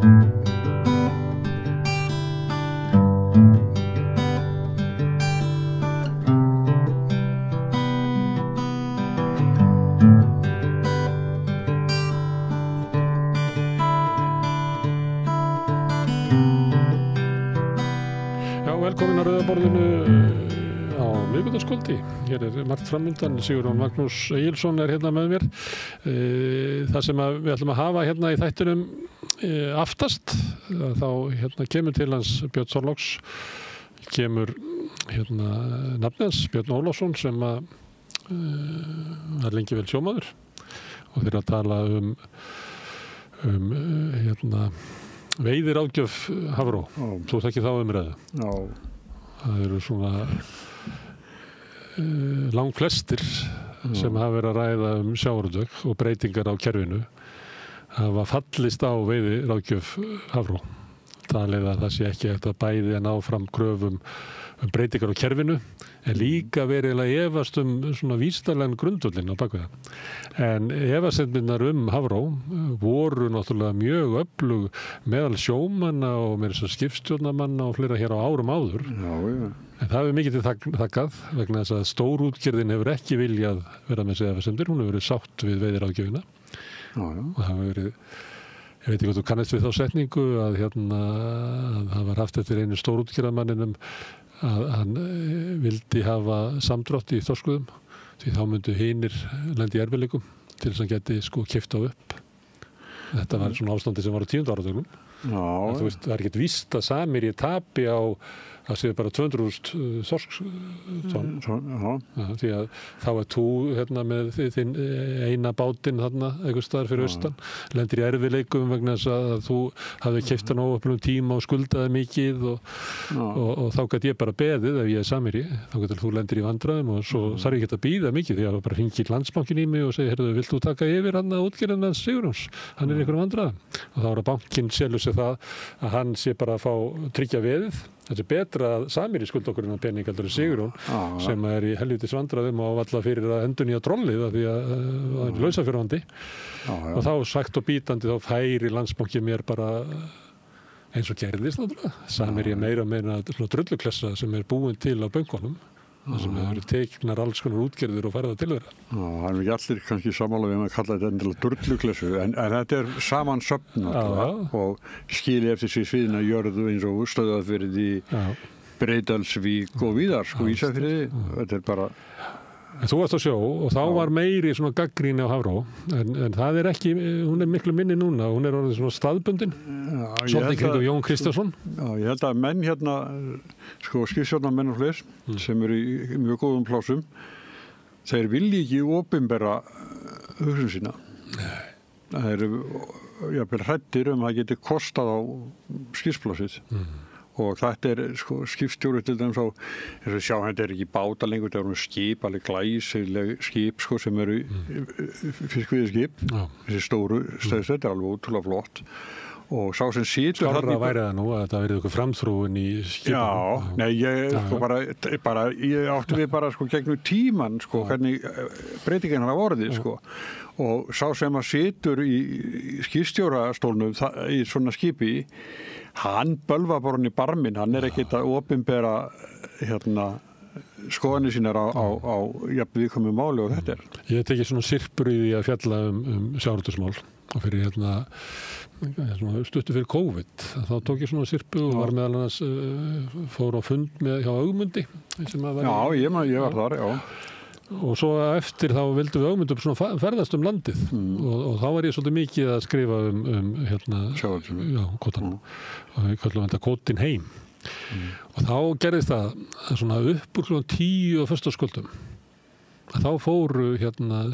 Velkomin að Rauðaborðinu á miðvikudagskvöldi. Hér margt framundan. Sigurjón Magnús Egilsson hérna með mér. Það sem við ætlum að hafa hérna í þættinum aftast, þá kemur til hans Björn Þorláks, kemur nafnið hans, Björn Ólafsson, sem er lengi vel sjómaður og þeir að tala veiðiráðgjöf Hafró. Þú þekkir þá umræðu. Já. Það eru svona langflestir sem hafa verið að ræða sjávarútveg og breytingar á kerfinu hafa fallist á veiðiráðgjöf Hafró. Talið að það sé ekki hægt að bæði að ná fram kröfum breytingar á kerfinu, en líka verið að efast svona vísindalegan grundvöllinn á bakvið það. En efasemdirnar Hafró voru náttúrulega mjög öflug meðal sjómanna og meira svo skipstjórnarmanna og fleira hér á árum áður. Já. En það hefur mikið til þakkað vegna þess að stórútgerðin hefur ekki viljað vera með þessi efasemdir, hún hefur verið sátt við veiðiráðgjöfina. Já. Og það hefur verið, ég veit ekki hvað þú kannast við þá setningu að það var haft eftir einu stórútgerðarmanninum að hann vildi hafa samdrátt í þorskuðum því þá myndu hinir lendi í erfiðleikum til þess að hann geti keypt á upp. Þetta var svona ástandi sem var á 10. áratugnum. Já. Þú veist, það er ekkert víst að Samir í tapi á það séu bara 200.000 þorsktonn. Því að þá þú með þinn eina bátinn þarna einhvers staðar fyrir austan, lendir í erfiðleikum vegna þess að þú hafði keypt hann á öflugum tíma og skuldaði mikið og þá gat ég bara beðið ef ég er Samiri, þá getur þú lendir í vandræðum og svo þarf ég ekki að bíða mikið því að bara hringi Landsbankinn í mig og segja, heyrðu, vilt þú taka yfir hann að útgerðina Sigurjóns? Hann er í einhverjum vandræðum. Og þá er að bankinn selur sig það að hann sé bara að fá tryggja veðið. Það er betra að Samir í skuld okkur en að pening heldur en Sigurjón sem er í helvítis vandræðum og valla fyrir að endurnýja trollið af því að það er lausafjárvandi. Og þá sagt og bítandi þá færi Landsbankinn mér bara eins og gerðist náttúrulega. Samir ég meira meina drulluklessa sem er búin til á bönkunum. Það sem hefur teiknar alls konar útgerðir og færða til þeirra. Það er ekki allir kannski sammála við að kalla þetta endilega drulluklessu, en þetta er samansöfn og skilja eftir sig sviðina jörðu eins og Stöðvarfirði í Breiðdalsvík og víðar, Ísafirði. Þetta er bara... Þú varst á sjó og þá var meiri svona gagnrýni á Hafró, en það er ekki, hún er miklu minni núna, hún er orðin svona staðbundin, svolítið kringum Jón Kristjánsson. Já, ég held að menn skipstjórnarmenn og fleiri, sem eru í mjög góðum plásum, þeir vilji ekki opinbera hugsun sína. Það eru jafnvel hræddir að geti kostað á skipsplásið. Og þetta er skipstjóri til dæmis á, eins og sjá, þetta er ekki báta lengur, þetta eru skip, alveg glæsileg skip sem eru fiskveiðiskip, þessi stóru stöðsett, þetta er alveg ótrúlega flott. Og sá sem situr Skárra væri það nú að það verið eitthvað framþróun í skipum. Já, nei, ég átti við bara gegnum tíman, hvernig breytingarnar hafa orðið, Og sá sem að situr í skipstjórastólnum í svona skipi, hann bölvar bara hann í barminn, hann er ekkert að opinbera skoðanir sínar á jafn viðkvæmu máli og þetta er. Ég tekið svona sirpur í því að fjalla sjávarútvegsmál og fyrir stuttu fyrir COVID. Þá tók ég svona sirpu og var meðal annars fór á fund hjá Ögmundi. Já, ég var þar, já. Og svo eftir þá vildum við Ögmundum svona ferðast landið og þá var ég svolítið mikið að skrifa kvótann og við kallum þetta kvótinn heim og þá gerðist það svona upp úr 10 á föstudagskvöldum að þá fóru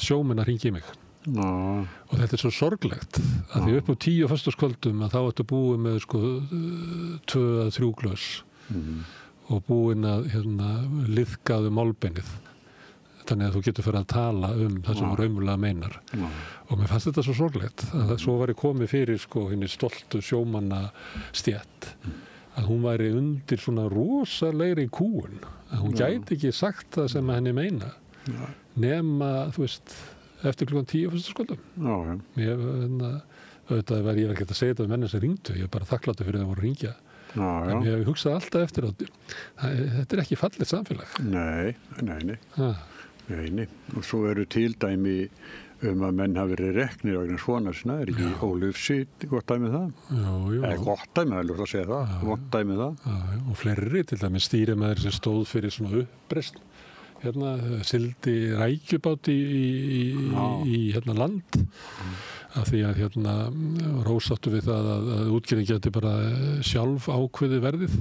sjómenn að hringja í mig og þetta er svo sorglegt að því upp úr 10 á föstudagskvöldum að þá ertu búið með 2 eða 3 glös og búin að liðkaðu málbeinið. Þannig að þú getur fyrir að tala það sem raunverulega meinar. Og mér fannst þetta svo sorglegt að svo var ég komið fyrir henni stoltu sjómanna stétt að hún væri undir svona rosalegri kúgun að hún gæti ekki sagt það sem henni meina nema, þú veist, eftir klukkan 10 á föstudagskvöldum. auðvitað var ég ekki að segja þetta við mennin sem ringdu, ég er bara þakkláttur fyrir að það voru að ringja. En ég hef hugsað alltaf eftir á þetta ekki fallegt samfélag. Nei. Og svo eru til dæmi að menn hafi verið reknir vegna svona sinna, ekki Ólufsi gott dæmi það? Jú. Gott dæmi, það er ljótt að segja það, gott dæmi það. Og fleiri, til dæmis stýrimaður sem stóð fyrir svona uppreisn, sildi rækjubát í land, af því að rósáttu við það að útgerðin geti bara sjálf ákveði verðið.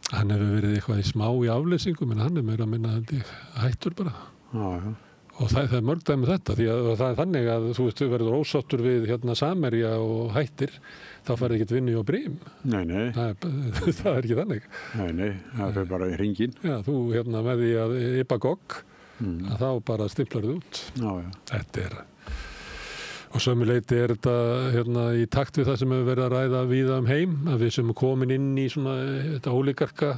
Hann hefur verið eitthvað í smá í afleysingum, en hann meira að minna hættur bara. Og það er mörg dæmi þetta, því að það er þannig að þú verður ósáttur við Samherja og hættir, þá færði ekkert vinnu á Brím. Nei. Það er ekki þannig. Nei, það fer bara í hringinn. Já, þú með því að ypa gogg, að þá bara stimplar þið út. Þetta er... Og sömuleyti er þetta í takt við það sem hefur verið að ræða víða heim, að við sem komin inn í svona þetta ólíkarka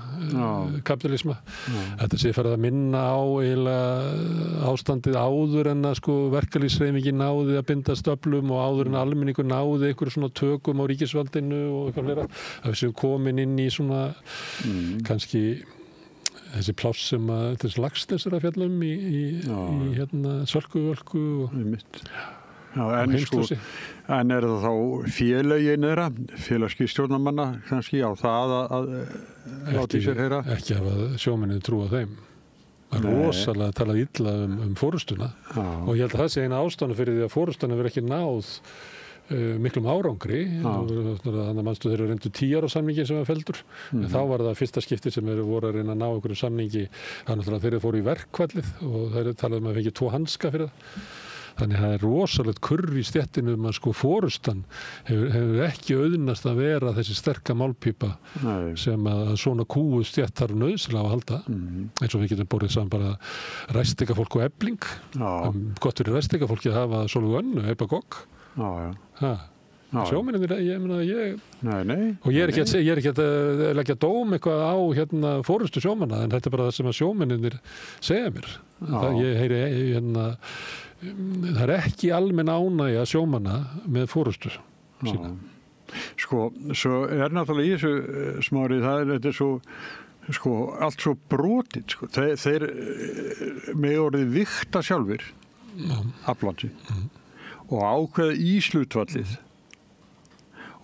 kapitalisma. Þetta sé farið að minna á eiginlega ástandið áður en að verkalýðshreyfingin náði að binda stöflum og áður en almenningur náði einhverju svona tökum á ríkisvaldinu og eitthvað fleira. Að við sem komin inn í svona kannski þessi pláss sem að þessi Laxness er að fjalla í Sölkuvölku og en er það þá félögin þeirra, félagsskipstjórnarmanna kannski á það að láta í sér heyra? Ekki hafa sjómennið trú á þeim. Það er rosalega talað illa fórustuna og ég held að það sé eina ástæðan fyrir því að fórustuna verið ekki náð miklum árangri. Þannig að mannstu þeir eru reyndu 10 ára samningi sem var felldur. En þá var það fyrsta skipti sem voru að reyna að ná einhverjum samningi. Þannig að þeir fóru í verkfallið og þeir talaði að fengi 2 hanska fyrir það. Þannig að það er rosalegt kurr í stéttinu að fórustan hefur ekki auðnast að vera þessi sterka málpípa sem að svona kúu stétt þarf nauðsynlega á að halda. Eins og við getum borðið saman bara ræstingafólk og Efling. Gott fyrir ræstingafólki að hafa Sólveig Önnu, Ebba Gogg. Sjómennirnir, og ég er ekki að leggja dóm eitthvað á fórustu sjómanna, en þetta er bara það sem að sjómennirnir segja mér. Ég heyri það er ekki almenn ánægja sjómanna með fórustu sína. Svo er náttúrulega í þessu Smári, þetta er svo allt svo brotið. Þeir með orðið vigta sjálfur aflansi og ákveða íslutvallið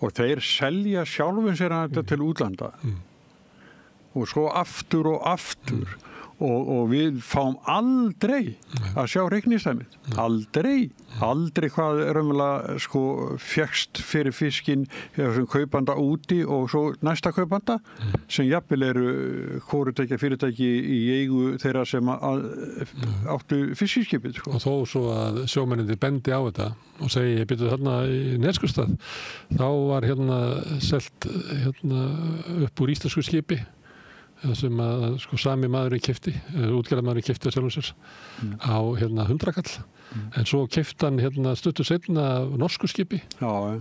og þeir selja sjálfum sér þetta til útlanda og svo aftur og aftur og við fáum aldrei að sjá reiknistæmið. Aldrei hvað raunverulega fékkst fyrir fiskinn sem kaupanda úti og svo næsta kaupanda sem jafnvel eru fyrirtæki í eigu þeirra sem áttu fiskiskipið. Og þó svo að sjómennirnir bendi á þetta og segi, ég byrju þarna í Neskaupstað, þá var selt upp úr íslensku skipi sem að sami maðurinn keypti, útgerðarmaðurinn keypti að sjálfum sér á 100 kall. En svo keypti hann stuttu seinna norsku skipi á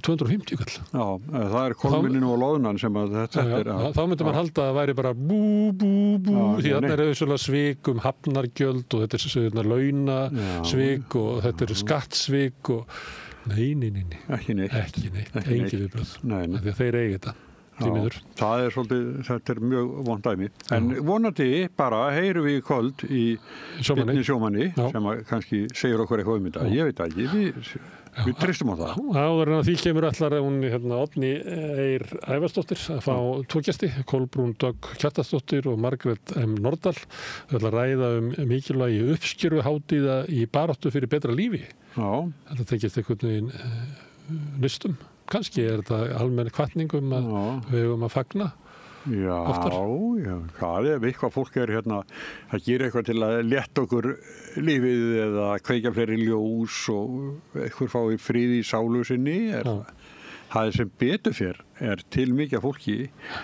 250 kall. Það er kolmininu og loðunan sem að þetta er. Þá myndi man halda að það væri bara bú, því þarna er auðvitað svik hafnargjöld og þetta er launasvik og þetta er skattsvik og nei. Ekki neitt. Engin viðbrögð. Því að þeir eigi þetta. Þetta er mjög vont dæmi. En vonandi bara heyrum við í kvöld í sjómanni sem kannski segir okkur eitthvað um þetta. Ég veit ekki, við treystum á það. Áður en að því kemur allar hún Oddný Eir Ævarsdóttir að fá 2 gesti, Kolbrún Dögg Kjartansdóttir og Margrét M. Nordal. Þau ætla að ræða mikilvægi uppskeruhátíða í baráttu fyrir betra lífi. Þetta tekist einhvern veginn listum. Kannski er þetta almenn hvatning að við að fagna oftar. Það er eitthvað fólk er að gera eitthvað til að létta okkur lífið eða kveikja fleiri ljós og eitthvað fái frið í sálu sinni. Það sem betur fer til mikið fólki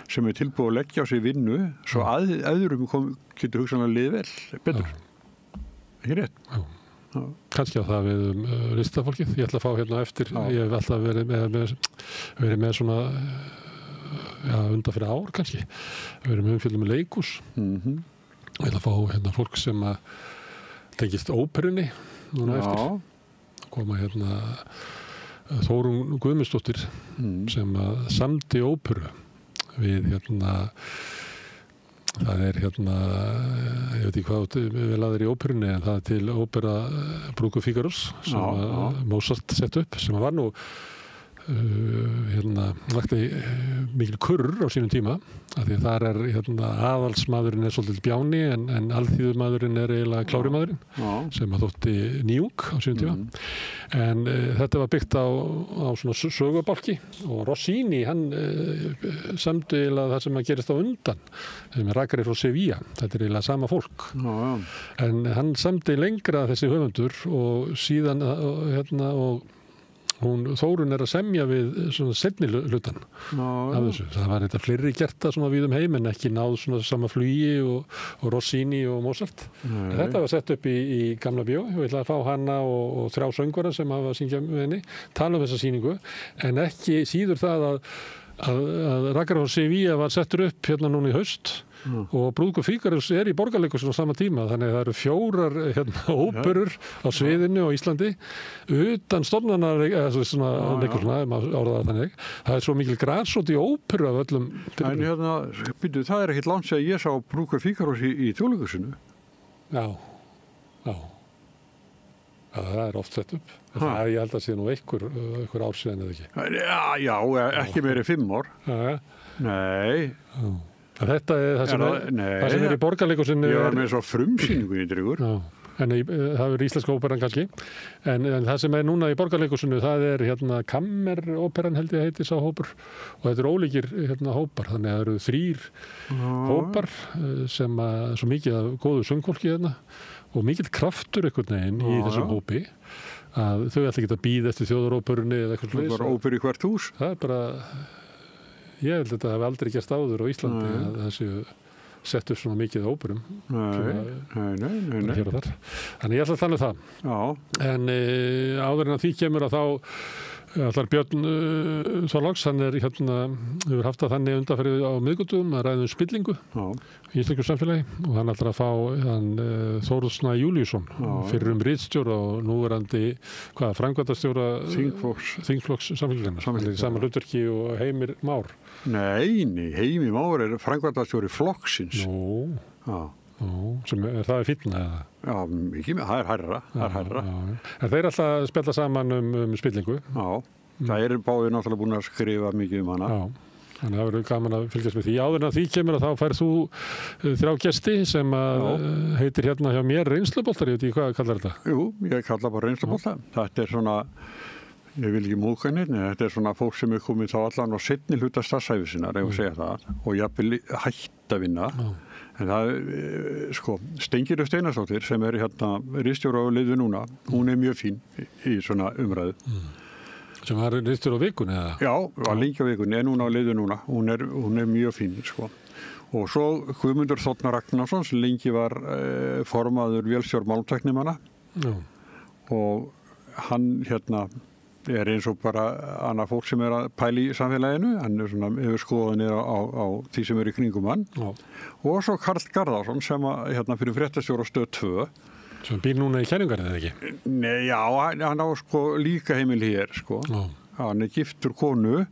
sem er tilbúið að leggja á sig vinnu svo öðrum getur hugsanlega liðið vel betur. Ekki rétt? Kannski á það við listafólkið. Ég ætla að fá eftir, ég hef alltaf verið með svona undan fyrir ár kannski, verið með umfjöldum með leikhús. Ég ætla að fá fólk sem að tengist óperunni núna eftir, koma Þórunn Guðmundsdóttir sem að samdi óperu við það ég veit ekki hvað við laðir í óperunni en það til ópera Brúðgum Fígarós sem Mozart sett upp sem var nú vakti mikil kurr á sínum tíma af því þar aðalsmaðurinn svolítið bjáni en alþýðumaðurinn eiginlega klárimaðurinn sem að þótti nýjung á sínum tíma en þetta var byggt á svona sögubálki og Rossini hann samdi eiginlega það sem að gerist á undan sem rakari frá Sevilla þetta eiginlega sama fólk en hann samdi lengra þessi höfundur og síðan og Þórunn að semja við svona seinni hlutan af þessu. Það var þetta fleiri gert það svona víðum heim en ekki náð svona sama flugi og Rossini og Mozart. Þetta var sett upp í Gamla bíó. Ég ætla að fá hana og 3 söngvara sem hafa að syngja með henni, tala þessa sýningu en ekki síður það að Rakari frá Sevilla var settur upp núna í haust og Brúðgum Fígarós í Borgarleikhúsinu á sama tíma þannig að það eru 4 óperur á sviðinu á Íslandi utan stofnanar svona leikhúsina, orðaða þannig það svo mikil grasrót í óperu af öllum en byrju, það ekkert langt að ég sá Brúðgum Fígarós í Þjóðleikhúsinu Já, það oft sett upp það ég held að sé nú einhver ár síðan eða ekki Já, ekki meiri 5 ár Nei Þetta það sem í Borgarleikhúsinu Ég var með svo frumsýningu í Drygur en það íslenska óperan kannski en það sem núna í Borgarleikhúsinu það Kammeróperan held ég heiti sá hópur og þetta ólíkir hópar þannig að það eru 3 hópar sem svo mikið af góðu söngfólki og mikill kraftur einhvern veginn í þessum hópi að þau ætla ekki að bíða eftir þjóðaróperunni eða eitthvað Það var óperu í hvert hús Það bara ég held að þetta hef aldrei gerst áður á Íslandi að það séu sett upp svona mikið óperum Nei hér og þar Þannig ég ætla að tala það en áður en að því kemur að þá allar Björn Þorláks hann hefur haft það þannig undanfarið á miðvikudögum að ræða spillingu í íslensku samfélagi og hann ætlar að fá Þórð Snæ Júlíusson fyrrum ritstjóra og núverandi framkvæmdastjóra þingflokks Samfylkingarinnar sama hlutverki og Heimir Már Nei, Heimir Már framkvæmdastjóri flokksins sem það fínna eða? Já, mikið, það hærra En þeir alltaf spjalla saman spillingu það báðir náttúrulega búin að skrifa mikið hana Þannig að það verður gaman að fylgjast með því áður en að því kemur að þá færð þú 3 gesti sem heitir hjá mér reynsluboltar, ég veit ekki hvað kallar þetta Jú, ég kalla bara reynsluboltar Þetta svona ég vil ekki múka neitt, þetta svona fólk sem komið þá allan á seinni hluta starfsævi sinnar ef að segja það og jafnvel hætt að vinna en það, Steingerður Steinarsdóttir sem ritstjóra á Liðu núna, hún mjög fín í svona umræðu. Sem var ritstjóra á Vikunni eða? Já, var lengi á Vikunni, en hún á Liðu núna, hún mjög fín, Og svo Guðmundur Þ. Ragnarsson sem lengi var formaður vélstjórn málmtæknimanna og hann eins og bara annað fólk sem að pæla í samfélaginu, hann svona yfir skoðanir á því sem í kringum hann og svo Karl Garðarsson sem fyrir fréttastjóra á Stöð 2 sem býr núna í Kærungarði eða ekki? Nei, já, hann á líka heimil hér hann giftur konu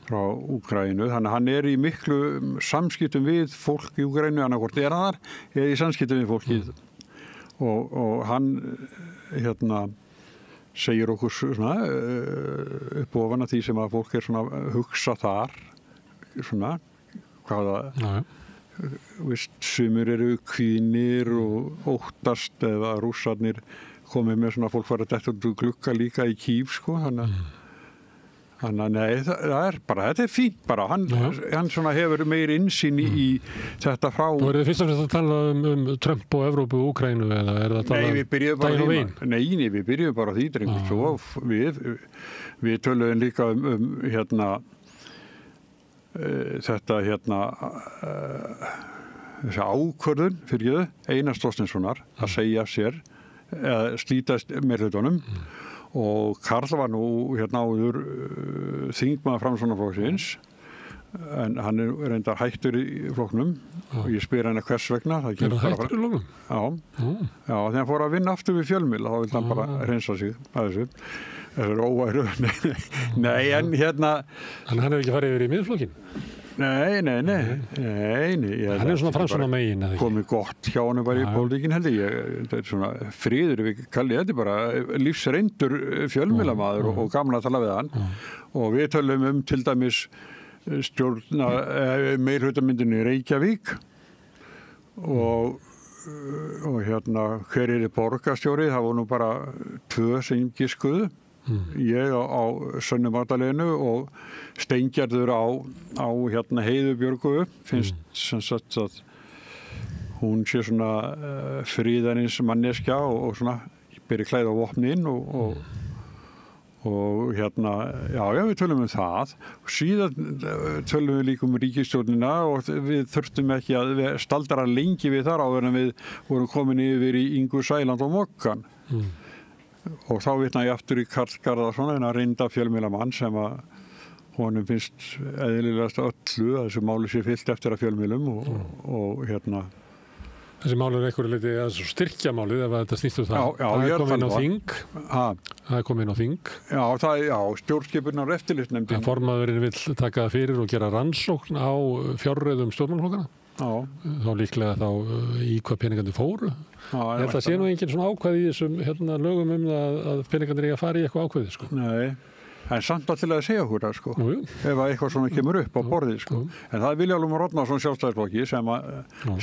frá Úkraínu, þannig að hann í miklu samskiptum við fólk í Úkraínu, annarkvort hann þar eða í samskiptum við fólkið og hann segir okkur svona upp ofan að því sem að fólk svona hugsa þar svona hvaða sumir eru kvíðnir og óttast eða rússarnir komið með svona fólk fara detta út glugga líka í Kív Þannig að nei, það bara, þetta fínt bara, hann svona hefur meir innsýn í þetta frá... Og þið fyrst og fremst að tala Trump og Evrópu og Úkraínu eða það að tala daginn og veginn? Nei, við byrjuðum bara því, drengur, svo við töluðum líka þetta þessi ákvörðun fyrir Einars Þorsteinssonar að segja sér, eða slítast meirhlutunum og Karl var nú áður þingmaður Framsóknarflokksins en hann reyndar hættur í flokknum og ég spyr hann hvers vegna. Það hættur í flokknum? Já, þegar hann fór að vinna aftur við fjölmiðla, þá vildi hann bara hreinsa sig að þessu. Það óværu. Nei, en hérna... En hann hefur ekki farið yfir í miðflokkin? Nei. Hann svona framsóknar megin, eða ekki? Komið gott hjá hann bara í pólitíkin, held ég. Það svona friður, við kallið þetta bara lífsreyndur fjölmiðlamaður og gaman að tala við hann. Og við tölum til dæmis meirhlutamyndinni Reykjavík og hérna hver borgarstjóri, það voru nú bara 2 sem giskuðu. Ég á Sönnu Magdalenu og Steingerður á hérna Heiðu Björgu. Finnst sem sagt að hún sé svona fríðarins manneskja og svona beri klæði á vopnin og hérna, já, við tölum það. Síðan tölum við líka ríkisstjórnina og við þurftum ekki að staldra lengi við þar áður en við vorum komin yfir í Ingu Sæland og Mokkan. Og þá vitna ég aftur í Karl Garðarsson, en að reynda fjölmiðlamann sem að honum finnst eðlilegast öllu að þessu máli sé fyllt eftir að fjölmiðlum og hérna. Þessi mál einhverju leyti að styrkja málið ef þetta snýst það. Það komið inn á þing. Það komið inn á þing. Já, stjórnskipunar eftirlitsnefndin. Formaðurinn vill taka það fyrir og gera rannsókn á fjárreiðum stjórnmálaflokkana. Þá líklega þá í hvað peningandi fóru. Ég held að sé nú engin svona ákvæði í þessum lögum að peningandir eiga að fara í eitthvað ákvæði, sko. Nei. En samt að til að segja okkur það, sko. Ef að eitthvað svona kemur upp á borðið, sko. En það er Vilhjálmur Árnason Sjálfstæðisflokki sem að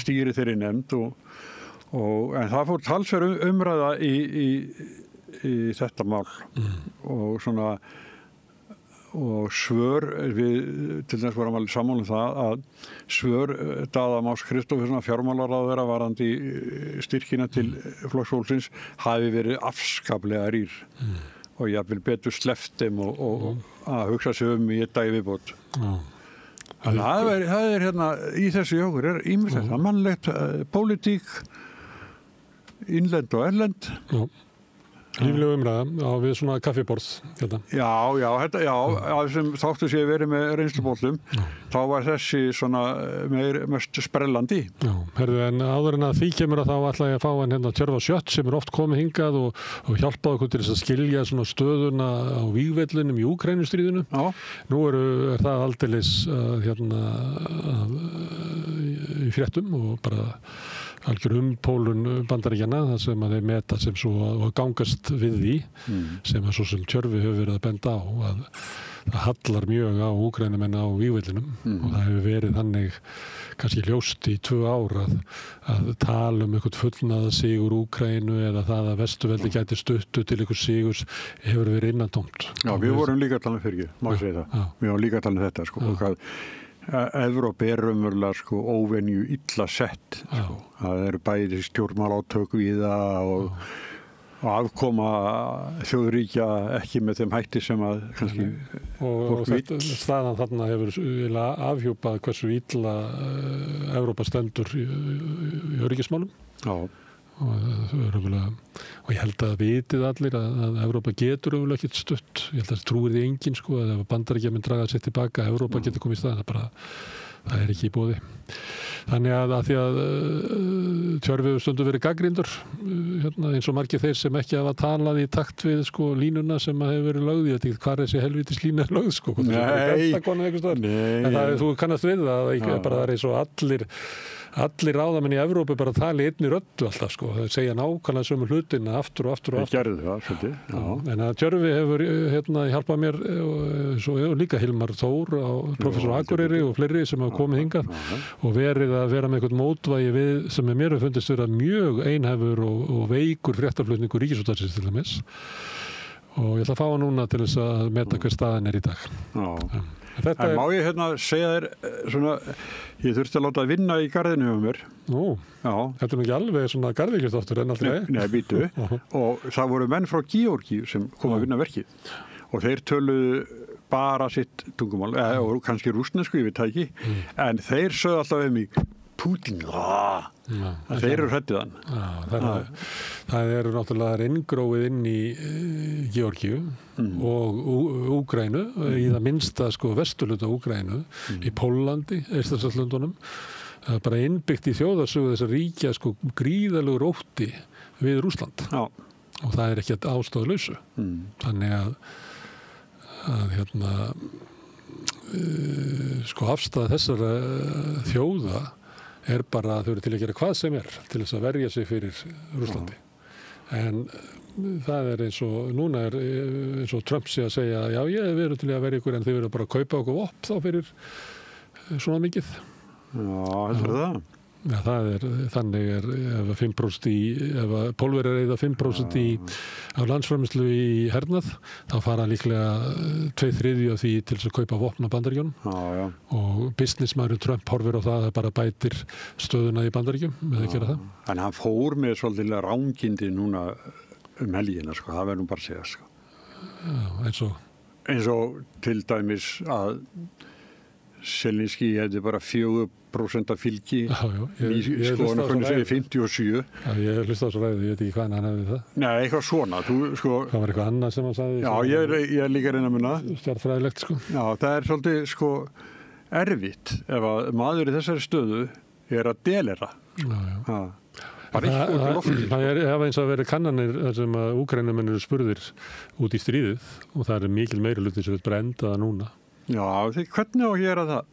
stýri þeirri nefnd en það fór talsverð umræða í þetta mál og svona og svör við til þess vorum alveg sammála það að svör Daða Más Kristóferssonar fjármálaráðherra varðandi styrkina til Flokks fólksins hafi verið afskaplega rýr. Og ég vil betur sleppt þeim og að hugsa sig í eitt dag viðbót. Þannig að það er hérna í þessu okkur ýmislegt mannlegt, pólitík, innlend og erlend. Lífleg umræða við svona kaffiborð hérna. Já, sem þáttu sé verið með reynslubóllum, þá var þessi svona mest sprellandi. Já, herðu, en áður en að því kemur að þá ætla ég að fá hann hérna Tjörvar Sjött sem oft komið hingað og hjálpað okkur til þess að skilja svona stöðuna á vígvellinum í Úkraínustríðinu. Nú er það aldeilis í fréttum og bara algjör umpólun Bandaríkjanna þar sem að þeir meta sem svo að gangast við því sem að svo sem Tjörvi hefur verið að benda á að það hallar mjög á Úkraínumenn á vígvellinum og það hefur verið þannig kannski ljóst í 2 ár að tala eitthvað fullnaða sigur Úkraínu eða það að Vesturveldi gæti stuttu til ykkur sigurs hefur verið innantómt. Já, við vorum líka að tala fyrir ekki, má segja það. Við vorum líka að tala þetta, sko, og hvað Evrópa raunverulega sko óvenju illa sett, sko. Það eru bæði stjórnmálátök við það og afkoma þjóðríkja ekki með þeim hætti sem að kannski og staðan þarna hefur afhjúpað hversu illa Evrópa stendur í öryggismálum. Og ég held að vitið allir að Evrópa getur auðvitað ekkert stutt. Ég held að það trúir því enginn, sko, að ef Bandaríkjamenn draga sér tilbaka, Evrópa getur komið í stað. Það er ekki í boði. Þannig að því að Tjörvi hefur stundum verið gagnrýndur, eins og margir þeir sem ekki hafa talað í takt við, sko, línuna sem hefur verið lögð. Ég veit ekki hvað þessi helvítis lína er lögð, sko. Nei. En þú kannast við það bara eins og allir ráðamenn í Evrópu bara tali einni röddu alltaf, sko. Það segja nákvæmlega sömu hlutina aftur og aftur og aftur. Það gerði það, svolítið. En að Tjörvi hefur hjálpað mér og líka Hilmar Þór professor Akureyri og fleiri sem hafa komið hingað og verið að vera með eitthvað mótvægi við sem mér hefur fundist vera mjög einhæfur og veikur fréttaflutningur Ríkisútvarpsins til dæmis. Og ég ætla að fá hann núna til þess að meta hver staðan er í dag. En má ég segja þér svona, ég þurfti að láta vinna í garðinu hjá mér. Þetta er nú ekki alveg svona garðvíkjastoftur en alltaf. Nei, býtu. Og það voru menn frá Georgíu sem kom að vinna verkið. Og þeir töluðu bara sitt tungumál, og kannski rússnesku, ég veit það ekki. En þeir sögðu alltaf við mig, Putin, þeir eru hrættið hann. Það eru náttúrulega inngróið inn í Georgíu og Úkraínu, í það minnsta sko vesturhluta Úkraínu, í Póllandi, Eystrasaltslöndunum, bara innbyggt í þjóðarsögu þess að ríkja sko gríðalegur ótti við Rússland. Já. Og það er ekki ástæðulausu. Þannig að sko afstæða þessara þjóða er bara að þau eru til að gera hvað sem er til þess að verja sig fyrir Rússlandi. En það er eins og, núna er eins og Trump sé að segja, já, við erum til að verja ykkur en þau eru bara að kaupa okkur vopn þá fyrir svona mikið. Já, heldur það? Já, það er, þannig er ef 5% ef Pólverjar eyða 5% af landsframleiðslu í hernað, þá fara líklega 2/3 af því til þess að kaupa vopn á Bandaríkjunum. Og businessmaðurinn Trump horfir á það að bara bætir stöðuna í Bandaríkjum með að gera það. En hann fór með svolítið rángindi núna helgina, sko, það verður bara að segja, sko. Já, eins og til dæmis að Selinski hefði bara 4% af fylgi í skoðan að segja 57. Já, ég hlusta á svo ræðu, ég veit ekki hvað hann hefði það. Nei, eitthvað svona. Það var eitthvað annað sem hann sagði. Já, ég er líka reyna að muna. Stjarnfræðilegt, sko. Já, það er svolítið, sko, erfitt ef að maður í þessari stöðu er að delera. Já. Bara eitthvað út í loftinu. Það hafa eins og verið kannanir þar sem að Úkraínumennir eru spurðir út í stríðið og það er mikil meirihluti sem vil bara enda það núna. Já, hvernig á að gera það?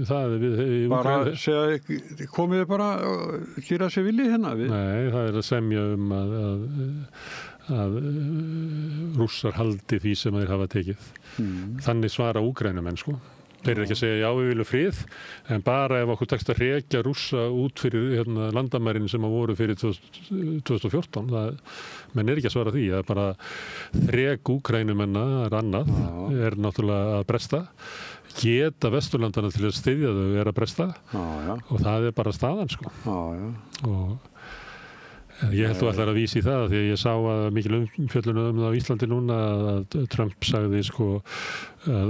Það er við... Bara segja, komið þið bara og gera sér vilji hérna við? Nei, það er að semja að Rússar haldi því sem þeir hafa tekið. Þannig svara Úkraínumenn, sko. Þeir eru ekki að segja, já, við viljum frið, en bara ef okkur tekst að hrekja Rússa út fyrir landamærin sem voru fyrir 2014, menn er ekki að svara því. Það er bara þrek Úkraínumenna, er annað, er náttúrulega að bresta. Geta Vesturlandana til að styðja þau er að bresta og það er bara staðan, sko. Og ég held þú ætlar að vísa í það því að ég sá að mikil umfjöllun það á Íslandi núna að Trump sagði, sko, að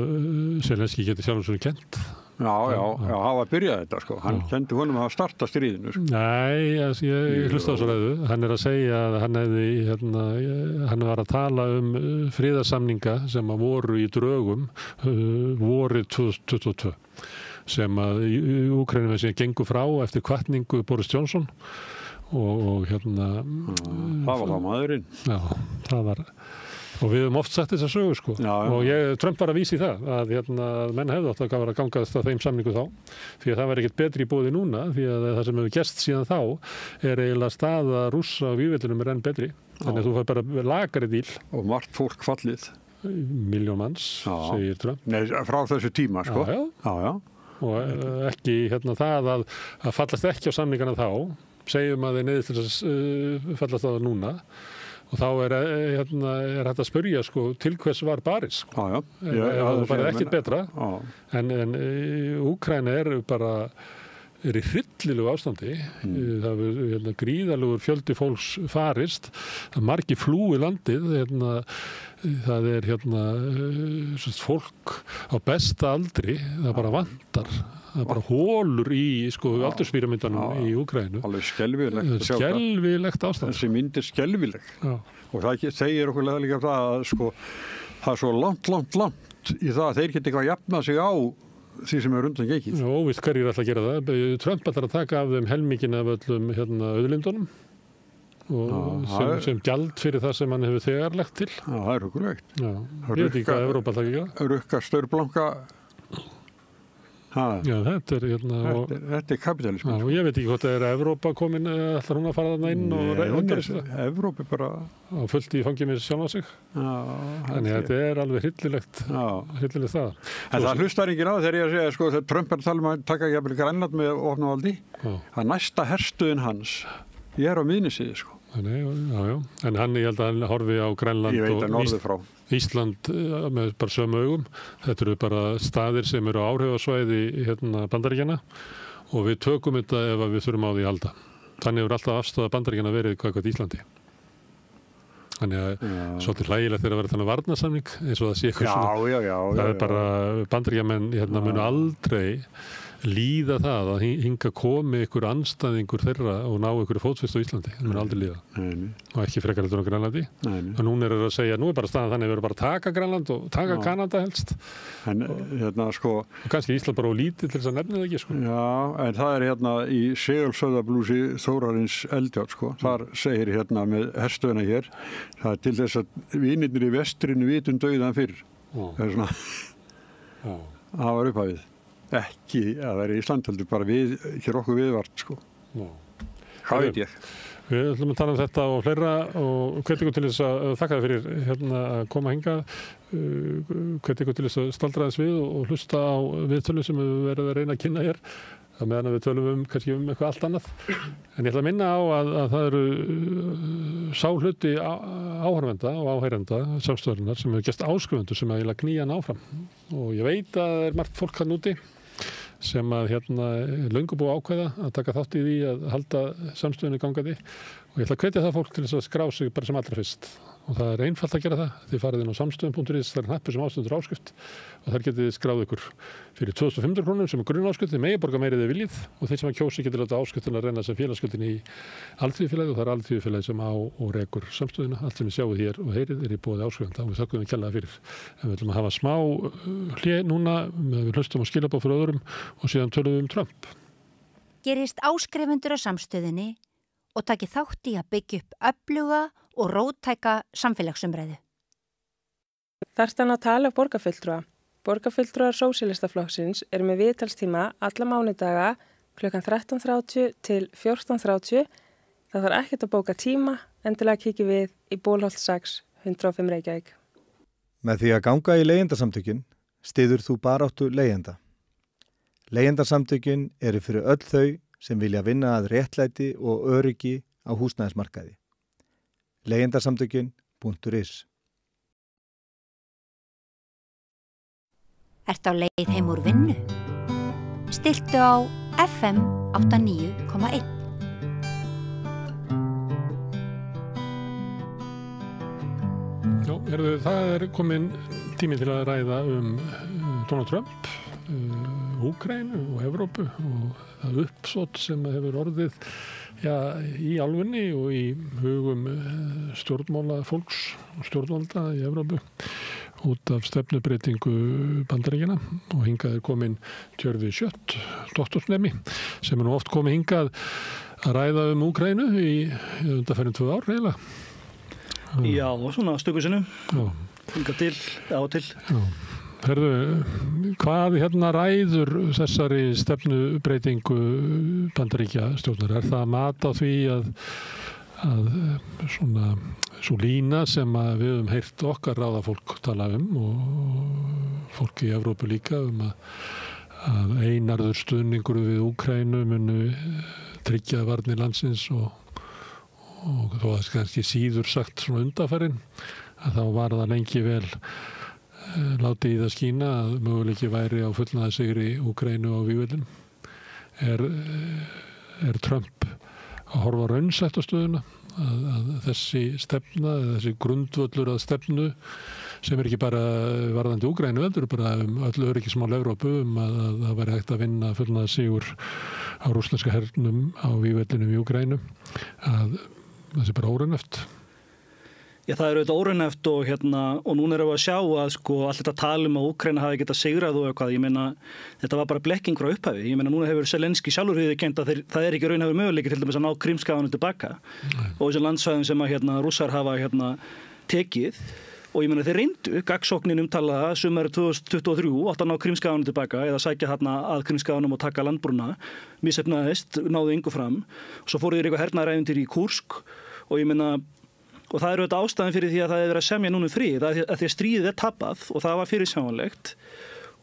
Selenski geti sjálfsögur kennt. Já, það var byrjað þetta, sko. Hann kendi honum að starta stríðinu, sko. Nei, ég hlusta á svo ræðu. Hann er að segja að hann var að tala friðarsamninga sem að voru í drögum vorið 2022 sem að Úkraínumenn sem gengu frá eftir hvatningu Boris Johnson og það var það maðurinn. Já, það var, og við höfum oft sagt þessa sögu, sko. Og Trump var að vísa í það að menn hefðu átt að gangast að þeim samningu þá, því að það var ekkert betri í boði núna, því að það sem hefur gerst síðan þá er eiginlega staða Rússa á vígvellinum er enn betri, þannig að þú fær bara lagari díl. Og margt fólk fallið. 1 milljón manns, segir Trump. Nei, frá þessu tíma, sko. Já. Og ekki það að fallast ekki á samningana þá, segjum að þeir neyðist til að fallast á það núna og þá er hægt að spyrja, sko, til hvers var barist, sko. Það var ekkert betra en Úkraína er í hryllilegu ástandi. Það er gríðalegur fjöldi fólks farist, það er margir flúi landið, það er fólk á besta aldri, það bara vantar. Það er bara hólur í, sko, aldurspíramyndanum í Úkraínu. Alveg skelfilegt. Skelfilegt ástand. Þessi mynd er skelfileg. Og það segir okkur líka það að, sko, það er svo langt í það að þeir geta eitthvað að jafna sig á því sem er undan gekið. Óvíst hverjir ætla að gera það. Trump ætlar að taka af þeim helminginn af öllum auðlindunum og sem gjald fyrir það sem hann hefur þegar lagt til. Já, það er hugulegt. Ég veit ekki hvað Evrópa ætlar að gera. Rukka staurblanka. Já, þetta er kapitalismi. Og ég veit ekki hvort það er Evrópa komin, ætlar hún að fara þarna inn og reyna það? Evrópa bara á fullt í fangi með sjálf á sig. Þannig að þetta er alveg hryllilegt það. En það hlustar enginn á þegar ég að segja, sko, þegar Trump er að tala að taka jafnvel Grænland með opnavaldi, að næsta herstuðin hans er á miðnessíðu, sko. En hann, ég held að hann horfi á Grænland og Ísland með bara sömu augum. Þetta eru bara staðir sem eru á áhrifasvæði Bandaríkjanna og við tökum þetta ef við þurfum á því að halda. Þannig hefur alltaf afstaða Bandaríkjanna verið hvað Íslandi. Þannig að svolítið hlægilegt þegar að vera þannig varnarsamning eins og það sé eitthvað svona. Það er bara Bandaríkjamenn munu aldrei líða það að hinga komi ykkur andstæðingur þeirra og ná ykkur fótfestu á Íslandi. Það mun aldrei líða. Og ekki frekar heldur á Grænlandi. Og núna að segja, nú bara staðan þannig að við erum bara að taka Grænland og taka Kanada helst. En sko... Og kannski Ísland bara á lítið til þess að nefna það ekki, sko. Já, en það í Segulsöðablúsi Þórarins Eldjárn, sko. Þar segir með herstöðina hér, það til þess að vinirnir í vestrinu vitum dauðan fyrr. Það svona... Það var upphafið. Ekki að vera í Ísland, heldur bara hér okkur viðvart, sko. Hvað veit ég? Við ætlum að tala þetta og fleira og hvet ykkur til þess að þakka þér fyrir að koma hingað. Hvet ykkur til þess að staldra þess við og hlusta á viðtölu sem við verðum að reyna að kynna hér. Það meðan við tölum kannski eitthvað allt annað. En ég ætla að minna á að það eru sá hluti áhorfenda og áheyrenda samstöðurinnar sem hefur gert áskrifendur sem að knýja hann áfram. Og ég veit að það er margt fólk hann úti sem að löngu búið ákveða að taka þátt í því að halda samstöðunni gangandi og ég ætla að hvetja það fólk til þess að skrá sig bara sem allra fyrst og það er einfalt að gera það. Þið farið inn á samstöðun.is, það er hnappur sem ástendur áskrift og þar getið þið skráð ykkur fyrir 2.500 krónur sem er grunnáskrift, þið megi borga meiri þið viljið og þeir sem að kjósi getur láta áskriftina að renna sem félagsgjöldin í Alþýðufélagið og það er Alþýðufélagið sem á og rekur samstöðuna. Allt sem við sjáum hér og heyrið í boði áskrifenda og við þökkum við kærlega fyrir. En við ætlum að hafa smá hlé núna, við hlustum á skilaboð fyrir öðrum og síðan tölum við Trump. Gerist áskrifendur á samstöðunni og taki þátt í að byggja upp öfluga og róttæka samfélagsumræðu. Þarftan að tala borgarfulltrúa. Borgarfulltrúar Sósíalistaflokksins eru með viðtalstíma alla mánudaga klukkan 13:30 til 14:30. Það þarf ekkert að bóka tíma, endilega kikið við í Bólholt 6, 105 Reykjavík. Með því að ganga í leigjendasamtökin styður þú baráttu leigjenda. Leigjendasamtökin eru fyrir öll þau sem vilja vinna að réttlæti og öryggi á húsnæðismarkaði. Leigjendasamtökin.is Ertu á leið heim úr vinnu? Stilltu á FM 89,1. Já, það er komin tími til að ræða Donald Trump, Úkraínu og Evrópu og það uppsót sem hefur orðið í álfunni og í hugum stjórnmála fólks og stjórnvalda í Evrópu út af stefnubreytingu Bandaríkjanna og hingað er komin Tjörfi Schött, doktorsnemi sem er nú oft komið hingað að ræða Úkraínu í undanfarin 2 ár eiginlega. Já, svona stökusinu. Hingað til, á til. Já. Herðu, hvað ræður þessari stefnubreytingu Bandaríkja stjórnar? Er það mat á því að svona svo lína sem að við höfum heyrt okkar ráðafólk tala og fólk í Evrópu líka að einarður stuðningur við Úkraínu munu tryggja varnir landsins og þó að kannski síður sagt svona undanfarin að þá var það lengi vel látið í það skína að möguleiki væri á fullnaðarsigri Úkraínu á vígvöllum. Er Trump að horfa raunsætt á stöðuna að þessi stefna, þessi grundvöllur að stefnu sem er ekki bara varðandi Úkraínu heldur bara öll öryggismál Evrópu að það væri hægt að vinna fullnaðarsigur á rússneska hernum á vígvellinum í Úkraínu að það sé bara óraunhæft. Já, það eru auðvitað óraunhæft og núna erum við að sjá að allt þetta tala að Úkraína hafi getað sigrað og eitthvað. Ég meina, þetta var bara blekking frá upphafi. Ég meina, núna hefur Zelenski sjálfur viðurkennt að það er ekki raunhæfur möguleiki til dæmis að ná Krímskaganum tilbaka og þessum landsvæðum sem að Rússar hafa tekið. Og ég meina, þeir reyndu, gagnsóknin umtalaða sumarið 2023 átt að ná Krímskaganum tilbaka eða sækja að Krímskaganum og taka landbrúna. Misheppnaðist, náðu engu fram. Svo fóru þeir eitthvað hernaðarævintýri í Kursk og ég meina og það eru auðvitað ástæðan fyrir því að það er verið að semja núna frið, að því að stríðið er tapað og það var fyrirsjáanlegt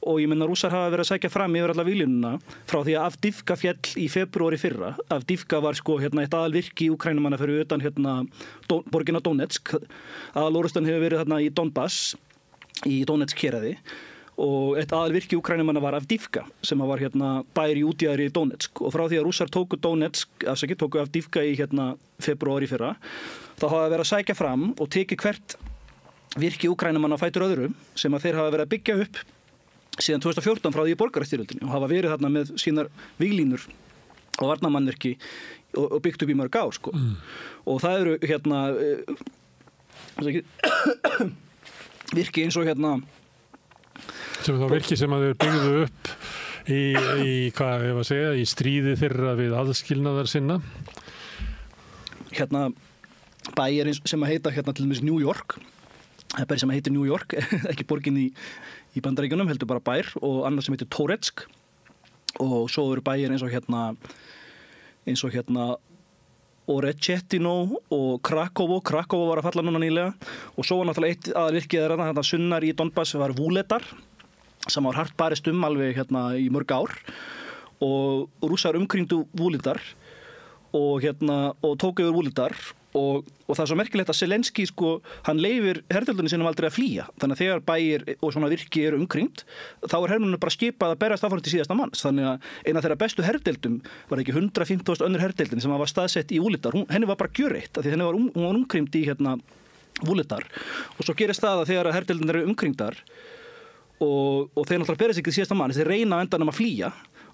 og ég meina Rússar hafa verið að sækja fram yfir alla viljununa frá því að Avdivka féll í febrúar í fyrra. Avdivka var eitt aðalvirki Úkraínumanna fyrir utan borgina Donetsk. Aðalorustan hefur verið í Donbass, í Donetsk héraði og eitt aðalvirki Úkraínumanna var Avdivka sem var bær í útjaðri Donetsk og frá því að Rússar tóku Avdivka í febrúar í fyrra þá hafa verið að sækja fram og tekið hvert virki Úkraínumanna á fætur öðru sem að þeir hafa verið að byggja upp síðan 2014 frá því í borgarastyrjöldinni og hafa verið þarna með sínar víglínur og varnarmannvirki og byggt upp í mörg ár sko. Og það eru virki eins og sem þá virki sem að þeir byggðu upp í hvað ég var að segja, í stríði þeirra við aðskilnaðar sinna. Bæir sem að heita til dæmis New York, það er bæri sem að heitir New York, ekki borgin í Bandaríkjunum, heldur bara bær, og annar sem heitir Toretsk, og svo eru bæir eins og Orechetino og Krakovo var að falla núna nýlega, og svo var náttúrulega eitt aðalvirkið þarna sunnar í Donbass var Vuhledar, sem var hart barist alveg í mörg ár, og Rússar umkringdu Vuhledar og tók yfir Vuhledar, og það er svo merkilegt að Zelenski hann leyfir herdeildunni sinum aldrei að flýja, þannig að þegar bæir og svona virki eru umkringt, þá er hermenninu bara skipað að berjast áfram til síðasta manns, þannig að eina þeirra bestu herdeildum var ekki 150.000 önnur herdeildin sem var staðsett í Vuhledar, henni var bara gjöreitt, af því henni hún var umkringd í Vuhledar, og svo gerist það að þegar herdeildin eru umkringdar og þeir náttúrulega berjast ekki til síðasta manns, þeir reyna á endanum að flýja,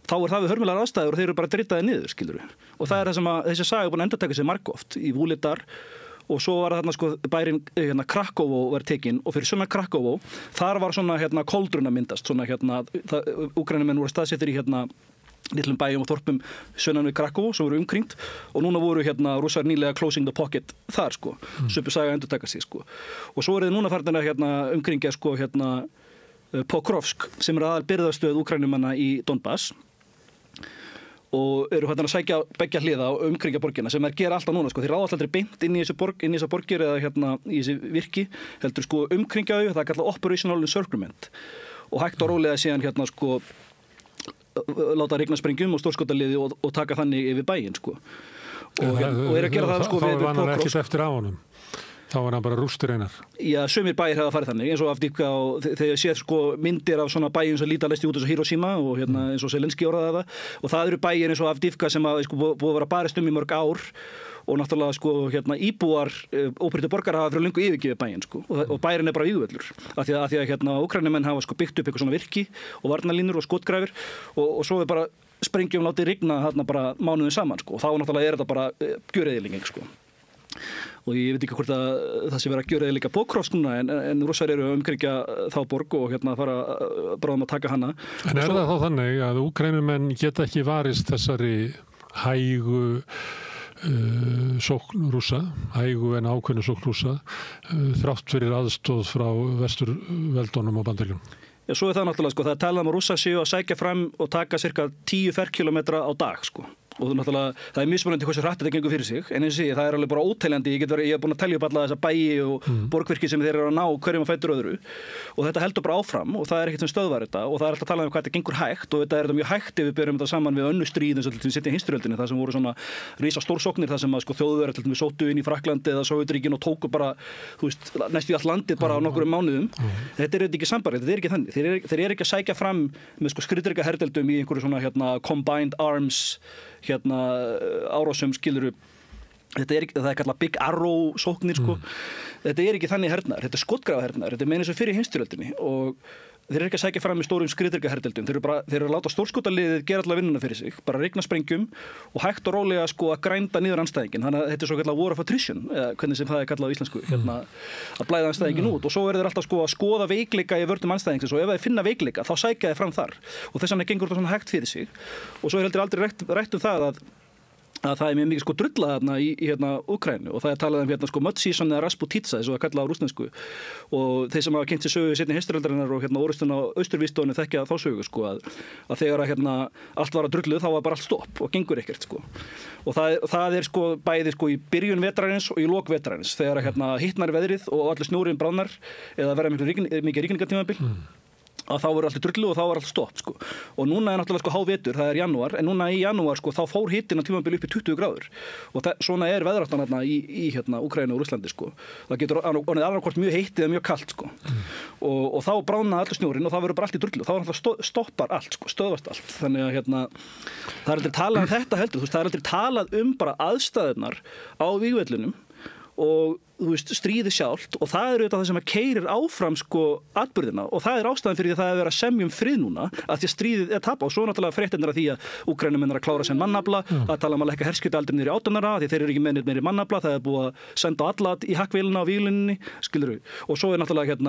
þá er það við hörmulegar aðstæður og þeir eru bara dritaði niður, skilur við. Og það er það sem að þessi saga er búin að endurtaka sig margoft í Vuhledar, og svo var þarna bærin Krakovo var tekin, og fyrir sunnan Krakovo þar var svona koldrun að myndast, svona Úkraínumenn voru staðsettir í litlum bæjum og þorpum sunnan við Krakovo sem voru umkringt, og núna voru Rússar nýlega closing the pocket þar Svipuð saga endurtaka sig og svo eru þið núna farin að umkringja Pokrovsk sem er aðal birgðastöð Úkraínumanna í Donbass, og eru að sækja beggja hliða og umkringja borgina sem gera alltaf núna, þeir ráða alltaf aldrei beint inn í þessa borgir eða í þessi virki, heldur umkringja þau, það er kallað operational encirclement, og hægt og rólega síðan láta rigna sprengjum og stórskotaliði og taka þannig yfir bæinn og eru að gera það þá var hann ekkert eftir á honum. Þá var hann bara rústur einar. Já, sumir bæir hefða farið þannig, eins og Avdivka, og þegar ég séð myndir af svona bæjum sem líta lesti út eins og Hiroshima og eins og Zelenski orðaði það, og það eru bæir eins og Avdivka sem búið að vera barist í mörg ár, og náttúrulega íbúar óbreyttu borgarar hafa fyrir löngu yfirgefið bæinn og bærin er bara vígvöllur, af því að Úkraínumenn hafa byggt upp eitthvað svona virki og varnarlínur og skotgrafir, og svo er bara sprengjum látið rigna bara mánuðin saman og þá náttúrulega er þetta bara gjöreyðileging og ég veit ekki hvort að það sé vera að gjöra líka Pokrovsk núna, en Rússar eru umkringja þá borg og fara bráðum að taka hana. En er það þá þannig að Úkraínumenn geta ekki varist þessari hægu sókn Rússa, hægu en ákveðnu sókn Rússa, þrátt fyrir aðstóð frá vesturveldunum og Bandaríkjunum? Já, svo er það náttúrulega, það er talað að Rússar séu að sækja fram og taka cirka 10 ferkilometra á dag, og náttúrulega það er mismunandi hversu hratt þetta gengur fyrir sig, en eins og ég, það er alveg bara óteljandi, ég er búin að telja upp alla þessa bæi og borgvirki sem þeir eru að ná hverjum að fætur öðru, og þetta heldur bara áfram og það er ekkert sem stöðvar þetta, og það er alltaf að tala hvað þetta gengur hægt, og þetta er mjög hægt ef við berum þetta saman við önnur stríð eins og til seinni heimsstyrjöldinni, það sem voru svona risa stórsóknir, það sem að Þjóðverjar til dæmis sóttu inn í Frakklandi eða Sovétríkin og tóku bara, næstum allt landið bara á nokkrum mánuðum. Þetta er ekki sambarlegt, þetta er ekki þannig. Þeir eru ekki að sækja fram með skriðdreka herdeldum í einhverju svona combined arms árásum, skiluru. Það er kallað Big Arrow sóknir Þetta er ekki þannig hernaðar, þetta er skotgrafa hernaðar, þetta er meina eins og fyrir heimsstyrjöldinni, og þeir eru ekki að sækja fram með stórum skriðdreka herdeldum, þeir eru að láta stórskotaliðið gera alla vinnuna fyrir sig, bara rigna sprengjum og hægt og rólega að grænda niður andstæðinginn, þannig að þetta er svo kallað war of attrition, hvernig sem það er kallað á íslensku, að blæða andstæðinginn út, og svo eru þeir alltaf að skoða veikleika í vörnum andstæðingsins, og ef þeir finna veikleika þá sækja þeir fram þar, og þess vegna gengur þetta svona hægt fyrir sig, og svo er heldur aldrei rætt það að það er mjög mikið drulla þarna í Úkraínu, og það er talað Mudseason eða Rasputitsa, eins og það kallað á rússnesku, og þeir sem hafa kynnt sér sögu seinni heimsstyrjaldarinnar og orrustuna á austurvígstöðunni þekkja þá sögu að þegar allt var að drullu þá var bara allt stopp og gengur ekkert og það er bæði í byrjun vetrarins og í lok vetrarins þegar hittnar veðrið og allir snjórinn bráðnar eða verða mikið rigningartímabil, að þá voru allir drullu og þá var allt stopp og núna er náttúrulega hávetur, það er janúar, en núna í janúar þá fór hitinn á tímabil upp í 20 gráður og svona er veðráttan í Úkraínu og Rússlandi það getur orðið annarkvort mjög heitt eða mjög kalt og þá bráðna allir snjórinn og það verður bara allt í drullu, þá er náttúrulega stoppar allt stöðvast allt, þannig að það er aldrei talað um þetta heldur, það er aldrei talað um bara aðstæðurnar á vígvellunum og þú veist, stríði sjálft og það auðvitað það sem að keyrir áfram sko atburðina og það ástæðan fyrir því að það vera semjum frið núna að því að stríðið tapa og svo náttúrulega fréttirnar af því að Úkraínumenn að klára sem mannafla, að tala að lækka herskiptaaldri niður í 18 ára því þeir eru ekki meiri mannafla, það búið að senda alla í hakkvélina á víglinni, skilurðu, og svo náttúrulega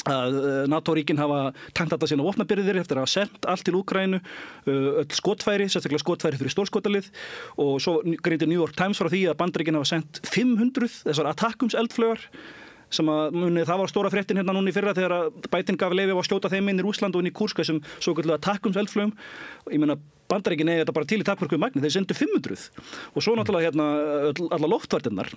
að NATO-ríkin hafa tænt þetta sína vopnabyrðir eftir að hafa sendt allt til Úkraínu, öll skotfæri, sérstaklega skotfæri fyrir stórskotalið og svo greindi New York Times frá því að Bandaríkin hafa sendt 500 þessar ATACMS-eldflaugar sem að það var stóra fréttin hérna núna í fyrra þegar að Biden gaf leyfi á að skjóta þeim inn í Rússland og inn í Kursk þessum svokölluðu ATACMS-eldflaugum. Ég meina Bandaríkin eigi þetta bara til í takmörkuðu magni, þeir sendu 500 og svo náttúrulega alla loftvarnirnar.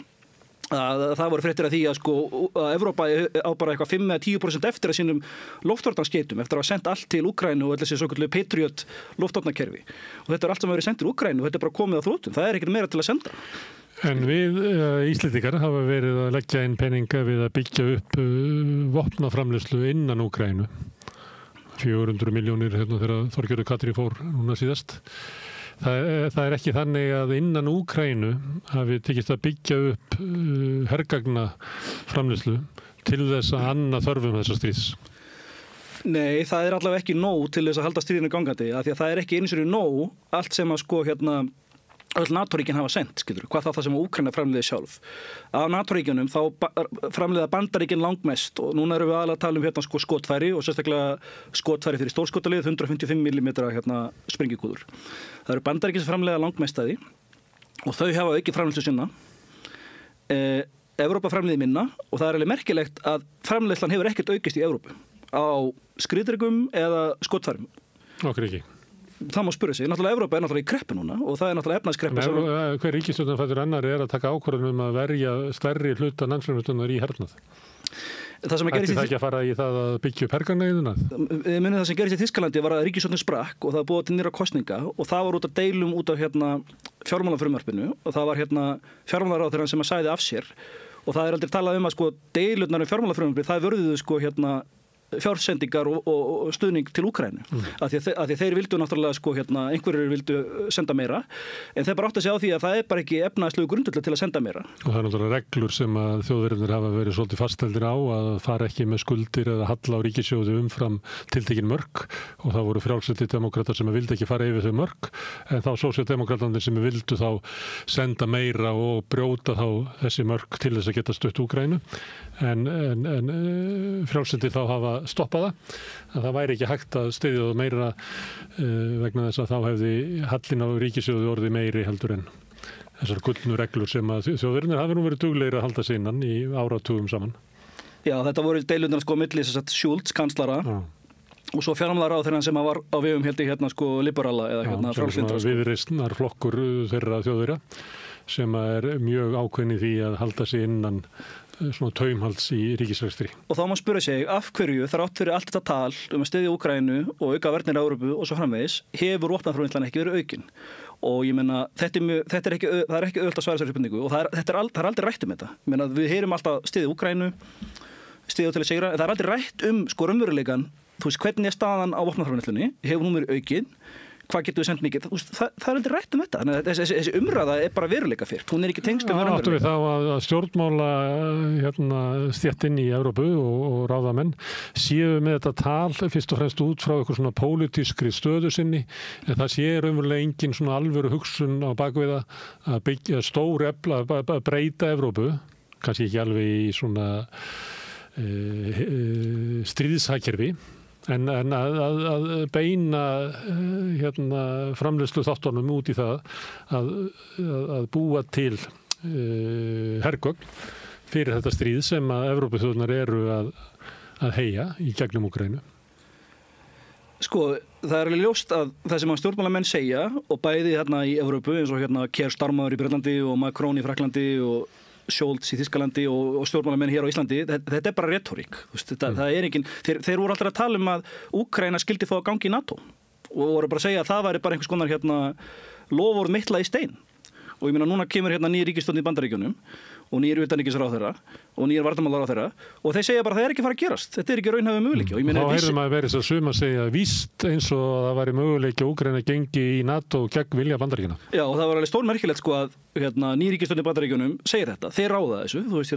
Það voru fréttir af því að sko að Evrópa á bara eitthvað 5-10% eftir að sínum loftvarnaskeytum eftir að hafa sendt allt til Úkraínu og þessi svokölluðu Patriot loftvarnakerfi og þetta allt sem verið sendt til Úkraínu og þetta bara komið á þrotum, það ekkert meira til að senda. En við Íslendingar hafa verið að leggja inn peninga við að byggja upp vopnaframleiðslu innan Úkraínu 400 milljónir þegar Þorgerður Katrín fór núna síðast. Það ekki þannig að innan Úkraínu hafi tekist að byggja upp hergagnaframleiðslu til þess að anna þörfum þessa stríðs. Nei, það allavega ekki nóg til þess að halda stríðinu gangandi, af því að það ekki eins og nóg allt sem að sko öll NATO-ríkin hafa sendt, skilur, hvað það sem Úkraína framleiði sjálf. Af NATO-ríkjunum þá framleiða Bandaríkin langmest og núna erum við aðalega að tala um sko skotfæri og sérstaklega skotfæri fyrir stórskotalið 155 mm springikúður. Það eru Bandaríkin sem framleiða langmest að því og þau hafa aukið framleiðslu sinna. Evrópa framleiði minna og það alveg merkilegt að framleiðslan hefur ekkert aukist í Evrópu á skriðdrekum eða skotfærum. Okkur ekki. Það má spyrja sig. Náttúrulega Evrópa náttúrulega í kreppu núna og það náttúrulega efnahagskreppa. Hver ríkisstjórnarfættur annari að taka ákvörðun að verja stærri hluta landsframleiðslunnar í hernað? Ætti það ekki að fara í það að byggja upp hergarneiðuna? Ég muni það sem gerist í Þýskalandi var að ríkisstjórnin sprakk og það búið til nýra kosninga og það var út af deilum út af fjármálafrumvarpinu og það var fjármálaráðherrann sem að sagði af sér og það aldrei talað að sko deilurnar fjármálafrumvarpið, það vörðuðu sko fjársendingar og stuðning til Úkraínu af því þeir vildu náttúrulega sko einhverjir vildu senda meira en þeir bara átti að segja á því að það bara ekki efnahagslegu grundvöllur til að senda meira. Og það náttúrulega reglur sem að þjóðverðirnir hafa verið svolítið fasteldir á að fara ekki með skuldir eða halla á ríkissjóði umfram tiltekin mörk og það voru frjálslyndir demókratar sem vildu ekki fara yfir þau mörk en þá sósíaldemókratarnir sem vildu þá senda meira og brjóta þá þessi mörk til þess að geta stutt Úkraínu en frjálslyndir þá hafa stoppa að það væri ekki hægt að styðja það meira vegna þess að þá hefði hallinn á ríkissjóði orðið meiri heldur en þessar gullnu reglur sem að þjóðverðirnir hafi nú verið duglegir að halda sig innan í áratugum saman. Já, þetta voru deilurnar sko milli Schulz, kanslara og svo fjármálaráðherrann sem var á vegum sko liberala eða frjálslyndra. Viðreisnar flokkur þeirra þjóðverja sem er mjög ákveðin í því að halda sig innan svona taumhalds í ríkisrekstri. Og þá má spyrja sig af hverju þrátt fyrir allt þetta tal að styðja Úkraínu og auka varnir í Evrópu og svo framvegis hefur vopnaframleiðslan ekki verið aukin. Og ég meina það er ekki auðvitað að svara þessari spurningu og það er aldrei rætt um þetta. Ég meina við heyrum alltaf styðja Úkraínu, styðja til að sigra, en það er aldrei rætt um sko raunveruleikann, þú veist hvernig staðan á vopnaframleiðslunni, hefur hún verið aukin? Hvað getur við sendt mikið? Það er aldrei rætt um þetta. Þannig að þessi umræða er bara veruleika fyrst. Hún er ekki tengst um raunveruleika. Áttu við þá að stjórnmála stéttin í Evrópu og ráðamenn séu með þetta tal fyrst og fremst út frá eitthvað svona pólitískri stöðu sinni en það sé raunverulega engin svona alvöru hugsun á bakviða að byggja stór efla, að breyta Evrópu, kannski ekki alveg í svona stríðshagkerfi en að beina framleiðslu þáttunum út í það að búa til hergögn fyrir þetta stríð sem að Evrópuþjóðnar eru að heyja í gegnum Úkraínu. Sko, það er alveg ljóst að það sem að stjórnmálamenn segja og bæði í Evrópu eins og Keir Starmer í Bretlandi og Macron í Frakklandi og Scholz í Þýskalandi og stjórnmálamenn hér á Íslandi, þetta er bara retorík. Það er engin, þeir voru alltaf að tala um að Úkraína skildi fá að gangi í NATO og voru bara að segja að það væri bara einhvers konar loforð mittla í stein. Og ég meina núna kemur ný ríkisstjórn í Bandaríkjunum og nýr utanríkisráðherra og nýr varnarmálaráðherra og þeir segja bara það ekki fara að gerast, þetta ekki raunhæfur möguleiki. Þá heyrðum maður verið þess að suma segja víst eins og það væri möguleiki að Úkraína gengi í NATO gegn vilja Bandaríkjanna. Já, og það var alveg stórmerkilegt sko að ný ríkisstjórn í Bandaríkjunum segir þetta, þeir ráða þessu, þú veist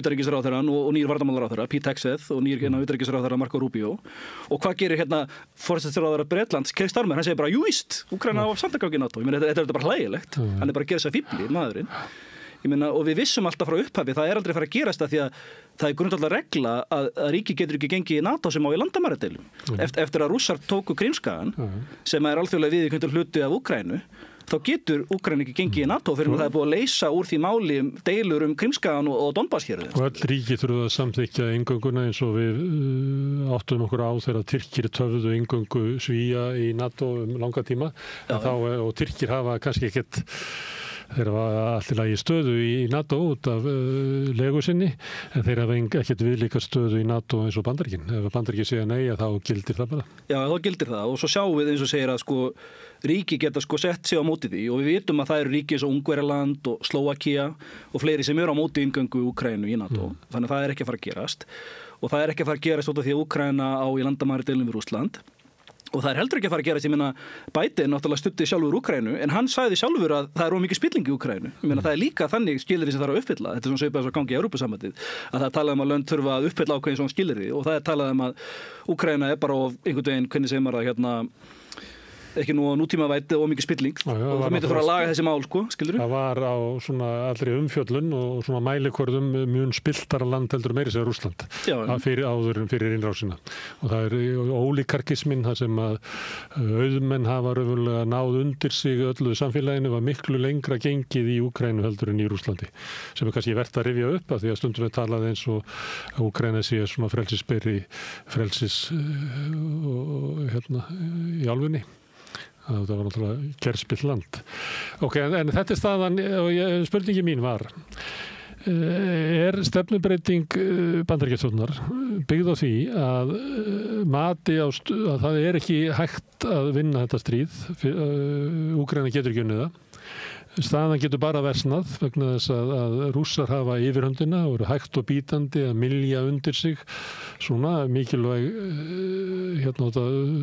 utanríkisráðherrann og nýr varnarmálaráðherra Pete Hegseth og nýr utanríkisráðherra Marco Rubio og hvað gerir forsætisráðherra Bretlands Keir Starmer, hann segir bara jú víst, Úkraína á samt að ganga í NATO. Þetta er bara hlægilegt, hann er bara að gera þess að fífli maðurinn. Og við vissum alltaf frá upphafi, það aldrei fara að gerast það því að það er grundvallar regla að ríki getur ekki gengið í NATO sem á í landamæradeilum. Eftir að Rússar tóku Krímskagan, sem er alþjóðlega viðurkenndur hluti af Úkraínu, þá getur Úkraína ekki gengið í NATO fyrir að það er búið að leysa úr því máli deilur Krímskagan og Donbass-hérðin. Og öll ríki þurfa að samþykkja inngönguna eins og við áttum okkur á þegar Tyrkir töfðu inngöngu Svía í NATO langa tíma, og Tyrkir hafa kannski ekkert þeir hafa allir lagi stöðu í NATO út af legu sinni en þeir hafa ekkert viðlíka stöðu í NATO eins og Bandaríkin. Ef Bandaríkin segja nei þá gildir það bara. Já, þá gildir það og svo sjáum við eins og segir að ríki geta sett sig á móti því og við vitum að það eru ríki eins og Ungverjaland og Slóvakía og fleiri sem eru á móti inngöngu Úkraínu í NATO. Þannig að það er ekki að fara að gerast og það er ekki að fara að gerast út af því að Úkraína á í landamæradeilum við Rússland. Og það er heldur ekki að fara að gerast, ég meina Biden náttúrulega studdi sjálfur Úkraínu en hann sagði sjálfur að það er of mikið spilling í Úkraínu. Ég meina það er líka þannig skilyrði sem þarf að uppfylla. Þetta er svona svipað svo gangi í Evrópusambandið að það er talað að lönd þurfa að uppfylla ákveðin svona skilyrði og það er talað að Úkraína er bara of einhvern veginn, hvernig segir maður það ekki nú á nútímavæti og mikið spilling og það myndir þurfa að laga þessi mál, skilurðu? Það var á svona allri umfjöllun og svona mælikvörðum mjög spiltara land heldur meiri sem Rússland áður en fyrir innrásina og það er ólíkarkismin það sem að auðmenn hafa raunverulega náð undir sig öllu samfélaginu var miklu lengra gengið í Úkraínu heldur en í Rússlandi sem er kannski vert að rifja upp af því að stundum við talað eins og Úkraína sé svona frelsisberi í álfunni. Það var náttúrulega kerspill land. Ok, en þetta er staðan og spurningi mín var er stefnubreiting Bandaríkjastjórnar byggð á því að mati að það er ekki hægt að vinna þetta stríð Úkraína getur ekki unnið það staðan getur bara versnað vegna þess að Rússar hafa yfirhöndina og eru hægt og bítandi að mylja undir sig svona mikilvæg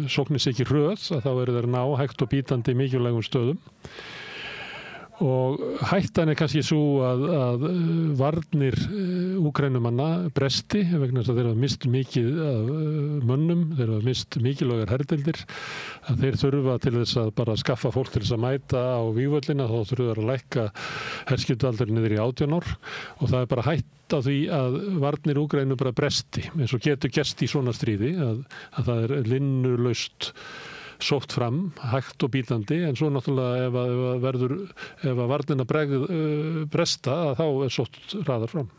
sóknir sig ekki hröð að þá eru þeir ná hægt og bítandi mikilvægum stöðum og hættan er kannski svo að varnir Úkraínumanna bresti vegna þess að þeir hafa mist mikið af mönnum, þeir hafa mist mikilvægar herdeildir að þeir þurfa til þess að bara skaffa fólk til þess að mæta á vígvöllina þá þurfa þeir að lækka herskiptualdurinn niður í 18 ár og það er bara hætt á því að varnir Úkraínu bara bresti eins og getur gerst í svona stríði að það er linnulaust sótt fram, hægt og bítandi en svo náttúrulega ef að varnina bresta þá er sótt raðar fram.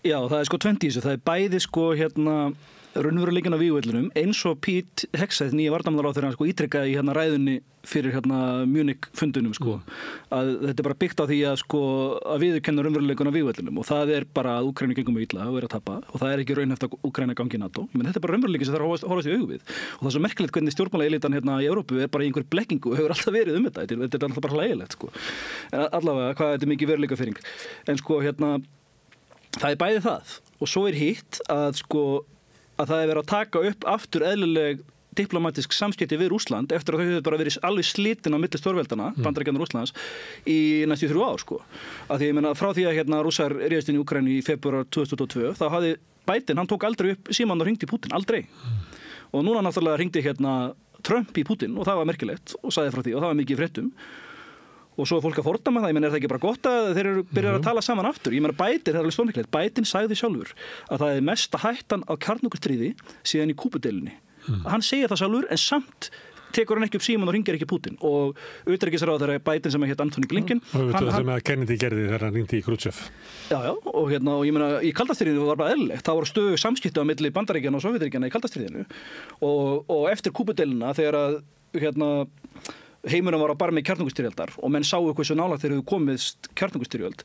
Já, það er 20 í þessu, það er bæði raunveruleikinn á vígvöllunum eins og Pete Hegseth nýja varnarmálaráðherra ítrekkaði í ræðunni fyrir Munich fundunum að þetta er bara byggt á því að viðurkenna raunveruleikinn á vígvöllunum og það er bara að Úkraínu gengum illa og er að tapa og það er ekki raunhæft að Úkraína gangi í NATO. Þetta er bara raunveruleikinn sem þarf að horfast í augu við og það er svo merkilegt hvernig stjórnmálaelitan í Evrópu er bara í einhver blekkingu og hefur alltaf verið þetta. Þetta er alltaf bara hlægilegt En allavega hvað þetta er mikið veruleikafirring. En það er bæði það og svo er hitt að það er verið að taka upp aftur eðlileg diplomatísk samskipti við Rússland eftir að þau hefur bara verið alveg slitin á milli stórveldana, Bandaríkjanna og Rússlands í næstu 3 ár Af því ég meina frá því að Rússar réðust inn í Úkraínu í febrúar 2022 þá hafði Biden, hann tók aldrei upp símann og hringdi í Putin, aldrei. Og núna náttúrulega hringdi Trump í Putin og það var merkilegt og sagði frá því og það var mikið í fréttum. Og svo er fólk að fordæma það, ég menn er það ekki bara gott að þeir eru byrjar að tala saman aftur. Ég menn Biden, það er alveg stórmikilegt, Biden sagði sjálfur að það er mesta hættan á kjarnorkustríði síðan í Kúbudeilunni. Hann segir það sjálfur en samt tekur hann ekki upp símann og hringir ekki Putin. Og utanríkisráðherra Biden sem Anthony Blinken. Og það sem að Kennedy gerði þegar hann hringdi í Khrushchev. Já, og ég meina í kaldastríðinu var bara eðlilegt. Það voru stöðug samskipti á milli Bandaríkjanna og Sovétríkjanna í kaldastríðinu. Og eftir Kúbudeiluna þegar að heimurinn var á barmi kjarnorkustyrjöldar og menn sáu hversu nálægt þeir hefðu komist kjarnorkustyrjöld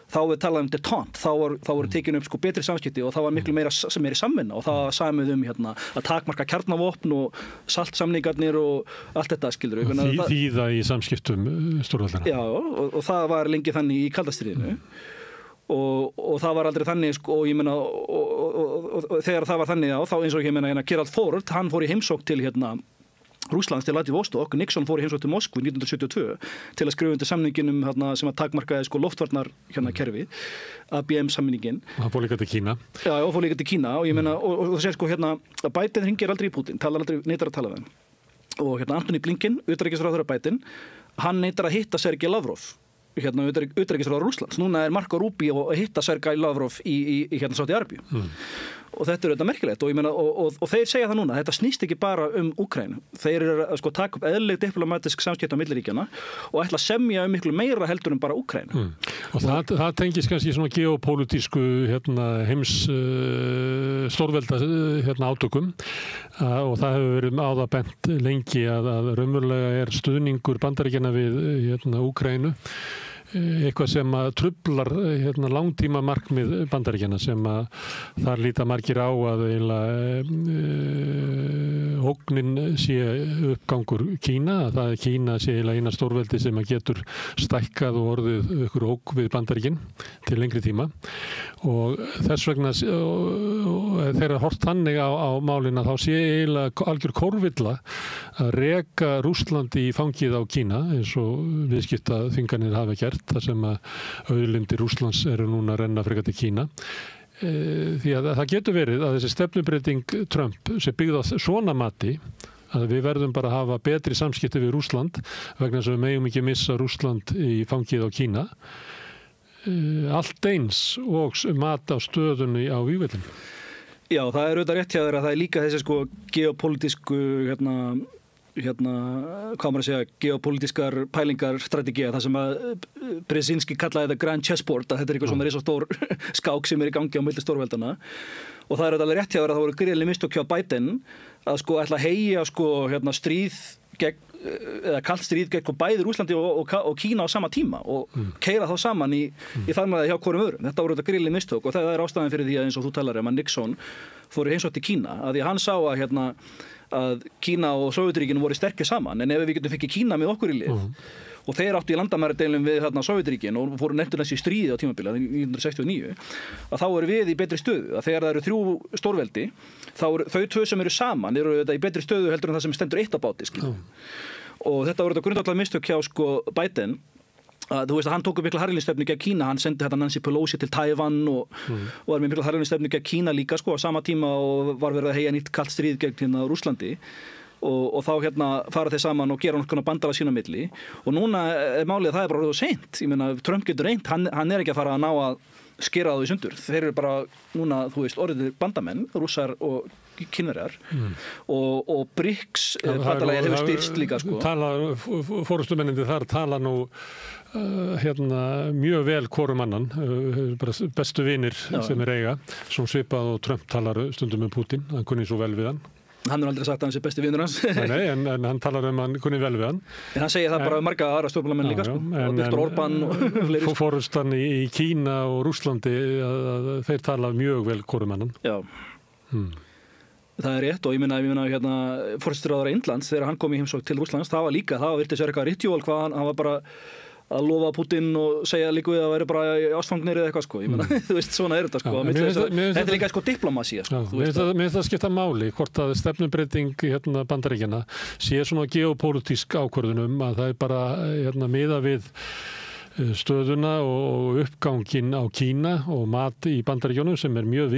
þá við talaðum detente, þá voru tekin upp betri samskipti og það var miklu meiri samvinna og það var samið að takmarka kjarnavopn og saltsamningarnir og allt þetta skilur við. Þýða í samskiptum stórveldana. Já, og það var lengi þannig í kaldastríðinu og það var aldrei þannig sko, og ég meina og þegar það var þannig þá eins og ég meina Gerald Ford, hann fór í heimsókn til Rússlands til Vladivostok, Nixon fór í heimsókn til Moskvu 1972 til að skrifa undir samningin sem að takmarkaði sko loftvarnar kerfi, ABM samningin. Hann fór líka til Kína. Já, og fór líka til Kína og ég meina og þú segir sko að Biden hringir aldrei í Putin, neitar að tala við hann. Og Antony Blinken, utanríkisráðherra Biden, hann neitar að hitta Sergej Lavrov, utanríkisráðherra Rússlands. Núna Marco Rubio að hitta Sergej Lavrov í Sádi-Arabíu. Og þetta þetta merkilegt og ég meina og þeir segja það núna, þetta snýst ekki bara Úkraínu. Þeir eru að sko taka upp eðlileg diplomatísk samskipti á milli ríkjanna og ætla að semja miklu meira heldur en bara Úkraínu. Og það tengist kannski svona geopólitísku heims stórvelda átökum og það hefur verið á það bent lengi að raunverulega stuðningur Bandaríkjanna við Úkraínu eitthvað sem að truflar langtíma markmið Bandaríkjanna sem að þar líta margir á að ógnin sé uppgangur Kína, að það Kína sé eina stórveldi sem að getur stækkað og orðið ykkur ógn við Bandaríkin til lengri tíma og þess vegna þegar hort þannig á málina þá sé eiginlega algjör kórvilla að reka Rússlandi í fangið á Kína eins og viðskiptaþvinganir hafa gert þar sem að auðlindir Rússlands eru núna að renna frekar til Kína. Því að það getur verið að þessi stefnubreyting Trump sem byggð á svona mati að við verðum bara að hafa betri samskipti við Rússland vegna þess að við megum ekki missa Rússland í fangið á Kína. Allt eins og mat á stöðunni á vígvöldinu. Já, það er auðvitað rétt hjá þér að það er líka þessi sko geopólitísku hvað maður að segja, geopolítiskar pælingar, strategía, það sem að Brzezinski kallaði þetta grand chessboard, að þetta er eitthvað svona risastór skák sem er í gangi á milli stórveldana og það er alveg rétt hjá þér að það voru gríðarleg mistök hjá Biden að sko ætla að heyja sko stríð gegn eða kalt stríð gegn bæði Rússlandi og Kína á sama tíma og keyra þá saman í þarmaði hjá hvorum öðrum. Þetta voru þetta gríðarleg mistök og það er ástæðan fyrir því að eins og þú talar að Nixon fór í heimsókn til Kína, að því að hann sá að Kína og Sovétríkin voru sterkir saman en ef við getum fengið Kína með okkur í lið og þeir áttu í landamæradeilum við Sovétríkin og fóru nefndur þessi stríði á tímabili 1969 að þá eru við í betri stöðu að þegar það eru 3 stórveldi þá eru þau 2 sem eru saman eru þetta í betri stöðu heldur en það sem stendur eitt á báti og þetta voru þetta grundvallar mistök hjá sko Biden að þú veist að hann tók upp mikla harðlínstefnu gegn Kína, hann sendi þetta Nancy Pelosi til Tævan og var með mikla harðlínstefnu gegn Kína líka sko á sama tíma og var verið að heyja nýtt kalt stríð gegn Rússlandi og þá fara þeir saman og gera nokkuna bandala sína milli og núna er málið að það er bara orðið seint, ég meina Trump getur reynt, hann er ekki að fara að ná að skera það í sundur, þeir eru bara núna þú veist orðið bandamenn, Rússar og Kínverjar og BRICS bandalagið hefur styrst líka sko. Forystumennindi þar tala nú mjög vel hvorum annan, bara bestu vinir sem er eiga, sem svipað og Trump talar stundum um Putin, hann kunni svo vel við hann. Hann har aldrei sagt að hann sé besti vinur hans. Nei, en hann talar hann kunni vel við hann. En hann segir það bara marga aðra stjórnmálamenn líka sko, og Viktor Orbán og fleiri. Forustan í Kína og Rússlandi, þeir tala mjög vel hvorum annan. Já. Það er rétt og ég meina forystráðara Indlands þegar hann kom í heimsókn til Rússlands, það var virtist vera eitthvað ritual hvað hann var bara að lofa Putin og segja líka við að vera bara ástfangnir eða eitthvað sko, ég meina, þú veist, svona er þetta sko, þetta er líka sko diplomasía sko. Mér finnst það skipta máli, hvort að stefnubreyting Bandaríkjanna sé svona geopólitísk ákvörðunum að það er bara miða við stöðuna og uppgangin á Kína og mat í Bandaríkjunum sem er mjög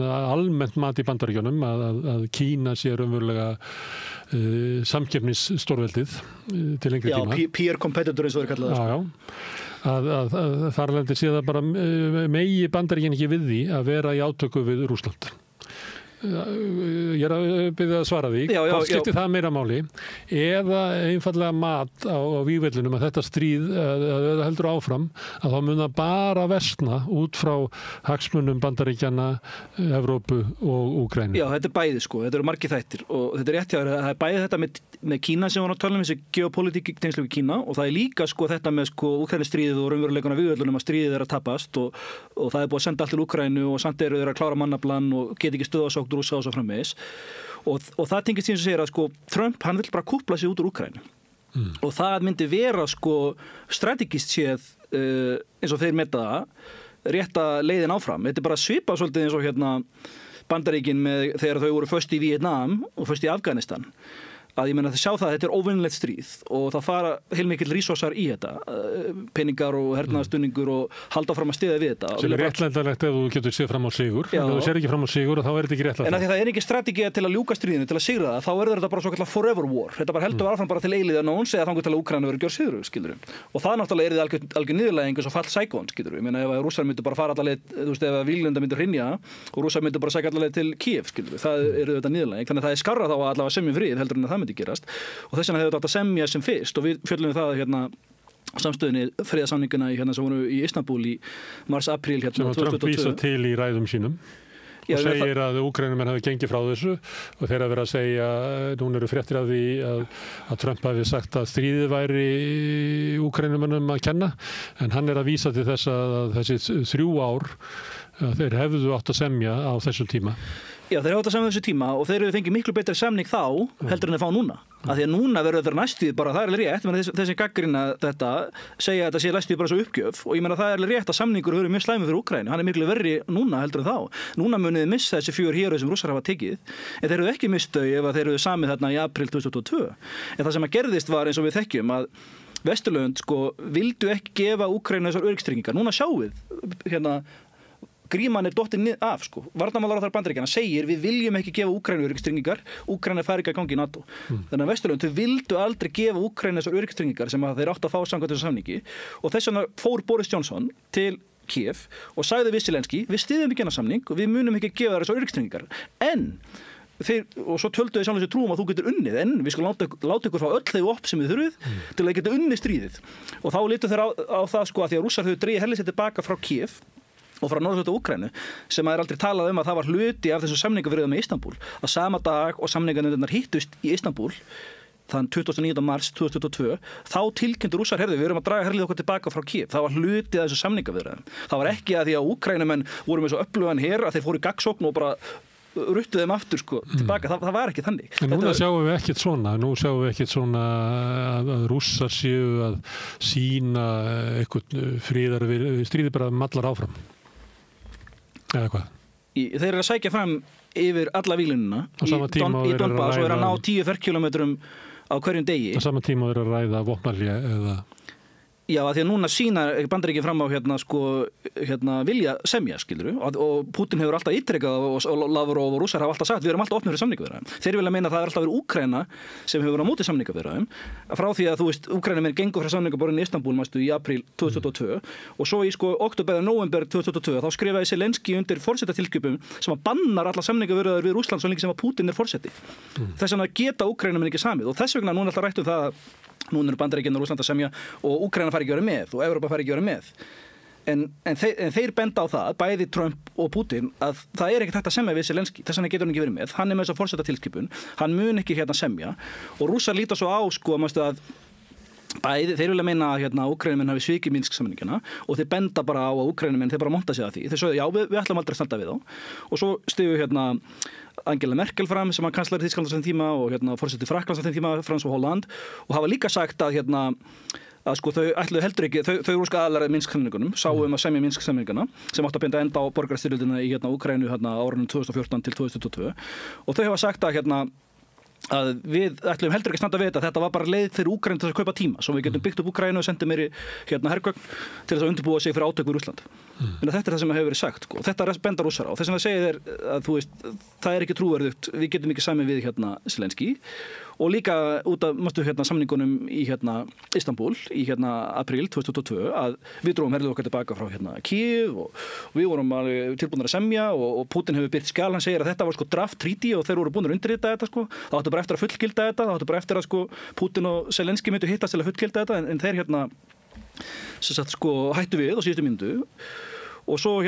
almennt mat í Bandaríkjunum að Kína sé raunverulega samkeppnisstórveldið til lengri tíma. Já, peer competitor eins og þeir kalla það. Já, þar lendir sé það bara megi Bandaríkin ekki við því að vera í átöku við Rússland. Ég er að byrja að svara því hvað skiptir það meira máli eða einfallega mat á vígvellinum að þetta stríð að heldur áfram að þá mun það bara versna út frá hagsmunum Bandaríkjanna, Evrópu og Úkraínu. Já, þetta er bæði sko, þetta eru margir þættir og þetta er rétt hjá þér, það er bæði þetta með Kína sem var á tölum, þessi geopolítík tengslu við Kína og það er líka sko þetta með sko Úkraínustríðið og raunveruleikana vígvellunum að stríðið er að tapast og það er búið að senda allt til Úkraínu og samt eru þeir að klára mannaflan og get ekki stöðasókn Rússa og svo framvegis og það tengist því sem segir að sko Trump hann vill bara kúpla sig út úr Úkraínu og það myndi vera sko strategist séð eins og þeir meta það rétta leiðin áfram. Þetta bara svipað svolítið eins og Bandaríkin þegar þau voru föst í Víetnam og föst í Afganistan. Að ég meina þið sjá það að þetta óvinnilegt stríð og það fara heilmikill resursar í þetta, peningar og hernaðarstuðningur og halda fram að stiða við þetta. Sem réttlætanlegt ef þú getur séð fram á sigur. Ef þú sér ekki fram á sigur þá þetta ekki réttlætanlegt. En að því það ekki strategía til að ljúka stríðinu, til að sigra það, þá verður þetta bara svo kallar forever war. Þetta bara heldur áfram bara til eilíða nóns eða þangur til að Úkraína verður gjörð sigur, skilurðu. Og það náttúrulega þið algjör niðurlæging eins og fall Saigon, skilurðu. Ég meina ef Rússar myndu bara fara alla leið, þú veist ef Víglunda myndu hrynja og Rússar myndu bara sækja alla leið til Kiev, skilurðu. Það þetta niðurlæging. Þannig að það skárra þá að allavega semja frið heldur en að það myndi gerast. Og þess vegna hefur þetta átt að semja sem fyrst og við fjöllum það samstöðinni friðarsamninguna sem voru í Istanbul í mars-apríl 2022. Sem Trump vísa til í ræðum sínum og segir að Úkraínumenn hafi gengið frá þessu og þeir hafa verið að segja, núna eru fréttir af því að Trump hafi sagt að stríðið væri Úkraínumennum að kenna en hann að vísa til þess að þessi 3 ár þeir hefðu átt að semja á þessum tíma. Já, þeir átt að semja þessu tíma og þeir eru fengið miklu betri semning þá heldur en þeir fá núna. Af því að núna verður þetta næstuð bara, það alveg rétt, þessi gagnrýna þetta, segja að þetta sé næstuð bara svo uppgjöf og ég meina það alveg rétt að samningur eru mjög slæmur fyrir Úkraínu, hann miklu verri núna heldur en þá. Núna munið þið missa þessi 4 héruð sem Rússar hafa tekið, en þeir eru ekki mist þau ef þeir eru samið þarna í apríl 2022. En það sem að gerðist var eins og við þekkjum að Vesturlönd vildu ekki gefa Úkraínu þessar öryggstryggingar. Núna sjáum við gríman dottin af, Varnarmálaráðherra Bandaríkjanna segir við viljum ekki gefa Úkraínu öryggstryggingar, Úkraína fær ekki að gangi í NATO. Þannig að Vesturlönd, þau vildu aldrei gefa Úkraínu þessar öryggstryggingar sem þeir áttu að fá samkvæmt þessu samningi og þess vegna fór Boris Johnson til Kiev og sagði við Zelenský, við styðjum ekki þennan samning og við munum ekki gefa þessar öryggstryggingar. Og svo töldu við sjálfsög trúum að þú getur unnið en við skulum láta ykkur fá öll þau upp sem við þurfið til að geta unnið stríðið. Og þá litu þeir á það að því að Rússar höfðu dregið herlið sér tilbaka frá Kiev og frá norðurhluta Úkraínu sem aldrei talað að það var hluti af þessu samningaviðræðum í Istanbul. Að sama dag og samninganefndirnar hittust í Istanbul þann 29. mars 2022 þá tilkynntu Rússar við erum að draga herlið okkur tilbaka frá Kiev. Það var hluti af þessu samningaviðræðum. Það var ekki að því að Úkraínumenn voru með svo öflugan her að þeir fóru í gagnsókn og bara ruttu þeim aftur tilbaka. Það var ekki þannig. En núna sjáum við ekkert svona. Nú sjáum við ekkert svona að Rússar séu að sýna eitthvað friðar stríði bara mallar áfram. Eða hvað? Þeir eru að sækja fram yfir alla víglínuna í Donbass og eru að ná 10 ferkilometrum á hverjum degi. Á sama tíma eru að ræða vopnahlé eða... Já, að því að núna sýna Bandaríkin fram á vilja semja, skilurðu, og Putin hefur alltaf ítrekað og Lavrov og Rússar hafa alltaf sagt við erum alltaf opnir fyrir samningaviðræðum. Þeir vilja meina að það alltaf verið Úkraína sem hefur verið á móti samningaviðræðum frá því að þú veist Úkraínumenn gengu frá samningaborðinu í Istanbul í apríl 2022 og svo í október eða nóvember 2022 þá skrifaði Zelenský undir forsetatilkipum sem að bannar alla samningaviðræður við Rússland svo lengi sem að Putin forseti. Þess vegna geta Úkraínumenn ekki samið og þess vegna núna alltaf rætt það núna eru Bandaríkin og Rússland að semja og Úkraína fær ekki verið með og Evrópa fær ekki verið með. En þeir benda á það, bæði Trump og Putin, að það ekki hægt að semja við Zelenský, þess vegna getur hann ekki verið með. Hann með þess að forsetatilskipun, hann mun ekki semja og Rússar líta svo á að bæði, þeir vilja meina að Úkraínumenn hafi svikið Minsk-samningina og þeir benda bara á að Úkraínumenn þeir bara monta sig að því. Þeir sögðu já, við ætlum aldrei að standa við þá og svo stigu Angela Merkel fram sem að kanslari Þýskalands á þeim tíma og forseti Frakklands á þeim tíma, Frans og Holland og hafa líka sagt að þau ætluðu heldur ekki, þau eru aðalega Minsk-samningunum, sáu að semja Minsk-samningana sem átt að binda enda á borgarastyrjöldina í Úkraínu árunum 2014 til 2022 og þau hafa sagt að við ætlum heldur ekki að standa við þetta var bara leið fyrir Úkraínu til að kaupa tíma svo við getum byggt upp Úkraínu og sendið meiri hergögn til þess að undirbúa sig fyrir átök við Rússland. Þetta er það sem hefur verið sagt og þetta benda Rússar á. Þess vegna segir þeir að það ekki trúverðugt, við getum ekki samið við Zelenský og líka út af samningunum í Istanbul í apríl 2022 að við drógum herlið okkar tilbaka frá Kiev og við vorum tilbúinir að semja og Putin hefur birt skjal, hann segir að þetta var draft treaty og þeir voru búinir að undirrita þetta það áttu bara eftir að fullgilda þetta, það áttu bara eftir að Putin og Zelenský myndu hittast til að fullgilda þetta en þeir hættu við á síðustu mínútu og svo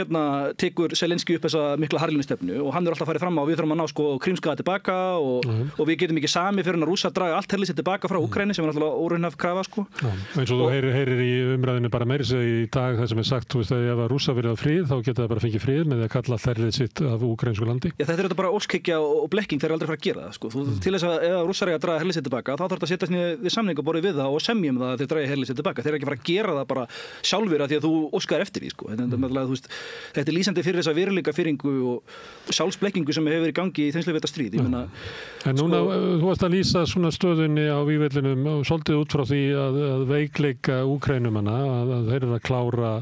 tekur Zelenský upp þessa mikla harðlínustefnu og hann alltaf farið fram á við þurfum að ná Krímskaga tilbaka og við getum ekki sami fyrir að Rússar draga allt herlið sér tilbaka frá Úkraínu sem alltaf óraunhæf krafa eins og þú heyrir í umræðinu bara meiri segja í dag það sem sagt að ef að Rússar verið á frið þá geta það bara fengið frið með því að kalla allt herlið sitt af úkraínsku landi. Já, þetta bara óskhyggja og blekking þeir aldrei fara að gera það til þess að ef Rússar eiga að draga herlið sér tilbaka þá þarf þetta að setjast niður við samningaborðið við það og semjum það að þeir draga herlið sér tilbaka. Þeir ekki fara að gera það bara sjálfir að því að þú óskar eftir því þú veist, þetta lýsandi fyrir þessa veruleikafirringu og sjálfsblekkingu sem hefur verið í gangi í þesslega þetta stríð, ég meina. En núna, þú varst að lýsa svona stöðunni á vígvellinum og svolítið út frá því að veikleika Úkraínumanna, að þeir eru að klára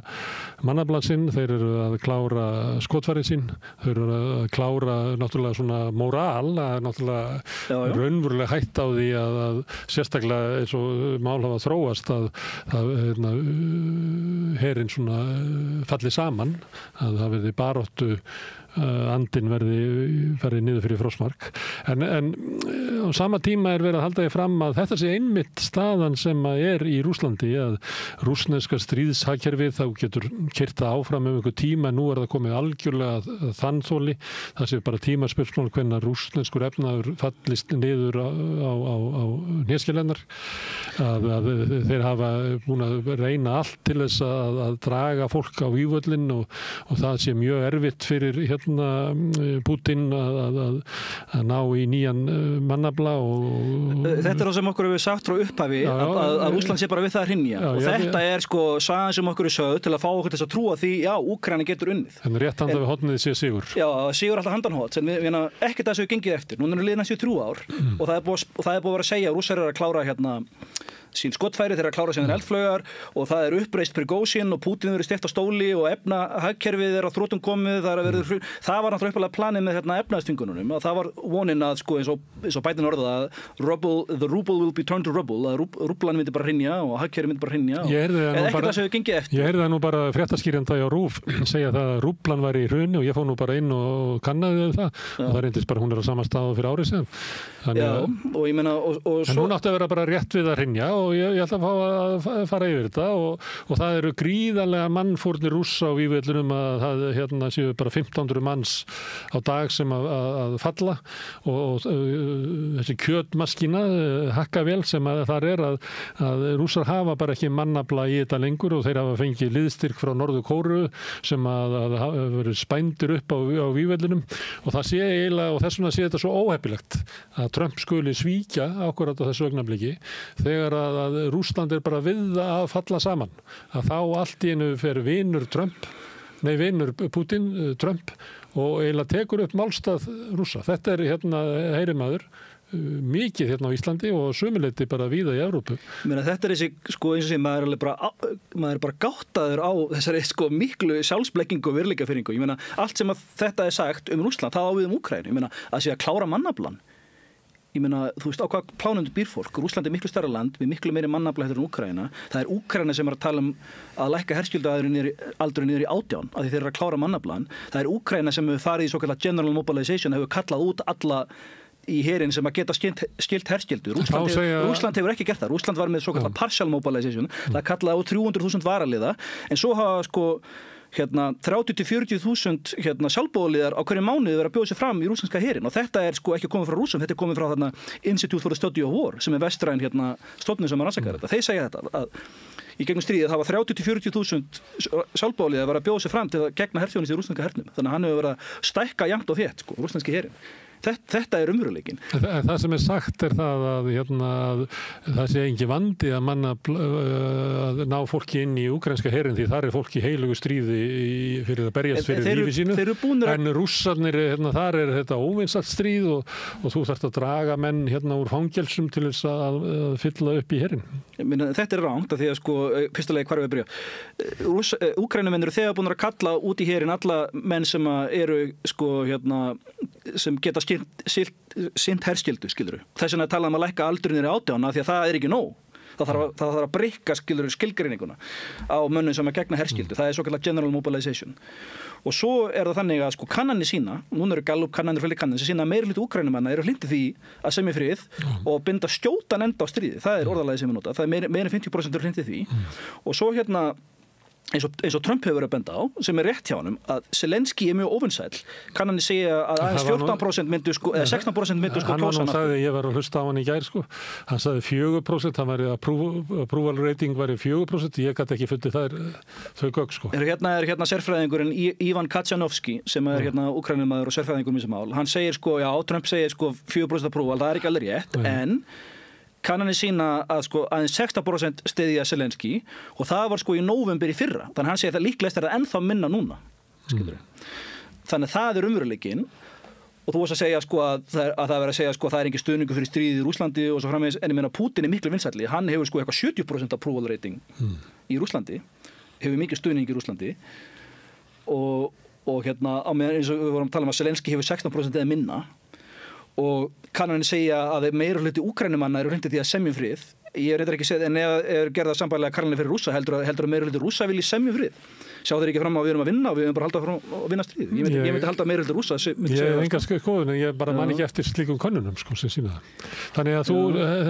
mannaflann sinn, þeir eru að klára skotfærið sín, þeir eru að klára náttúrulega svona móral, að náttúrulega raunverulega hætt á því að sérstaklega eins og mál hafa þróast að herinn svona falli saman, að það verði baráttu andinn verði niður fyrir frostmark. En á sama tíma verið að halda því fram að þetta sé einmitt staðan sem er í Rússlandi, að rússneska stríðshagkerfið þá getur kyrta áfram einhver tíma, nú það komið algjörlega þannþóli, það sé bara tímaspörsmál hvenær rússneskur efnaður fallist niður á hnéskelennar, að þeir hafa búin að reyna allt til þess að draga fólk á vígvöllin og það sé mjög erfitt fyrir Putin að ná í nýjan mannafla Þetta er það sem okkur hefur sagt frá upphafi að Rússland sé bara við það að hrynja og þetta er sko sagan sem okkur er sögð til að fá okkur þess að trúa því, Úkraína getur unnið. En rétt handað við hornið sé sigur. Já, sigur alltaf handanhótt, en við ekkert að þessu gengið eftir. Núna liðna 3 ár og það er búið að vera að segja að Rússar eru að klára sín skotfæri, þeir að klára síðan eldflaugar og það er uppreist Prigozhin og Putin verið steypt á stóli og efnahagkerfið er á þrotum komið, það var náttúrulega uppalega planið með efnahagsþvingunum, að það var vonin að sko eins og Biden orðað að the ruble will be turned to rubble, að rúblan myndi bara hrynja og hagkerfið myndi bara hrynja eða ekkert að þessu gengið eftir. Ég heyrði það nú bara fréttaskýrjanda á RÚV segja það að rúblan var í hruni og ég fór nú bara inn og kannaði það og það reyndist bara hún er á sama stað fyrir árið síðan. Og ég meina en hún átti að vera bara rétt við að hrynja og ég ætla að fá að fara yfir þetta og það eru gríðarlega mannfórnir Rússa á vígvellunum að það séu bara 1500 manns á dag sem að falla og þessi kjötmaskína hakkavél sem að þar er að Rússar hafa bara ekki mannafla í þetta lengur og þeir hafa fengið liðstyrk frá Norður Kóreu sem að verið spændir upp á vígvellunum og það sé eiginlega og þess vegna sé þetta svo óheppilegt að Trump skuli svíkja akkurat á þessu augnabliki þegar að Rússland er bara við að falla saman að þá allt í einu fer vinur Putin, Trump og eiginlega tekur upp málstað Rússa. Þetta er heyrimaður mikið á Íslandi og sömuleyti bara víða í Evrópu. Þetta er þessi, sko eins og sem maður er bara gáttaður á þessari miklu sjálfsblekkingu og veruleikafirringu. Ég meina, allt sem að þetta er sagt Rússland, það á við Úkraínu. Ég meina, að sé að klára mannaflann. Ég meina, þú veist á hvað plánundu býr fólk. Rússland er miklu stærra land, við miklu meiri mannafla heldur en Úkraína. Það er Úkraína sem er að tala að lækka herskyldualdurinn niður í 18 af því þeir eru að klára mannaflan. Það er Úkraína sem hefur farið í svokallar general mobilization, hefur kallað út alla í herinn sem að geta skilt herskyldu. Rússland hefur ekki gert það. Rússland var með svokallar partial mobilization. Það kallaði út 300.000 varaliða, en svo hafa 30-40.000 sjálfboðaliðar á hverju mánuði verið að bjóða sér fram í rússneska herinn og þetta er sko ekki komið frá Rússum, þetta er komið frá Institute for the Study of War sem er vestræn stofnun sem að rannsaka þetta. Þeir segja þetta að í gegnum stríðið það var 30-40.000 sjálfboðaliðar verið að bjóða sér fram til að gegna herþjónustu í rússneska hernum. Þannig að hann hefur verið að stækka jafnt og þétt rússneski herinn. Þetta er umveruleikinn. Það sem er sagt er það að það sé engin vandi að ná fólki inn í úkraínska herinn því þar er fólki heilugu stríði fyrir að berjast fyrir lífi sínu. En Rússarnir, þar er þetta óvinsælt stríð og þú þarft að draga menn úr fangelsum til þess að fylla upp í herinn. Þetta er rangt af því að fyrstulega hvar við byrja. Úkraínumenn eru þegar búin að kalla út í herinn alla menn sem eru sem geta sint herskyldu, skiluru. Þess vegna talaðum að lækka aldurinn í 18 af því að það er ekki nóg. Það þarf að breykka skilgreininguna á mönnum sem að gegna herskyldu. Það er svokallar general mobilization. Og svo er það þannig að kannanir sína, núna eru Gallup kannanir fyrir kannanir sem sína að meiri hluti Úkraínumanna eru hlindi því að semja frið og binda skjótan enda á stríði. Það er orðalagið sem við nota. Það er meira en 50% eru hlindi því. Og svo eins og Trump hefur verið að benda á, sem er rétt hjá honum, að Zelensky er mjög óvinsæll. Kannanir segja að aðeins 14% myndu eða 16% myndu kjósa hann. Sagði, ég var að hlusta á hann í gær hann sagði 4%, hann var approval rating var í 4%, ég gæti ekki fundið þau gögn Hérna er sérfræðingurinn Ivan Katjanovski sem er Úkraínumaður og sérfræðingur mál. Hann segir Trump segir 4% approval, það er ekki alveg rétt, en kannanir sína að sko aðeins 16% styðja Zelenski og það var sko í nóvember í fyrra. Þannig hann segir að líklegast það ennþá minna núna. Þannig að það umveruleikinn. Og þú varst að segja sko að það verið að segja sko að það engin stuðningur fyrir stríðið í Rússlandi og svo framvegis, en ég meina Putin miklu vinsælli. Hann hefur sko eitthvað 70% approval rating í Rússlandi, hefur mikið stuðning í Rússlandi og hérna á meðan eins og við vorum að tala að Zelenski hefur 16% eða minna og kannanir segja að meira hluti Úkraínumanna eru hrindið því að semja frið. Ég reyndar ekki segið, en ef gerða sambærilega kannanir fyrir Rússa, heldur að meira hluti Rússa vilji semja frið. Sjá þeir ekki fram á að við erum að vinna og við erum bara að halda fram að vinna stríð. Ég myndi halda meira hluti Rússa. Ég hef enga skoðun, en ég bara man ekki eftir slíkum könnunum sko, sem sína það. Þannig að þú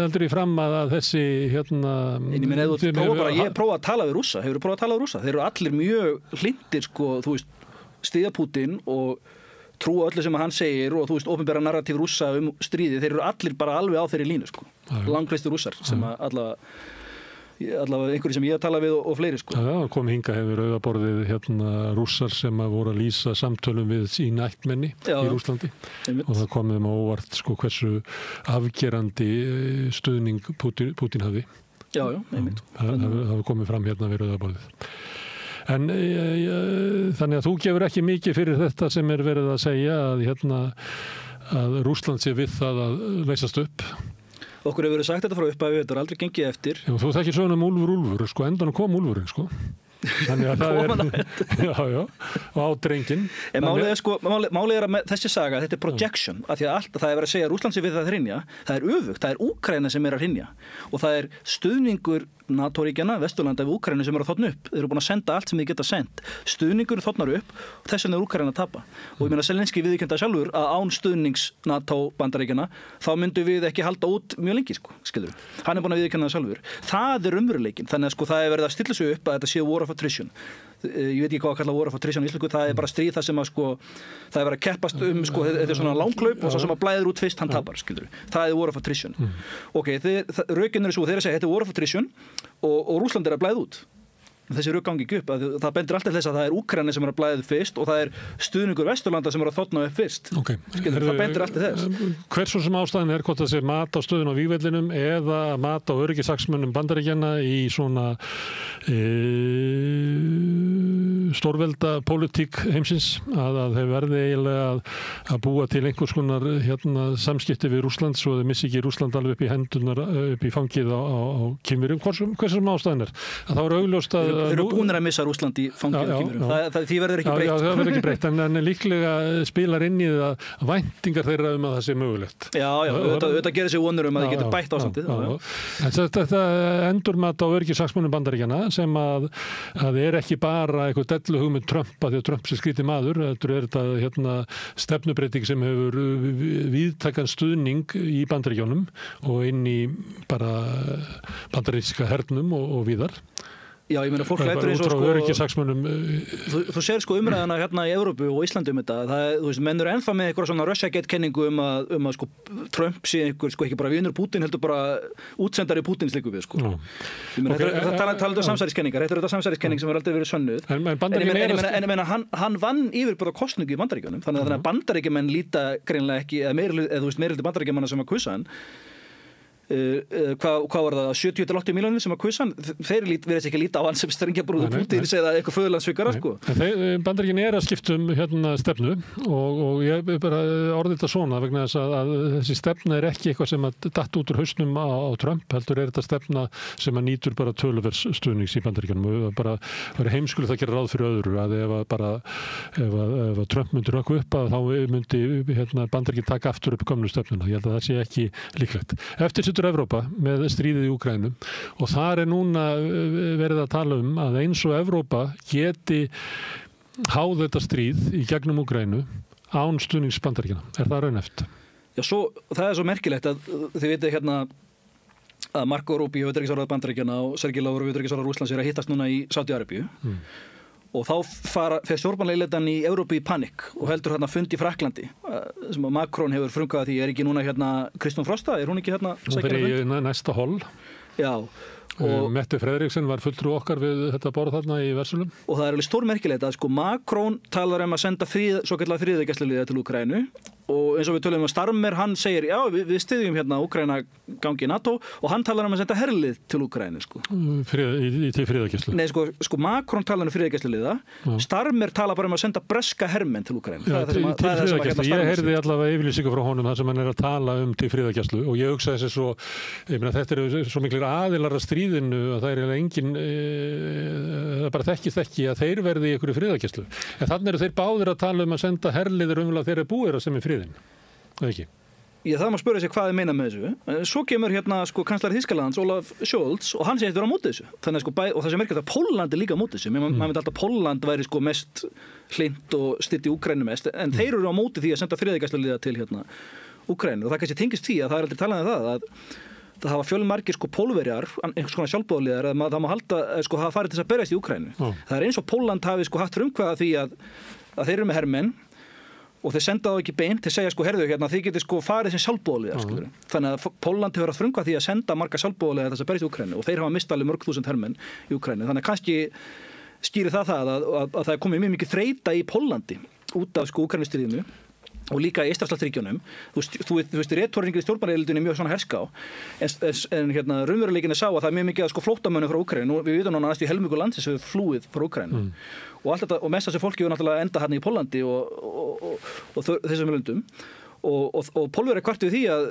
heldur í fram að þessi hérna... Ég prófa að tala við Rússa. Hefur prófað að tala við Rússa? Þeir eru allir mjög hlindir sko, þú veist, styðja Putin og trúa öllu sem hann segir og þú veist, opinbera narratív Rússa stríði. Þeir eru allir bara alveg á þeirri línu sko. Langflestir Rússar sem allavega einhverjir sem ég tala við og fleiri sko. Já, kom hinga hefur auðaborðið hérna Rússar sem að voru að lýsa samtölum við sína ættmenni í Rússlandi og það kom þeim á óvart sko hversu afgerandi stuðning Putin hafði. Já, einmitt. Það komið fram hérna við auðaborðið. En þannig að þú gefur ekki mikið fyrir þetta sem verið að segja að Rússland sé við það að leysast upp. Okkur hefur verið sagt þetta frá upphafi, þetta er aldrei gengið eftir. Já, þú þekkir söguna Úlfur, sko, endan kom Úlfurinn, sko. Þannig að það já, og á drenginn. En málið er að þessi saga, þetta er projection, af því að það er verið að segja að Rússland sé við það hrynja, það er öfugt, það er Úkraína sem er að hrynja og það er stuðningur NATO-ríkjana, Vesturlanda við Úkraínu sem eru að þotna upp. Þeir eru búin að senda allt sem þið geta sendt. Stuðningur þotnar upp og þess vegna er Úkraína að tapa. Og ég meina Zelenski viðurkennda sjálfur að án stuðnings NATO-bandaríkjana þá myndu við ekki halda út mjög lengi, sko, skilur. Hann er búin að viðurkenna það sjálfur. Það er raunveruleikinn. Þannig að sko það er verið að stilla sig upp að þetta sé war of attrition. Ég veit ekki hvað að kalla war of attrition í íslensku, það er bara stríð þar sem að sko það er verið að keppast sko þetta er svona langhlaup og svo sem að blæðir út fyrst hann tapar, skilur. Það er war of attrition. Ok, rökin eru svo þeir að segja þetta er war of attrition og Rússland er að blæða út. Þessi rök gangi ekki upp, það bendir alltaf þess að það er Úkraína sem er að blæða fyrst og það er stuðningur Vesturlanda sem er að þotna upp fyrst. Okay. Skilur, það bendir alltaf þess. Hversu sem ástæðan er hvort það sé mat á stöðun á vígvellinum eða mat á öryggishagsmunum Bandaríkjanna í svona stórvelda pólitík heimsins að þeir verði eiginlega að búa til einhvers konar samskipti við Rússland svo þeir missi ekki Rússland alveg upp í hendunar upp í fangið á Kínverjum. Hversu sem ástæðan er? Að það var augljóst að þeir eru búnir að missa Rússland í fangið á Kínverjum. Því verður ekki breytt. Já, það verður ekki breytt en líklega spilar inn í það væntingar þeirra að það sé mögulegt. Já, þetta gerir sig vonur að þið getur bætt ástandið. En þetta endurmat á öryggishagsmunum Bandaríkjanna sem að er ekki bara eitthvað dellu hugmynd Trump að því að Trump sé skrítið maður, þetta er þetta stefnubreiting sem hefur víðtækan stuðning í Bandaríkjunum og inn í bara bandaríska hernum og víðar. Já, ég meina fólk lætur eins og sko þú sér sko umræðana hérna í Evrópu og Íslandi þetta, þú veist, menn eru ennþá með eitthvað svona Russiagate-kenningu um að sko Trump sé einhver, sko ekki bara vinur Putin, heldur bara útsendari Putins líku við, sko. Ég meina, þetta talaðu samsæriskenningar, þetta er þetta samsæriskenning sem har aldrei verið sönnuð. En ég meina, hann vann yfirbúð á kosningu í Bandaríkjunum, þannig að Bandaríkjamenn líta greinlega ekki, eða meirihluti Bandaríkjamanna sem að kussa hann. Hvað var það, 70-80 milljónir sem að kussa hann, þeir verðist ekki líta á hann sem strengjabrúður Pútins eða eitthvað föðurlandsvikara sko. Bandaríkin er að skipta stefnu og ég bara orðið þetta svona vegna þess að þessi stefna er ekki eitthvað sem að datt út úr hausnum á Trump, heldur er þetta stefna sem að nýtur bara töluvers stuðnings í Bandaríkjunum og bara verið heimskulegt að gera ráð fyrir öðru að ef Trump myndi rökku upp að þá myndi Bandaríkin taka aftur upp gömlu stefnuna. Ég held að það sé ekki líklegt. Eftir Evrópa með stríðið í Úkraínu og þar er núna verið að tala að eins og Evrópa geti háð þetta stríð í gegnum Úkraínu án stuðnings Bandaríkjanna. Er það raunhæft? Já, það er svo merkilegt að þið vitið að Marco Rubio, utanríkisráðherra Bandaríkjanna og Sergej Lavrov, utanríkisráðherra Rússlands er að hittast núna í Sádi-Arabíu. Og þá fer stjórnmálaleiðan í Evrópu í panikk og heldur fund í Frakklandi sem að Macron hefur frumkvæðað því er ekki núna Kristján Frosta, er hún ekki Hún fer í næsta hol. Já. Mette Frederiksen var fulltrú okkar við þetta borð þarna í Versulum. Og það er alveg stórmerkilegt að sko Macron talar að senda svo kallar friðargæsluliða til Úkraínu og eins og við tölum Starmer, hann segir, já, við styðjum hérna Úkraína gangi í NATO og hann talar að senda herlið til Úkraínu, sko. Til friðargæslu. Nei, sko, Macron talar friðargæsluliða, Starmer talar bara að senda breska hermenn til Úkraínu. Til friðargæslu. Ég heyrði allavega yfirlýsingu frá honum þar sem hann að tala til friðargæslu og ég hugsaði þessi svo, ég meina þetta eru svo miklir aðilar að stríðinu að það er engin, það bara þekkist ekki að þeir verði í einhverju friðargæslu. En þannig eru þeir báðir að tala að senda herliðir þeir eru búið að semja friðin. Það ekki. Já, það má spyrja sig hvað þið meina með þessu. Svo kemur hérna sko kanslar Þýskalands, Olaf Scholz, og hann segist vera á móti þessu. Þannig sko og það sem merkilegt að Pólland líka á móti þessu. Maður myndi alltaf Pólland væri sko mest hlynnt og stytt í Úkraínu mest, en þeir eru á móti því að senda friðargæsluliða til hérna Úkraínu og það kannski tengist því að það aldrei talað að það hafa fjölmargir sko Pólverjar, einhvers konar sjálfboðaliðar, að það má halda sko hafa farið til að berjast í Úkraínu. Það er eins og Pólland hafi sko haft frumkvæði því að þeir eru með hermenn og þeir senda þá ekki beint til að segja sko herðu hérna þið getið sko farið sem sjálfboðaliðar skilur. Þannig að Pólland hefur haft frumkvæði því að senda marga sjálfboðaliðar þess að berjast í Úkraínu og þeir hafa mistað alveg mörg þúsund hermenn í Úkraínu. Þannig að kannski skýrir það að það er komið mjög mikið þreyta í Póllandi út af sko Úkraínustríðinu og líka í Eystrasaltsríkjunum. Þú veist, retorringin í stjórnmálaelitinu er mjög svona herská, en hérna raunveruleikinn sá að það er mjög mikið sko flóttamönnum frá Úkraínu. Við vitum núna næstu helmingur landsins hefur flúið frá Úkraínu. Og allt þetta, og mest þessi fólki hefur náttúrulega enda hérna í Póllandi og þessum löndum. Og Pólverjar kvartu við því að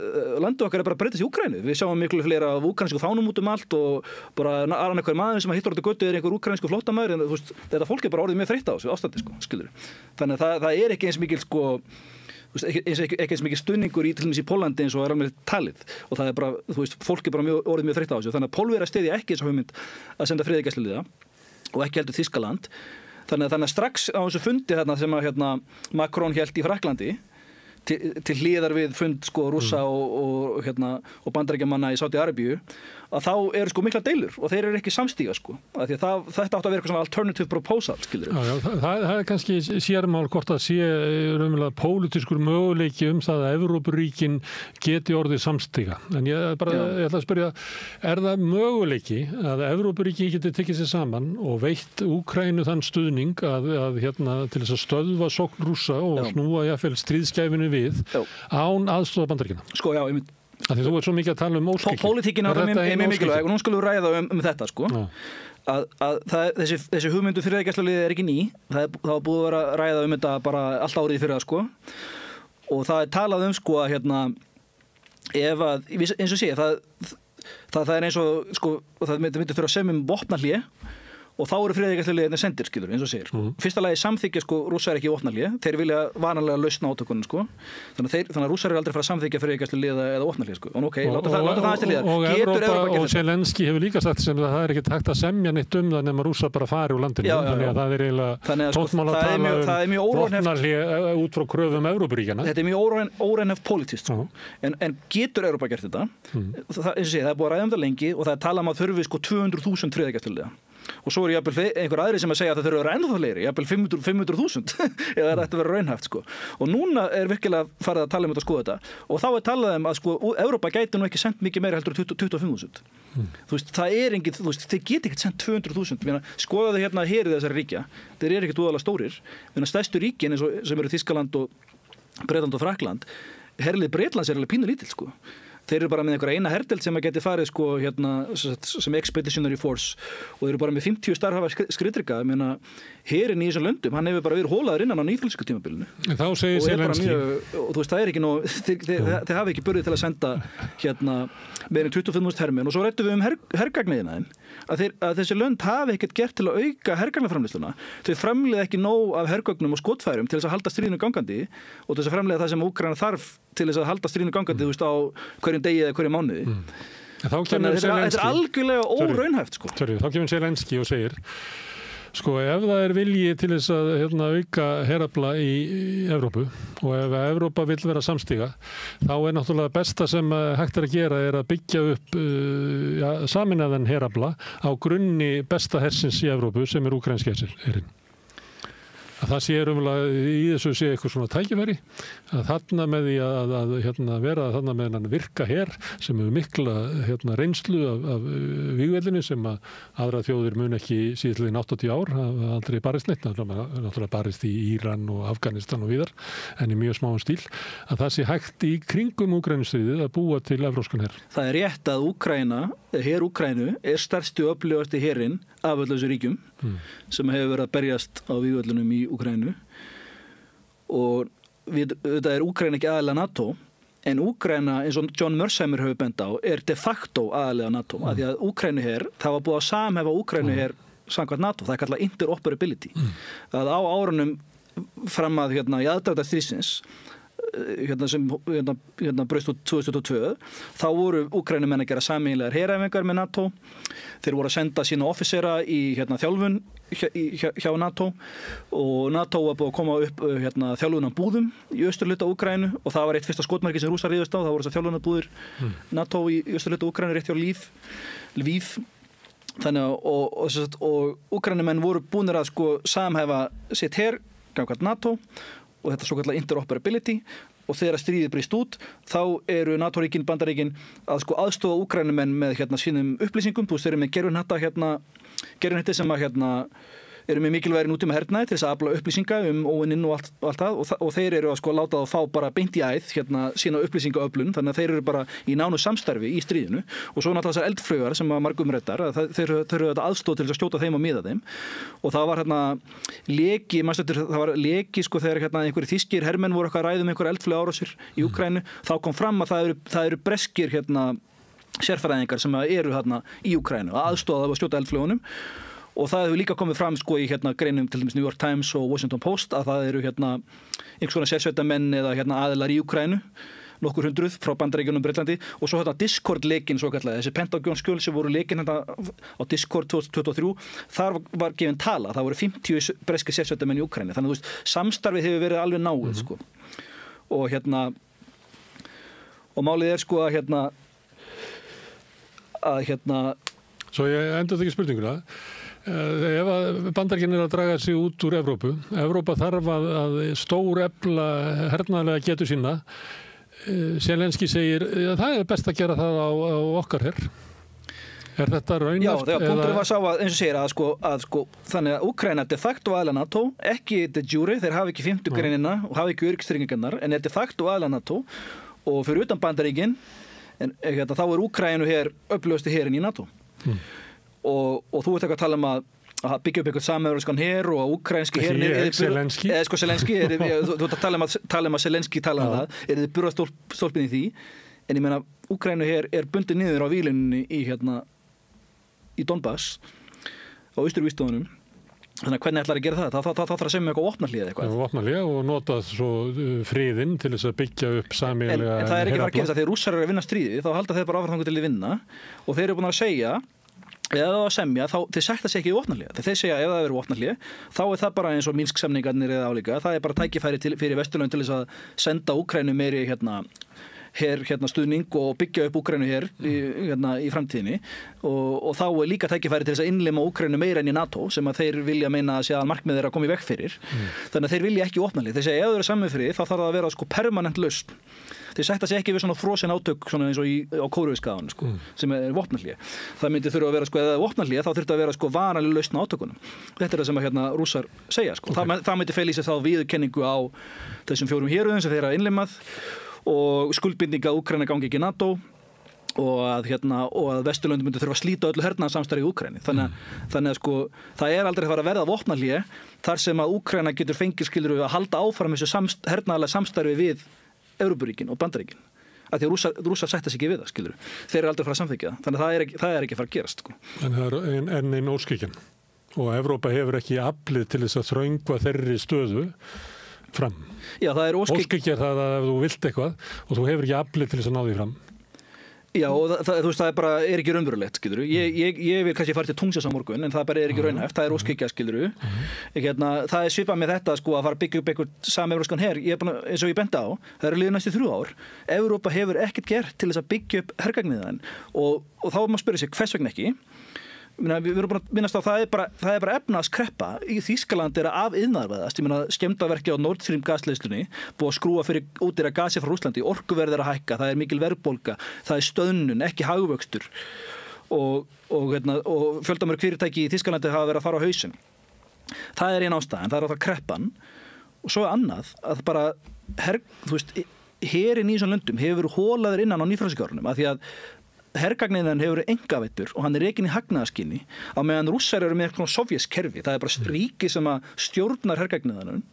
landu okkar er bara að breytast í Úkraínu. Við sjáum miklu fleira af úkraínsku fánum út allt og bara annarhver maður sem hittur á götu er einhver úkraínsku flóttamaður, en þú veist, þetta fólk er bara orðið mjög þreytt á þessu ástandi, sko, skilur. Þannig að það er ekki eins mikil, sko, ekki eins mikil stuðningur til dæmis í Póllandi eins og er alveg talið og það er bara, þú veist, fólk er bara orðið mjög þreytt á þessu. Þannig að Pólverjar styðja ekki þessa hugmynd að senda friðargæsluliða og ekki heldur Þýskaland. Þannig að strax á þessu fundi þarna sem að Macron hélt í Frakklandi til hliðar við fund sko Rússa og Bandaríkjamanna í Sádi-Arabíu, að þá eru sko mikla deilur og þeir eru ekki samstíga sko. Af því að þetta átti að vera eitthvað svona alternative proposal, skilur. Já, það er kannski sérmál hvort að sé raunverulega pólitískur möguleiki það að Evrópuríkin geti orðið samstíga. En ég ætla að spyrja, er það möguleiki að Evrópuríkin geti tekið sér saman og veitt Úkraínu þann stuðning að til þess að stöðva sókn Rússa og snúa jafnvel stríðskæfinu við án aðstoðar Bandaríkjanna? Sko, já, ég mynd Því þú ert svo mikið að tala óskikki. Pólitíkin er mjög mikilvæg og nú skulum við ræða þetta sko. Þessi hugmyndu friðargæsluliðið er ekki ný. Það var búið að vera að ræða þetta bara allt árið fyrir það sko. Og það er talað sko að ef að, eins og sé, það er eins og sko, það myndi þurfa að semja vopnahlé og þá eru friðargæsluliðirnir sendir, skilur, eins og segir. Fyrsta lagi samþykkja, sko, Rússar ekki vopnahlé, þeir vilja vanalega lausna átökunum, sko. Þannig að Rússar aldrei fara að samþykkja friðargæsluliða eða vopnahlé, sko. En ok, láta það aðeins til liðar. Og Evrópa og Zelenski hefur líka sagt sem það er ekki hægt að semja neitt það nema Rússar bara fari úr landinu. Þannig að það er eiginlega tónsmál að tala vopnahlé út frá kröfum Evrópuríkjanna. Þetta er mjög óraunhæft pólitískt, sko. En getur Evrópa gert þetta? Það er búið að ræða það lengi og það er talað að þurfi sko 200.000 friðargæsluliða. Og svo jafnvel einhver aðri sem að segja að það þurfa að vera ennþá fleiri, jafnvel 500.000 eða það ætti að vera raunhæft sko. Og núna er virkilega farið að tala þetta og skoða þetta og þá er talað að sko Evrópa gæti nú ekki sendt mikið meira heldur 25.000. Þú veist, það er engin, þú veist, þeir geti ekkert sendt 200.000. Skoðaðu hérna herið þessari ríkja, þeir eru ekkert úðalega stórir. Stærstu ríkin eins og sem eru Þýskaland og Bretland og Frakkland, herlið Bretlands er alveg pínulítill sko. Þeir eru bara með einhverja eina herdelt sem að geti farið sko, sem expeditionary force og þeir eru bara með 50 starfhafa skriðdreka. Herinn í þessum löndum, hann hefur bara verið hólaður innan á nýfölsku tímabilinu. Þá segir Zelenski. Og þú veist, það er ekki nóg, þeir hafa ekki burði til að senda meirinn 25.000 hermenn og svo rættum við hergagniðina þeim. Að þessi lönd hafi ekkert gert til að auka hergagnaframleiðsluna. Þau framleiða ekki nóg af hergögnum og skotfærum til þess að halda stríðinu gangandi og til þess að framleiða það sem Úkraína þarf til þess að halda stríðinu gangandi, þú veist, á hverjum degi eða hverjum mánuði. Þannig að þetta er algjörlega óraunhæft sko. Þá kemur Zelenski og segir sko, ef það er vilji til þess að auka herafla í Evrópu og ef Evrópa vill vera samstíga, þá er náttúrulega besta sem hægt er að gera er að byggja upp sameinaðan herafla á grunni besta hersins í Evrópu sem er úkraínski herinn. það sé í þessu sé eitthvað svona tækifæri að þarna með því að vera þarna með hann virka her sem hefur mikla reynslu af vígveldinu sem að aðra þjóðir mun ekki síðan 80 ár hafa aldrei barist neitt, náttúrulega barist í Íran og Afganistan og víðar en í mjög smáum stíl, að það sé hægt í kringum Úkraínustríðið að búa til evrópskan her. Það er rétt að her Úkraínu er stærsti og öflugasti herinn af öll þessu ríkjum sem hefur verið að berjast á vígvöllunum í Úkraínu og þetta er Úkraína ekki aðalega NATO en Úkraína, eins og John Mersheimer hefur bent á, er de facto aðalega NATO af því að Úkraínuher, það var búið að samhefa Úkraínuher samkvæmt NATO, það er kallað interoperability að á árunum fram að í aðdraganda stríðsins sem braust út 2022 þá voru Úkraínumenn að gera sameiginlegar heræfingar með NATO, þeir voru að senda sína offisera í þjálfun hjá NATO og NATO var búið að koma upp þjálfunan búðum í austurhluta Úkraínu og það var eitt fyrsta skotmarki sem Rússar riðust á, það voru þessar þjálfunan búðir NATO í austurhluta Úkraínu rétt hjá Lviv þannig og Úkraínumenn voru búnir að samhæfa sitt her gagnvart NATO og þetta svo kallar interoperability og þegar stríðið brýst út þá eru NATO-ríkin, Bandaríkin að aðstofa Úkraínumenn með sínum upplýsingum, þeir eru með gerfuhnetta sem eru með mikilvægri nútíma hernaði til þess að afla upplýsinga óvininn og allt það og þeir eru að láta þá fá bara beint í æð sína upplýsingaöflun, þannig að þeir eru bara í nánu samstarfi í stríðinu og svo náttúrulega þessar eldflaugar sem að margum reddar, þeir eru þetta aðstoð til að skjóta þeim og miða þeim og það var leki þegar einhverjir þýskir hermenn voru eitthvað að ræða einhverja eldflaugárásir í Úkraínu, þá kom fram að það eru breskir sérfræðingar sem eru í Úkraínu að aðstoða að skjóta eldflaugunum og það hefur líka komið fram í greinum til dæmis New York Times og Washington Post að það eru einhvers konar sérsveitarmenn eða aðilar í Úkraínu, nokkur hundruð frá Bandaríkjunum, Bretlandi og svo Discord-lekin svo kallega, þessi Pentagon-skjöl sem voru lekin á Discord 2023, þar var gefin tala, það voru 50 breski sérsveitarmenn í Úkraínu, þannig að samstarfið hefur verið alveg náið og málið er Svo ég endur þetta ekki spurninguna. Ef að Bandaríkin að draga sig út úr Evrópa þarf að stórefla hernaðarlega getu sína. Zelenski segir að það er best að gera það á okkar her. Er þetta raunhæft? Já, þegar punkturinn var sá að, eins og segir, þannig að Úkraína de facto aðilar NATO, ekki de jure, þeir hafa ekki 50 greinina og hafa ekki öryggistryggingarnar, en er de facto aðilar NATO og fyrir utan Bandaríkin þá er Úkraínu her öflugasti herinn í NATO og þú ert ekki að tala að byggja upp eitthvað samevrópskan her og úkraínski herinn Zelenski þú ert að tala að Zelenski tala það, þið burðastólpinn í því en ég meina Úkraínu her er bundið niður á vílinni í Donbass á austurvístofunum. Þannig að hvernig ætlar að gera það? Það þarf að semja eitthvað vopnahlé eða eitthvað. Vopnahlé og nota svo friðinn til þess að byggja upp sameiginlega en það er ekki að gera það. Þegar Rússar eru að vinna stríðið þá halda þeir bara áfram þangað til að vinna og þeir eru búin að segja eða að semja, þeir sætta sig ekki í vopnahlé. Þeir segja ef það eru vopnahlé þá er það bara eins og Minsk-samningarnir eða álíka. Það er bara tækifæri fyrir Vesturlönd til þess að senda Úkraínu meiri stuðning og byggja upp Úkraínu í framtíðinni og þá er líka tækifæri til þess að innlima Úkraínu meira enn í NATO sem að þeir vilja meina að sé að markmið þeirra komi vekk fyrir þannig að þeir vilja ekki vopnahlé. Þeir segja ef þeir eru samið fyrir þá þarf það að vera permanent lausn. Þeir sætta sig ekki við svona frosin átök svona eins og á Kóreusskaganum sem er vopnahlé. Það myndi þurfa að vera ef það er vopnahlé þá þurfti að vera varanleg lausn á átökunum. Þetta er það sem Rússar segja það myndi fela í sig þá viðurkenningu á þessum 4 héruðum sem þeir hafa innlimað og skuldbindinga Úkraína gangi ekki í NATO og að Vesturlöndum myndi þurfa að slíta öllu hernaðarsamstarfi í Úkraínu. Þannig að það er aldrei að fara að verða vopnahlé þar sem að Úkraína getur fengið að halda áfram þessu hernaðarlega samstarfi við Evrópuríkin og Bandaríkin. Af því að Rússar sætta sig ekki við það, Þeir eru aldrei að fara að samþykkja það. Þannig að það er ekki að fara að gerast. En það er enn ein óskikinn og Evrópa hefur ekki aflið til þess að þröngva þeirri stöðu fram. Já, það er óskikki er það að ef þú vilt eitthvað og þú hefur ekki aflið til þess að ná því fram. Já, og það er bara ekki raunverulegt, ég vil kannski fara til Tungsins á morgun en það bara er ekki raunhæft, það er óskikja, það er svipað með þetta að fara að byggja upp einhvern samevrópskan her, eins og ég benda á, það eru liðið næstu 3 ár, Evrópa hefur ekkert gert til þess að byggja upp hergagnið þann og þá er maður að spyrja sig hvers vegna ekki við erum búin að minnast á það er bara efnahagskreppa í Þýskaland af iðnaðarvæðast, skemmdarverki á Nord Stream gasleiðslunni, búið að skrúa fyrir ódýra gasi frá Rússlandi, orkuverð að hækka, það er mikil verðbólga, það er stöðnun, ekki hagvöxtur og fjöldamörg fyrirtæki í Þýskalandi hafa verið að fara á hausinn. Það er ein ástæðan, það er alltaf kreppan og svo er annað að bara herinn í þessum löndum hefur verið hólaður innan á nýfrjálsíkjárunum af því að hergagniðan hefur verið engaveittur og hann er rekinn í hagnaðarskyni á meðan Rússar eru með eitthvað sovjaskerfi, það er bara ríki sem að stjórnar hergagniðanum.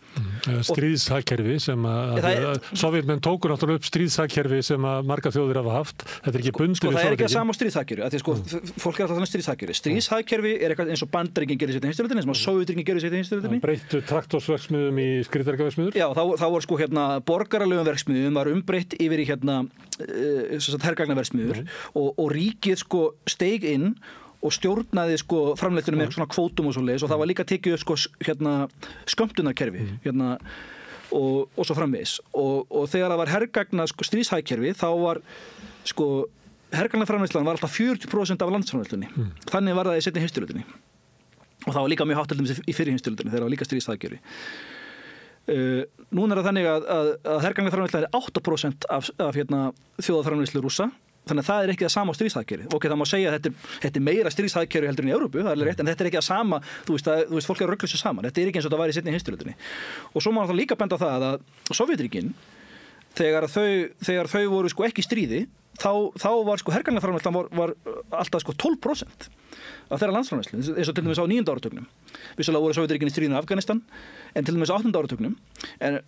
Stríðshagkerfi sem að Sovjetmenn tókur náttúrulega upp stríðshagkerfi sem að margar þjóðir hafa haft. Þetta er ekki bundið við það er ekki að sama stríðshagkerfi, af því fólk er alltaf stríðshagkerfi. Stríðshagkerfi er eitthvað eins og Bandaríkin gerir seinni heimsstyrjöldinni, eins og Sovétríkin gerir seinni heimsstyrjöldinni. Breyttu traktorsverksmiðjum í skriðdregaverksmiðjur. Já, þá var borgaralegum verksmiðjum var umbreytt yfir í hergagnaverksmiðjur og ríkið steig inn og stjórnaði framleiðslunum með svona kvótum og svoleiðis og það var líka tekið upp skömmtunarkerfi og svo framvegis og þegar það var hergagna stríðshagkerfi þá var hergagnaframleiðslan var alltaf 40% af landsframleiðslunni. Þannig var það í seinni heimsstyrjöldinni og það var líka mjög hátt í fyrri heimsstyrjöldinni þegar það var líka stríðshagkerfi. Núna er það þannig að hergagnaframleiðsla er 8% af þjóðarframleiðslu Rússa. Þannig að það er ekki það sama á stríðshagkerfi. Ok, það má segja að þetta er meira stríðshagkerfi heldur en í Evrópu, það er alveg rétt, en þetta er ekki það sama, þú veist, fólk er að rugla sér saman. Þetta er ekki eins og þetta var í seinni heimsstyrjöldinni. Og svo má það líka benda á það að Sovétríkin, þegar þau voru ekki í stríði, þá var hergagnaframleiðslan var alltaf 12% af þeirra landsframleiðslu, eins og til dæmis á 9. áratugnum. Vissulega voru Sovétríkin í stríðinu í Afganistan, en til dæmis á 8. áratugnum.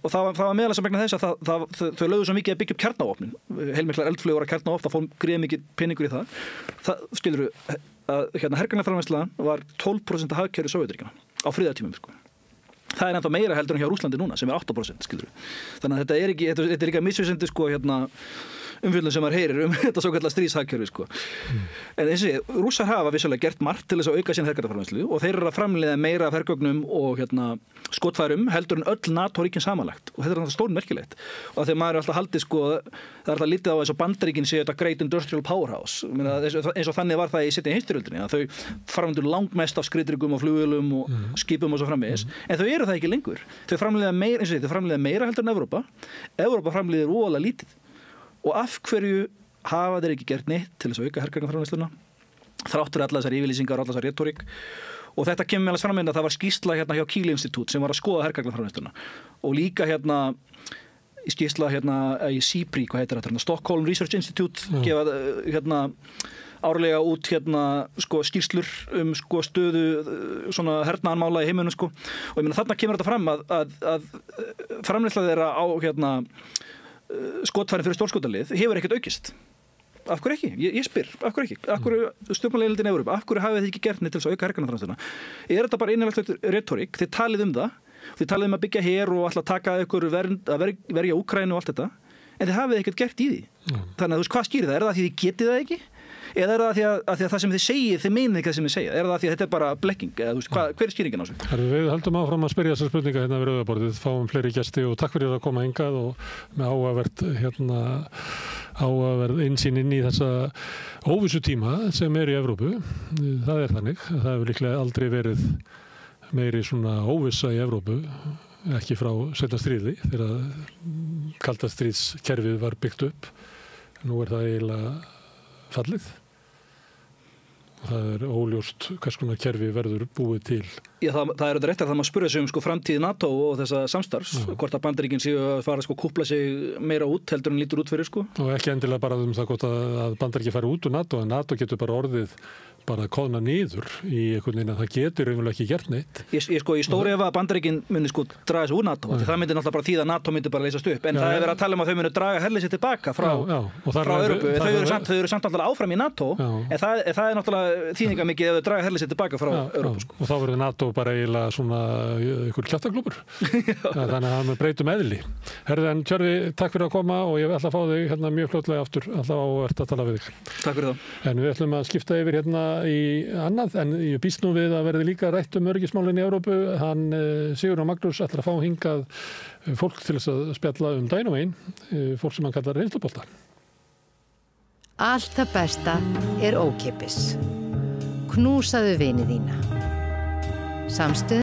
Og það var meðal vegna þess að þau lögðu svo mikið að byggja upp kjarnavopnin. Heilmiklar eldflaugar að kjarnavopn, það fór gríða mikið peningur í það. Það skilurðu að hergagnaframleiðslan var 12% af hagkerfi Sovétríkjanna á friðartímum. Það er ennþá meira heldur en hjá Rússlandi núna, sem er 8%, skilurðu. Þannig að þetta er líka misvísandi umfjöldun sem heyrir þetta svo kallar stríðshagkerfi En eins og ég, Rússar hafa vissulega gert margt til þess að auka sína hergagnaframleiðslu og þeir eru að framleiða meira af hergögnum og skotfærum heldur en öll NATO-ríkin samanlagt og þetta er alltaf stórmerkilegt og þegar maður er alltaf haldið það er alltaf litið á eins og Bandaríkin séu þetta great industrial powerhouse eins og þannig var það í seinni heimsstyrjöldinni að þau framleiða langmest af skriðdryggum og flugvélum og skipum og svo framvegis en þau eru það ekki lengur þau framleiða meira heldur en Evrópa framleiðir voðalega lítið og af hverju hafa þeir ekki gert neitt til þess að auka hergagnaframleiðsluna þráttur alla þessar yfirlýsingar og alla þessar retórik og þetta kemur meðal fram að það var skýrsla hjá Kiel Institute sem var að skoða hergagnaframleiðsluna og líka skýrsla í SIPRI, hvað heitir þetta, Stockholm Research Institute gefa árlega út skýrslur stöðu svona hernaðarmála í heiminum og ég meina þarna kemur þetta fram að framleiðsla þeirra á skotfærin fyrir stórskotalið hefur ekkert aukist. Af hverju ekki? Ég spyr, af hverju ekki? Af hverju stjórnmálaleiðildin Evrópu? Af hverju hafið þið ekki gert neitt til þess að auka hergagnaframleiðsluna? Er þetta bara innanlandsleg retórik? Þið talið það. Þið talið að byggja her og alltaf taka ykkur að verja Úkraínu og allt þetta. En þið hafið ekkert gert í því. Þannig að hvað skýrir það? Er það því þið getið það ekki? Eða er það að því að það sem þið segið, þið meinið ekki það sem þið segja? Er það því að þetta er bara blekking? Hver er skýringin á þessu? Við höldum áfram að spyrja þessar spurninga hérna við rauðaborðið, fáum fleiri gesti og takk fyrir að koma hingað og með áhugaverð innsýn inn í þessa óvissu tíma sem er í Evrópu. Það er þannig. Það hefur líklega aldrei verið meiri svona óvissa í Evrópu, ekki frá seinna stríði, þegar kalda stríðskerfið var byggt upp. Nú er það eiginlega fallið. Það er óljóst hvers konar kerfi verður búið til. Já, það er þetta rétt að það maður spyrja sig framtíð NATO og þessa samstarfs, hvort að Bandaríkin séu að fara kúpla sig meira út heldur en lítur út fyrir Og ekki endilega bara það hvort að Bandaríkin fari út úr NATO, en NATO getur bara orðið bara að koðna niður í einhvern veginn að það getur einhverjulega ekki gert neitt. Ég stóri ef að Bandaríkin muni draga sig úr NATO, það myndi náttúrulega bara þýða að NATO myndi bara leysast upp, en það er verið að tala um að þau muni draga herlið sér tilbaka frá Evrópu. Þau eru samt alltaf áfram í NATO, en það er náttúrulega þýðinga mikið ef þau draga herlið sér tilbaka frá Evrópu. Og þá verður NATO bara eiginlega svona einhver kjaftaklúbbur. Þannig að við breytum eðli. Herðu, en Tjörfi, takk fyrir að koma og ég ætla að fá þig hérna mjög fljótlega aftur, alltaf ávert að tala við þig. Takk fyrir það. En við ætlum að skipta yfir hérna í annað, en ég býst nú við að verði líka rætt öryggismálin í Evrópu. Hann Sigurður Magnús ætlar að fá hingað fólk til þess að spjalla daginn og veginn, fólk sem hann kallar reynslubolta. Allt það besta er ókeypis. Knúsaðu vini þína. Samstöð.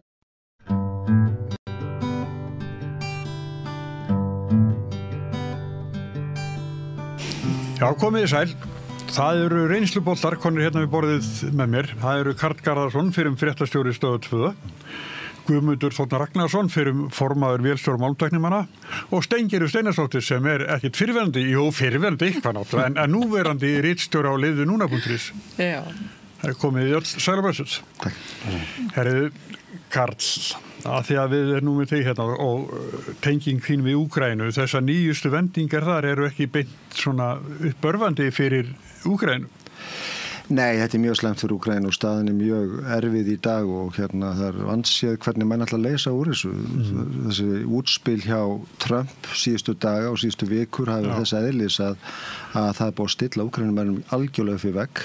Já, komið sæl. Það eru reynsluboltar konur hérna við borðið með mér. Það eru Karl Garðarsson, fyrrum fréttastjóri Stöð 2, Guðmundur Þórnar Ragnarsson, fyrrum formaður vélstjóra málmtæknimanna og Steingerður Steinarsdóttir sem ekkert fyrrverandi eitthvað náttúrulega, en núverandi ritstjóra á liðu núna.is. Já. Það er komið í öll sælabæsut. Takk. Herriðu, Karl, að því að við erum nú með þig hérna og tenging þín við Úkraínu, þessar nýjustu vendingar þar eru ekki beint svona uppörvandi fyrir Úkraínu. Nei, þetta er mjög slæmt fyrir Úkraínu og staðan er mjög erfið í dag og hérna það er vanséð hvernig menn ætla að leysa úr þessu. Þessi útspil hjá Trump síðustu daga og síðustu vikur hafi þess eðlis að það er búið að stilla Úkrænumennum algjörlega fyrir vegg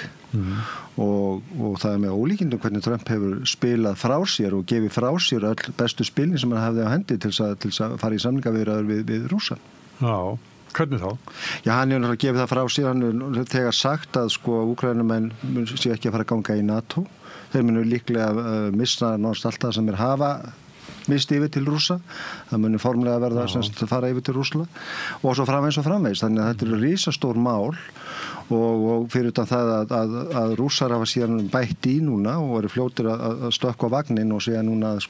og það er með ólíkindum hvernig Trump hefur spilað frá sér og gefið frá sér öll bestu spilin sem hann hafði á hendi til þess að fara í samningaviðræður við Rússa. Já. Hvernig þá? Já, hann hefur náttúrulega gefið það frá sér, hann hefur þegar sagt að Úkraínumenn sé ekki að fara að ganga í NATO. Þeir munu líklega missa náttúrulega allt það sem hafa mist yfir til Rússa. Það munu formlega verða að fara yfir til Rússland og svo framvegis. Þannig að þetta eru risastór mál og fyrir utan það að Rússar hafa síðan bætt í núna og eru fljótir að stökkva vagnin og segja núna að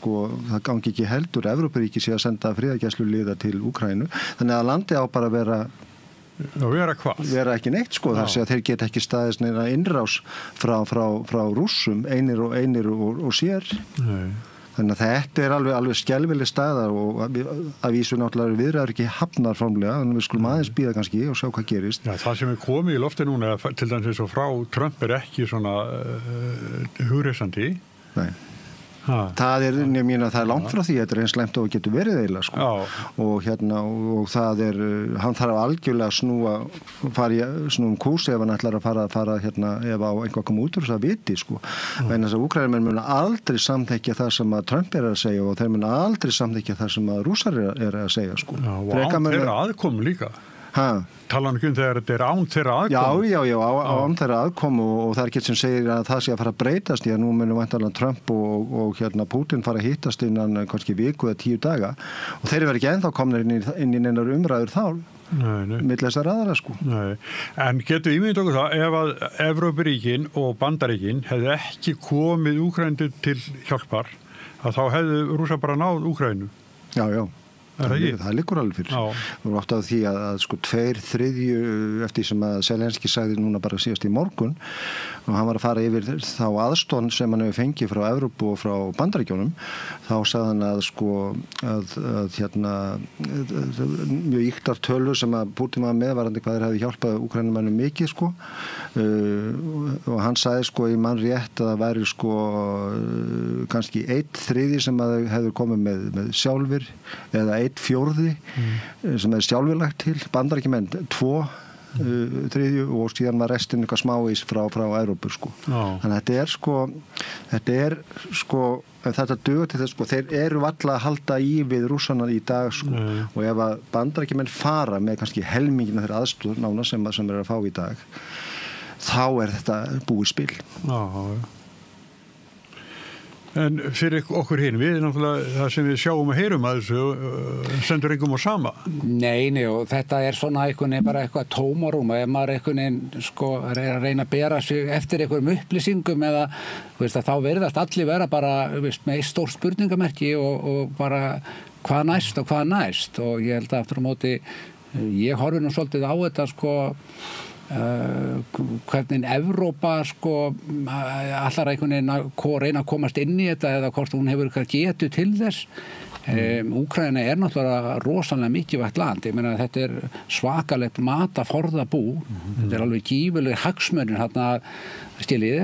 það gangi ekki heldur, Evrópuríki sé að senda friðargæsluliða til Úkraínu. Þannig að landið á bara að vera ekki neitt þar sé að þeir geta ekki staðist neina innrás frá Rússum einir og sér. Nei. Þannig að þetta er alveg skelfileg staða og að vísu náttúrulega viðræður ekki hafnar formlega, þannig að við skulum aðeins bíða kannski og sjá hvað gerist. Já, það sem er komið í lofti núna, til dæmis eins og frá Trump er ekki svona hugreysandi. Nei. Það er langt frá því, þetta er eins slæmt og getur verið eiginlega og það er, hann þarf algjörlega snúa kúrs ef hann ætlar að fara ef á einhvað koma út úr þess að viti vegna þess að Úkraínumenn munu aldrei samþykkja það sem að Trump er að segja og þeir munu aldrei samþykkja það sem að Rússar er að segja Já, og án þeirra aðkomu líka. Talan ekki þegar þetta er án þeirra aðkomu. Já, án þeirra aðkomu og það er ekki sem segir að það sé að fara að breytast því að nú munum væntanlega Trump og Putin fara að hittast innan kannski viku eða 10 daga og þeir eru ekki ennþá komnir inn í neinar umræður þá milli þessar aðra Nei. En getur ímyndið okkur það ef að Evrópuríkin og Bandaríkin hefðu ekki komið Úkraínu til hjálpar að þá hefðu Rússar bara náð Úkraínu? Já. Það liggur alveg fyrir. Við erum oft á því að 2/3 eftir sem að Zelenski sagði núna bara síðast í morgun og hann var að fara yfir þá aðstóð sem hann hefur fengið frá Evrópu og frá Bandaríkjunum þá sagði hann að mjög ýktar tölur sem að Putin var meðvarandi hvað þeir hefði hjálpað Úkrænumennum mikið og hann sagði í mann rétt að það væri kannski 1/3 sem að þau hefur komið með sjálfur eða 1/4 sem er sjálfurlagt til Bandaríkjumenn 2/3 og síðan var restin eitthvað smávís frá Evrópu þannig að þetta dugar til þess þeir eru varla að halda í við Rússana í dag og ef að Bandaríkjumenn fara með kannski helmingina þeirra aðstoð nána sem er að fá í dag þá er þetta búið spil. En fyrir okkur hinn, við náttúrulega það sem við sjáum og heyrum að þessu sendur engum á sama. Nei, og þetta er svona bara eitthvað tómarúm ef maður er að reyna að bera sig eftir einhverjum upplýsingum eða þá verðast allir vera bara með stórt spurningamerki og bara hvað næst og ég held að aftur á móti ég horfi nú svolítið á þetta hvernig Evrópa allar einhvern veginn að reyna að komast inn í þetta eða hvort hún hefur eitthvað getu til þess Úkraína er náttúrulega rosalega mikilvægt land ég meina þetta er svakalegt mataforðabú þetta er alveg gífurlegir hagsmunir skiljiði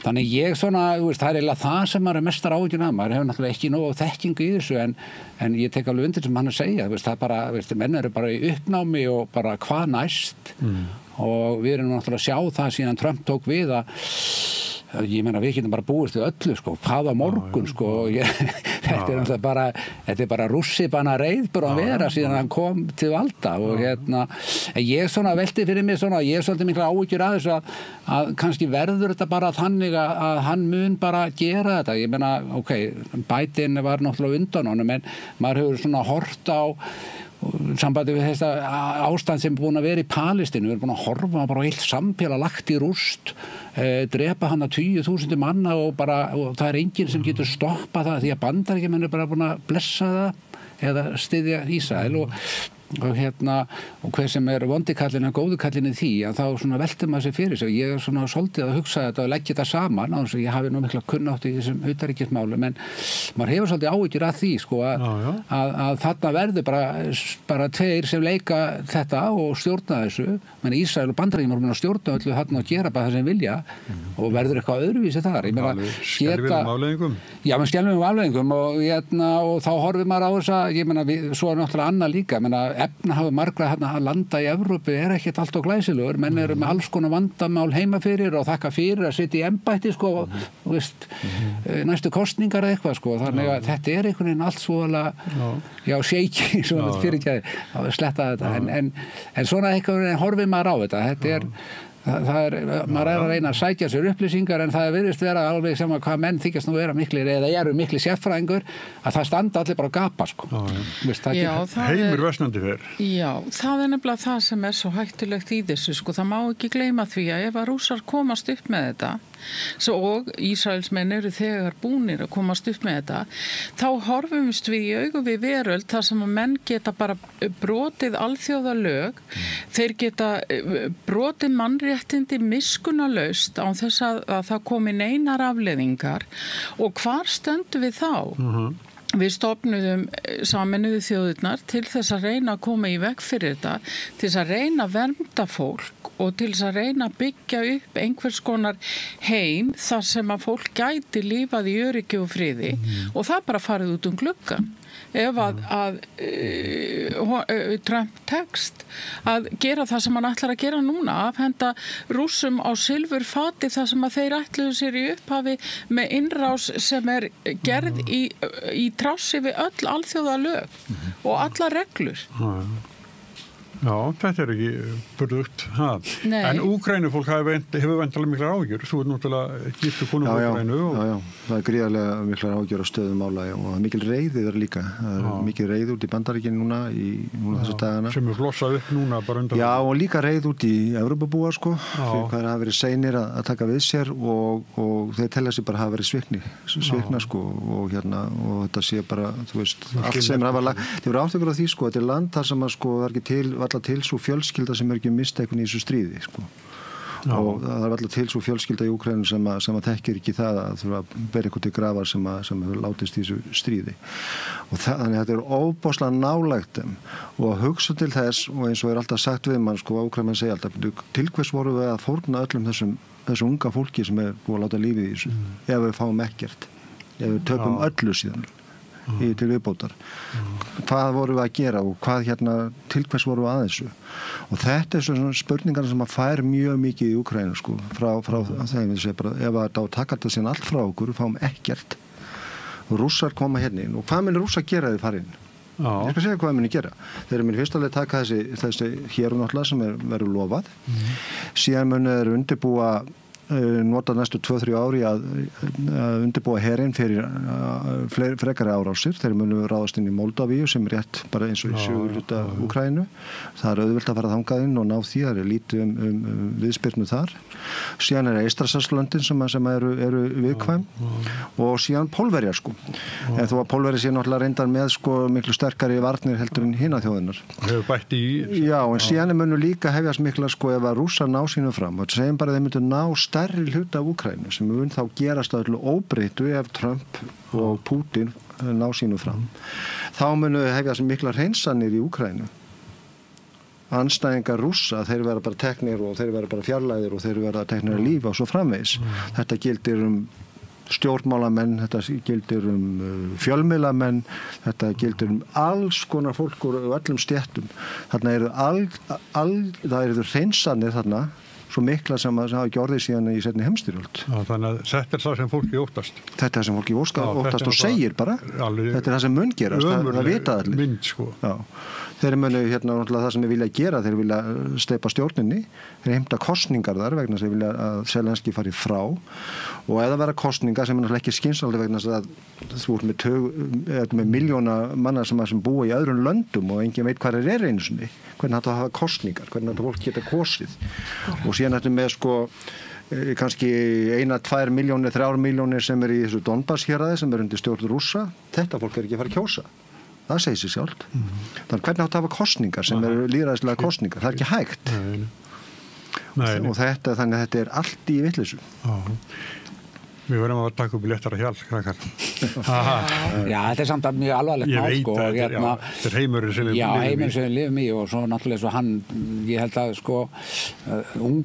þannig ég það er eiginlega það sem maður er mestar áhyggjur af maður hefur náttúrulega ekki nógu þekkingu í þessu en ég tek alveg undir sem hann að segja það er bara, menn eru bara í uppnámi og bara hvað næst og við erum náttúrulega að sjá það síðan Trump tók við að ég meina við getum bara búist við öllu hvað á morgun þetta er bara rússibana reið bara að vera síðan hann kom til valda og ég svona velti fyrir mig svona, ég svolítið mikla áhyggjur að þessu að kannski verður þetta bara þannig að hann mun bara gera þetta, ég meina, Biden var náttúrulega undan honum en maður hefur svona hort á sambandi við þessa ástand sem er búin að vera í Palestínu, við erum búin að horfa bara á heilt samfélag lagt í rúst, drepa hann að 20.000 manna og það er enginn sem getur stoppað það því að Bandaríkjamenn er bara búin að blessa það eða styðja Ísrael og hver sem er vondikallin og góðukallin í því að þá svona veltir maður sér fyrir sig og ég er svona svolítið að hugsa þetta og leggja þetta saman á þess að ég hafi nú mikla kunnátt í þessum utanríkismálum en maður hefur svolítið áhyggjur að því sko að þarna verður bara tveir sem leika þetta og stjórna þessu menn Ísrael og Bandaríkjamenn eru búin að stjórna öllu þarna og gera bara það sem vilja og verður eitthvað öðruvísi þar ég meina skelfilegum afleiðingum og þá horfir maður á þessa ég meina svo er náttúrulega annað líka efnahagur margra að landa í Evrópu er ekkert allt og glæsilegur, menn eru með alls konar vandamál heima fyrir og þakka fyrir að sitja í embætti sko, næstu kosningar eða eitthvað sko, þannig að þetta er einhvern veginn allt svoðalega shaky, svona fyrirgæði að sletta þetta, en svona einhvern veginn horfir maður á þetta er maður er að reyna að sækja sér upplýsingar en það virðist vera alveg sem að hvað menn þykjast nú vera miklir eða eru miklir sérfræðingur að það standa allir bara að gapa sko. Heimur versnandi fer. Já, það er nefnilega það sem er svo hættulegt í þessu sko, það má ekki gleyma því að ef að Rússar komast upp með þetta og Ísraelsmenn eru þegar búnir að komast upp með þetta þá horfumst við í augu við veröld þar sem að menn geta bara brotið alþjóðalög þeir geta brotið mannréttindi miskunnalaust án þess að það komi neinar afleiðingar og hvar stöndum við þá? Við stofnuðum Sameinuðu þjóðirnar til þess að reyna að koma í veg fyrir þetta, til þess að reyna að vernda fólk og til þess að reyna að byggja upp einhvers konar heim þar sem að fólk gæti lífað í öryggi og friði og það bara farið út gluggann. Ef að Trump tekst að gera það sem hann ætlar að gera núna, afhenda Rússum á silfurfati það sem að þeir ætluðu sér í upphafi með innrás sem er gerð í trássi við öll alþjóðalög og alla reglur. Já, þetta er ekki burðugt. En Úkrænufólk hefur vendalega miklar áhyggjur. Þú náttúrulega giftu konu á Úkrænu. Já, það er gríðarlega miklar áhyggjur á stöðum mála og mikil reiði þar líka. Það er mikil reið út í Bandaríkinu núna þessu dagana. Sem er flossað upp núna bara undan. Já, og líka reið út í Evrópubúa sko. Fyrir hvað hafa verið seinir að taka við sér og þeir telja sig bara hafa verið svikna sko og þetta sé bara, þú veist, allt sem hafa lagt. Þið voru áttökur á því sko, þetta er land þar sem að sko var ekki alla til svo fjölskylda sem er ekki mistekun í þessu stríði sko. Og það er alltaf til svo fjölskylda í Úkraínu sem að þekkir ekki það að þurfa að bera eitthvað til grafar sem hefur látist í þessu stríði og þannig að þetta er óbáslega nálægt og að hugsa til þess og eins og er alltaf sagt við mann sko, Úkraínumenn segja alltaf til hvers voru við að fórna öllum þessu unga fólki sem er búið að láta lífið í þessu ef við fáum ekkert, ef við töpum öllu síðan til viðbótar. Hvað vorum við að gera og til hvers vorum við að þessu? Og þetta er svona spurningar sem að fær mjög mikið í Úkraínu sko, frá þeim, ef að taka þetta síðan allt frá okkur, við fáum ekkert. Og Rússar koma hérna inn og hvað mun Rússar gera þið farinn? Ég skal segja hvað muni gera. Þeir muni fyrst alveg taka þessi hér og náttúrulega sem verður lofað. Síðan muni þeir undirbúa nota næstu 2-3 ári að undirbúa herinn fyrir frekari árásir. Þeir munu ráðast inn í Moldavíu sem er rétt bara eins og í suðurhluta Úkraínu. Það er auðvelt að fara þangað inn og ná því. Það er lítið viðspyrnu þar. Síðan er Eystrasaltslöndin sem eru viðkvæm og síðan Pólverjar sko. En þó að Pólverjar sé náttúrulega reyndar með sko miklu sterkari varnir heldur en hina þjóðirnar. Hefur bætt í... Já, en síðan munu líka hefjast mikla sko ef að Rússar ná sínu fram. Og segjum bara að þeir myndu ná stærri hluta af Úkraínu sem mun þá gerast öllu óbreyttu ef Trump og Putin ná sínu fram. Þá munu hefjast mikla hreinsanir í Úkraínu. Andstæðingar Rússa, þeir vera bara teknir og þeir vera bara fjarlægðir og þeir vera teknir að lífa og svo framvegis. Þetta gildir stjórnmálamenn, þetta gildir fjölmiðlamenn, þetta gildir alls konar fólk úr öllum stéttum. Þarna það eru hreinsanir þarna, svo mikla sem hafa ekki orðið síðan í seinni heimsstyrjöld. Þannig að þetta það sem fólki óttast. Þetta það sem fólki óttast og segir bara. Þetta það sem mun gerast, það vita allir. Mynd, sko. Já. Þeir munu það sem við vilja gera, þeir vilja steypa stjórninni, þeir heimta kosningar þar vegna sem vilja að Zelenski fari frá og eða vera kosningar sem náttúrulega ekki skynsamleg vegna að þú ert með miljóna manna sem búa í öðrum löndum og enginn veit hvað einu sinni, hvernig þetta hafa kosningar, hvernig þetta fólk geta kosið og síðan þetta með kannski 1-2 milljónir, 3 milljónir sem í þessu Donbass héraði sem undir stjórn Rússa, þetta fólk ekki að fara að kjósa. Það segir sér sjálft. Þannig hvernig átt að hafa kosningar sem eru lýðræðislega kosningar. Það ekki hægt. Nei. Og þannig að þetta allt í vitleysu. Við verðum að taka upp í léttara hjálp, krakkar. Já, þetta samt mjög alvarlegt mál. Ég veit að þetta heimurinn sem við lifum í. Já, heimurinn sem við lifum í og svo náttúrulega svo ég held að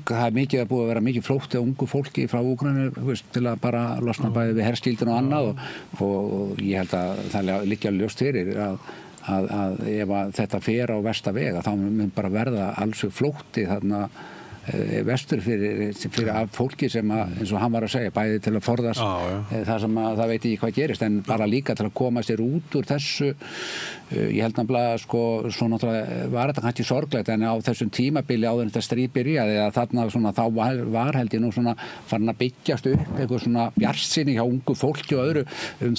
það mikið að búið að vera mikið flótti ungu fólki frá Úkraínu til að bara losna bæði við herskildin og annað og ég held að það liggja ljóst fyrir að ef þetta fer á versta vega þá mun bara verða alls flótti þarna vestur fyrir af fólki sem eins og hann var að segja bæði til að forðast það sem það veit ekki hvað gerist en bara líka til að koma sér út úr þessu ég held nefnilega svo náttúrulega var þetta kannski sorglegt en á þessum tímabili áður en þetta stríð byrjaði að þarna þá var held ég nú svona farin að byggjast upp eitthvað svona bjartsýni hjá ungu fólki og öðru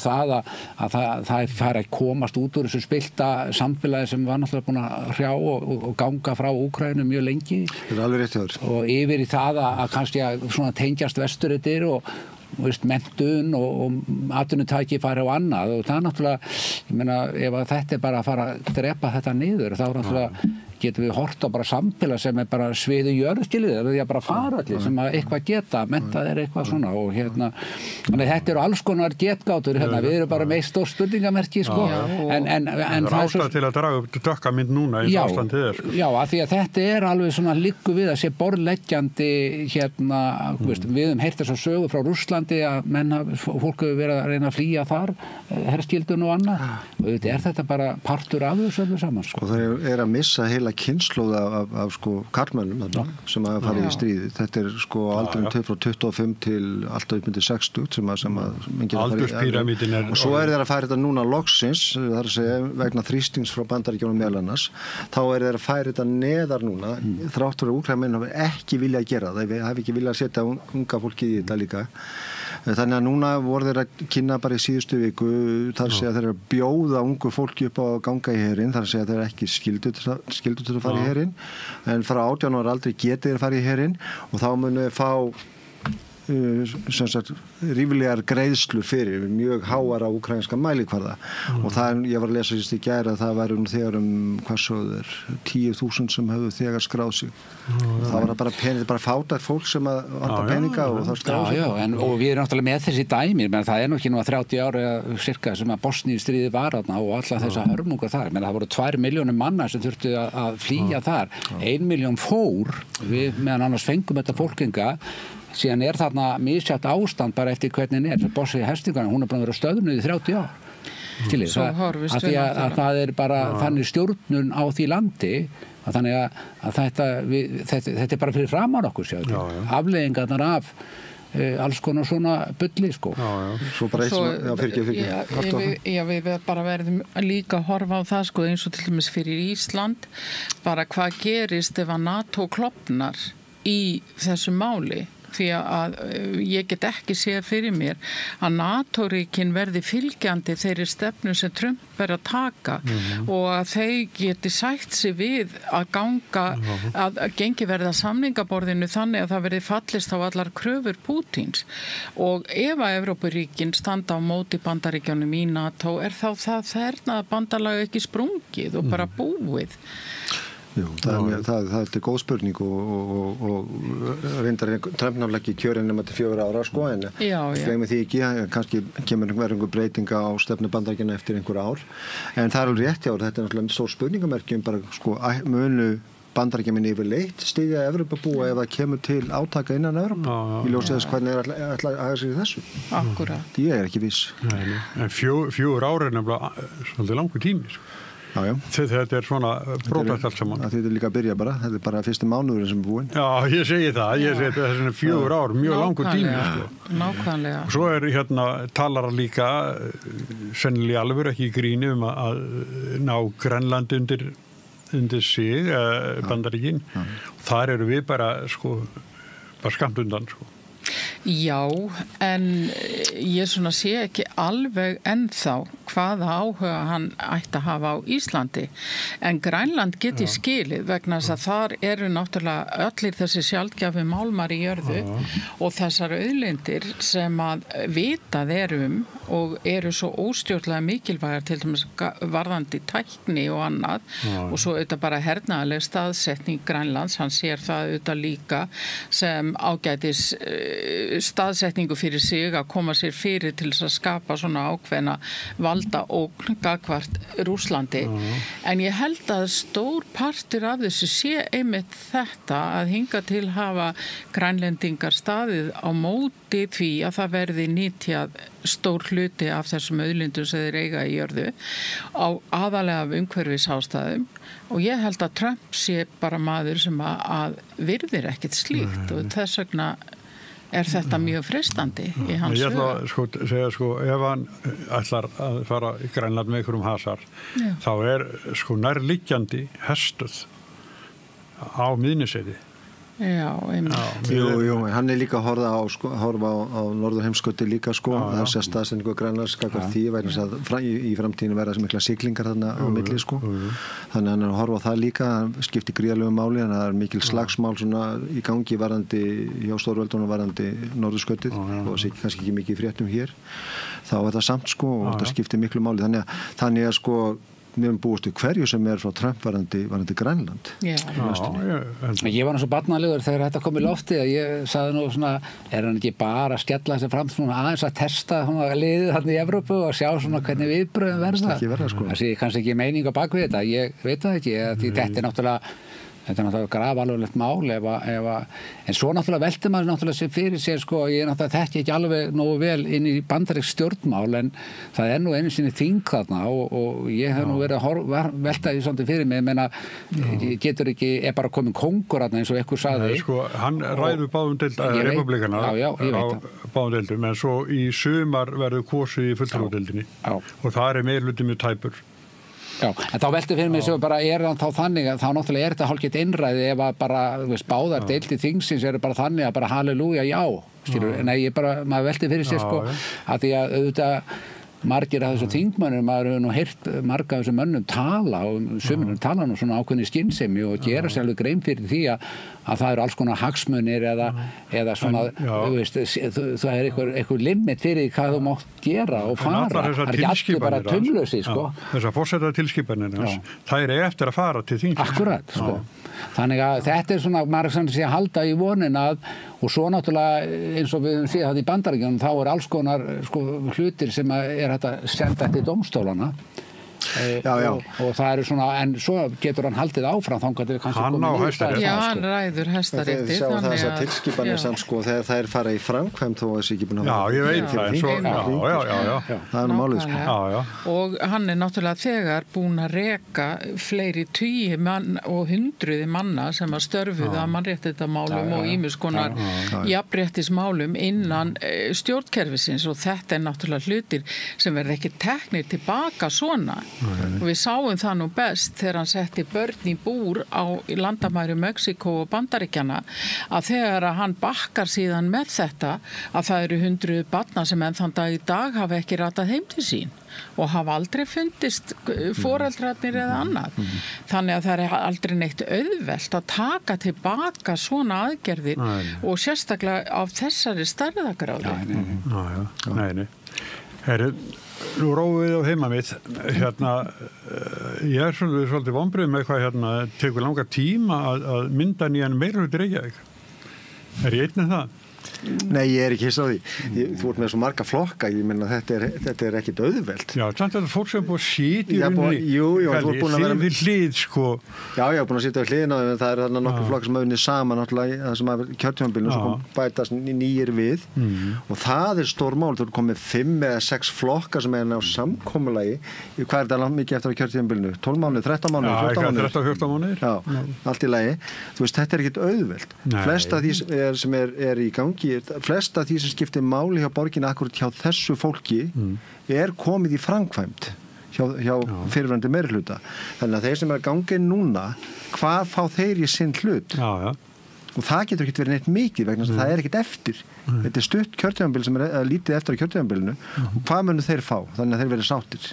það að það fari að komast út úr þessu spillta samfélagi sem var náttúrulega búin að hrjá og ganga frá Úkraínu mjög lengi. Þetta er alveg rétt hjá þér. Og yfir í það að kannski að svona tengjast vesturreitir og menntun og atvinnutæki fari á annað og það er náttúrulega, ég meina ef þetta er bara að fara að drepa þetta niður þá náttúrulega getum við hort á bara samfélag sem er bara sviðu jörð skiljið, það er bara fara allir sem að eitthvað geta, mentað er eitthvað svona og þannig þetta eru alls konar getgátur við erum bara með stór spurningamerki en það er ástæða til að draga upp dökka mynd núna í ástandið Já, af því að þetta er alveg svona liggur við að sé borðleggjandi við höfum heyrt þess að sögu frá Rússlandi að fólk hefur verið að reyna að flýja þar herskildun og annað og auðvitað er þetta bara partur af þessu öllu saman Það er að missa heila kynnslóð af karlmönnum sem hafa farið í stríði. Þetta er aldurinn frá 25 til alltaf upp undir 60 sem aldurspíramídin er. Og svo þeir að færa þetta núna loksins, það er að segja vegna þrýstings frá Bandaríkjunum meðal annars, þá þeir að færa þetta neðar núna, þrátt fyrir að Úkraínumenn hafi ekki viljað gera það, þeir hafi ekki viljað setja unga fólki í þetta líka. Þannig að núna voru þeir að kynna bara í síðustu viku þar segja þeir að bjóða ungu fólki upp á að ganga í herinn, þar segja þeir ekki skyldu til að fara í herinn en frá 18 ára aldrei getið þeir fara í herinn og þá munu þeir fá ríflegar greiðslur fyrir mjög háara úkraínska mælikvarða og það ég var að lesa sérst í gær að það væri þegar hvað svo þeir 10.000 sem hefðu þegar skráð sig það var bara penið, bara fátækt fólk sem að vanta peninga og það skráð sig og við erum náttúrulega með þessi dæmi menn það er nú ekki nú að 30 ára cirka sem að Bosníustríði var þarna og alla þessa hörmungar þar, menn það voru 2 milljónir manna sem þurftu að flýja þar 1 milljón fór, við meðan annars fengum þetta fólkinga síðan er þarna misjátt ástand bara eftir hvernig það Bosníu herstingarna, hún er bara verið stöðnuð í 30 ár skiljið, að því að það er bara þannig stjórnun á því landi að þannig að þetta er bara fyrir framan okkur afleiðingarnar af alls konar svona bulli Svo bara við bara verðum líka að horfa á það eins og til dæmis fyrir Ísland bara hvað gerist ef að NATO klofnar í þessu máli því að ég get ekki séð fyrir mér að NATO-ríkin verði fylgjandi þeirri stefnu sem Trump er að taka og að þeir geti sætt sig við að ganga að gengi verða samningaborðinu þannig að það verði fallist á allar kröfur Pútins og ef að Evrópuríkin standa á móti Bandaríkjunum í NATO er þá það þernað bandalag ekki sprungið og bara búið Jú, það er góð spurning og reyndar trefnaflega ekki kjörinn nema til 4 ára en gleymum því ekki, kannski kemur einhver breytinga á stefnu Bandaríkjanna eftir einhver ár en það er alveg rétt þetta er náttúrulega stór spurningamerki bara munu Bandaríkjamenn yfirleitt styðja Evrópabúa ef það kemur til átaka innan Evrópa í ljósi þess hvernig er ætla að haga sig í þessu Akkúrat Ég er ekki viss En 4 ár er nefnilega svolítið langur tími Þetta svona brotlegt allt saman. Þetta er líka að byrja bara, þetta bara fyrsti mánuður sem er búinn. Já, ég segi það, þetta er svona 4 ár, mjög langur tími. Nákvæmlega. Svo talar líka, sennilega alveg ekki í gríni að ná Grænland undir sig, Bandaríkin. Þar eru við bara skammt undan, Já, en ég sé ekki alveg ennþá hvaða áhuga hann ætti að hafa á Íslandi. En Grænland geti skilið vegna þess að þar eru náttúrulega öllir þessi sjaldgæfu málmar í jörðu og þessar auðlindir sem að vitað og eru svo óstjórnlega mikilvægar til dæmis varðandi tækni og annað og svo auðvitað bara hernaðarleg staðsetning Grænlands, hann sér það auðvitað líka sem ágætis staðsetningu fyrir sig að koma sér fyrir til þess að skapa svona ákveðna valda ógn gagnvart Rússlandi. En ég held að stór partur af þessu sé einmitt þetta að hingað til hafa grænlendingar staðið á móti því að það verði nýtjað stór hluti af þessum auðlindum sem þeir eiga í jörðu á aðalega af umhverfisástæðum og ég held að Trump sé bara maður sem að virðir ekkert slíkt og þess vegna þetta mjög freistandi í hans sögu. Ég ætla að segja, ef hann ætlar að fara í Grænland með einhverjum hasar, þá nærliggjandi hestuð á Miðnesheiði. Já, einmitt. Jú, hann líka að horfa á norðurheimskauti líka það sé staðsetningu Grænlands gagnvart því vegna að í framtíðinu verða sem mikla siglingar þarna á milli þannig að hann horfa á það líka, skiptir gríðarlegu máli en það er mikil slagsmál í gangi varðandi hjá stórveldunum varðandi norðurskautið og það sé kannski ekki mikið í fréttum hér þá er það samt og það skiptir miklu máli þannig að við höfum búist við hverju sem er frá Trump varandi Grænland. Ég var svo barnalegur þegar þetta kom í lofti að ég sagði nú er hann ekki bara að skella þessi fram aðeins að testa liðið þarna í Evrópu og sjá hvernig viðbröðum verða. Það sé kannski ekki meining á bakvið þetta, ég veit það ekki, þetta er náttúrulega grafalvarlegt mál en svo náttúrulega veltir maður sér fyrir sér ég náttúrulega þekki ekki alveg nógu vel inn í bandarísk stjórnmál en það er nú einu sinni þing þarna og ég hef nú verið að velta því svolítið fyrir mig getur ekki, bara komin kóngur eins og einhver sagði hann ræður báðum republikana á báðum deildum en svo í sumar verður kosið í fulltrúadeildinni og það meirihluti mjög tæpur. Já, en þá velti fyrir mig sem bara hann þá þannig að þá náttúrulega þetta hálfgett innræði ef að bara, báðar deildi þingsins eru bara þannig að bara halleluja, já, nei, maður velti fyrir sér að því að auðvitað margir af þessum þingmönnum, maður hefur nú heyrt marga af þessum mönnum tala og sömurinn tala nú svona ákveðni skynsemi og gera sér alveg grein fyrir því að það eru alls konar hagsmunir eða svona, það er einhver limit fyrir hvað þú mátt gera og fara. Það er ekki allir bara taumlausi, Þessar forsetatilskipanir, það er eftir að fara til þingsins. Akkurat, Þannig að þetta er svona, maður sé að halda í vonin og svo náttúrulega eins og við höfum séð það í Bandaríkjunum, þá er alls konar hlutir sem er hægt að senda til dómstólana. Og það eru svona, en svo getur hann haldið áfram þangað til kannski komið í Hæstarétt. Já, hann ræður Hæstarétti. Þið sjáum þessar tilskipanir samt þegar það fara í framkvæmd þó að þessi ekki búin að Já, ég veit það, það er málið Og hann er náttúrulega þegar búin að reka fleiri tugi og hundruði manna sem að störfuðu að mannréttindamálum og ýmis konar jafnréttismálum innan stjórnkerfisins og þetta er náttúrulega hlutir sem verður ekki teknir tilbaka svona. Og við sáum það nú best þegar hann setti börn í búr á landamæri Mexíkó og Bandaríkjanna að þegar hann bakkar síðan með þetta að það eru 100 barna sem enn þann dag í dag hafa ekki ratað heim til sín og hafa aldrei fundist foreldrarnir eða annað. Þannig að það er aldrei neitt auðvelt að taka tilbaka svona aðgerðir og sérstaklega af þessari stærðagráðu. Nei. Nú róum við á heima mitt ég er svolítið vonbrigður með hvað tekur langar tíma að mynda nýjan meirihluta í Reykjavík. Er ég einn með það? Nei, ég er ekki hissa á því. Þú ert með svo marga flokka, ég meina þetta er ekkit auðvelt. Já, þannig að fólk sem búið að sitja í rauninni. Jú, þú ert búin að vera við hlið, sko. Já, ég er búin að sitja við hliðina, en það þarna nokkur flokkar sem hafa unnið saman, náttúrulega, það sem hafa kjörtímabilinu, sem kom bætast nýjir við. Og það stór mál, þú ert komið 5 eða 6 flokkar sem ná samkomulagi. Hvað það langt mikið eftir kjörtímabilinu? 12 mánuðir, 13 mánuðir, 14 mánuðir? Já, allt í lagi. Þú veist, þetta ekkit auðvelt. Flest af því sem í gangi, flest af því sem skiptir máli hjá borginni akkurat hjá þessu fólki komið í framkvæmd hjá fyrirverandi meirihluta. Þannig að þeir sem að gangi núna, hvað fá þeir í sinn hlut? Já. Og það getur ekkert verið neitt mikið vegna þess að það ekkert eftir. Þetta stutt kjörtímabil sem lítið eftir á kjörtímabilinu og hvað munu þeir fá? Þannig að þeir verið sáttir.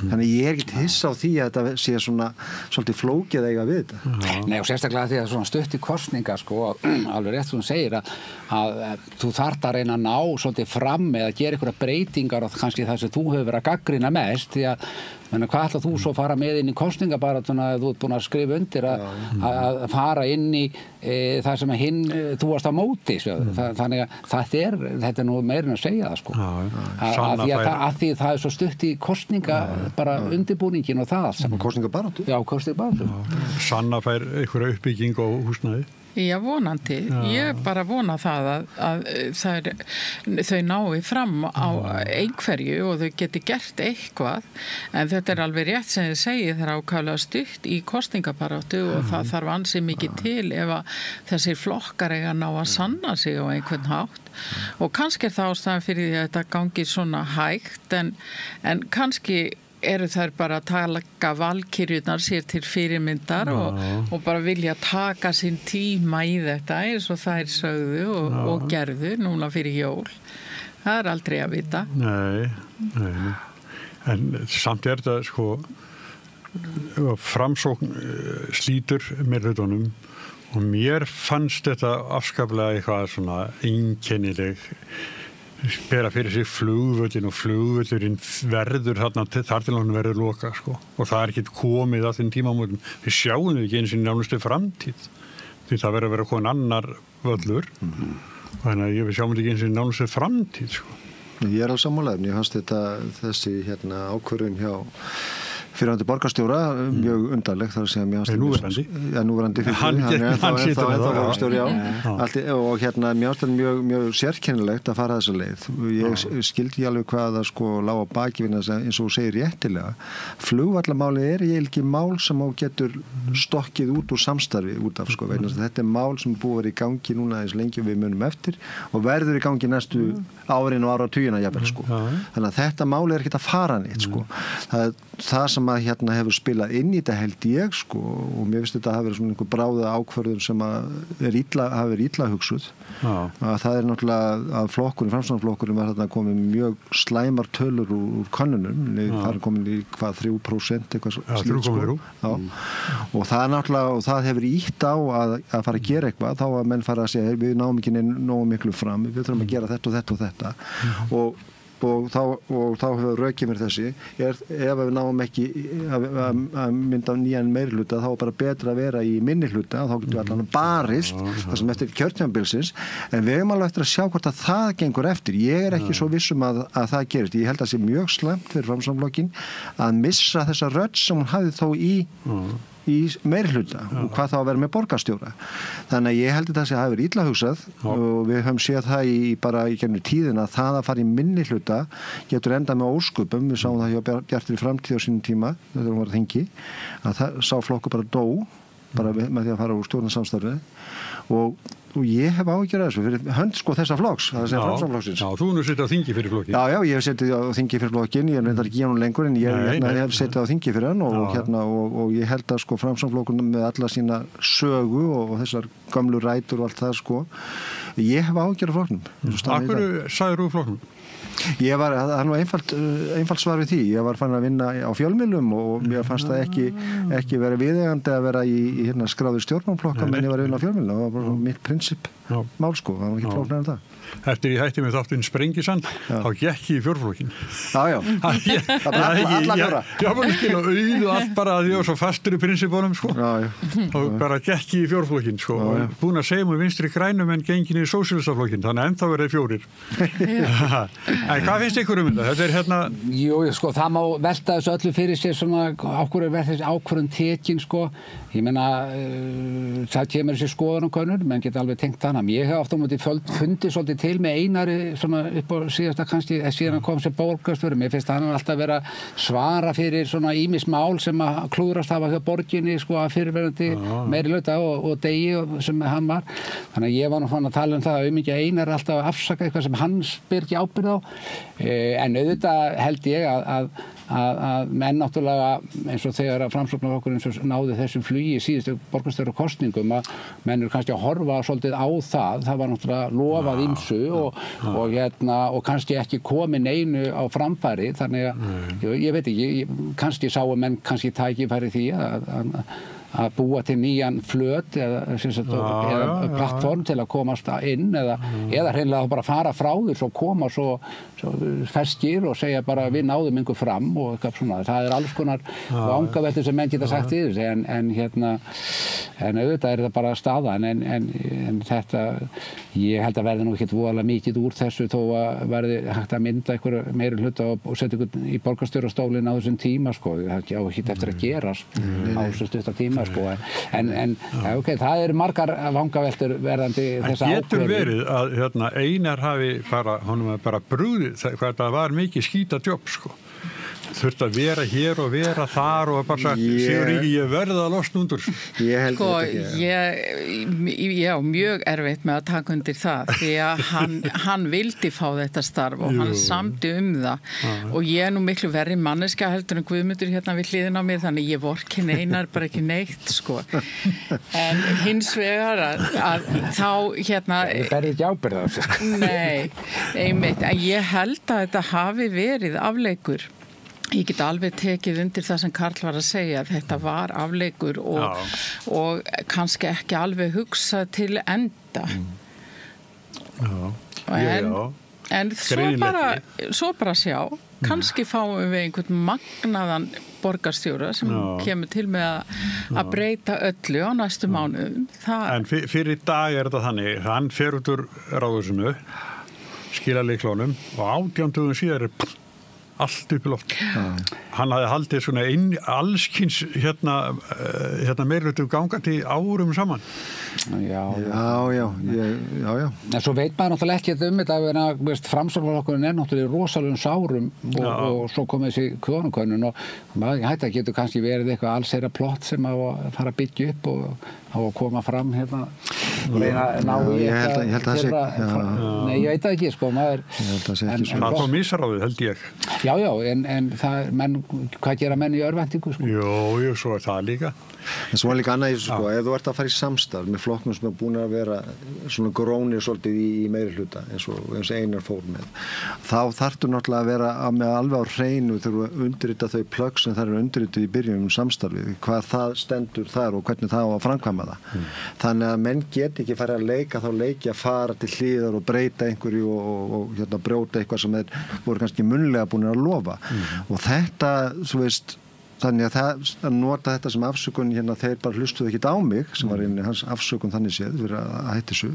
Þannig ég er ekkert hissa á því að þetta sé svona svolítið flókið eiga við þetta. Nei, og sérstaklega því að svona stutt í kosninga alveg rétt sem þú segir að þú þarft að reyna að ná svolítið fram eða gera einhverja breytingar og kannski það sem þú hefur verið að gagnrýna mest því að hvað ætlað þú svo að fara með inn í kosningabaratuna ef þú ert búin að skrifa undir að fara inn í það sem þú varst á móti þannig að þetta nú meirinn að segja það að því það svo stutt í kosninga bara undirbúningin og það kosningabaratu? Já, kosningabaratu. Sanna fær einhverja uppbygging á húsnæði? Já, vonandi. Ég bara vona það að þau nái fram á einhverju og þau geti gert eitthvað en þetta alveg rétt sem þið segið það ákaflega stutt í kosningabaráttu og það þarf ansi mikið til ef að þessir flokkar eiga ná að sanna sig á einhvern hátt og kannski það ástæðan fyrir því að þetta gangi svona hægt en kannski eru þær bara að taka valkyrjurnar sér til fyrirmyndar og bara vilja taka sinn tíma í þetta eins og þær sögðu og gerðu núna fyrir jól. Það aldrei að vita. Nei. En samt þetta framsókn slítur meirihlutanum og mér fannst þetta afskaplega eitthvað svona einkennileg bera fyrir sig flugvöllin og flugvöllurinn verður þarna þar til hann verður loka og það ekki komið að þeim tímamótum. Við sjáum þau ekki eins og nánustu framtíð því það verður að vera komin annar völlur þannig að við sjáum þetta ekki eins og nánustu framtíð Ég alveg sammála ég fannst þessi ákvörðun hjá fyrirverandi borgarstjóra mjög undarlegt þar að segja mér núverandi og mér ástæði mjög sérkennilegt að fara þessa leið ég skildi alveg hvað það lá á baki eins og þú segir réttilega flugvallamáli ekki mál sem á getur stokkið út úr samstarfi út af þetta mál sem búið að vera í gangi núna eins lengi við munum eftir og verður í gangi næstu árin og áratugina jafnvel þannig að þetta mál ekkert að fara neitt það sem að hefur spilað inn í þetta held ég og mér finnst þetta að hafa verið svona einhver bráða ákvörðun sem að hafa verið illa hugsuð að það náttúrulega að framsóknarflokkurinn var þarna komið mjög slæmar tölur úr könnunum það er komin í 3% eitthvað slíkt og það náttúrulega og það hefur ýtt á að fara að gera eitthvað þá að menn fara að segja við náum ekki nógu miklu fram við þurfum að gera þetta og þetta og þetta og þá hefur rökið mér þessi ef við náum ekki að mynda nýjan meirihluta þá er bara betra að vera í minnihluta þá getum við allan barist það sem eftir kjörtímabilsins en við höfum alveg eftir að sjá hvort að það gengur eftir ég ekki svo vissum að það gerist ég held að það sé mjög slæmt fyrir framsóknarflokkinn að missa þessa rödd sem hún hafði þó í meirihluta og hvað þá að vera með borgarstjóra þannig að ég held að það hafi verið illa hugsað og við höfum séð það bara í gegnum tíðina að það að fara í minnihluta getur endað með ósköpum við sáum það hjá Bjartri framtíð á sínum tíma þegar hún var að þingi að það sá flokkur bara dó bara með því að fara úr stjórnarsamstarfi og ég hef áhyggjur af þessu fyrir hönd þessa flokks, það segja framsóknarflokksins. Já, þú nú setið á þingi fyrir flokkin. Já, ég hef setið á þingi fyrir flokkin, ég reyndar ekki hann lengur en ég hef setið á þingi fyrir hann og ég held að framsóknarflokkurinn með alla sína sögu og þessar gamlu rætur og allt það ég hef áhyggjur af flokknum. Af hverju sagðir þú flokknum? Það er nú einfalt svar við því. Ég var fann að vinna á fjölmiðlum og mér fannst það ekki vera viðeigandi að vera í skráður stjórnmálaflokka menn ég var að vinna á fjölmiðlum. Það var bara mitt prinsip. mál sko, það var ekki flóknar en það. Eftir ég hætti með þáttinn Sprengisann, þá gekk ég í fjórflokkin. Já. Það var alla fjóra. Já, bara skil og auðu allt bara að ég var svo fastur í prinsipónum, sko. Já. Og bara gekk ég í fjórflokkin, sko. Og búin að segja mig vinstri grænum en gengin í sósíalistaflokkin, þannig að ennþá verið 4. En hvað finnst ykkur þetta? Þetta hérna... Jú, sko, það má velta þessu öllu fyrir sér svona, okkur verið þessi ákvörðun tekin, sko. Ég meina, það kemur þessi skoðanakönnur, menn geta alveg tengt hana. Ég hef oft á móti fundið svolítið til með Einari svona upp á síðasta kannski síðan hann kom sem borgarstjóri. Mér finnst hann alltaf vera svara fyrir svona ýmis mál sem að klúðrast hafa hjá borginni sko að fyrirverandi meiri hluta og degi sem hann var. Þannig að ég var nú fann að tala um það að mikið Einar alltaf að afsaka eitthvað sem hann ber ekki ábyrgð á. En auðvitað held ég að menn náttúrulega eins og þegar að Framsóknarflokkurinn eins og náði þessum flugi í síðustu borgarstjórakosningum að menn eru kannski að horfa svolítið á það. Það var náttúrulega lofað ýmsu og kannski ekki komið neinu á framfæri. Þannig að ég veit ekki, kannski sáu menn kannski tækifæri því að búa til nýjan flöt eða plattform til að komast inn eða hreinlega bara fara frá því svo koma svo ferskir og segja bara við náðum einhver fram og eitthvað svona. Það alls konar vangaveltur sem menn geta sagt í þessu en auðvitað það bara staðan en þetta ég held að verði nú ekkert voðalega mikið úr þessu þó að verði hægt að mynda einhver meiri hluta og setja einhvern í borgarstjórastólinn á þessum tíma sko. Það á ekki eftir að gerast á þessu stutta tíma sko. En það eru margar vangaveltur verðandi þessa ákvörðun. Það getur verið að Einar hafi honum bara brugðið hvað það var mikið skítadjobb sko. Þurft að vera hér og vera þar og bara sagt, Sigurður ég verði að losna undur. Ég held ég á mjög erfitt með að taka undir það því að hann vildi fá þetta starf og hann samdi það og ég nú miklu verri manneskja heldur en Guðmundur hérna við hliðina á mér þannig ég vorkenni Einar bara ekki neitt sko. En hins vegar að þá hérna... Ég berði ekki ábyrgð á þessu. Nei, einmitt, en ég held að þetta hafi verið afleikur. Ég get alveg tekið undir það sem Karl var að segja að þetta var afleikur og kannski ekki alveg hugsað til enda. En svo bara sjá, kannski fáum við einhvern magnaðan borgarstjóra sem kemur til með að breyta öllu á næstu mánuðum. En fyrir dag þetta þannig, hann fer út úr ráðhúsinu, skilar lyklunum og 18 dögum síðar allt upp í loft. Hann hafði haldið svona allskins meirhlutum gangandi árum saman. Já. En svo veit maður náttúrulega ekki þetta þetta Framsóknarflokkurinn náttúrulega í rosalegum sárum og svo kom þessi kjónukönnun og maður hætti að getur kannski verið eitthvað allsherra plott sem á að fara að byggja upp og á að koma fram hérna ég held að það sé Nei, ég veit það ekki sko maður það kom misráðið held ég Já, en hvað gera menn í örvæntingu sko? Jú, svo það líka En svo líka annað í þessu sko, ef þú ert að fara í samstarf með flokknum sem er búin að vera svona grónir svolítið í meiri hluta eins og Einar fór með þá þarftu náttúrulega að vera með alveg á hreinu þegar þú undirrita þau plögg sem það eru undirritið í byrjunum samstarfið hvað það stendur þar og hvernig það á að framkvæma það þannig að menn get ekki fara að leika þá leiki að fara til hliðar og breyta einhverju og brjóta eitthvað sem voru kannski munnlega búin að lofa og þetta, þú veist Þannig að nota þetta sem afsökun þeir bara hlustuðu ekkert á mig sem var einnig hans afsökun þannig séð fyrir að hætti þessu.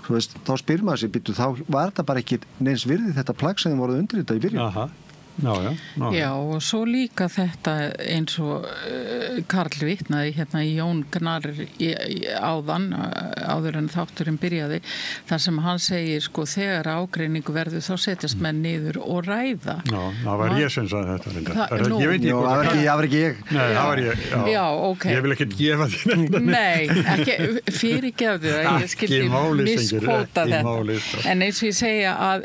Þú veist, þá spyr maður sér býttu, þá var þetta bara ekki neins virði þetta plagg sem þeim voruð undirritað í byrjun. Já, og svo líka þetta eins og Karl vitnaði hérna í Jón Gnarr áður en þátturinn byrjaði þar sem hann segir sko þegar ágreiningu verður þá setjast menn niður og ræða. Já, það var ég sem sagði þetta. Ég veit ekki það var ekki ég. Nei, það var ég. Já, ok. Ég vil ekki gefa því. Nei, ekki fyrirgefðu það. Ég skildi miskóta þetta. En eins og ég segja að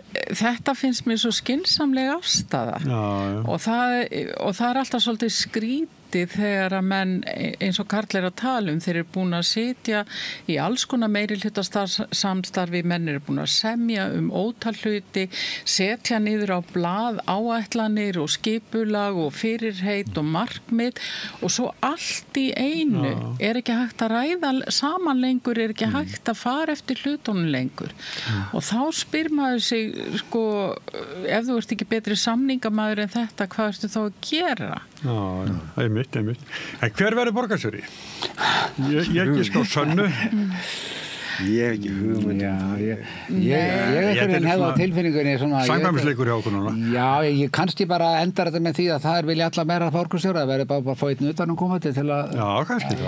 þetta finnst mér svo skynsamleg afstaða. Og það er alltaf svolítið skrítið fyndið þegar að menn eins og Karl að tala þeir eru búin að sitja í alls konar meirihlutasamstarfi, menn eru búin að semja ótal hluti, setja niður á blað áætlanir og skipulag og fyrirheit og markmið og svo allt í einu er ekki hægt að ræða saman lengur, er ekki hægt að fara eftir hlutunum lengur og þá spyr maður sig sko, ef þú ert ekki betri samningamaður en þetta, hvað ertu þá að gera? Einmitt. En hver verður borgarstjóri? Ég ekki sko Sönnu. Ég hef ekki hugmynd. Ég hefði á tilfinningunni svona... Samkvæmisleikur hjá okkur núna. Já, ég kannski bara endar þetta með því að það vilja alla meira borgarstjóra, það verður bara fá einn utan komandi til að... Já,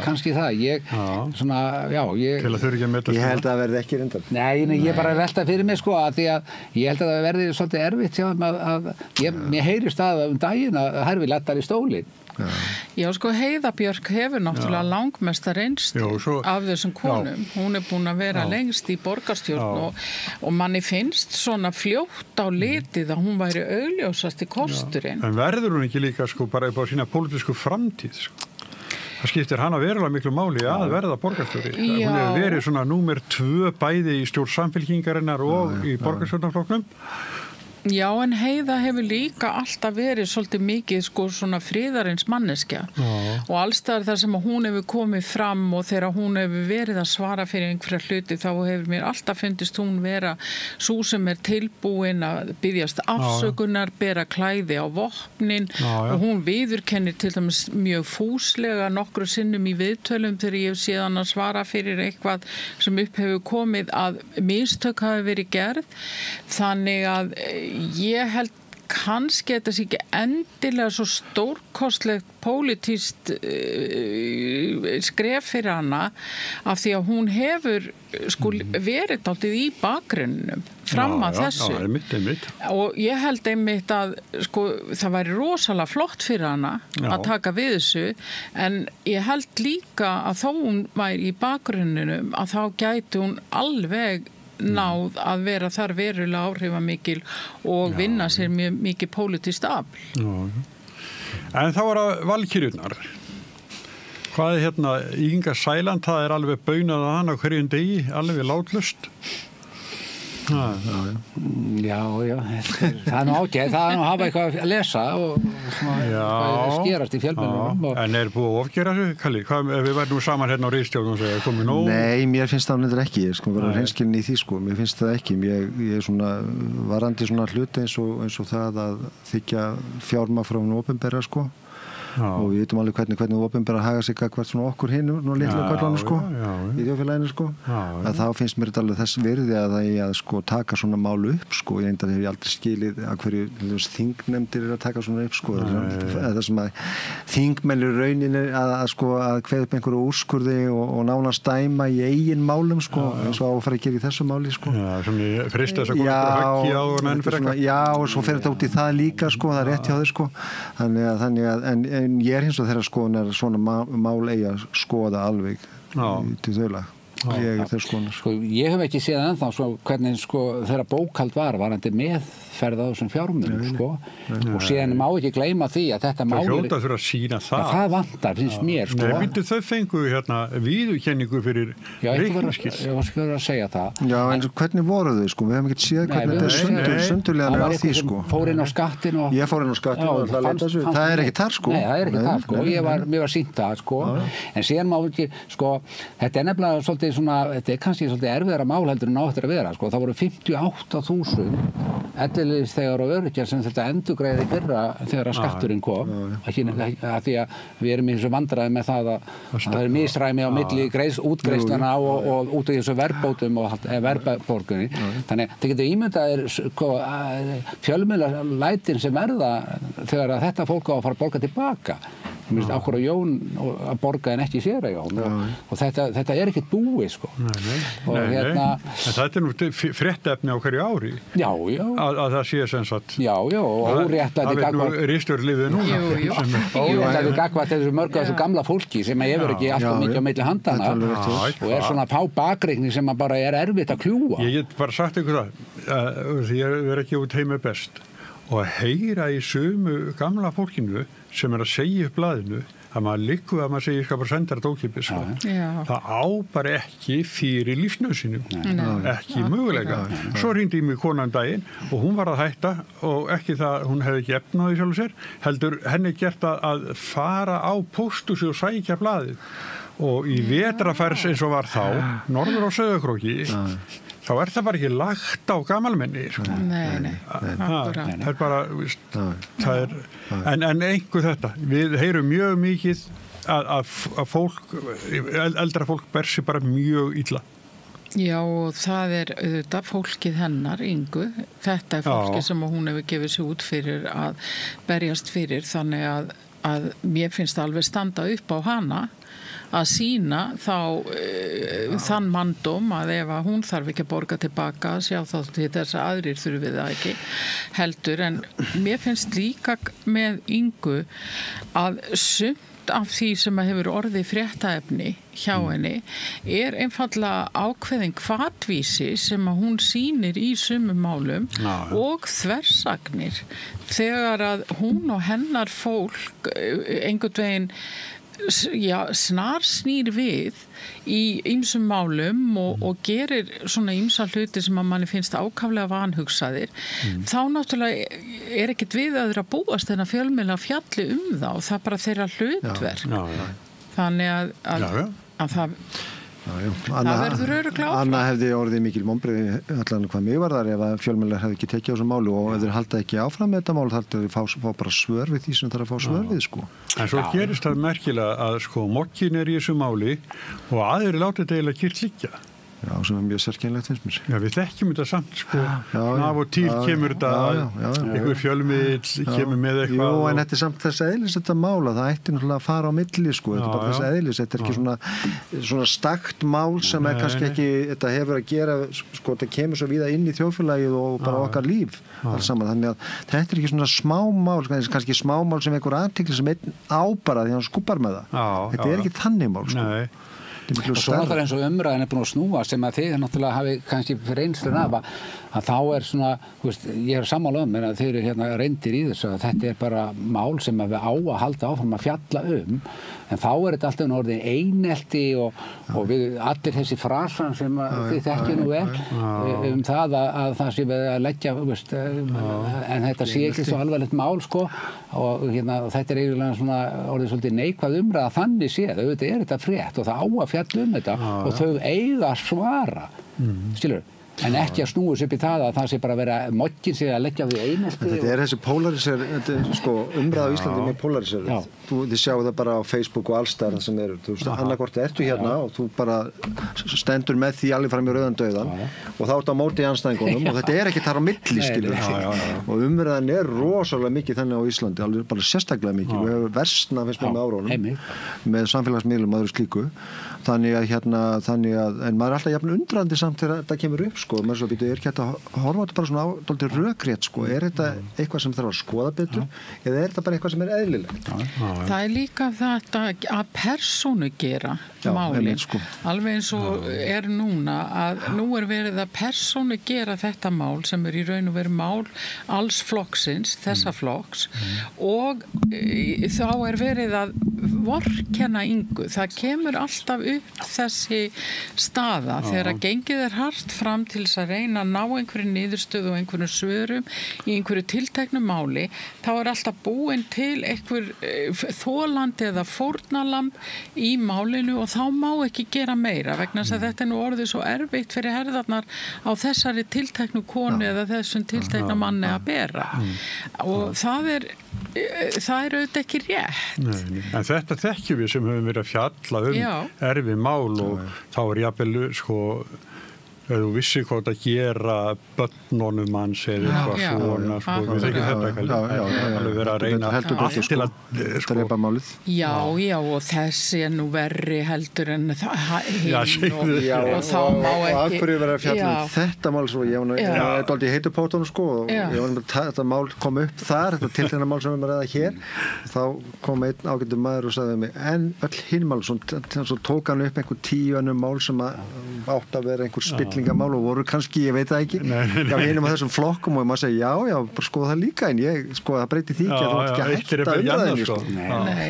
kannski það. Ég, svona, ég... Til að þurfi ekki að meta... Ég held að það verði ekki reyndar. Nei, ég bara velta fyrir mig sko, að því að ég held að það verði svolítið erfitt hjá mér heyrist að daginn að það vilja allar í stólinn. Já, sko Heiða Björk hefur náttúrulega langmesta reynslu af þessum konum. Hún er búin að vera lengst í borgarstjórn og manni finnst svona fljótt á litið að hún væri augljósasti kosturinn. En verður hún ekki líka sko bara upp á sína pólitísku framtíð sko? Það skiptir hana verulega miklu máli að verða borgarstjóri. Hún hefur verið svona númer 2 bæði í stjórn Samfylkingarinnar og í borgarstjórnarflokknum. Já, en Heiða hefur líka alltaf verið svolítið mikið sko svona friðarins manneskja og allstaðar þar sem hún hefur komið fram og þegar hún hefur verið að svara fyrir einhverja hluti þá hefur mér alltaf fundist hún vera sú sem er tilbúin að biðjast afsökunar, bera klæði á vopnin og hún viðurkennir til dæmis mjög fúslega nokkru sinnum í viðtölum þegar ég hef séð hann að svara fyrir eitthvað sem upp hefur komið að mistök hafi verið gerð. Þannig að ég held kannski þetta sé ekki endilega svo stórkostlegt pólitískt skref fyrir hana af því að hún hefur sko verið dálítið í bakgrunnum fram að þessu. Einmitt. Og ég held einmitt að sko það væri rosalega flott fyrir hana að taka við þessu en ég held líka að þó hún væri í bakgrunnum að þá gæti hún alveg náð að vera þar verulega áhrifamikil og vinna sér mjög mikið pólitískt afl. En þá var það valkyrjurnar. Hvað er Inga Sæland, það er alveg baunað að hana hverjum degi, alveg látlust. Já, það er nú ágætt, það er nú að hafa eitthvað að lesa og skerast í fjölmiðlunum. En er búið að ofgera þessu, Kalli? Ef við værum nú saman á ritstjórn og segja, komið nóg? Nei, mér finnst það nefndir ekki, ég sko vera hreinskilin í því sko, mér finnst það ekki. Ég er svona varandi svona hluti eins og það að þykja fjármagn frá hinu opinbera sko. Og við vitum alveg hvernig opinbera haga sig gagnvart svona okkur hinu og litlu köllunum sko í þjóðfélaginu sko að þá finnst mér þetta alveg þess virði að það er að sko taka svona mál upp sko ég hef aldrei skilið að hverju þingnefndir að taka svona upp sko það sem að þingmenn rauninni að sko að kveða upp einhverju úrskurði og nánast dæma í eigin málum sko eins og á að fara að gera í þessu máli sko svona frista þess að koma höggi á og menn fyrir eitthvað og svo fer þetta út í það líka sko það er rétt hjá þér sko þannig að en ég er hins og þeirra skoðunar svona mál eigi að skoða alveg til þauðlega. Ég er þeirra skoðunar. Ég hef ekki séð ennþá hvernig þeirra bókhald varandi meðferð á þessum fjármunum og síðan má ekki gleyma því að þetta mál... Það hljóta þurfa að sína það. Það vantar, finnst mér Nei, myndu þau fengu viðurkenningu fyrir reikningsskil. Já, ég var skoður að segja það. Já, en hvernig voru þau sko? Við hefum ekki séð hvernig þetta er sundurlega á því sko. Fór inn á skattin og... Ég fór inn á skattin og það er ekki þar sko. Nei, það er ekki þar sko. Mér var sýnt það sko. En síðan má ekki sko, þetta er nefnilega svolítið svona, þetta er kannski svolítið erfiðara mál heldur en áttir að vera sko. Það voru 58.000 ellilífeyrisþegar og öryrkjar sem þetta endurgreiði fyrra þegar skatturinn kom að því að við erum í þessu vandræði með það að það er misræmi á milli útgreiðslana og út af þessu verbótum og verðborgunni þannig að það getur ímyndaðir fjölmiðlalætin sem verða þegar að þetta fólk á að fara að borga tilbaka okkur á Jón að borga en ekki sér að Jón og þetta er ekkert búið sko en þetta er nú fréttaefni á hverju ári að það sé sem sagt og óréttlæti gagvart ríkisstjórnarlífið núna óréttlæti gagvart þessu mörgu þessu gamla fólki sem hefur ekki alltaf mikið á milli handana og er svona fá bakreikning sem bara er erfitt að kljúa Ég get bara sagt ykkur það því ég er ekki út heima best og að heyra í sömu gamla fólkinu sem er að segja upp blaðinu að maður liggur að maður segir skal bara senda þetta ókipis sko. Það á bara ekki fyrir lífsnauðsynum, ekki möguleika. Svo hringdi mig konan daginn og hún var að hætta og ekki það, hún hefði ekki efnaði sjálf sér, heldur henni gert að fara á pósthúsi og sækja blaðið og í vetrafærs eins og var þá, norður á Sauðárkróki, þá það bara ekki lagt á gamalmenni. Nei. Það bara, en einhver þetta. Við heyrum mjög mikið að fólk, eldra fólk ber sig bara mjög illa. Já, og það auðvitað fólkið hennar, Ingu. Þetta fólkið sem hún hefur gefið sig út fyrir að berjast fyrir, þannig að mér finnst alveg standa upp á hana að sína þann manndóm að ef að hún þarf ekki að borga tilbaka, sjá þá til þess að aðrir þurfi við það ekki heldur, en mér finnst líka með Ingu að sumt af því sem hefur orðið fréttaefni hjá henni einfallega ákveðin hvatvísi sem að hún sýnir í sumum málum og þversagnir þegar að hún og hennar fólk einhvern veginn snarsnýr við í ýmsum málum og gerir svona ýmsa hluti sem að manni finnst ákaflega vanhugsaðir, þá náttúrulega ekkert við að búast en að fjölmiðla fjalli það og það bara þeirra hlutverk. Þannig að það verður örugglega áfram. Anna hefði orðið mikil vonbrigði allan hvað mig var þar ef að fjölmiðlar hefði ekki tekið á þessu máli og ef þeir halda ekki áfram með þetta mál þar þeir fá bara svör við því sem þarf að fá svör við sko. En svo gerist það merkilega að sko mokkin í þessu máli og aðrir láta þetta eiginlega kyrrt liggja. Já, sem mjög sérkennilegt finnst mér. Já, við þekkjum þetta samt sko. Af og til kemur þetta einhver fjölmiðl kemur með eitthvað. Jú, en þetta samt þess eðlis þetta mála, það ætti náttúrulega að fara á milli sko. Þetta bara þess eðlis, þetta ekki svona stakt mál sem kannski ekki, þetta hefur að gera, sko, þetta kemur svo víða inn í þjóðfélagið og bara okkar líf alls saman. Þannig að þetta ekki svona smámál, kannski smámál sem einhver athygli sem einn ábara því hann skúpar með það. Þetta ekki þannig mál sko. Og svo náttúrulega eins og umræðin búin að snúa sem að þið náttúrulega hafi kannski reynslun af að þá svona, ég sammála að þið eru reyndir í þessu að þetta bara mál sem að við á að halda áfram að fjalla en þá þetta alltaf orðið einelti og við allir þessi frasar sem þið þekkið nú vel það að það sé við að leggja en þetta sé ekki svo alvarlegt mál sko og þetta eiginlega svona orðið svolítið neikvæð umræða þannig séð, auðvitað þetta frétt og það á að fjalla þetta og þau eiga að svara skilur en ekki að snúa upp í það að það sé bara að vera moggin sig að leggja við einelti. Þetta þessi polarisir, sko, umræða á Íslandi með polarisir. Þið sjáu það bara á Facebook og allsstaðar sem eru. Þú veist, annarkvort ertu hérna og þú bara stendur með því alveg fram í rauðan dauðan og þá ertu á móti anstæðingunum og þetta ekki þar á milli, skilur. Og umræðan rosalega mikið þannig á Íslandi, alveg bara sérstaklega mikið. Við höfum versna finnst með árunum með samfélagsmiðlum og öðru slíku. Þannig að en maður alltaf jafn undrandi samt þegar þetta kemur upp sko, maður svo býtu ekki að horfa þetta bara svona á dálítið rökrétt sko, þetta eitthvað sem þarf að skoða betur eða þetta bara eitthvað sem eðlilegt? Það líka þetta að persónu gera málin, sko. Alveg eins og núna að nú verið að persónu gera þetta mál sem í raun og veru mál alls flokksins, þessa flokks og þá verið að vorkenna Ingu, það kemur alltaf upp þessi staða þegar að gengið hart fram til þess að reyna að ná einhverju niðurstöðu og einhverju svörum í einhverju tilteknu máli, þá alltaf búin til einhver þolandi eða fórnalamb í málinu og þá má ekki gera meira vegna þess að þetta nú orðið svo erfitt fyrir herðarnar á þessari tilteknu konu eða þessum tiltekna manni að bera og það auðvitað ekki rétt. Nei. En þetta þekkjum við sem höfum verið að fjalla erfið mál og þá jafnvel sko ef þú vissi hvað að gera börnunum manns eða eitthvað svona sko, við þekkjum þetta alveg verið að reyna allt til að drepa málið. Já, og þessi nú verri heldur en hinn og þá má ekki og af hverju verið að fjalla þetta mál svo, ég var dálítið í heitupótunum sko og ég var með þetta mál kom upp þar, þetta tiltekna mál sem við erum að ræða hér þá kom einn ágætur maður og sagði mig en öll hinn mál, svo tók hann upp einhver 10 önnur mál sem átt að vera einhver spilling spillingamál og voru kannski, ég veit það ekki, já, hinum á þessum flokkum og maður segja, já, bara skoða það líka en ég, sko, það breyti því ekki að þú ert ekki að hætta umræðinni, sko.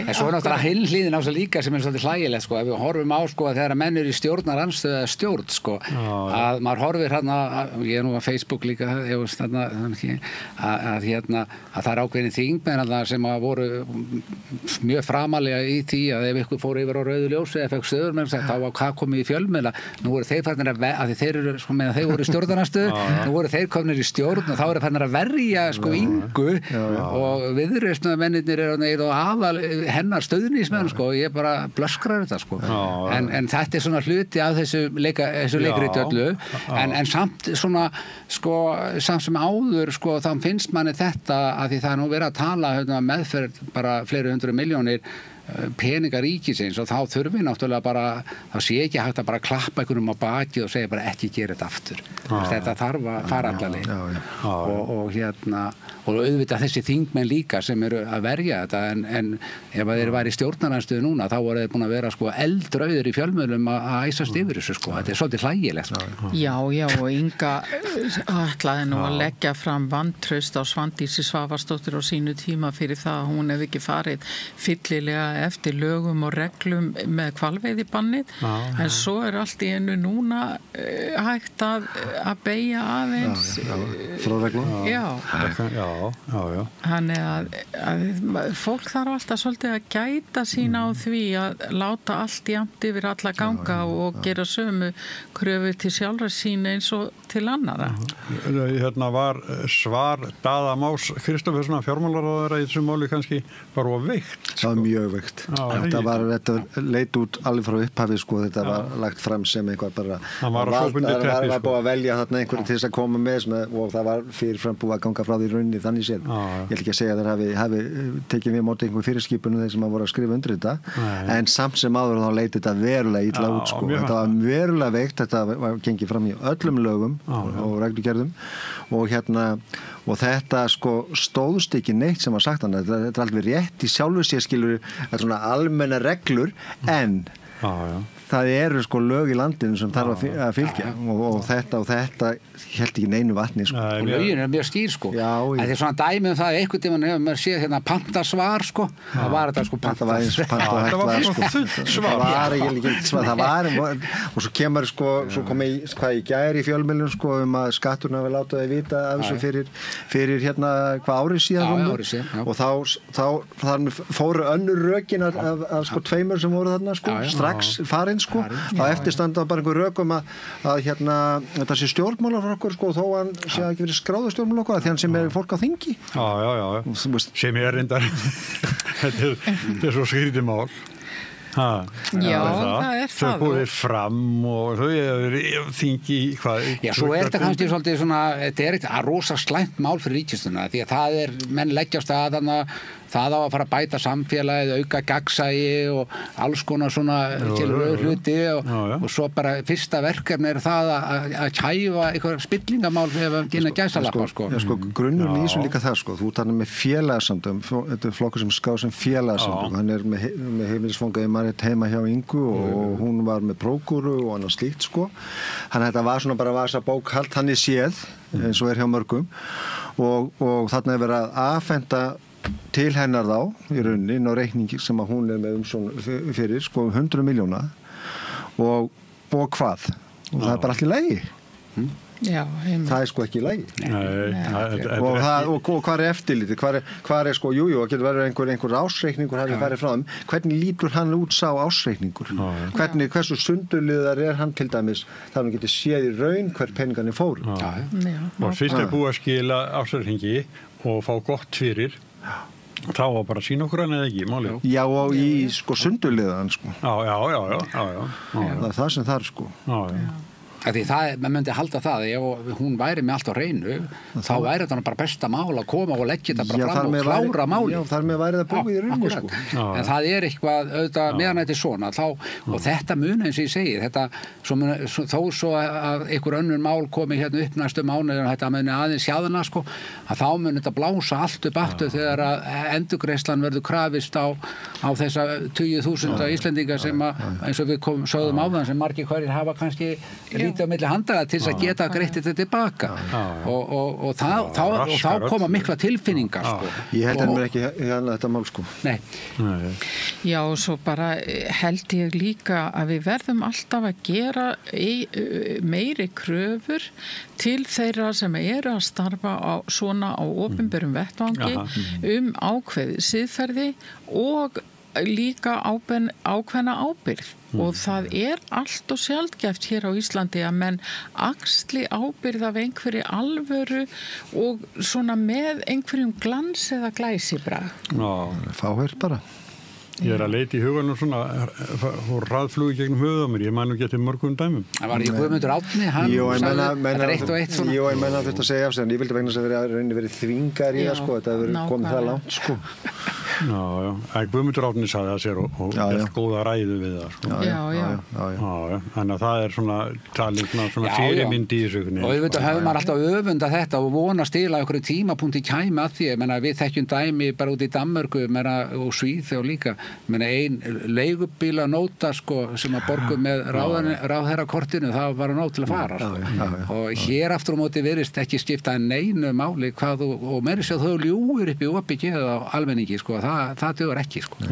En svo er náttúrulega heilhlíðin á sig líka sem er svolítið hlægilegt, sko, ef við horfum á, sko, að þegar menn eru í stjórnarandstöðu eða stjórn, sko, að maður horfir hérna, ég er nú á Facebook líka, ég veist þarna, að það er ákveðin þingmenn sem voru mjög framalega í því að ef ykkur fór yfir á rauðu ljósi eða fekk stöður með þá var hvað komið í fjölmiðla, nú voru þeir farnir að þeir eru, sko, meðan þeir voru í stjórnarandstöðu, nú voru þeir komnir í stjórn og þá eru farnir að verja, sko, Ingu og viðreisnarmennirnir eru aðal hennar stöðnismenn, sko, og ég bara blöskrar þetta, sko, en þetta er svona hluti af þessu leikriti öllu, en samt svona, sko, samt sem áður, sko, þá finnst manni þetta að því það er nú verið að tala meðferð bara fleiri 100 milljónir peningar ríkisins og þá þurfum við náttúrulega bara, þá sé ekki hægt að bara klappa einhverjum á baki og segja bara ekki gera þetta aftur. Þetta þarf að fara allaveg og auðvitað þessi þingmenn líka sem eru að verja þetta en ef þeir væri í stjórnarandstöðu núna þá voru þeir búin að vera, sko, eldrauður í fjölmiðlum að æsast yfir þessu, sko. Þetta er svolítið hlægilegt, sko. Já, og Inga ætlaði nú að leggja fram vantraust á Svandísi Svavarsdóttur á sínu tíma fyrir það að hún hefði ekki farið fyllilega eftir lögum og reglum með hvalveiðibannið, en svo er allt í einu núna hægt að beygja aðeins frá reglum. Já. Þannig að fólk þarf alltaf svolítið að gæta sín á því að láta allt jafnt yfir alla ganga og gera sömu kröfu til sjálfra sín eins og til annara. Hérna var svar Daða Más Kristóferssonar fjármálaráðherra í þessu máli kannski var veikt. Það var mjög veikt. Þetta leit út alveg frá upphafi, sko, þetta var lagt fram sem einhver bara það var búið að velja þarna einhverju til þess að koma með og það var fyrirfram búið að ganga frá því rauninni þannig séð. Ég ætla ekki að segja að þeir hafi tekið við móti einhver fyrirskipunum þeir sem að voru að skrifa undir þetta, en samt sem áður þá leit þetta verulega illa út, sko. Þetta var verulega veikt, þetta var gengið fram í öllum lögum og reglugerðum og þetta, sko, stóðst ekki neitt sem var sagt hann, þetta er alveg rétt í sjálfu sér, skilur, þetta svona almenna reglur, en það eru, sko, lög í landinu sem þarf að fylgja og þetta held ekki neinu vatni, sko. Og lögin er mjög skýr, sko. Það er svona dæmi það einhvern tímann hefur maður séð hérna pantasvar, sko. Það var þetta, sko, það var og svo kemur, sko, svo kom hvað í gær í fjölmiðlum, sko, að skatturinn hafi látað að vita af þessu fyrir hérna hvað árið síðan og þá fóru önnur rökin af sko tveimur sem voru þarna, sko, strax farin, sko. Þá eftirstanda bara einhver rökum að hérna þetta sé stjórnmálaflokkur, sko, þó hann sé að ekki verið skráður stjórnmálaflokkur því hann sem er fólk á þingi. Já. Sem ég er reyndar. Þetta er svo skrítið mál. Já, það er það. Þau búið fram og þau eru þingi hvað. Já, svo er þetta kannski svolítið svona, þetta er eitthvað rosa slæmt mál fyrir ríkisstjórnina því að það er, menn leggjast að það á að fara að bæta samfélagið, auka gagnsæi og alls konar svona hluti og svo bara fyrsta verkefni er það að kæfa eitthvað spillingamál ef að gynna gæsalappa, sko. Já, sko, grunnurinn í þessu líka það, sko, þú þannig með félagsamdöfum, þetta er flokkur sem skáð sem félagsamdöfum, hann er með heimilisfangaði Margrét heima hjá Ingu og hún var með prókúru og annað slíkt, sko. Þannig að þetta var svona bara vasabókhald, hann er séð, eins og er hjá mörgum og þarna er verið að afhenda til hennar þá í rauninni inn á reikningi sem að hún er með fyrir, sko, 100 milljóna og hvað? Og það er bara allt í lagi. Já, það er, sko, ekki í lagi. Og hvað er eftirlítið? Hvað er, sko, jú, það getur verið einhver ásreikningur hafi farið frá þeim. Hvernig lítur hann út sá ásreikningur? Hversu sundurliðar er hann til dæmis þar hann getur séð í raun hver peningarnir fóru? Og fyrst er búið að skila ásreikningi og fá gott fyrir þá var bara að sína okkur hann eða ekki máli. Já, og í, sko, sundurliðan, sko. Já. Það er það sem það er, sko. Já. Því það, maður myndi halda það ef hún væri með allt á hreinu þá væri þetta bara besta mál að koma og leggja þetta bara fram og klára máli. Já, þar með væri það búið í rauninu, sko. En það er eitthvað auðvitað meðan þetta er svona og þetta mun eins og ég segi þetta, þó svo að einhver önnur mál komi hérna upp næstu mánuði og þetta muni aðeins sjáðuna, sko, að þá mun þetta blása allt upp aftur þegar að endurgreiðslan verður krafist á þessa 20.000 Íslendinga sem að, eins og við sögðum áðan sem margir hverjir hafa kannski lítið lítið á milli handaða til þess að geta greitt þetta tilbaka og þá koma mikla tilfinningar sko. Ég held mér ekki hérna þetta mál sko. Nei. Já, og svo bara held ég líka að við verðum alltaf að gera meiri kröfur til þeirra sem eru að starfa svona á opinberum vettvangi ákveðið siðferði og líka ákveðna ábyrgð og það allt og sjaldgæft hér á Íslandi að menn axli ábyrgð af einhverju alvöru og svona með einhverjum glans eða glæsibrag. Fáheyrt bara. Ég að leita í huganum svona og hraðflugi gegnum höfuð á mér, ég man nú getið mörgum dæmum. Það var ekki Guðmundur Árni, hann sagði þetta eitt og eitt svona. Jú, ég menna þetta að segja af sig, en ég vildi vegna þess að verið þvingar í það sko, þetta hefur komið það langt sko. Já, Guðmundur Árni sagði það sér og held góða ræðu við það sko. Já, þannig að það svona talið svona fyrirmynd í þessu. Og auðvitað hefur maður alltaf öfundað þetta og vonast til að einhverju tímapunkti kæmi að því, við þekkjum dæmi bara út í Danmörku og Svíþjóð líka. Ein leigubílanóta sko, sem að borgu með ráðherrakortinu, það var nóg til að fara sko. Og hér aftur á móti virðist ekki skipta neinu máli hvað og meiri sér þau ljúgur upp í opið á almenningi sko, það dugar ekki sko.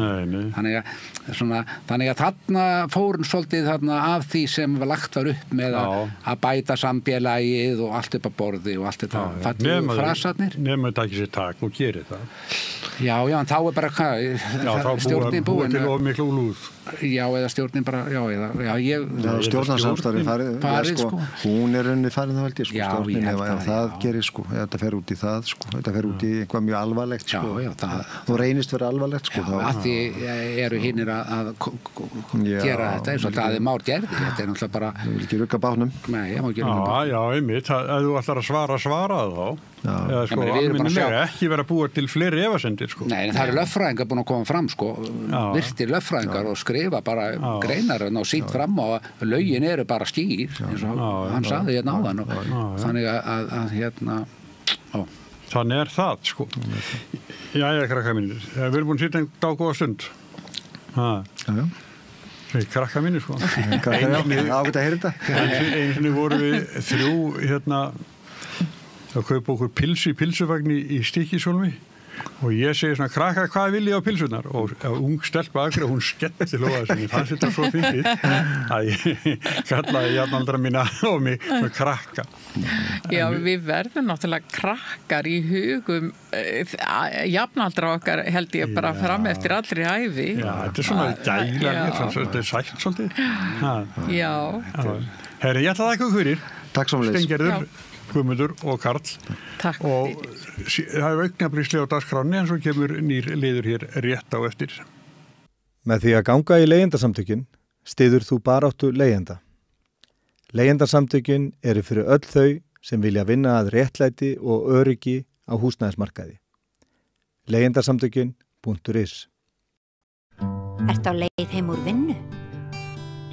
Þannig að þarna fór svolítið þarna af því sem lagt var upp með að bæta samfélagið og allt upp að borði og allt þetta fallegu frasarnir. Nefnum að taka sér tak og gera það. Já, en þá bara stjórnin búin. Til of miklu úlúð. Já, eða stjórnin bara, stjórnarsamstarfið farið sko. Hún unni farið það held ég sko. Já, stjórnin, ef það gerir sko, þetta fer út í það sko, þetta fer út í eitthvað mjög alvarlegt sko. Já, þú reynist verið alvarlegt sko. Já, að því eru hinnir að gera þetta eins og það Már gerði, þetta náttúrulega bara. Þú vil ekki rugga bátnum. Nei, ég má ekki rugga bátnum. Já, einmitt, ef þú ætlar að svara þá. Eða sko, almennilega ekki vera búið til fleiri efasemdir sko. Nei, en það eru lögfræðingar búin að koma fram sko, virtir lögfræðingar og skrifa bara greinar og sýnt fram á að lögin eru bara skýr eins og hann sagði hérna áðan og þannig að hérna Þannig það sko. Jæja, krakka mínir, við erum búin að sitja dágóða stund. Krakka mínir sko. Ágætt að heyra þetta. Einu voru við þrjú að kaupa okkur pilsu í pilsuvagni í Stykkishólmi og ég segi svona, krakka, hvað vil ég á pilsunar? Og ung stelpa akkur og hún skellir lofaði sem ég fannst þetta svo fyndið að ég kallaði jafnaldra mína og mig svona krakka. Já, við verðum náttúrulega krakkar í hugum jafnaldra okkar held ég bara fram eftir allri ævi. Já, þetta svona gæla, þetta sætt svolítið. Já. Herri, ég ætla að þakka fyrir. Takk svo mjög. Steingerður, Guðmundur og Karl. Takk og það er augnablikslega á dagskráni en svo kemur nýr liður hér rétt á eftir. Með því að ganga í leigjendasamtökin styður þú baráttu leigjenda. Leigjendasamtökin eru fyrir öll þau sem vilja vinna að réttlæti og öryggi á húsnæðismarkaði. Leigjendasamtökin.is Ertu á leið heim úr vinnu?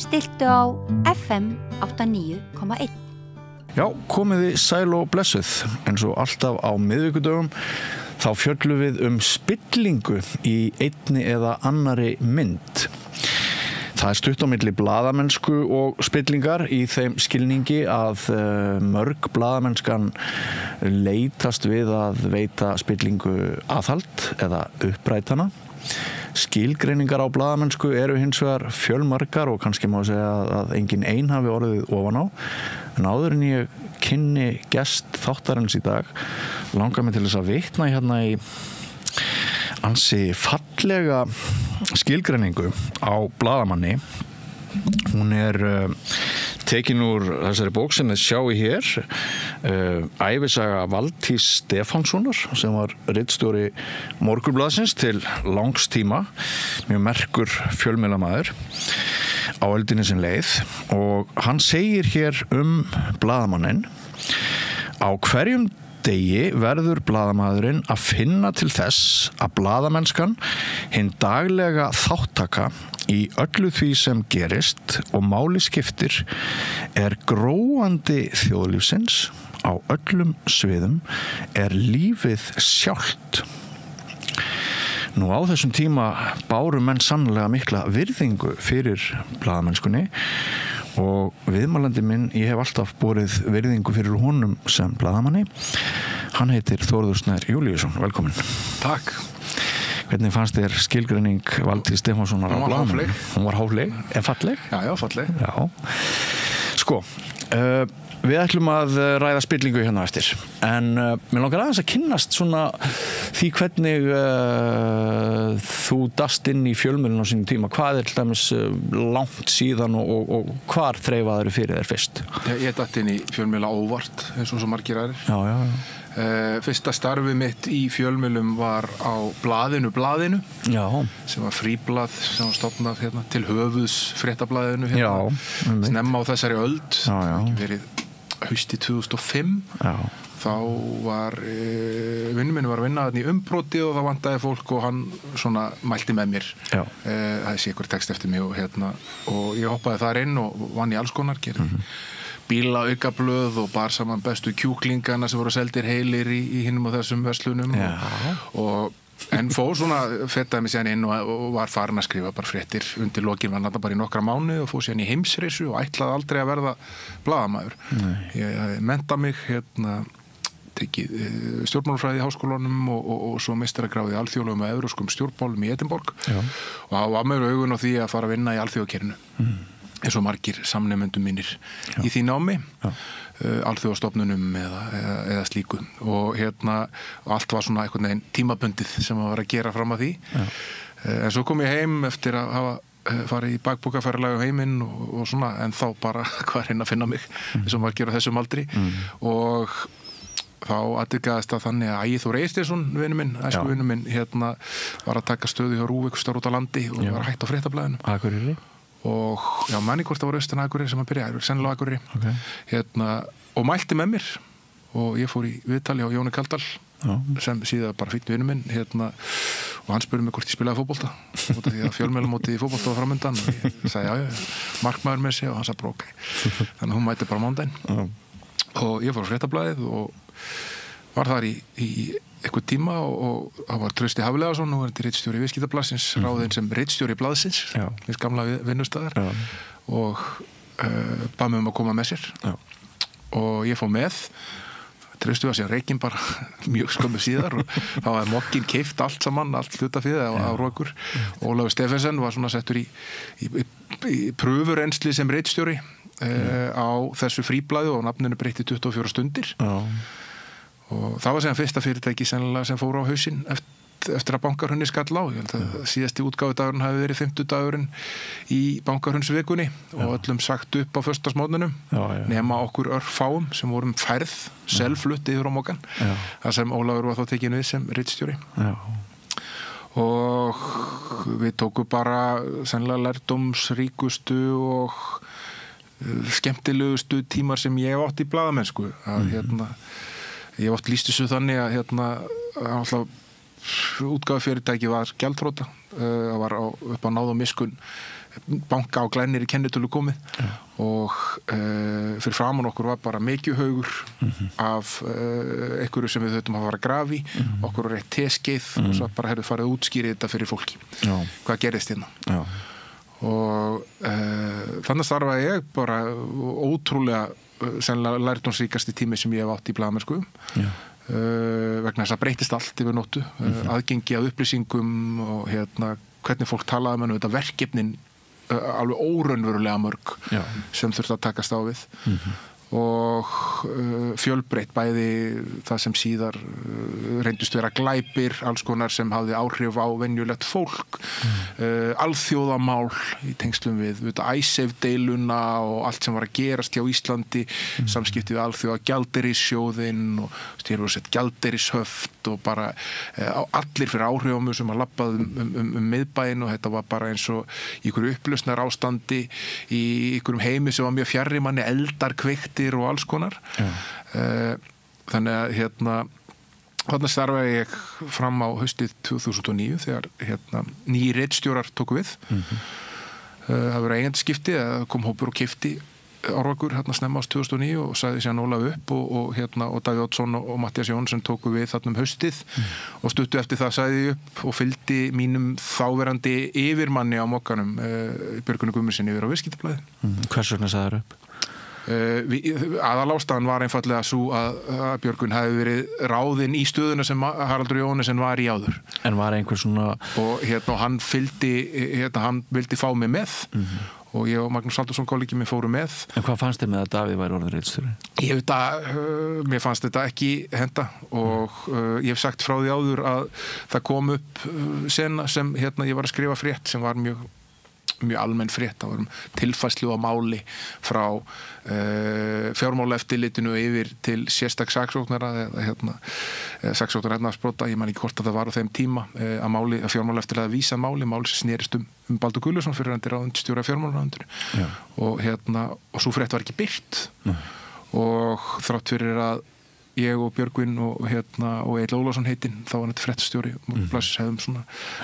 Stilltu á FM 89,1. Já, komiði sæl og blessuð, eins og alltaf á miðvikudögum, þá fjöllum við spillingu í einni eða annari mynd. Það er stutt á milli blaðamennsku og spillingar í þeim skilningi að mörg blaðamennskan leitast við að veita spillingu aðhald eða upprætana. Skilgreiningar á blaðamennsku eru hins vegar fjölmargar og kannski má segja að engin ein hafi orðið ofan á. En áður en ég kynni gest þáttarins í dag langar mig til þess að vitna hérna í ansi fallega skilgreiningu á blaðamanni. Hún tekin úr þessari bók sem þið sjáu hér, ævisaga Valtýs Stefánssonar sem var ritstjóri Morgunblaðsins til langs tíma, mjög merkur fjölmiðlamaður á öldinni sem leið og hann segir hér blaðamanninn: á hverjum degi verður blaðamaðurinn að finna til þess að blaðamennskan, hinn daglega þáttaka í öllu því sem gerist og máli skiptir, er gróandi þjóðlífsins á öllum sviðum, er lífið sjálft. Nú á þessum tíma báru menn sannlega mikla virðingu fyrir blaðamennskunni og viðmælandi minn, ég hef alltaf borið virðingu fyrir honum sem blaðamanni. Hann heitir Þórður Snær Júlíusson, velkomin. Takk. Hvernig fannst þér skilgreining Valtýs Stefánssonar á blaðamanni? Hún var háfleg, en falleg? Já, falleg. Já. Sko, við ætlum að ræða spillingu hérna eftir, en mér langar aðeins að kynnast svona því hvernig þú dast inn í fjölmiðlun á sínum tíma. Hvað til dæmis langt síðan og hvar þreifaður fyrir þér fyrst? Ég datt inn í fjölmiðla óvart, eins og svo margir aðrir. Já. Fyrsta starfið mitt í fjölmiðlum var á blaðinu, já. Sem var fríblað sem var stofnað hérna, til höfuðs fréttablaðinu hérna, snemma á þessari öld, verið hausti 2005. Já. Þá var vinur minn var að vinna þarna í umbroti og það vantaði fólk og hann svona mælti með mér. Það sé ykkur text eftir mig og ég hoppaði þar inn og vann í alls konar, bíla aukablöð og bar saman bestu kjúklingana sem voru seldir heilir í hinnum og þessum verslunum en fór svona fettaði mig síðan inn og var farin að skrifa bara fréttir undir lokin, var náttúrulega bara í nokkra mánuði og fór síðan í heimsreisu og ætlaði aldrei að verða blaðamaður. Ég mennta mig tekið stjórnmálafræði í háskólanum og svo meistaragráði í alþjóðlegum og evrópskum stjórnmálum í Edinborg og það var mér augun á því að fara að vinna í alþjóðakerfinu eins og margir samnemendum mínir í því námi, alþjóðastofnunum eða slíku og allt var svona einhvern veginn tímabundið sem að vera að gera fram að því en svo kom ég heim eftir að hafa farið í bakbókaferðalag á heiminn og svona, en þá bara hvað að finna mig eins og margir á þessum aldri og þá atvikaðist það þannig að Ægir Þór Eysteinsson, vinur minn, æskuvinur minn var að taka stöðu hjá RÚV einhvers staðar út á landi og var hætt á fréttablaðinu. Akureyri? Og manni hvort það var austan Akureyri sem að byrja, sennilega Akureyri og mælti með mér og ég fór í viðtali á Jóni Kaldal sem síðan bara fínn vinur minn og hann spurði mig hvort ég spilaði fótbolta út af því að fjölmiðlamótið í fótbolta var framöndan og ég sagði já, markmaður með sig og hann sagði bara ok, þannig að hún mætti bara mándaginn og ég fór á fréttablaðið og var þar í eitthvað tíma og það var Trausti Hafleðarsson, nú er þetta ritstjóri Viðskiptablaðsins, ráðinn sem ritstjóri blaðsins, mis gamla vinnustæðar og bað mig að koma með sér og ég fór með. Trausti var síðan reikinn bara mjög skömmu síðar og þá var mokkinn keypt allt saman, allt hlutaféð á Rókur. Ólafur Stephensen var svona settur í pröfurensli sem ritstjóri á þessu fríblaði og nafninu breytti 24 stundir. Og það var síðan fyrsta fyrirtæki sennilega sem fór á hausinn eftir að bankarhrunni skall á. Ég held að síðasti útgáfudagurinn hafi verið 50 dagurinn í bankarhrunnsvikunni og öllum sagt upp á föstudagsmorgnunum nema okkur örfáum sem vorum færð, selflutt yfir á mokan. Það sem Ólafur var þá tekinn við sem ritstjóri. Og við tókum bara sennilega lærdómsríkustu og skemmtilegustu tímar sem ég hef átt í blaðamennsku að ég hef oft lýst þessu þannig að útgáfufyrirtæki var gjaldþrota, það var upp á náð og miskun banka á glænir í kennitölu komið og fyrir framan okkur var bara mikið haugur af einhverju sem við þurftum að fara að grafi okkur var eitt teskeið og svo bara hefðu farið að útskýra þetta fyrir fólki hvað gerist hérna og þannig starfaði ég bara ótrúlega sennilega lærdómsríkasti tími sem ég hef átt í blaðamennsku vegna þess að breytist allt yfir nóttu aðgengi að upplýsingum og hvernig fólk talaði með þetta verkefnin alveg óraunverulega mörg sem þurfti að takast á við og fjölbreytt bæði það sem síðar reyndust vera glæpir, alls konar sem hafði áhrif á venjulegt fólk alþjóðamál í tengslum við Icesave-deiluna og allt sem var að gerast hjá Íslandi samskipti við alþjóða gjaldeyrissjóðinn og hér voru sett gjaldeyrishöft og bara allir fyrir áhrifum sem að labbaði miðbæinn og þetta var bara eins og í einhverju upplausnar ástandi í einhverjum heimi sem var mjög fjarri manni, eldar kveiktir og alls konar þannig að þarna starfaði ég fram á haustið 2009 þegar nýjir ritstjórar tóku við það voru eigendaskipti, það kom hópur og keypti Árvakur hérna snemma ást 2009 og sagði síðan Ólaf upp og Davíð Oddsson og Matthías Jónsson tóku við þarna haustið og stuttu eftir það sagði ég upp og fylgdi mínum þáverandi yfirmanni á Mokkanum Björgvini Guðmundssyni yfir á Viðskiptablaðið. Hvers vegna sagði þér upp? Aðalástæðan var einfallega svo að Björgvin hefði verið ráðinn í stöðuna sem Haraldur Jóhannesson var í áður. En var einhver svona... Og hann fylgdi, hann vildi fá mig með og ég og Magnús Halldórsson kollegi mér fóru með. En hvað fannst þér með að Davíð væri orðinn ritstjóri? Ég veit að mér fannst þetta ekki henda og ég hef sagt frá því áður að það kom upp sena sem ég var að skrifa frétt sem var mjög almenn frétt, það var tilfærslu á máli frá fjármálaeftirlitinu yfir til sérstaks saksóknara eða saksóknara efnahagsbrota, ég man ekki hvort að það var á þeim tíma að fjármálaeftirlitið að vísa máli sem snerist Baldur Guðlaugsson fyrir hann til ráðuneytisstjóra fjármálaráðuneytinu og svo frétt var ekki birt og þrátt fyrir að ég og Björgvin og Egill Ólafsson heitinn, þá var þetta fréttastjóri Morgunblaðsins hefðum svona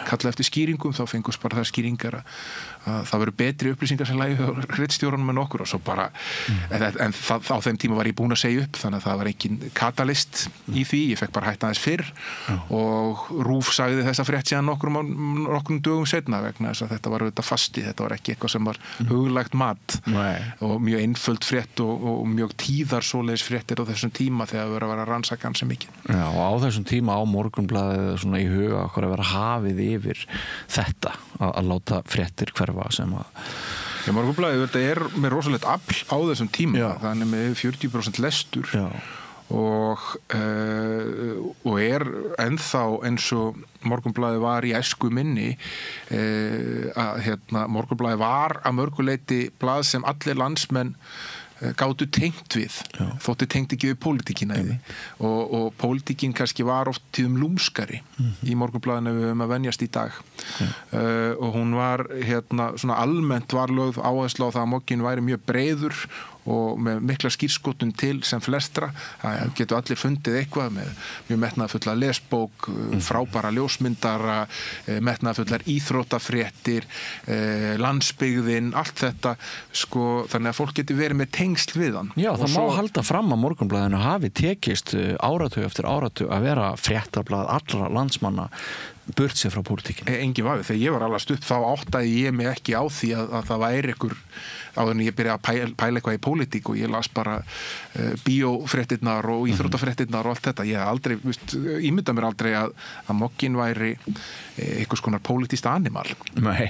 kallað eftir skýringum, þá fengust bara það skýringar að það veru betri upplýsingar sem lægi á ritstjóranum en okkur og svo bara en á þeim tíma var ég búin að segja upp þannig að það var engin katalist í því, ég fekk bara hætta aðeins fyrr og RÚV sagði þessa frétt síðan nokkrum dögum seinna vegna þess að þetta var auðvitað fasti, þetta var ekki eitthvað sem var huglægt mat og mjög einföld frétt og mjög tíðar svoleiðis fréttir á þessum tíma þegar að vera rannsaka hann sem mikið. Já, og á þessum tíma á Morgunblaðið svona í huga okkur að vera hafið yfir þetta að láta fréttir hverfa sem að... Já, Morgunblaðið þetta er með rosalegt afl á þessum tíma, þannig með 40% lestur og er ennþá eins og Morgunblaðið var í æsku minni að Morgunblaðið var að mörguleiti blað sem allir landsmenn gátu tengt við þótti tengt ekki við pólitíkina og pólitíkin kannski var oft tíðum lúmskari í Morgunblaðinu við höfum að venjast í dag og hún var svona almennt var lögð áherslu á það að Mogginn væri mjög breiður og með mikla skírskotun til sem flestra, það getur allir fundið eitthvað með mjög metnaðarfulla lesbók, frábæra ljósmyndara, metnaðarfullar íþróttafréttir, landsbyggðin, allt þetta, þannig að fólk getur verið með tengsl við hann. Já, það má halda fram að Morgunblaðinu hafi tekist áratug eftir áratug að vera fréttablað allra landsmanna burt sér frá pólitíkinu. Engin vafi, þegar ég var alast upp þá áttaði ég mig ekki á því að það væri einhver áður en ég byrjaði að pæla eitthvað í pólitík og ég las bara bíófréttirnar og íþróttafréttirnar og allt þetta. Ég aldrei, ímynda mér aldrei að Mogginn væri einhvers konar pólitískt animal. Nei.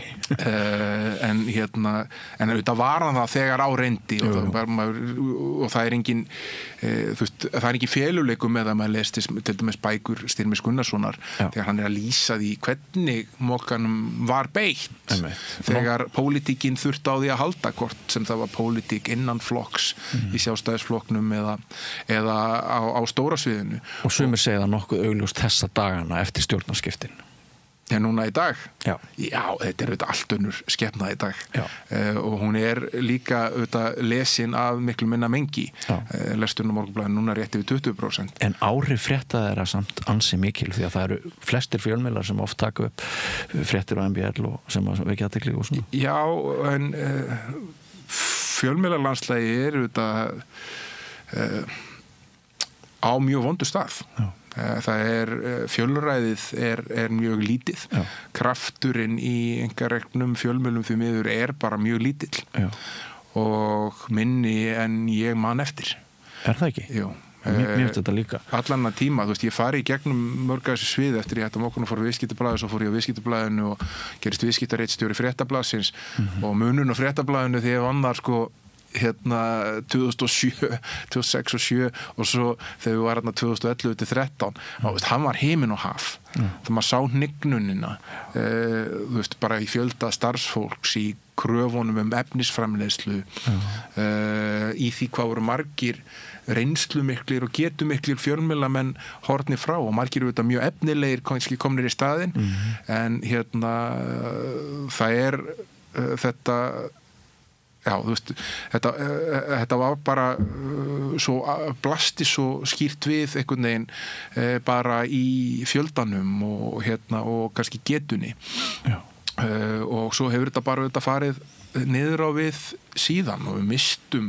En auðvitað var hann það þegar á reyndi og það er engin það er engin feluleikum með að maður lesti til dæmis bækur Styrmis Gunnarssonar þegar hann er að lýsa því hvernig Mogganum var beitt þegar pólitíkin þurfti á því að halda hvort sem það var pólitík innan flokks í Sjálfstæðisflokknum eða á stóra sviðinu. Og sumir segja það nokkuð augljóst þessa dagana eftir stjórnarskiptin. Já, núna í dag? Já. Já, þetta er auðvitað allt önnur skepna í dag. Og hún er líka auðvitað lesin af miklu minna mengi. Lesturinn á Morgunblaðinu núna rétt yfir 20%. En áhrif frétta þeirra samt ansi mikil því að það eru flestir fjölmiðlar sem oft taka upp fréttir á MBL og sem vekja athygli og svona. Já, en fjölmiðlarlandslægi er auðvitað á mjög vondu stað. Já. Það er, fjölræðið er mjög lítið. Já. Krafturinn í einkareknum fjölmiðlum því miður er bara mjög lítill. Já. Og minni en ég man eftir. Er það ekki? Jú. Mér finnst þetta líka. Allan að tíma, þú veist, ég fari í gegnum mörg af þessu svið eftir ég hætti Mokkanum fór á Viðskiptablaðið, svo fór ég á Viðskiptablaðinu og gerist viðskiptaritstjóri Fréttablaðsins og munun á Fréttablaðinu því ég vann þar 2007, 2006 og 2007 og svo þegar við varum 2011 til 2013 hann var heiminn og haf þegar maður sá hnignunina þú veist, bara í fjölda starfsfólks í kröfunum efnisframleiðslu í því hvað voru margir reynslumiklir og getumiklir fjölmiðlamenn horfnir frá og margir eru þetta mjög efnilegir kannski komnir í staðinn en það er þetta já, þú veist, þetta var bara svo blasti svo skýrt við einhvern veginn bara í fjöldanum og kannski getunni. Já. og svo hefur þetta bara farið niður á við síðan og við mistum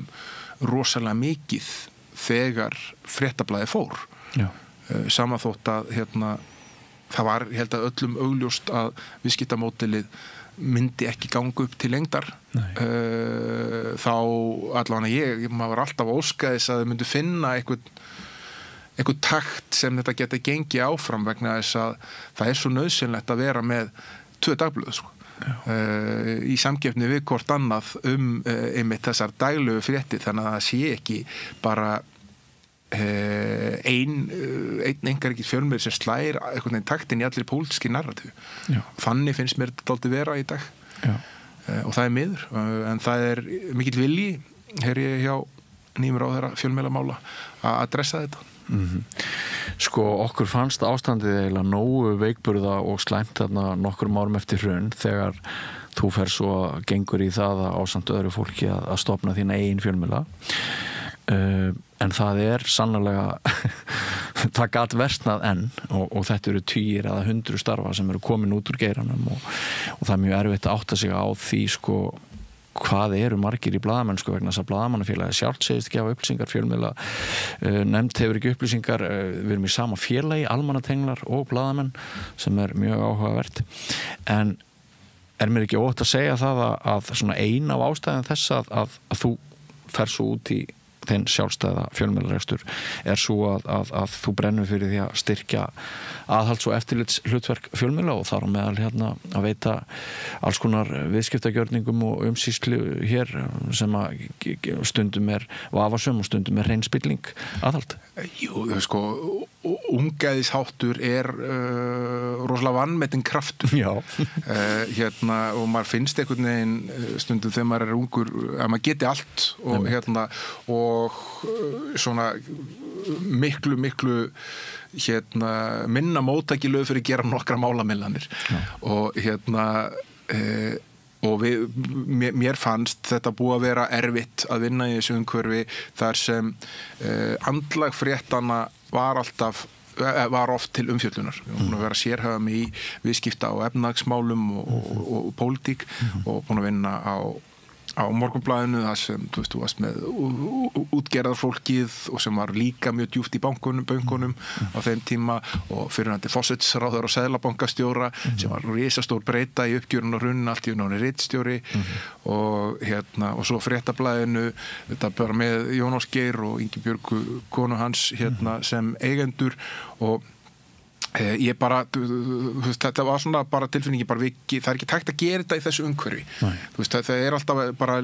rosalega mikið þegar fréttablaðið fór. Sama þótt að það var, ég held að öllum augljóst að viðskiptamódelið myndi ekki ganga upp til lengdar. Þá allavega maður var alltaf óskaðis að þau myndu finna einhvern takt sem þetta geti gengið áfram vegna þess að það er svo nauðsynlegt að vera með 2 dagblöð í samkeppni við hvort annað einmitt þessar daglegu fréttir, þannig að það sé ekki bara einn engarikið fjölmiðl sem slær einhvern veginn taktin í allir pólitíski narratífu. Þannig finnst mér þetta dálítið vera í dag. Og það er miður, en það er mikill vilji hér hjá nýjum ráðherra fjölmiðlamála að adressa þetta. Sko, okkur fannst ástandið eiginlega nógu veikburða og slæmt þarna nokkrum árum eftir hrun þegar þú fer svo gengur í það að ásamt öðru fólki að stofna þína eigin fjölmiðla. En það er sannlega það gat versnað enn og þetta eru 10 eða 100 starfa sem eru komin út úr geiranum og það er mjög erfitt að átta sig á því sko hvað eru margir í blaðamennsku vegna þess að blaðamannafélagið sjálft segist gefa upplýsingar, fjölmiðla nefnd hefur ekki upplýsingar, við erum í sama félagi, almannatenglar og blaðamenn sem er mjög áhugavert. En er mér ekki ótt að segja það að svona ein af ástæðum þess að þú fer svo út í þinn sjálfstæða fjölmiðlarekstur er svo að þú brennur fyrir því að styrkja aðhalds- og eftirlits hlutverk fjölmiðla og þar á meðal að veita alls konar viðskiptagjörningum og umsýslu hér sem að stundum er vafasöm og stundum er hrein spilling aðhald. Jú, sko, ungæðisháttur er rosalega vanmetinn kraftur. Og maður finnst einhvern veginn stundum þegar maður er ungur að maður geti allt og svona miklu minna móttækilög fyrir að gera nokkra málamillanir og og mér fannst þetta búið að vera erfitt að vinna í þessu umhverfi þar sem andlag fréttana var oft til umfjöllunar. Við erum búin að vera sérhæfum í viðskipta og efnahagsmálum og pólitík og búin að vinna á Morgunblaðinu þar sem þú varst með útgerðarfólkið og sem var líka mjög djúpt í bönkunum á þeim tíma og fyrirhandi forsætisráðherra og seðlabankastjóra sem var risastór breyta í uppgjörun og hruninu allt í náni ritstjóri og svo Fréttablaðinu þetta bara með Jón Ásgeir og Ingibjörgu konu hans sem eigendur og ég bara, þetta var svona bara tilfinningi, það er ekki tækt að gera þetta í þessu umhverfi. Það er alltaf bara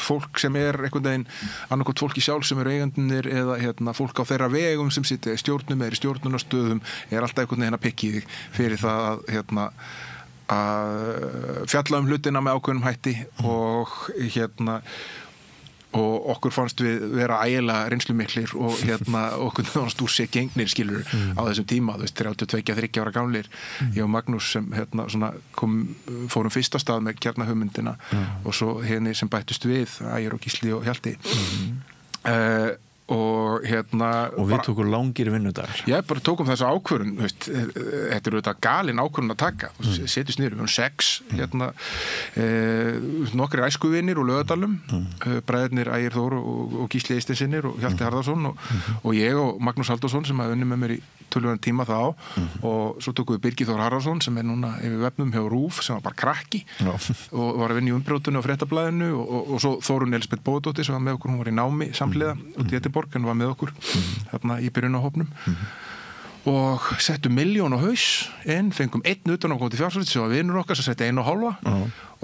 fólk sem er einhvern veginn, annarkot fólki sjálf sem eru eigendunir eða fólk á þeirra vegum sem sitja í stjórnum eða í stjórnunarstöðum er alltaf einhvern veginn að pikki þig fyrir það að fjalla hlutina með ákveðnum hætti og okkur fannst við vera ægilega reynslumiklir og okkur fannst úr sér gengnir skilur á þessum tíma, 32-33 ára gamlir ég og Magnús sem fórum fyrsta stað með kjarnahugmyndina og svo henni sem bættust við Ægir og Gísli og Hjalti og við tókum langir vinnudagar. Bara tókum þessa ákvörðun, þetta er auðvitað galin ákvörðun að taka, setjast niður, við höfum 6 nokkrir æskuvinir úr Laugardalnum, bræðurnir Ægir Þór og Gísli Eysteinsinnir og Hjalti Harðarsson og ég og Magnús Halldórsson sem hafði unnið með mér í töluverðan tíma þá og svo tókum við Birgir Þór Harðarsson sem er núna yfir vefnum hjá RÚV sem var bara krakki og var að vinna í umbrjótunni og Fréttablaðinu og svo Þórunn Elísabet Bóðadóttir sem var með okkur, hún var í námi samhliða út í Edinborg en var með okkur þarna í byrjun á hópnum og settum 1 milljón á haus fengum 1 utanaðkomandi fjárfestir sem var vinur okkar sem setti 1,5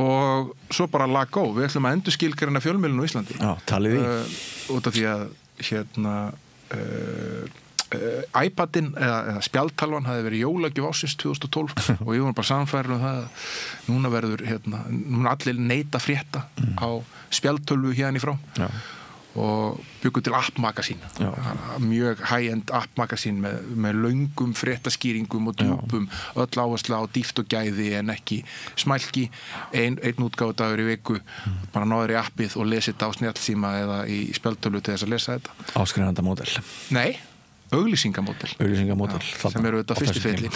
og svo bara lag go, við ætlum að endurskilgreina fjölmiðlun á Íslandi talið í út af því að iPadin eða spjaldtalvan hafði verið jólagjöf ársins 2012 og ég var bara samfærður það að núna verður núna allir neita frétta á spjaldtölvu hérna í frá og byggu til appmagasín mjög high-end appmagasín með löngum fréttaskýringum og djúpum öll áherslu á dýpt og gæði en ekki smælki einn útgáfudagur í viku bara náður í appið og lesi þetta á snjallsíma eða í spjaldtölvu til þess að lesa þetta Áskrifanda módel Nei auglýsingamódel sem eru þetta fyrstu feillin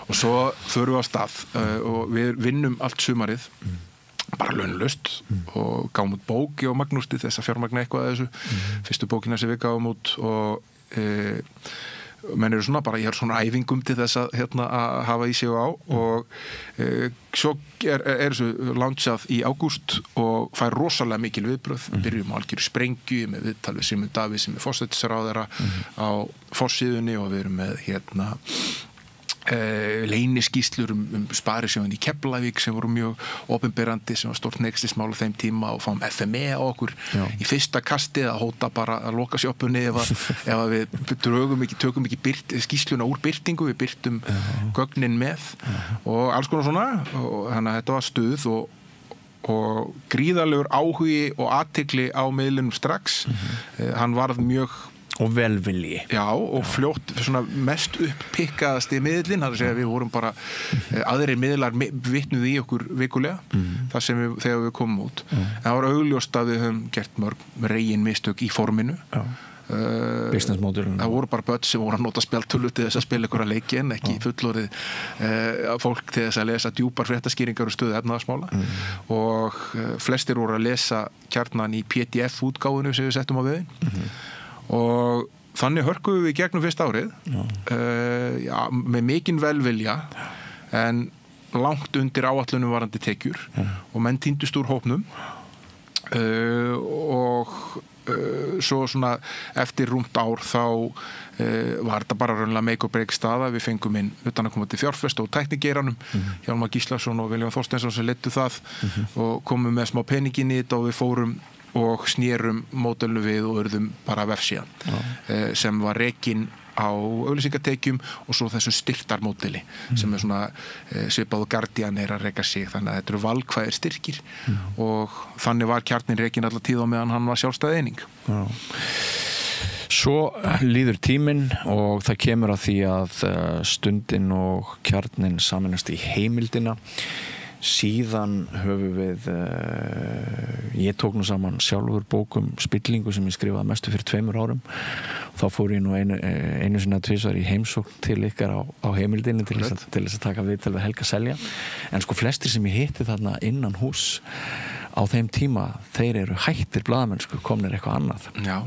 og svo förum við á stað og við vinnum allt sumarið bara launlaust og gáum út bók og Magnús til þess að fjármagna eitthvað að þessu fyrstu bókina sem við gáum út og menn eru svona bara, ég svona æfingum til þess að hafa í sig og á og svo þessu launchað í ágúst og fær rosalega mikil viðbröð byrjum á algjöru sprengju með viðtal við Sigmund Davíð sem forsætisráðherra á forsíðunni og við erum með leyniskýrslur sparisjóðin í Keflavík sem voru mjög opinberandi sem var stórt neykslismál á þeim tíma og fáum FME á okkur í fyrsta kastið að hóta bara að loka sjoppunni ef við tökum ekki skýrsluna úr birtingu, við birtum gögnin með og alls konar svona og þannig að þetta var stuð og gríðarlegur áhugi og athygli á miðlunum strax hann varð mjög og velvilji. Já, og fljótt svona mest uppikkaðasti miðlinn, það er að segja við vorum bara aðrir miðlar vitnuð í okkur vikulega, það sem þegar við komum út. En það var augljóst að við höfum gert mörg regin mistök í forminu. Business modelinu. Það voru bara börn sem voru að nota spjaldtölu til þess að spila ykkur að leiki en ekki fullorðið fólk til þess að lesa djúpar fréttaskýringar og stöðu efnahagsmála og flestir voru að lesa kjarnan í PDF útgáfunu sem við settum á veginn og þannig hörkuðum við gegnum fyrsta árið með mikinn velvilja en langt undir áætlunum varandi tekjur og menn týndust úr hópnum og svo svona eftir rúmt ár þá var þetta bara raunlega make or break staða við fengum inn utanaðkomandi fjárfesta og tæknigeiranum Hjálmar Gíslason og Vilhjálmur Þorsteinsson sem leiddu það og komum með smá peninginn í þetta og við fórum og snérum módelinu við og urðum bara vefsíðan sem var rekin á auglýsingatekjum og svo þessu styrktarmódeli sem svona svipað og Guardian að reka sig þannig að þetta eru valkvæðir styrkir og þannig var kjarnin rekin alla tíð á meðan hann var sjálfstæð eining. Svo líður tíminn og það kemur að því að Stundin og Kjarnin sameinast í Heimildina. Síðan höfum við ég tók nú saman sjálfur bókum Spillingu sem ég skrifaði mestu fyrir 2 árum þá fór ég nú einu sinni að tvisvar í heimsókn til ykkar á Heimildinni til þess að taka viðtal við Helga Selja en sko flestir sem ég hitti þarna innan hús á þeim tíma þeir eru hættir blaðamennsku komnir eitthvað annað Já.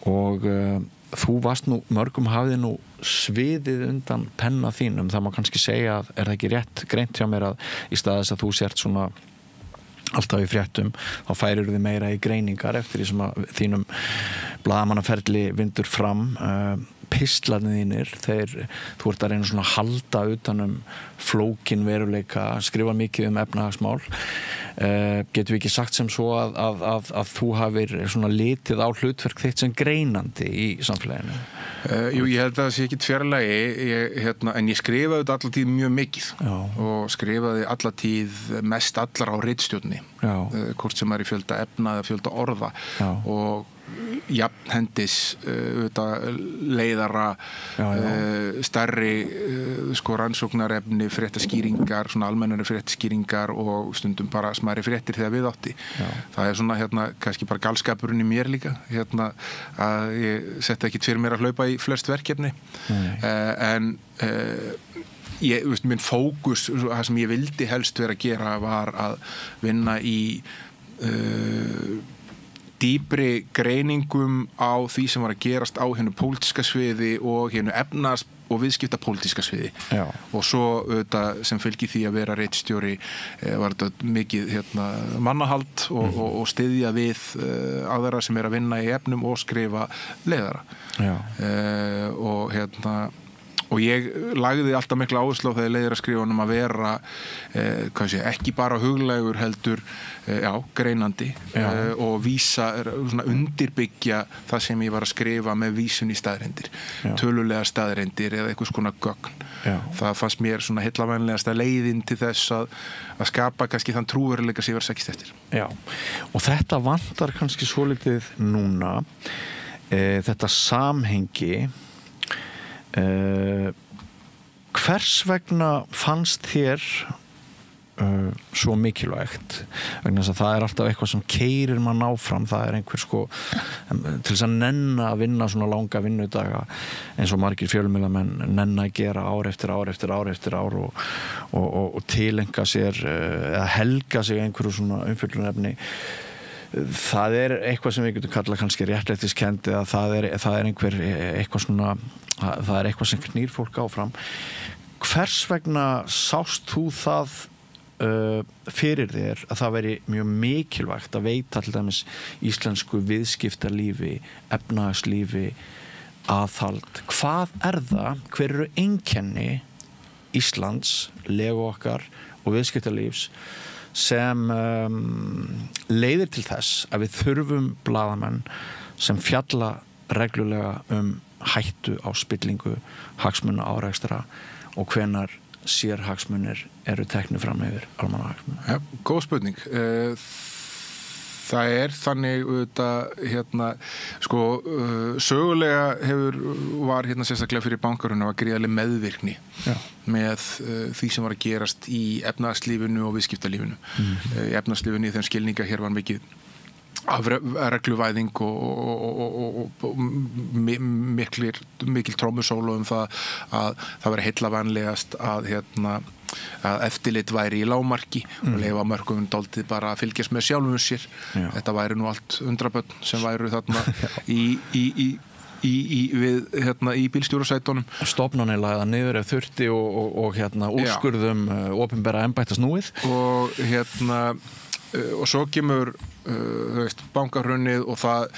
Og þú varst nú mörgum hafði nú sviðið undan penna þínum það má kannski segja að er það ekki rétt greint hjá mér að í stað þess að þú sért svona alltaf í fréttum þá færir þið meira í greiningar eftir því sem að þínum blaðamannaferli vindur fram pistlarnir þínir þú ert að reyna svona að halda utanum flókin veruleika skrifa mikið efnahagsmál getum við ekki sagt sem svo að þú hafir svona litið á hlutverk þitt sem greinandi í samfélaginu Jú, ég held að það sé ekki tverrlagi en ég skrifaði þetta alla tíð mjög mikið og skrifaði alla tíð mest allar á ritstjórni hvort sem er í fjölda efna eða fjölda orða og jafnhendis leiðara stærri rannsóknarefni fréttaskýringar, svona almennari fréttaskýringar og stundum bara smæri fréttir þegar við átti það er svona kannski bara galskapurinn í mér líka að ég setti ekki fyrir mér að hlaupa í flest verkefni en minn fókus, það sem ég vildi helst vera að gera var að vinna í dýpri greiningum á því sem var að gerast á hennu pólitíska sviði og hennu efnas- og viðskipta pólitíska sviði og svo sem fylgir því að vera ritstjóri var þetta mikið mannahald og styðja við aðra sem er að vinna í efnum og skrifa leiðara og ég lagði alltaf mikla áherslu á þegar leiðir að skrifa að vera ekki bara huglægur heldur greinandi og vísa, undirbyggja það sem ég var að skrifa með vísun í staðreyndir tölulega staðreyndir eða eitthvað skona gögn það fannst mér svona heillavænlegasta leiðin til þess að skapa kannski þann trúveruleika sem ég var sækist eftir og þetta vantar kannski svolítið núna þetta samhengi hvers vegna fannst þér svo mikilvægt vegna þess að það alltaf eitthvað sem keyrir mann áfram, það einhver sko til þess að nenna að vinna svona langa vinnudaga eins og margir fjölmiðlamenn nenna að gera ár eftir ár og tilenga sér eða helga sig einhverju svona umfjöllunarefni. Það eitthvað sem við getum kallað kannski réttlætiskennd eða það er eitthvað svona, það eitthvað sem knýr fólk áfram. Hvers vegna sást þú það fyrir þér að það veri mjög mikilvægt að veita til dæmis íslensku viðskiptalífi, efnahagslífi aðhald? Hvað það? Hver eru einkenni Íslands, legu okkar og viðskiptalífs sem leiðir til þess að við þurfum blaðamenn sem fjalla reglulega hættu á spillingu, hagsmuna árekstra og hvenar sérhagsmunir eru teknir fram yfir almannahagsmunir? Ja, góð spurning. Það þannig sögulega var sérstaklega fyrir bankarunum var gríðarleg meðvirkni með því sem var að gerast í efnahagslífinu og viðskiptalífinu. Í efnahagslífinu í þeim skilninga hér var mikið af regluvæðing og mikil trómusólu það að það væri heillavænlegast að eftirlit væri í lágmarki og leyfa mörgum dálítið bara að fylgjast með sjálfum sér. Þetta væri nú allt undrabörn sem væru þarna í bílstjórasætunum. Stofnanir lagða niður ef þurfti og úrskurðum opinbera embættasnúið og svo kemur bankahrunið og það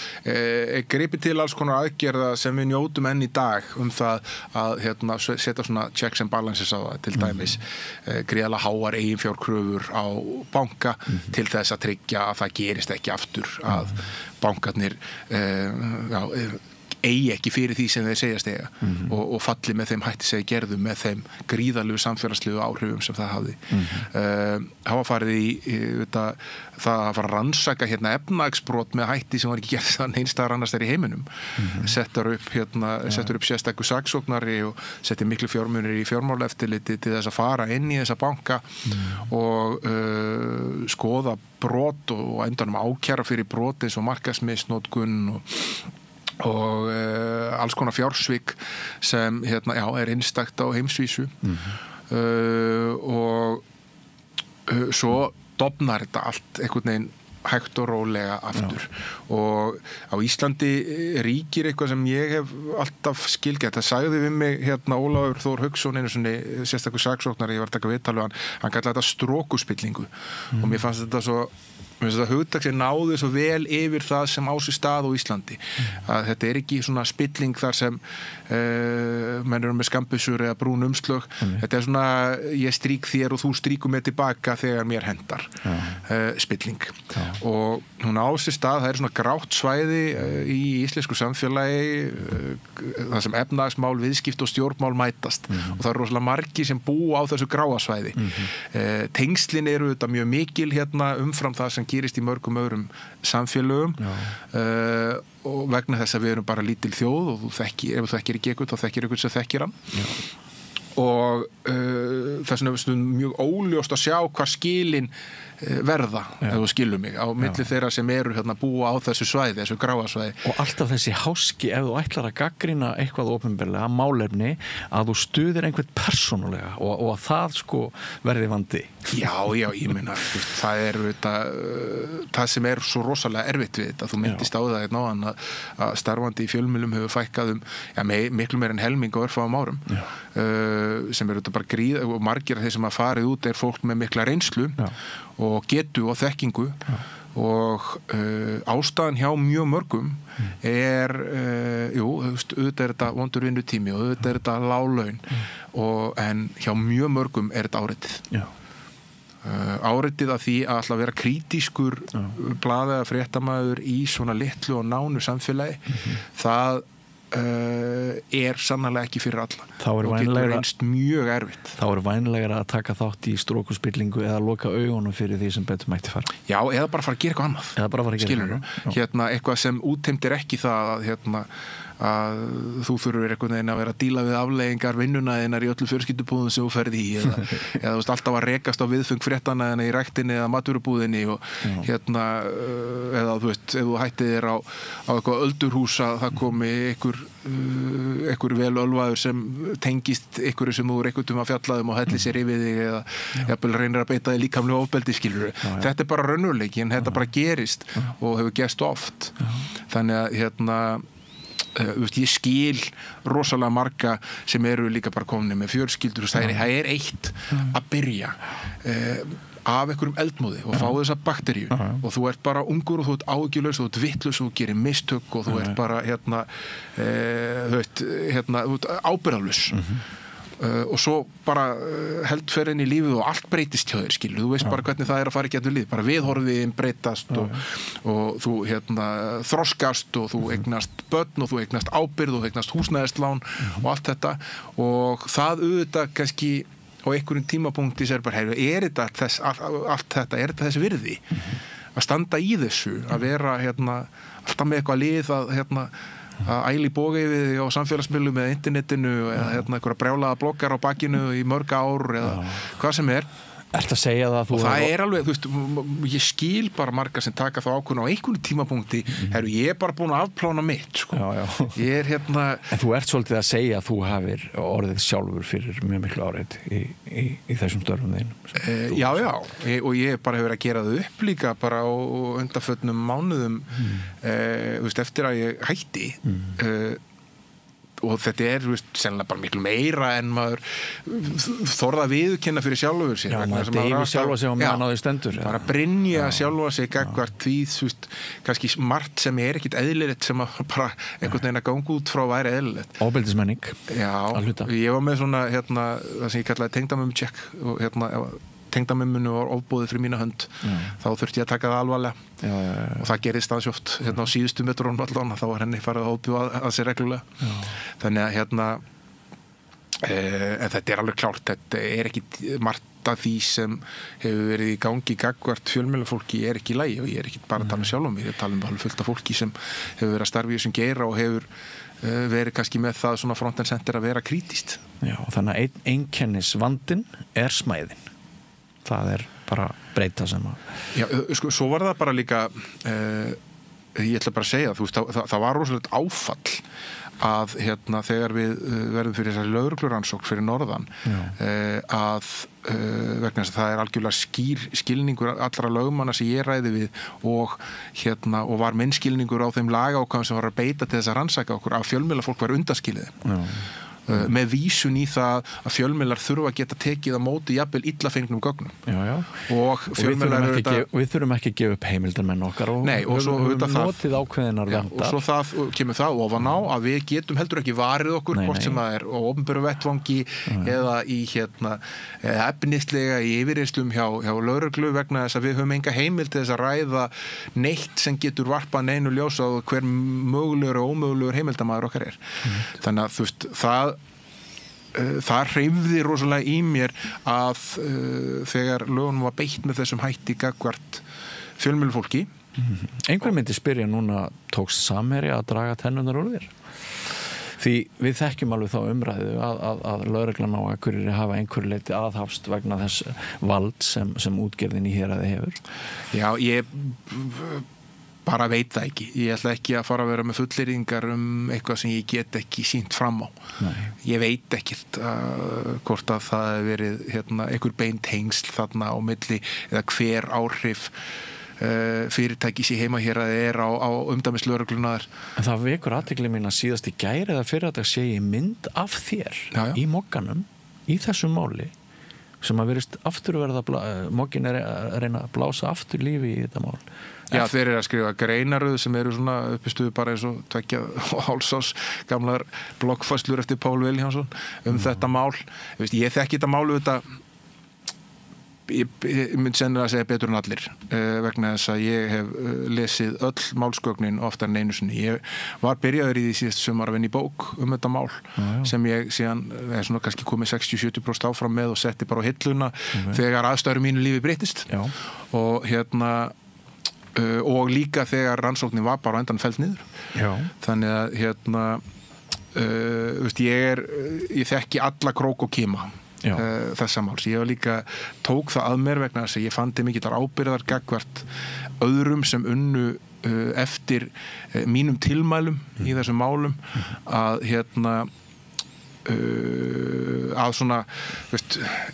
gripið til alls konar aðgerða sem við njótum enn í dag það að setja svona checks and balances á það, til dæmis gríðarlega háar eiginfjárkröfur á banka til þess að tryggja að það gerist ekki aftur að bankarnir eigi ekki fyrir því sem þeir segjast eiga og falli með þeim hætti sem þeir gerðu með þeim gríðarlegu samfélagslegu áhrifum sem það hafði. Hafa farið í það að fara að rannsaka efnahagsbrot með hætti sem var ekki gerð þannig einstæðar annars þeir í heiminum. Settur upp sérstæku saksóknari og settir miklu fjármunir í fjármálaeftirliti til þess að fara inn í þessa banka og skoða brot og endanum ákæra fyrir brot eins og markaðsmisnotkun og alls konar fjársvik sem er einstakt á heimsvísu og svo dofnar þetta allt einhvern veginn hægt og rólega aftur og á Íslandi ríkir eitthvað sem ég hef alltaf skilgert. Það sagði við mig Ólafur Þór Hauksson einu svona sérstakur saksóknari, ég var að taka viðtal við hann kallaði þetta strokuspillingu og mér fannst þetta hugtak sem náði svo vel yfir það sem á sér stað á Íslandi. Að þetta ekki svona spilling þar sem menn eru með skambissur eða brún umslög. Þetta svona ég strík þér og þú stríkur mig tilbaka þegar mér hendar spilling. Og hún á sér stað, það svona grátt svæði í íslensku samfélagi þar sem efnahagsmál, viðskipt og stjórnmál mætast og það rosalega margir sem búa á þessu gráa svæði. Tengslin eru þetta mjög mikil umfram það sem gerist í mörgum öðrum samfélögum og vegna þess að við erum bara lítil þjóð og ef þú þekkir ekki eitthvað þá þekkir eitthvað sem þekkir hann og þess vegna er mjög óljóst að sjá hvað skilin verða, ef þú skilur mig á milli þeirra sem eru búa á þessu svæði, þessu gráa svæði. Og alltaf þessi háski ef þú ætlar að gagnrýna eitthvað opinberlega, málefni, að þú stuðir einhvern persónulega og að það verði vandi. Já, ég meina það það sem er svo rosalega erfitt við þetta, þú myndist á það náðan að starfandi í fjölmiðlum hefur fækkað miklu meir en helming á örfáum árum sem eru þetta bara gríð og margir af þeir sem að farið út er fólk með mikla reynslu og getu og þekkingu og ástæðan hjá mjög mörgum auðvitað er þetta vondur vinnutími og auðvitað er þetta lág laun en hjá mjög mörgum er þetta áreitið. Áreitið af því að alltaf vera kritískur blaða eða fréttamaður í svona litlu og nánu samfélagi það er sannarlega ekki fyrir alla og getur reynst mjög erfitt. Þá er vænlegra að taka þátt í strokuspillingu eða loka augunum fyrir því sem betur mætti fara. Já, eða bara fara að gera eitthvað annað. Skilurðu? Eitthvað sem útheimtir ekki það að þú þurfur einhvern veginn að vera að díla við afleiðingar vinnunaðinnar í öllu fjölskyldubúðum sem þú ferði í eða þú veist alltaf að rekast á viðfeng fréttanaðina í ræktinni eða matvörubúðinni og eða þú veist, ef þú hættið þér á eitthvað öldurhús að það komi einhver vel ölvaður sem tengist einhverju sem þú er einhvern að fjallaðum og helli sér yfir þig eða jafnvel reynir að beita þig líkamlega ofbeldi, skilur. Þetta er bara raunveruleiki en þetta bara gerist og hefur gerst oft. Þannig að ég skil rosalega marga sem eru líka bara komnir með fjölskyldur og það er eitt að byrja af einhverjum eldmóði og fá þessa bakteríu og þú ert bara ungur og þú ert áhyggjulaus og þú ert vitlaus og þú gerir mistök og þú ert bara þú ert ábyrgðarlaus og svo bara held fer inn í lífið og allt breytist hjá þér, skilur, þú veist bara hvernig það er að fara í gegnum lífið, bara viðhorfiðin breytast og þú þroskast og þú eignast börn og þú eignast ábyrgð og þú eignast húsnæðislán og allt þetta og það auðvitað kannski á einhverjum tímapunkti sér bara, allt þetta, er þetta þessi virði að standa í þessu, að vera alltaf með eitthvað lið að æli bóga yfir því á samfélagsmiðlum eða internetinu eða einhverja brjálaða bloggar á bakinu í mörg ár eða hvað sem er. Ertu að segja það að þú... Og það er alveg, þú veist, ég skil bara marga sem taka þá ákvörðun á einhverjum tímapunkti, ég er bara búin að afplána mitt, sko. Ég er En þú ert svolítið að segja að þú hafir orðið sjálfur fyrir mjög miklu áreitt í þessum störfum þínum. Já, og ég bara hefur verið að gera það upp líka bara á undanförnum mánuðum, þú veist, eftir að ég hætti, og þetta er, sennilega bara miklu meira en maður þorða að viðurkenna fyrir sjálfur sér. Já, maður deyfir sjálfa sig og meðan á því stendur. Bara brynja sjálfa sig gagnvart því, kannski margt sem er ekkit eðlilegt sem að bara einhvern veginn að ganga út frá væri eðlilegt. Ofbeldismenning. Já, ég var með svona, það sem ég kallaði tengdamömmu-check og tengdamömmunni var ofboðið fyrir mína hönd þá þurfti ég að taka það alvarlega og það gerist aðeins oft á síðustu metrunum allan, þá var henni farið að ofbjóða að sér reglulega þannig að en þetta er alveg klárt, þetta er ekki margt af því sem hefur verið í gangi gagnvart fjölmiðlafólki er ekki í lagi og ég er ekki bara að tala um sjálf ég er að tala um fullt af fólki sem hefur verið að starfa í þessum geira og hefur verið kannski með það svona front and center að vera krítískt. Já, þannig að einkennisvandinn er smæðin. Það er bara breyta sem að... Já, sko, svo var það bara líka, ég ætla bara að segja, þú veist, það var rosalega áfall að þegar við verðum fyrir þessari lögreglurannsókn fyrir norðan, að vegna þess að það er algjörlega skilningur allra lögmanna sem ég ræði við og var minn skilningur á þeim lagákvæðum sem var að beita til þess að rannsaka okkur að fjölmiðlafólk var undanskilið. Með vísun í það að fjölmiðlar þurfa að geta tekið á móti jafnvel illafengnum gögnum. Og við þurfum ekki að gefa upp heimildarmenn okkar og við höfum notið ákveðinar vendar. Og svo það kemur það ofan á að við getum heldur ekki varið okkur hvort sem það er á opinberum vettvangi eða í efnislega í yfirheyslum hjá lögreglu vegna þess að við höfum enga heimild til þess að ræða neitt sem getur varpað neinu ljós á hver mögulegur og ómögulegur heimildarmaður okkar er. Þannig að þú veist, það hreyfði rosalega í mér að þegar lögunum var beitt með þessum hætti gagnvart fjölmiðlafólki. Einhver myndi spyrja núna, tókst Samherji að draga tennunar úr þér? Því við þekkjum alveg þá umræðu að lögreglan á Akureyri hafa einhverju leyti aðhafst vegna þess vald sem útgerðin í héraði hefur. Já, ég bara veit það ekki. Ég ætla ekki að fara að vera með fullyrðingar eitthvað sem ég get ekki sýnt fram á. Ég veit ekkert hvort að það hefur verið einhver bein tengsl þarna á milli eða hver áhrif fyrirtækis í heima hér að er á umdæmislögreglunar. En það vekur athygli mín að síðast í gær eða fyrir að það sé ég mynd af þér í Mogganum í þessu máli sem að verist afturverða Moggin er að reyna að blása aftur lífi í þetta mál. Já, þeir eru að skrifa greinaröð sem eru svona uppistuðu bara eins og 2,5 árs gamlar bloggfærslur eftir Pál Vilhjálmsson þetta mál. Ég þekki þetta málu ég myndi sennilega að segja betur en allir vegna þess að ég hef lesið öll málsgögnin oftar en einu sinni. Ég var byrjaður í því síðast sumar að vinna í bók þetta mál sem ég síðan er svona kannski komið 60-70% áfram með og setti bara á hilluna þegar aðstæður mínu lífi breytist og og líka þegar rannsóknin var bara á endan fellt niður. Já. Þannig að ég þekki alla krók og kima þessa máls. Ég líka tók það að mér vegna þess að ég fann til mikillar ábyrgðar gagnvart öðrum sem unnu eftir mínum tilmælum í þessum málum að að svona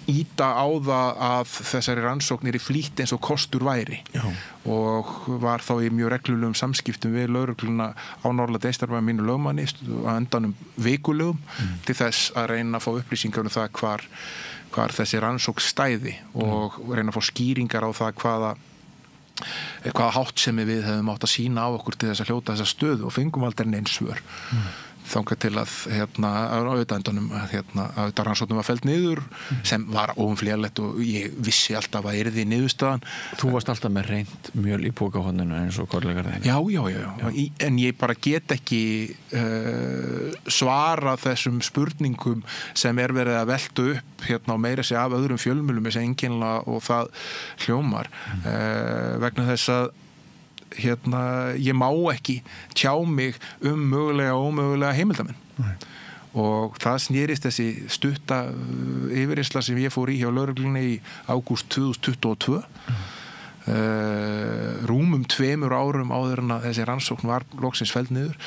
íta á það að þessari rannsóknir í flýtt eins og kostur væri. Já. Og var þá í mjög reglulegum samskiptum við lögregluna á Norðurlandi Eystra mínu lögmanni á endanum vikulegum til þess að reyna að fá upplýsingar um það hvar þessi rannsókn stæði og reyna að fá skýringar á það hvaða háttsemi við hefum átt að sýna á okkur til þess að hljóta þessa stöðu og fengum aldrei neins svör. Þangað til að á auðvitaðendunum að rannsóknum var fellt niður sem var óumflýjanlegt og ég vissi alltaf að yrði niðurstaðan. Þú varst alltaf með reynt mjöl í pókahotninu eins og kollegar þeim. Já. En ég bara get ekki svara þessum spurningum sem verið að velta upp og meira sig af öðrum fjölmiðlum þessi einkennilega og það hljómar vegna þess að ég má ekki tjá mig mögulega og ómögulega heimildamenn. Og það snerist þessi stutta yfirheyrsla sem ég fór í hjá lögreglunni í ágúst 2022 rúmum 2 árum áður en að þessi rannsókn var loksins felld niður.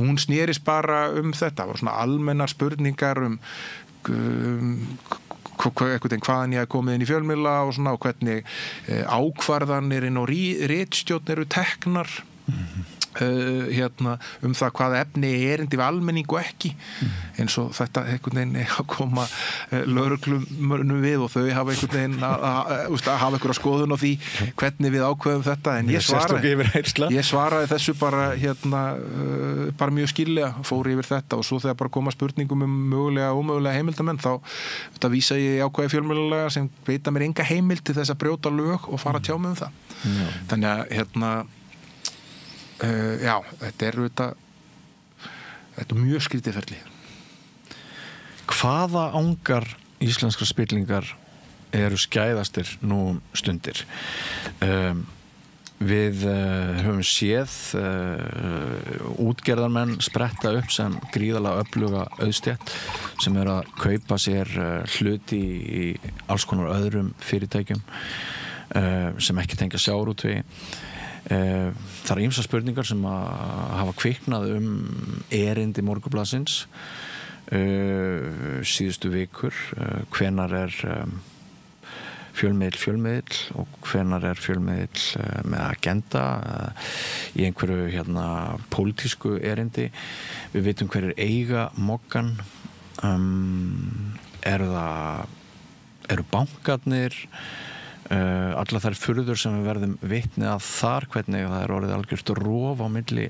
Hún snerist bara þetta, það voru svona almennar spurningar hvaðan ég hef komið inn í fjölmiðla og svona og hvernig ákvarðanir inn og ritstjórn eru teknar það hvaða efni erindi við almenning og ekki eins og þetta einhvern veginn að koma lögreglumönnum við og þau hafa einhvern veginn að hafa einhverja skoðun á því hvernig við ákveðum þetta en ég svaraði þessu bara bara mjög skýrlega fór yfir þetta og svo þegar bara koma spurningum mögulega og ómögulega heimildamenn þá þetta vísa ég ákveði fjölmiðlalega sem veita mér enga heimild til þess að brjóta lög og fara að tjá mig um það. Þannig að þetta er mjög skrítið ferli. Hvaða angar íslenskar spillingar eru skæðastir nú stundir? Við höfum séð útgerðarmenn spretta upp sem gríðarlega öfluga auðstétt sem eru að kaupa sér hluti í alls konar öðrum fyrirtækjum sem ekki tengja sjávarútvegi. Það eru ýmsar spurningar sem að hafa kviknað erindi Morgunblaðsins síðustu vikur. Hvenær er fjölmiðill og hvenær er fjölmiðill með agenda í einhverju pólitísku erindi. Við vitum hverjir eiga Moggann. Eru bankarnir allar þær furður sem við verðum vitni að þar, hvernig það er orðið algjört rof á milli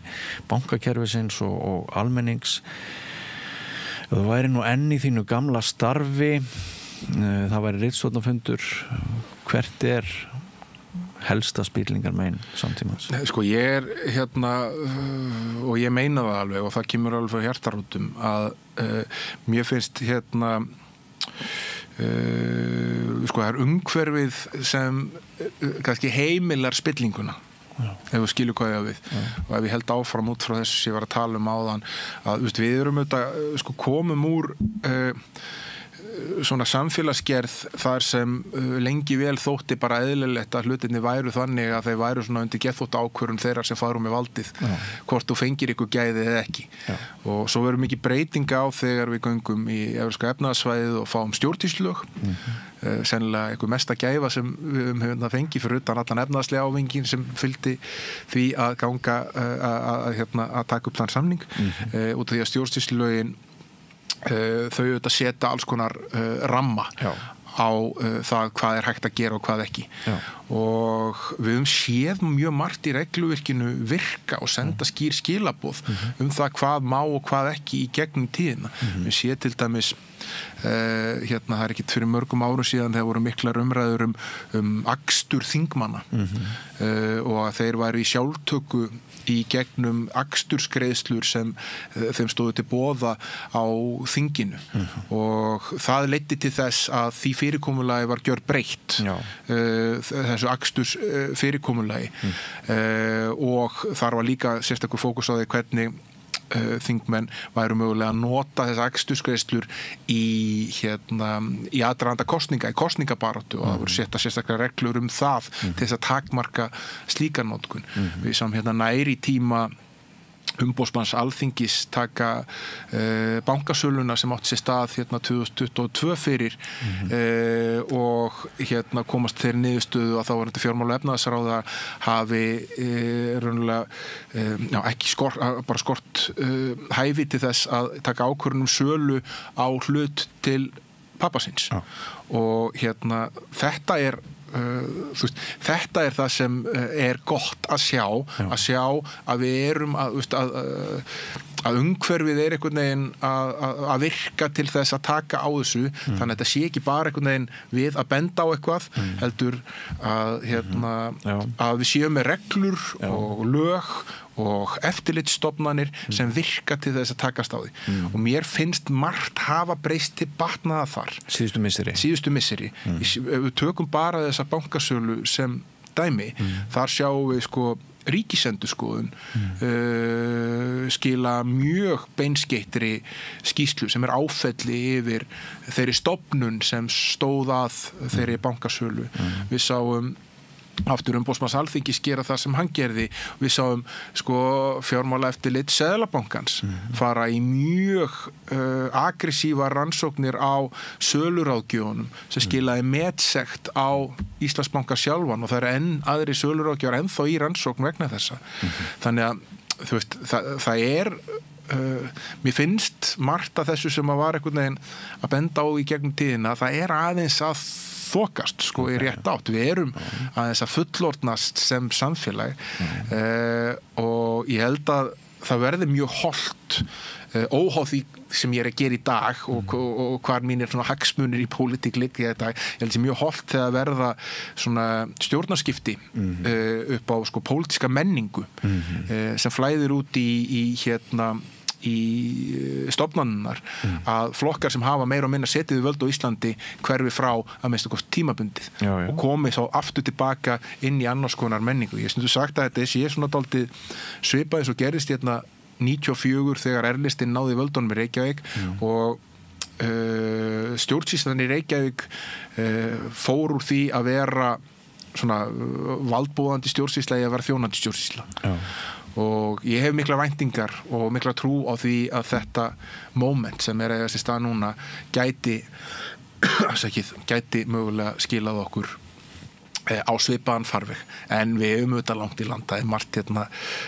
bankakerfisins og almennings. Það væri nú enn í þínu gamla starfi, það væri ritstjórnarfundur, hvert er helsta spillingar megin samtímans? Sko ég og ég meina það alveg og það kemur alveg frá hjartarótum að mér finnst það er umhverfið sem kannski heimilar spillinguna ef við skilum hvað ég á við og ef ég held áfram út frá þessu sem ég var að tala áðan að við erum komum úr svona samfélagsgerð þar sem lengi vel þótti bara eðlilegt að hlutinni væru þannig að þeir væru svona undir geðþótta ákvörðun þeirra sem fara með valdið hvort þú fengir ykkur gæði eða ekki og svo verður mikið breytinga á þegar við göngum í Evrópska efnahagssvæðið og fáum stjórnsýslulög sennilega einhver mesta gæfa sem við höfum fengið fyrir utan allan efnahagslega ávingin sem fylgdi því að ganga að taka upp þann samning út af því að stjórnsýslulögin þau auðvitað setja alls konar ramma á það hvað er hægt að gera og hvað ekki og við höfum séð mjög margt í regluvirkinu virka og senda skýr skilaboð það hvað má og hvað ekki í gegnum tíðina við séð til dæmis það er ekkit fyrir mörgum árum síðan þegar voru miklar umræður akstur þingmanna og að þeir væru í sjálftöku í gegnum akstursgreiðslur sem þeim stóðu til boða á þinginu og það leiddi til þess að því fyrirkomulagi var gjörbreytt þessu aksturs fyrirkomulagi og þar var líka sérstakur fókus á því hvernig þingmenn væru mögulega að nota þess akstursgreiðslur í aðdraganda kosninga, í kosningabaráttu og það voru sérstaklega reglur það til þess að takmarka slíkar notkun. Við sáum nær í tíma umboðsmanns Alþingis taka bankasöluna sem átti sér stað 2022 fyrir og komast þeirri niðurstöðu að þá var þetta fjármála- og efnahagsráðherra hafi raunverulega ekki skort hæfi til þess að taka ákvörðun sölu á hlut til pabba síns og þetta er þetta er það sem er gott að sjá að við erum að umhverfið er einhvern veginn að virka til þess að taka á þessu þannig að þetta sé ekki bara einhvern veginn við að benda á eitthvað heldur að við séum með reglur og lög og eftirlitsstofnanir sem virka til þess að takast á því og mér finnst margt hafa breyst til batnaða þar síðustu misseri við tökum bara þessa bankasölu sem dæmi þar sjáum við Ríkisendurskoðun skila mjög beinskeyttri skýrslu sem er áfelli yfir þeirri stofnun sem stóð að þeirri bankasölu við sáum aftur umboðsmanns Alþingis gera það sem hann gerði við sáum fjármálaeftirlit Seðlabankans fara í mjög aggressívar rannsóknir á söluráðgjöfunum sem skilaði metsekt á Íslandsbanka sjálfan og það eru enn aðri söluráðgjöfar ennþá í rannsókn vegna þessa þannig að það er mér finnst margt af þessu sem að var einhvern veginn að benda á í gegnum tíðina það er aðeins að þokast í rétt átt. Við erum aðeins að fullorðnast sem samfélag og ég held að það verði mjög hollt óháð því sem ég er að gera í dag og hvar mínir hagsmunir í pólitík liggja í dag. Ég held að það er mjög hollt þegar verða svona stjórnarskipti upp á pólitíska menningu sem flæðir út í stofnanirnar að flokkar sem hafa meira og minna setið við völd á Íslandi hverfi frá að minnsta kosti tímabundið og komi þá aftur tilbaka inn í annars konar menningu. Ég stundu sagt að þetta sé svona dálítið svipað eins og gerðist 94 þegar R-listinn náði völdunum í Reykjavík og stjórnsýslan í Reykjavík fór úr því að vera svona valdbúðandi stjórnsýsla í að vera þjónandi stjórnsýsla og ég hef mikla væntingar og mikla trú á því að þetta moment sem er að þessi stað núna gæti mögulega skilað okkur á svipaðan farveg en við höfum auðvitað langt í land það er margt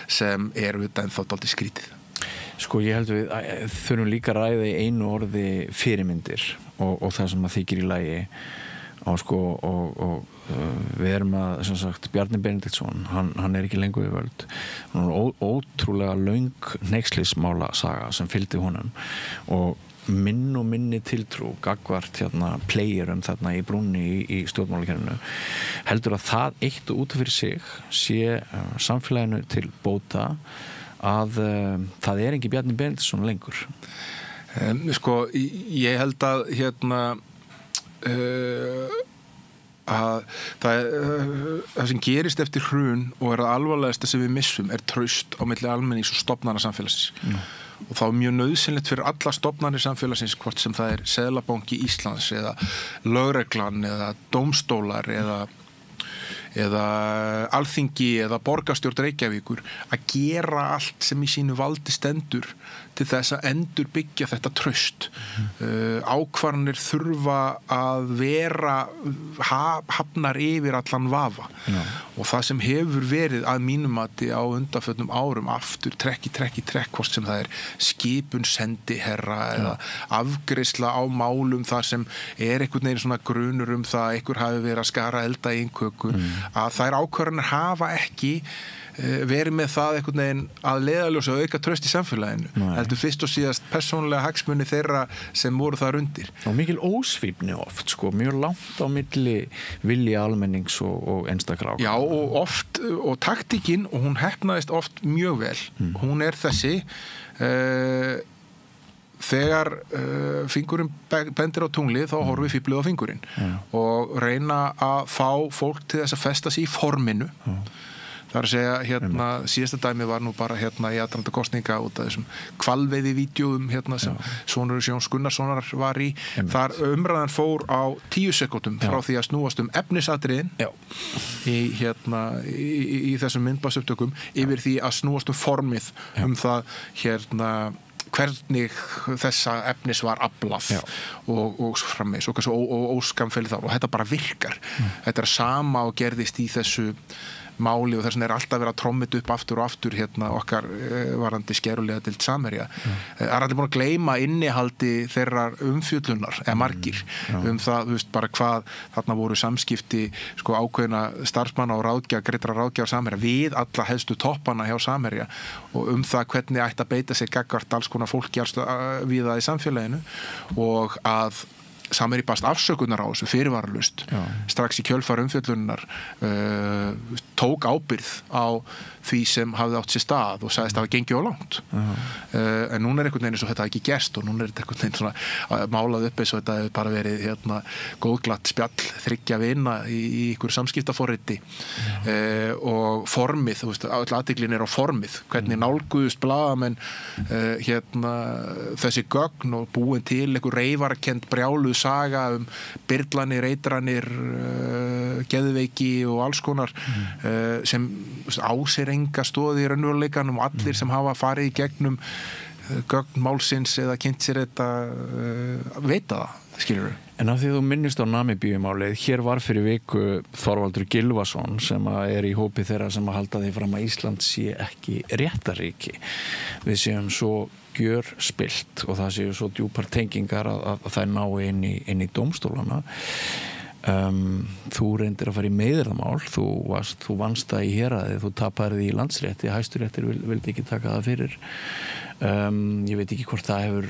sem er auðvitað ennþá dálítið skrítið. Ég held við þurfum líka að ræða í einu orði fyrirmyndir og það sem að þykir í lagi og við erum að, sem sagt, Bjarni Benediktsson hann er ekki lengur við völd hann er ótrúlega löng hneykslismála saga sem fylgdi honum og minni tiltrú gagvart playerum þarna í brúnni í stjórnmálakerfinu heldur að það eitt og út fyrir sig sé samfélaginu til bóta að það er ekki Bjarni Benediktsson lengur ég held að að það sem gerist eftir hrun og er að alvarlegasta sem við missum er traust á milli almennings og stofnana samfélagsins og þá er mjög nauðsynlegt fyrir alla stofnanir samfélagsins hvort sem það er Seðlabanki Íslands eða lögreglan eða dómstólar eða Alþingi eða borgarstjórn Reykjavíkur að gera allt sem í sínu valdi stendur til þess að endur byggja þetta traust ákvarðanir þurfa að vera hafnar yfir allan vafa og það sem hefur verið að mínum mati á undanförnum árum aftur trekk hvort sem það er skipun sendiherra eða afgreiðsla á málum þar sem er einhvern veginn svona grunur það að einhver hafi verið að skara elda í einhverju að þær ákvarðanir hafa ekki verið með það einhvern veginn að leiðarljósa og auka traust í samfélaginu heldur fyrst og síðast persónulega hagsmuni þeirra sem voru þar undir. Og mikil ósvífni oft, sko, mjög langt á milli vilja almennings og einstakra ákvarðana. Já, og oft, og taktíkin, og hún heppnaðist oft mjög vel. Hún þessi þegar fingurinn bendir á tunglið þá horfum við fíflið á fingurinn og reyna að fá fólk til þess að festa sig í forminu. Það að segja, síðasta dæmi var nú bara í aðdraganda kosninga út af þessum hvalveiði-vídeóum sem sonur Jóns Gunnarssonar var í. Þar umræðan fór á 10 sekúndum frá því að snúast efnisatriðin í þessum myndbandsupptökum yfir því að snúast formið það hvernig þessa efnis var aflað og frammeins og óskamfellið þar og þetta bara virkar. Þetta sama og gerðist í þessu máli og þess vegna alltaf verið að trommit upp aftur og aftur okkar varandi skerulega til Samherja. Allir búin að gleyma innihaldi þeirrar umfjöllunar, eða margir, það, bara hvað þarna voru samskipti ákveðna starfsmanna og greiddra ráðgjafar Samherja við alla helstu toppana hjá Samherja og það hvernig ætti að beita sig gagnvart alls konar fólki við það í samfélaginu og að Samherji baðst afsökunar á þessu fyrirvaralaust strax í kjölfar umfjöllunar tók ábyrgð á því sem hafði átt sér stað og sagðist að það gengið á langt en núna einhvern veginn eins og þetta ekki gerst og núna þetta einhvern veginn svona málað upp eins og þetta hefur bara verið góðglatt spjall þriggja vina í einhverju samskiptaforriti og formið, öll athyglin á formið, hvernig nálguðust blaðamenn þessi gögn og búin til einhver reyfarakend brjáluð saga byrlanir, eitranir geðveiki og alls konar sem á sér enga stóð í raunveruleikanum og allir sem hafa farið í gegnum gögn málsins eða kynnt sér þetta veita það, skilur við. En af því þú minnist á Namibíumálið, hér var fyrir viku Þorvaldur Gylfason sem í hópi þeirra sem halda því fram að Ísland sé ekki réttaríki. Við séum svo gjörspillt og það séu svo djúpar tengingar að þær ná inn í dómstólana. Þú reyndir að fara í meiðyrðamál, þú vannst það í héraði, þú tapaðir því í landsrétti, Hæstiréttur vildi ekki taka það fyrir. Ég veit ekki hvort það hefur,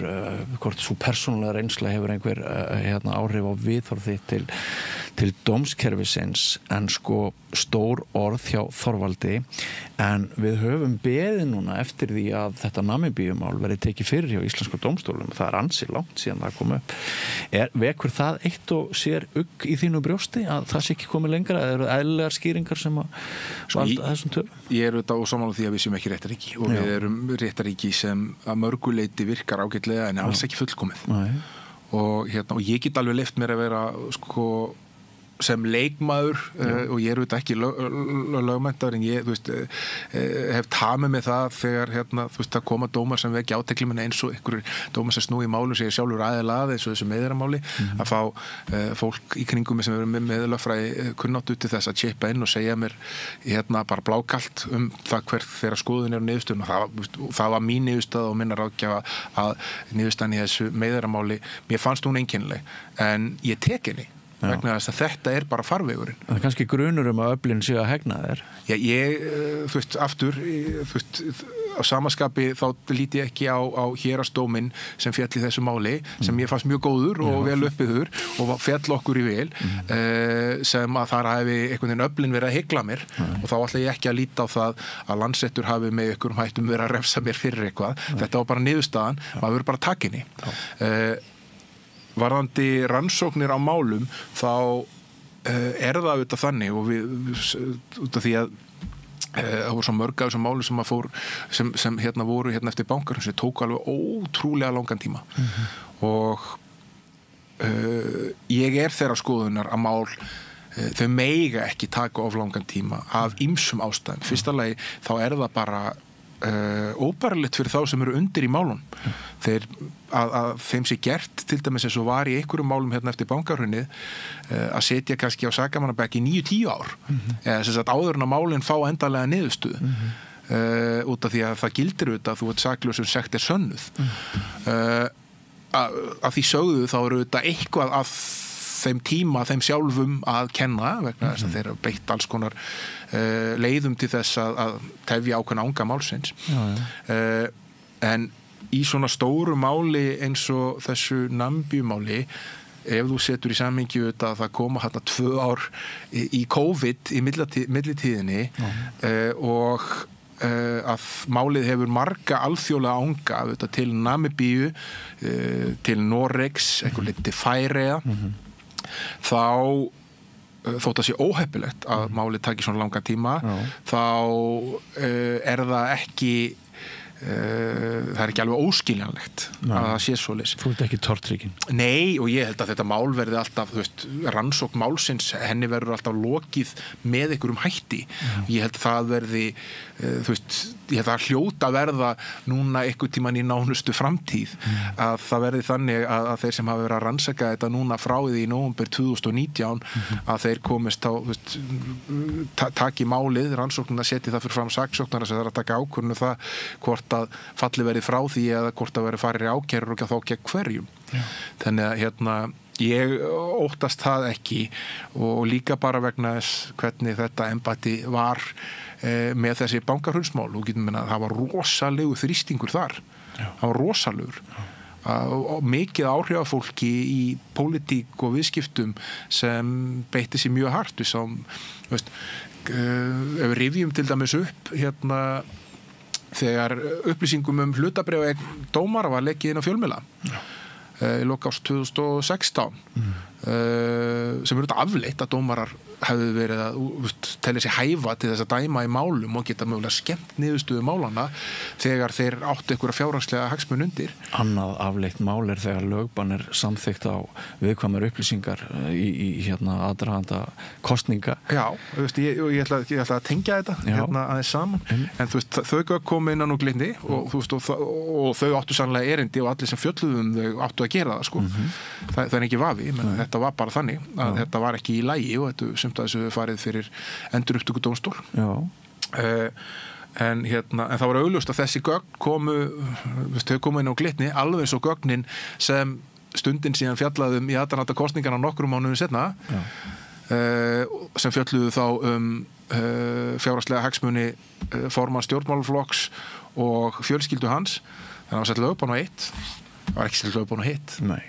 hvort svo persónulega reynsla hefur einhver áhrif á viðhorf þitt til dómskerfisins, en stór orð hjá Þorvaldi, en við höfum beðið núna eftir því að þetta Namibíumál verið tekið fyrir hjá íslensku dómstólum. Það ansi langt síðan það kom upp. Vekur það eitt og sér ugg í þínu brjósti að það sé ekki komið lengra, eða eru eðlilegar skýringar sem að valda þessum tölum? Ég auðvitað og sammála því að við séum ekki réttaríki og við erum réttaríki sem að mörguleiti virkar ágætlega en alls ekki fullkomið. Og ég get alveg leyft mér að vera sem leikmaður og ég auðvitað ekki lögmenntar en ég hef tamið með það þegar það koma dómar sem vekja átekli minna eins og einhverjir dómar sem snúi í málum sem ég sjálfur aðeila að eins og þessu meiðiramáli að fá fólk í kringum sem eru með lögfræði kunnáttu til þess að chippa inn og segja mér bara blákalt það hver þeirra skoðun niðurstöðun og það var mín niðurstöð og minna ráðgjafa að niðurstöðan í þessu meiðiramáli mér fannst hún einkennileg en ég tek henni vegna þess að þetta bara farvegurinn. Það kannski grunur að öflin sé að hegna þér? Já, aftur, á samaskapi þá líti ég ekki á hérastóminn sem féll í þessu máli, sem ég fannst mjög góður og vel uppiður og féll okkur í vel, sem að þar hafi einhvern veginn öflin verið að hygla mér og þá ætla ég ekki að líta á það að Landsréttur hafi með einhverjum hættum verið að refsa mér fyrir eitthvað. Þetta var bara niðurstaðan, maður verður bara takinni. Varðandi rannsóknir á málum þá það auðvitað þannig og út af því að það voru svo mörg af þessum málu sem voru eftir bankar sem tóku alveg ótrúlega langan tíma og ég þeirra skoðunar að mál þau mega ekki taka of langan tíma af ýmsum ástæðum. Fyrsta lagi þá það bara óbærilegt fyrir þá sem eru undir í málun að þeim sé gert til dæmis eins og var í einhverjum málum eftir bankahrunið að setja kannski á sakamannabekk í 9-10 ár eða sem sagt áður en að málin fá endanlega niðurstöðu út af því að það gildir auðvitað að þú ert saklaus sem sekt sönnuð að því sögðu þá eru auðvitað eitthvað að þeim tíma, þeim sjálfum að kenna vegna þess að þeir eru beitt alls konar leiðum til þess að tefja ákveðna anga málsins. En í svona stóru máli eins og þessu Namibíumáli, ef þú setur í samhengi að það koma hérna 2 ár í COVID í millitíðinni og að málið hefur marga alþjóðlega anga til Namibíu, til Noregs, einhver liti Færeyja, þá þótt að sé óheppilegt að málið taki svona langa tíma, þá það ekki það ekki alveg óskiljanlegt að það sé svoleiðis. Þú ert ekki tortrygginn? Nei, og ég held að þetta mál verði alltaf, þú veist, rannsókn málsins, henni verður alltaf lokið með einhverjum hætti. Ég held að það verði, þú veist, ég held að hljóta verða núna einhver tíman í nánustu framtíð að það verði þannig að þeir sem hafa verið að rannsaka þetta núna frá því í nóvember 2019 að þeir komist á, þú veist, taki málið, rannsóknina seti það fyrir fram saksóknara sem það er að taka ákvörðun það hvort að falli verið frá því eða hvort að verið farir í ákærur og þá gegn hverjum. Þannig að ég óttast það ekki og líka bara vegna þess hvernig þetta embætti var með þessi bankahrunsmál og getum minna að það var rosalegu þrýstingur þar. Það var rosalegur. Og mikið áhrifafólki í pólitík og viðskiptum sem beitti sér mjög hart. Við sáum, ef við rifjum til dæmis upp þegar upplýsingum hlutabréf dómara var lekið inn á fjölmiðla í lok árs 2016 sem eru þetta afleitt að dómarar hefðu verið að telja sér hæfa til þess að dæma í málum og geta mögulega skemmt niðurstöðu málana þegar þeir áttu einhverja fjárhagslega hagsmun undir. Annað afleitt mál þegar lögbann samþykkt á viðkvæmar upplýsingar í aðdraganda kosninga. Já, ég ætla að tengja þetta aðeins saman, en þau komu innan úr glindi og þau áttu sannlega erindi og allir sem fjölluðum þau áttu að gera það, sko. Það er ekki vafi, menn þetta var bara þannig að þetta var ekki í lagi og þetta að þessu farið fyrir endurupptöku dómstól. En það var augljóst að þessi gögn komu inn á glitni alveg eins og gögnin sem stundin síðan fjallaðum í aðdraganda kosninganna nokkrum mánuðum seinna sem fjalluðu þá fjárhagslega hagsmuni formann stjórnmálaflokks og fjölskyldu hans. Þannig að það var sett lögbann á 1. Það var ekki sett lögbann á 1. Nei.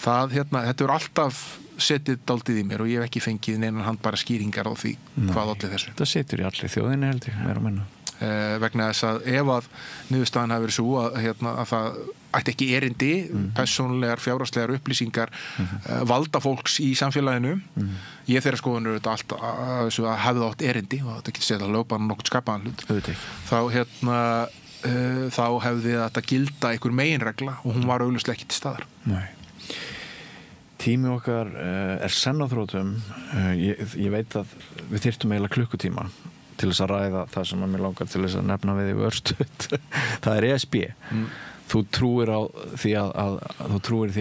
Þetta er alltaf setið dálítið í mér og ég hef ekki fengið neinan handbæra skýringar á því hvað allir þessu. Það setur í allir þjóðinni held ég, meira og minna. Vegna þess að ef að niðurstaðan hafi verið svo að það ætti ekki erindi, persónulegar, fjárhagslegar upplýsingar valda fólks í samfélaginu. Ég þeirra skoðunur þetta allt að hefði átt erindi og þetta getur setjað lögbann nokkuð skapaðan hlut. Þá hefði þetta gilda einhver meginregla og hún var augljóslega ekki til staðar. Nei. Tími okkar senn á þrótum. Ég veit að við þyrftum eiginlega klukkutíma til þess að ræða það sem mér langar til þess að nefna við í örstuð. Það er ESB. Þú trúir því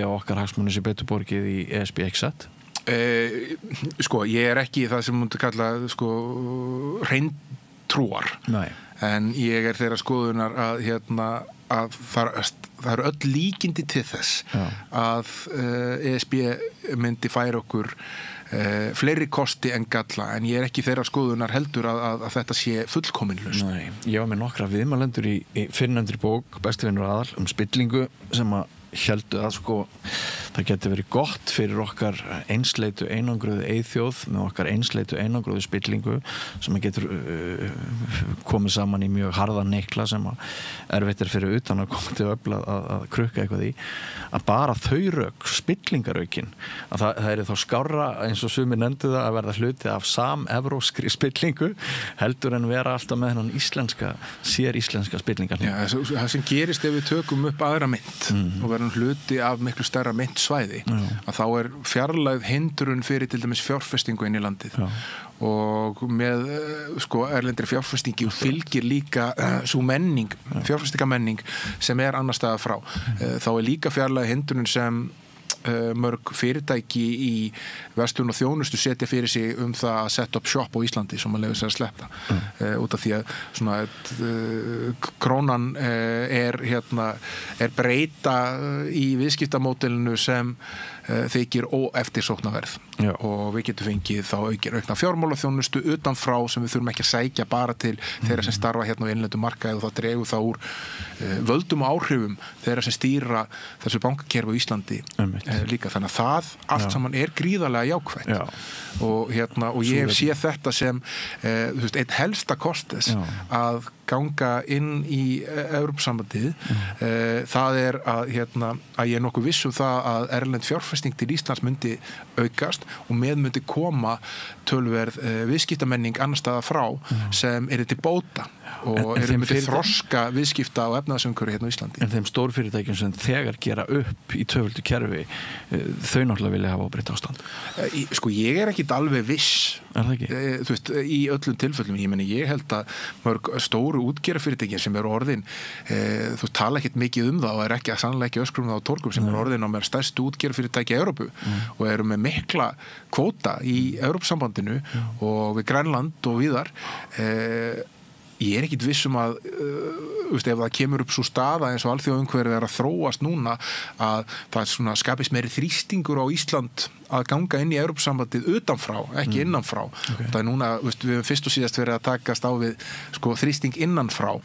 að okkar hagsmunir sé betur borgið í ESB, ekki satt? Ég er ekki það sem múndi kalla hreintrúar. Nei. En ég er þeirra skoðunar að það eru öll líkindi til þess að ESB myndi færa okkur fleiri kosti en galla, en ég er ekki þeirra skoðunar heldur að þetta sé fullkomin lausn. Nei, ég var með nokkra viðmælendur í fyrrnefndri bók Bestivinur aðal spillingu sem að héldu að það geti verið gott fyrir okkar einsleitu einangruðu eyþjóð með okkar einsleitu einangruðu spillingu sem getur komið saman í mjög harðan neikla sem að erfitt fyrir utan að koma til öfl að krukka eitthvað í, að bara þau rök, spillingaraukin, að það er þá skárra eins og sumir nefndu það að verða hluti af samevróskri spillingu heldur en vera alltaf með hennan séríslenska spillingar. Já, það sem gerist ef við tökum upp aðra mynd og verðum hluti af miklu stærra myntsvæði, að þá er fjarlægð hindrun fyrir til dæmis fjárfestingu inn í landið. Og með erlendri fjárfestingi fylgir líka svo menning, fjárfestingamenning sem er annar staðar frá. Þá er líka fjarlægð hindrun sem mörg fyrirtæki í verslun og þjónustu setja fyrir sig það að setja upp shop á Íslandi sem að leyfa sér að sleppa út af því að krónan er breyta í viðskiptamódelinu sem þykir óeftirsóknarverð og við getum fengið þá aukna fjármálaþjónustu utanfrá sem við þurfum ekki að sækja bara til þeirra sem starfa hérna á innlendum markaði og það dregur það úr völdum og áhrifum þeirra sem stýra þessu bankakerfi á Íslandi líka. Þannig að það allt saman gríðarlega jákvætt og ég hef séð þetta sem einn helsta kost þess að ganga inn í Evrópusambandið. Það að ég nokkuð viss það að erlend fjárfesting til Íslands myndi aukast og með myndi koma tölverð viðskiptamenning annar staðar frá sem til bóta og myndi þroska viðskipta og efnaðsumhverfi hérna á Íslandi. En þeim stórfyrirtækjum sem þegar gera upp í tvöföldu kerfi, þau náttúrulega vilja hafa óbreytt ástand? Ég ekkit alveg viss. Er það ekki? Þú veist, í öllum tilfellum. Ég held að mörg stóru útgerðarfyrirtækin sem orðin, þú tala ekkit mikið það og ekki að sannlega ekki öskrum það á torgum sem orðin á mér stærstu útgerðarfyrirtæki í Evrópu og eru með mikla kvóta í Evrópusambandinu og við Grænland og víðar. Ég ekkit viss að ef það kemur upp svo staða eins og alþjóðaumhverfið að þróast núna að það skapist meiri þrýstingur á Ísland að ganga inn í Evrópusambandið utanfrá, ekki innanfrá. Það núna, við höfum fyrst og síðast verið að takast á við þrýsting innanfrá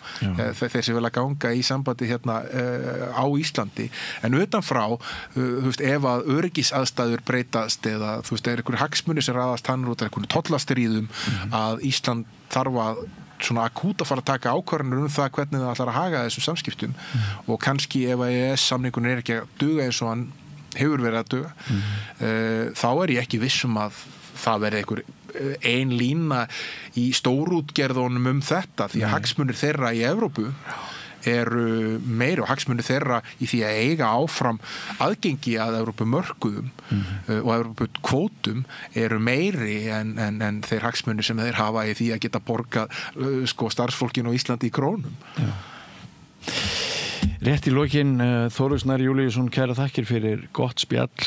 þeir sem vilja ganga í sambandi hérna á Íslandi. En utanfrá, ef að öryggisaðstæður breytast eða einhverjir hagsmunir sem raðast hann út af einhverjum tollastríðum að Ísland þarf að akút að fara að taka ákvarðanir það hvernig það ætlar að haga þessum samskiptum og kannski ef að EES-samningun ekki að duga eins og hann hefur verið að duga þá ég ekki viss að það verði einhver ein lína í stórútgerðunum þetta því að hagsmunir þeirra í Evrópu eru meiri og hagsmunir þeirra í því að eiga áfram aðgengi að Evrópumörkuðum og Evrópukvótum eru meiri en þeir hagsmunir sem þeir hafa í því að geta borgað starfsfólkinu á Íslandi í krónum. Rétt í lokin, Þórður Snær Júlíusson, kæra þakkir fyrir gott spjall.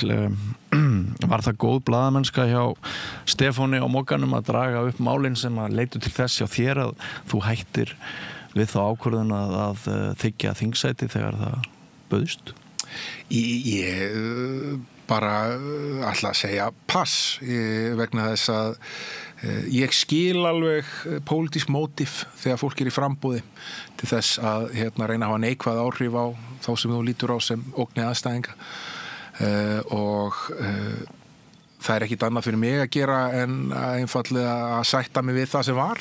Var það góð blaðamennska hjá Stefáni á Mogganum að draga upp málin sem að leitu til þess hjá þér að þú hættir við þá ákvörðun að þiggja þingsæti þegar það bauðst? Ég bara ætla að segja pass vegna þess að ég skil alveg pólitísk mótíf þegar fólk í frambúði til þess að reyna að hafa neikvæð áhrif á þá sem þú lítur á sem ógni aðstæðinga og það ekkit annað fyrir mig að gera en einfallega að sætta mig við það sem var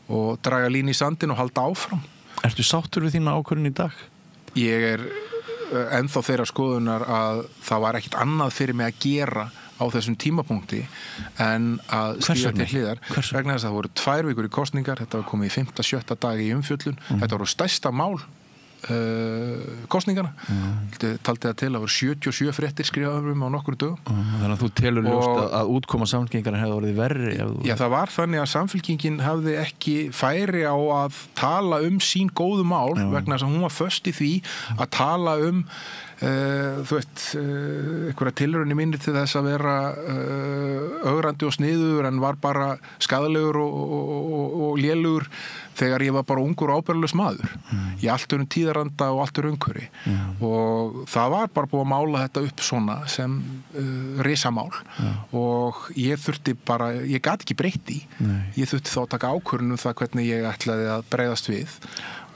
og draga línu í sandin og halda áfram. Ertu sáttur við þína ákvörðun í dag? Ég ennþá þeirra skoðunar að það var ekkit annað fyrir mig að gera á þessum tímapunkti en að stíga til hliðar. Vegna þess að það voru 2 vikur í kosningar, þetta var komið í 5. 7. dag í umfjöllun, þetta voru stærsta mál kosningana. Taldi það til að voru 77 fréttir skrifaðum á nokkru dögum. Þannig að þú telur ljóst að útkoma Samfylkingarnar hefði orðið verri. Já, það var þannig að Samfylkingin hafði ekki færi á að tala sín góðu mál vegna þess að hún var föst í því að tala einhverja tilraun í minni til þess að vera ögrandi og sniður en var bara skaðalegur og lélugur þegar ég var bara ungur og ábyrgðarlaus maður í allt öðrum tíðaranda og allt öðrum umhverfi og það var bara búið að mála þetta upp svona sem risamál og ég þurfti bara, ég gat ekki breytt í ég þurfti þá að taka ákvörðun það hvernig ég ætlaði að bregðast við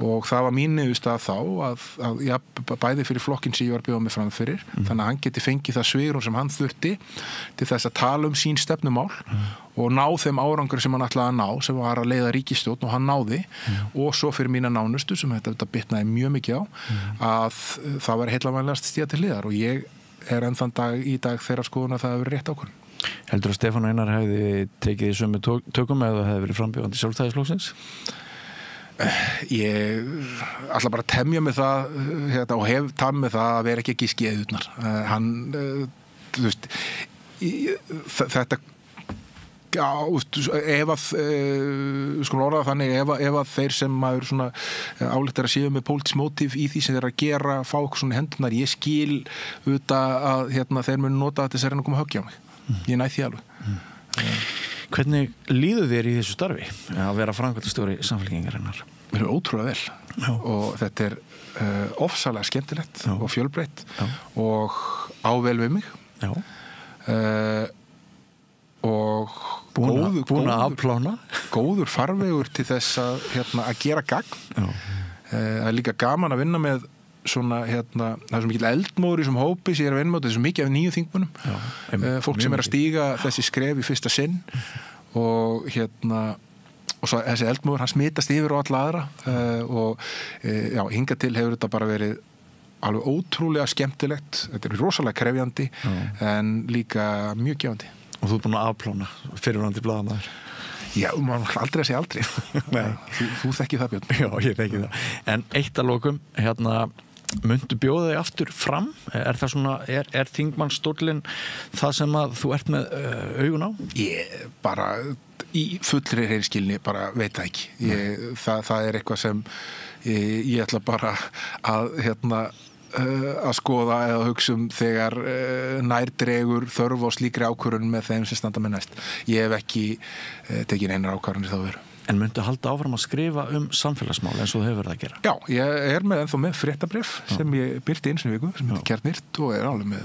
og það var mín niðurstaða þá að bæði fyrir flokkinn sem ég var að bjóða mig fram fyrir þannig að hann geti fengið það svigrúm sem hann þurfti til þess að tala sín stefnumál og ná þeim árangur sem hann ætlaði að ná sem var að leiða ríkisstjórn og hann náði og svo fyrir mína nánustu sem þetta bitnaði mjög mikið á að það var heillavænlegast stíga til hliðar og ég ennþann dag í dag þeirra skoðun að það hefur verið rétt ákvörðun. Heldur að Stefán Einar hefði tekið í sömu tökum eða hefði verið frambjóðandi Sjálfstæðisflokksins? Ég ætla bara að temja með það og hef tamið með það að vera ekki skeiðurnar. Þú veist, þetta ef að skulum orða þannig ef að þeir sem maður svona álíktar að séu með pólitísk mótíf í því sem þeir að gera fá okkur svona hendunar, ég skil auðvitað að þeir munu nota þess að reyna að koma að höggja á mig. Ég næ því alveg. Hvernig líður þér í þessu starfi að vera framkvæmdastjóri Samfylkingarinnar? Mér er ótrúlega vel og þetta ofsalega skemmtilegt og fjölbreytt og á vel við mig og góður farvegur til þess að gera gagn. Það er líka gaman að vinna með svona, það er svo mikil eldmóður í þessum hópi sem ég er að vinna með, það er svo mikið af nýjum þingmönnum, fólk sem er að stíga þessi skref í fyrsta sinn og svo þessi eldmóður, hann smitast yfir og alla aðra og hingað til hefur þetta bara verið alveg ótrúlega skemmtilegt, þetta er rosalega krefjandi en líka mjög gefandi. Og þú ert búin að afplána fyrirværandi blaðamaður. Já, maður aldrei að segja aldrei. Þú þekkir það, Björn. Já, ég þekki það. En eitt að lokum, myndu bjóða þig aftur fram? Er það svona, er þingmannsstóllinn það sem að þú ert með augun á? Ég bara í fullri hreinskilni bara veit það ekki. Það er eitthvað sem ég ætla bara að skoða eða hugsa þegar nærdregur þörf á slíkri ákvörðun með þeim sem standa með næst. Ég hef ekki tekið einar ákvarðanir þá veru. En myndu halda áfram að skrifa samfélagsmál eins og þú hefur það að gera? Já, ég er ennþá með fréttabréf sem ég birti einu sinni í viku, sem heitir Kjarnýrt og er alveg með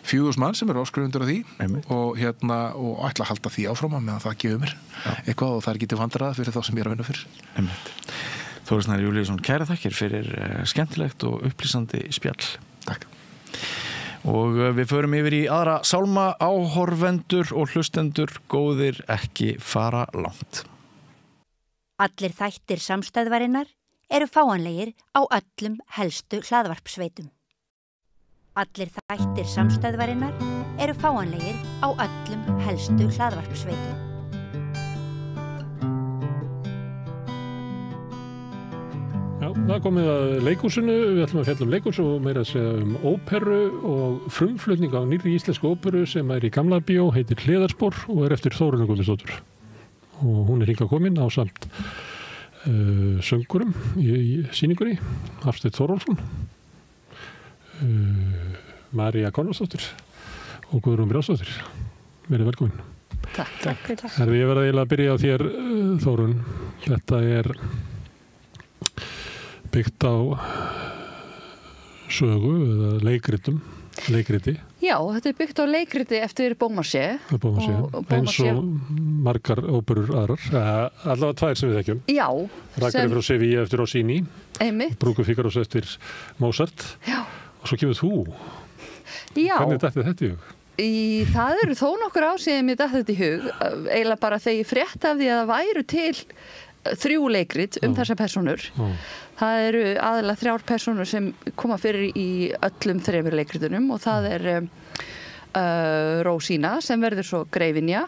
4.000 mann sem eru áskrifundur af því og ætla að halda því áfram meðan það gefur mér eitthvað og það er ekki til vandræða fyrir þá sem ég er að vinna fyrir. Þórir Snær Júlíusson, kæra þakkir fyrir skemmtilegt og upplýsandi spjall. Takk. Og við förum yfir í aðra sálma, áhorfendur og hlustendur, góðir ekki fara langt. Allir þættir samstæðvarinnar eru fáanlegir á öllum helstu hlaðvarpsveitum. Allir þættir samstæðvarinnar eru fáanlegir á öllum helstu hlaðvarpsveitum. Já, það komið að leikhúsinu, við ætlum að fjalla leikhús og meira að segja óperu og frumflutning á nýrri íslensku óperu sem er í Gamla bíó, heitir Hliðarspor og er eftir Þórunni Guðmundsdóttur. Og hún er hingað komin á samt söngurum í sýningunni, Hafsteinn Þórólfsson, María Konradsdóttir og Guðrún Brjálsdóttir. Verið velkomin. Takk. Ég verði eiginlega að byrja á þér, Þórunn. Þetta er byggt á sögu eða leikriti. Já, þetta er byggt á leikriti eftir Beaumarchais. Eins og margar óperur aðrar, allavega tvær sem við þekkjum. Já. Ragnarök frá Sevilla eftir Rossini. Einmitt. Brúðgum Fígarós eftir Mozart. Já. Og svo kemur þú. Já. Hvernig datt þetta í hug? Það eru þó nokkur ár síðan mér datt þetta í hug. Eiginlega bara þegar ég frétti af því að það væru til 3 leikrit þessar persónur. Það eru aðalega 3 persónur sem koma fyrir í öllum 3 leikritunum og það er Rósína sem verður svo Greifinja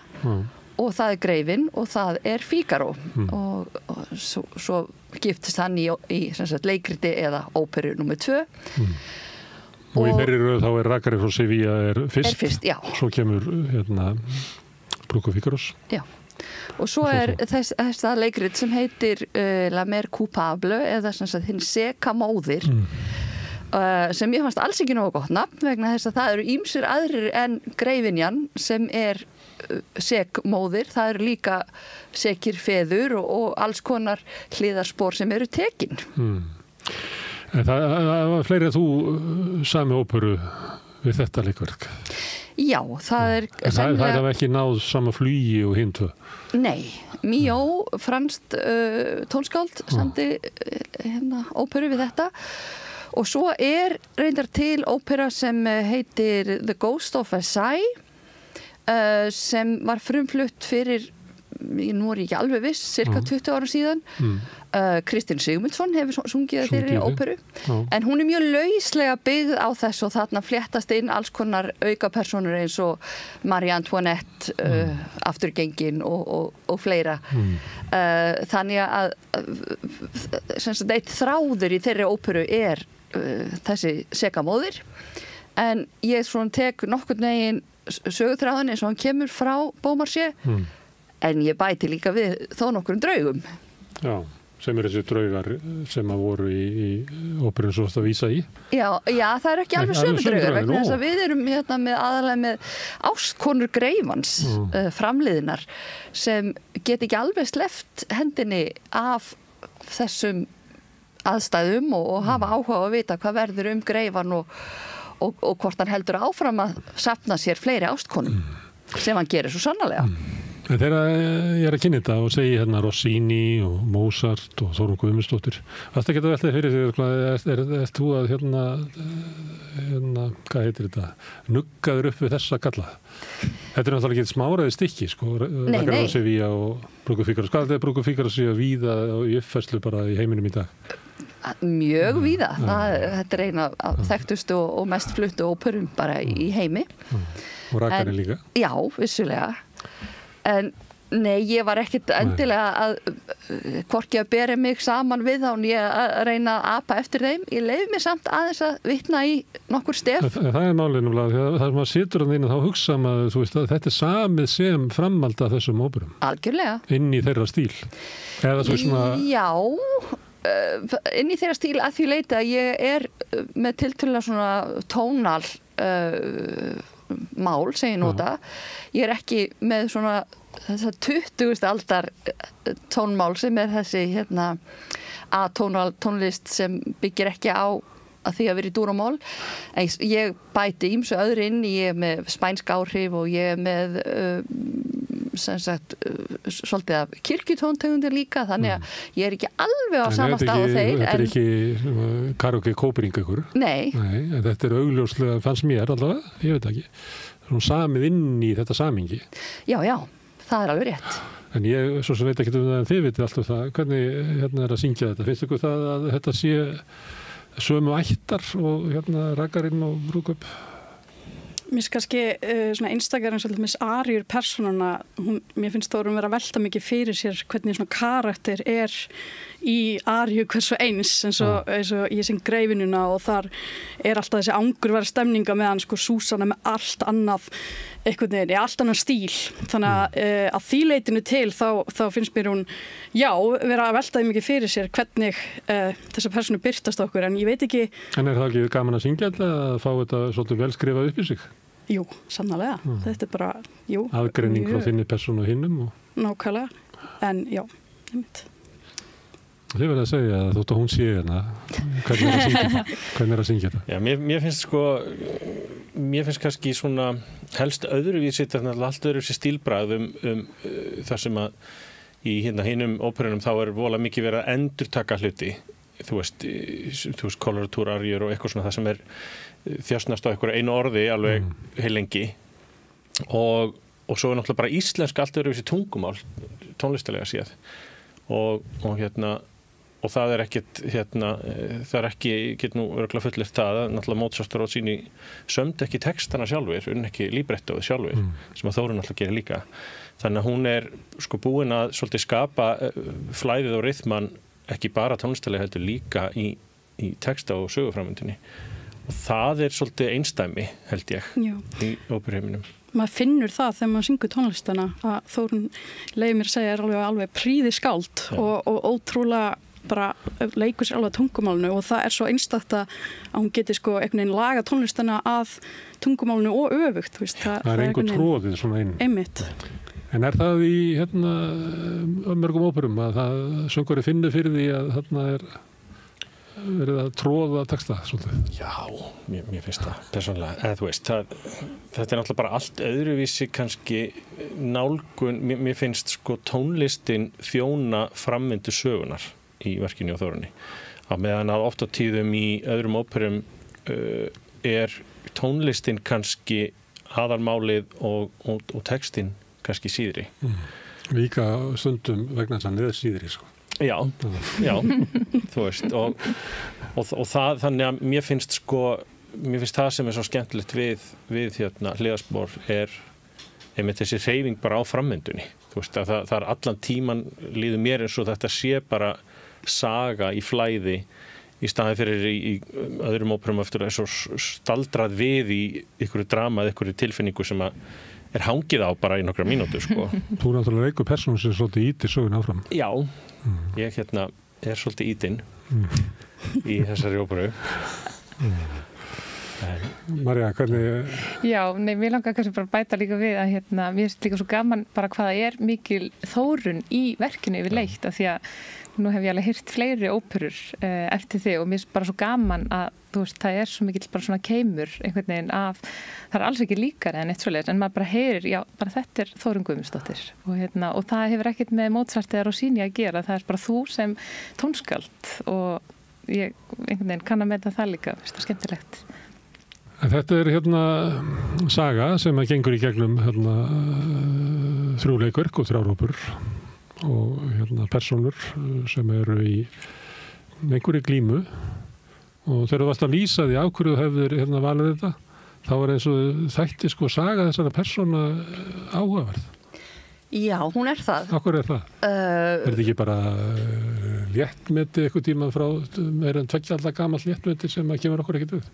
og það er Greifinn og það er Fígaró og svo giftist hann í sem sagt, leikriti eða óperu nummer 2. Og í þeirri röð þá er Ragnarök frá Sevilla er fyrst, já. Svo kemur Brúðgum Fígarós. Já. Og svo er þess leikrit sem heitir La Mère Coupable eða hinn seka móðir sem ég fannst alls ekki nógu gott nafn vegna þess að það eru ýmsir aðrir en Greifinjan sem er sek móðir, það eru líka sekir feður og alls konar hliðarspor sem eru tekin. Það var fleiri að þú sami óperu við þetta leikverk. Já, það er það hefði ekki náð sama flugi og hinn 2. Nei, Míó, franskt tónskáld samdi óperu við þetta og svo er reyndar til ópera sem heitir The Ghost of Versailles sem var frumflutt fyrir nú er ég ekki alveg viss, cirka 20 ára síðan. Kristinn Sigmundsson hefur sungið þeirri óperu en hún er mjög lauslega byggð á þess og þarna fléttast inn alls konar aukapersónur eins og Marie Antoinette, afturgengin og fleira. Þannig að eitt þráður í þeirri óperu er þessi sekamóðir en ég svona tek nokkurn veginn söguþráðin eins og hann kemur frá Beaumarchais en ég bæti líka við þó nokkurum draugum. Já, sem eru þessi draugar sem að voru í óperun svo að vísa í. Já, það eru ekki alveg sömu draugar vegna þess að við erum aðalega með ástkonur Greifans framliðinar sem get ekki alveg sleppt hendinni af þessum aðstæðum og hafa áhuga að vita hvað verður Greifan og hvort hann heldur áfram að safna sér fleiri ástkonum sem hann gerir svo sannarlega. En þegar ég að kynna þetta og segi hérna Rossini og Mozart og Þórunn Guðmundsdóttir, þetta geta veltið fyrir sig, er þú að hérna, hvað heitir þetta, nuggaður upp við þessa kalla? Þetta er náttúrulega ekki smáraði stykki, sko, Ragnar Sevilla og Brúku Fígaros. Hvað er þetta Brúku Fígaros sé að víða í uppfærslu bara í heiminum í dag? Mjög víða. Þetta er eina af þekktustu og mest fluttu óperum bara í heimi. Og Rakarinn líka? Já, vissulega. En nei, ég var ekkert endilega að hvorki að bera mig saman við þá en ég að reyna að apa eftir þeim. Ég leyfi mér samt aðeins að vitna í nokkur stef. Það er málið núlega, þegar það maður situr að þá hugsa maður, þú veist, að þetta er samið sem framhald af þessum óperum. Algjörlega. Inn í þeirra stíl. Eða svo svona... Já, inn í þeirra stíl að því leita að ég er með tiltölulega svona tónal mál, segi nota. Ég er ekki með svona þessa 20. aldar tónmál sem er þessi hérna atónal tónlist sem byggir ekki á að því að vera í dúramál. Ég bæti ýmsu öðru inn, ég er með spænsk áhrif og ég er með sem sagt svolítið af kirkjutóntegundir líka, þannig að ég er ekki alveg á sama stað og þeir. Þetta er ekki karaoke kópering ykkur? Nei. Nei, þetta er augljóslega, fannst mér allavega, ég veit ekki, svona samið inn í þetta samingi. Já, það er alveg rétt. En ég svo sem veit ekki um það en þið vitið alltaf það, hvernig hérna er að syngja þetta? Finnst ykkur það að þetta sé sömu ættar og hérna Rakarinn og Brúðkaup? Mér finnst kannski svona einstakarinn svolítið með Aríur persónuna, mér finnst Þórunn vera að velta mikið fyrir sér hvernig svona karakter er í Aríu hversu eins og ég syng Greifinuna og þar er alltaf þessi angurværa stemninga meðan sko Súsanna með allt annað einhvern veginn, í allt annan stíl þannig að því leitinu til þá finnst mér hún, vera að velta því mikið fyrir sér hvernig þessa persónu birtast okkur, en ég veit ekki. En er það ekki gaman að syngja alltaf að fá þetta svolítið vel skrifað upp í sig? Jú, sannarlega. Þetta er bara, aðgreining frá þinni persónu og hinnum og... Nákvæmlega, en ég veit. Þið verður að segja að þótt að hún sé hérna, hvernig er að syngja þetta? Já, mér finnst kannski svona helst öðruvísi, þetta er allt öðruvísi stílbragð þar sem að í hinum óperunum þá er vola mikið verið að endurtaka hluti, þú veist koloratúr, aríur og eitthvað svona það sem er þjástnast á einhverju einu orði alveg heilengi og svo er náttúrulega bara íslensk allt öðruvísi tungumál, tónlistalega séð og það er ekkit það er ekki, get nú örgulega fullirt það náttúrulega Mozart og Rossini sömdu ekki textana sjálfur, ekki líbrettóið sjálfur sem að Þórunn náttúrulega gerir líka þannig að hún er sko búin að svolítið skapa flæðið og rytman ekki bara tónlistalega heldur líka í texta og söguframvindunni og það er svolítið einstæmi held ég í óperuheiminum. Maður finnur það þegar maður syngur tónlistana að Þórunn leyfir mér að segja er alveg prýði skáld og ótrúlega bara leikur sér alveg tungumálinu og það er svo einstakt að hún geti sko einhvern veginn laga tónlistana að tungumálinu og öfugt. Það er einhver tróðið svona inn. Einmitt. En er það í mörgum óperum að það söngvari finnur fyrir því að þarna er verið að tróða texta svolítið? Já, mér finnst það persónulega, eða þú veist þetta er náttúrulega bara allt öðruvísi kannski nálgun, mér finnst sko tónlistin þjóna framvindu sögunar í verkinu á Þórunni á meðan að oft á tíðum í öðrum óperum er tónlistin kannski aðalmálið og textin kannski síðri. Líka stundum vegna þess að niður síðri sko. Já, þú veist og það, þannig að mér finnst það sem er svo skemmtilegt við hliðarspor er einmitt þessi hreyfing bara á framvindunni, þú veist að það er allan tíman líður mér eins og þetta sé bara saga í flæði í staði fyrir í öðrum óperum eftir að svo staldrað við í einhverju drama eða einhverju tilfinningu sem að er hangið á bara í nokkra mínútur sko. Þú er náttúrulega einhver persónu sem svolítið ítir sögun áfram. Já, ég er svolítið ítinn í þessari óperu. Marja, hvernig... Já, mér langar kannski bara að bæta líka við að mér finnst líka svo gaman bara hvað það mikil þórun í verkinu yfirleitt, af því að nú hef ég alveg heyrt fleiri óperur eftir þig og mér finnst bara svo gaman að þú veist, það svo mikill bara svona keimur einhvern veginn af, það alls ekki líkari en eitt svoleiðis, en maður bara heyrir, já, bara þetta Þórunn Guðmundsdóttir og það hefur ekkert með Mozart eða Rossini að gera, það bara þú sem tónskáld og ég einhvern veginn kann að meta það líka, það skemmtilegt. Þetta saga sem að gengur í gegnum 3 leikverk og 3 óperur og persónur sem eru í einhverju glímu og þegar þú varst að lýsa því af hverju þú hefðir valið þetta, þá eins og þætti saga þessara persóna áhugaverð. Já, hún það. Af hverju það? Þetta ekki bara léttmeti eitthvað tíma frá meira en 2 allar gamall léttmeti sem að kemur okkur ekkert við?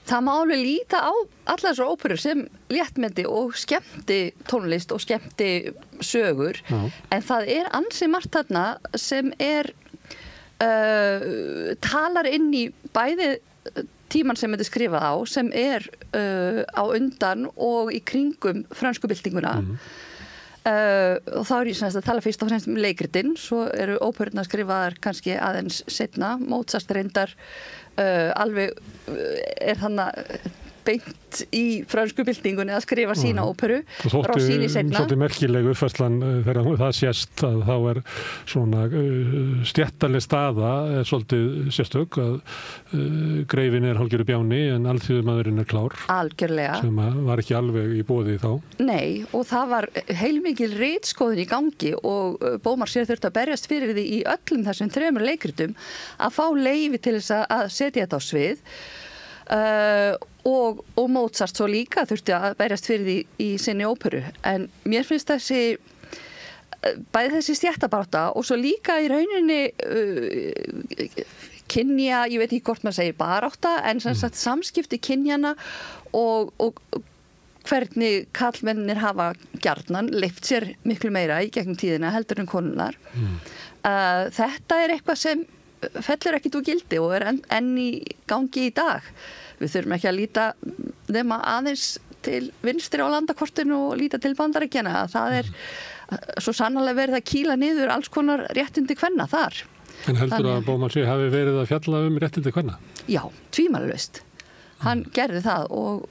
Það má alveg líta á allar þessar óperur sem léttmeti og skemmti tónlist og skemmti sögur, en það ansi margt þarna sem talar inn í bæði tíman sem þetta skrifað á, sem á undan og í kringum frönsku byltinguna. Og þá ég að tala fyrst og fremst leikritin, svo eru óperurnar skrifaðar kannski aðeins seinna. Mozart reyndar alveg þannig beint í frönsku byltingunni að skrifa sína óperu, Rossini seinna. Svolítið merkileg uppfærslan þegar það sést að þá svona stjættaleg staða svolítið sérstök að greifin hálfgerður bjáni en alþýðumaðurinn klár. Algjörlega. Sem var ekki alveg í boði þá. Nei, og það var heilmikil ritskoðun í gangi og Beaumarchais þurfti að berjast fyrir því í öllum þessum 3 leikritum að fá leyfi til þess að setja þetta á svið. Og Mozart svo líka þurfti að berjast fyrir því í sinni óperu, en mér finnst bæði þessi stjættabarátta og svo líka í rauninni kynja, ég veit ekki hvort maður segir barátta, en sem sagt samskipti kynjana og hvernig karlmennir hafa gjarnan leyft sér miklu meira í gegnum tíðina heldur en konunnar. Þetta eitthvað sem fellur ekkit úr gildi og enn í gangi í dag. Við þurfum ekki að líta nema aðeins til vinstri á landakortinu og líta til Bandaríkjanna. Það svo sannarlega verið að kýla niður alls konar réttindi kvenna þar. En heldur að Beaumarchais hafi verið að fjalla réttindi kvenna? Já, tvímælalaust. Hann gerði það og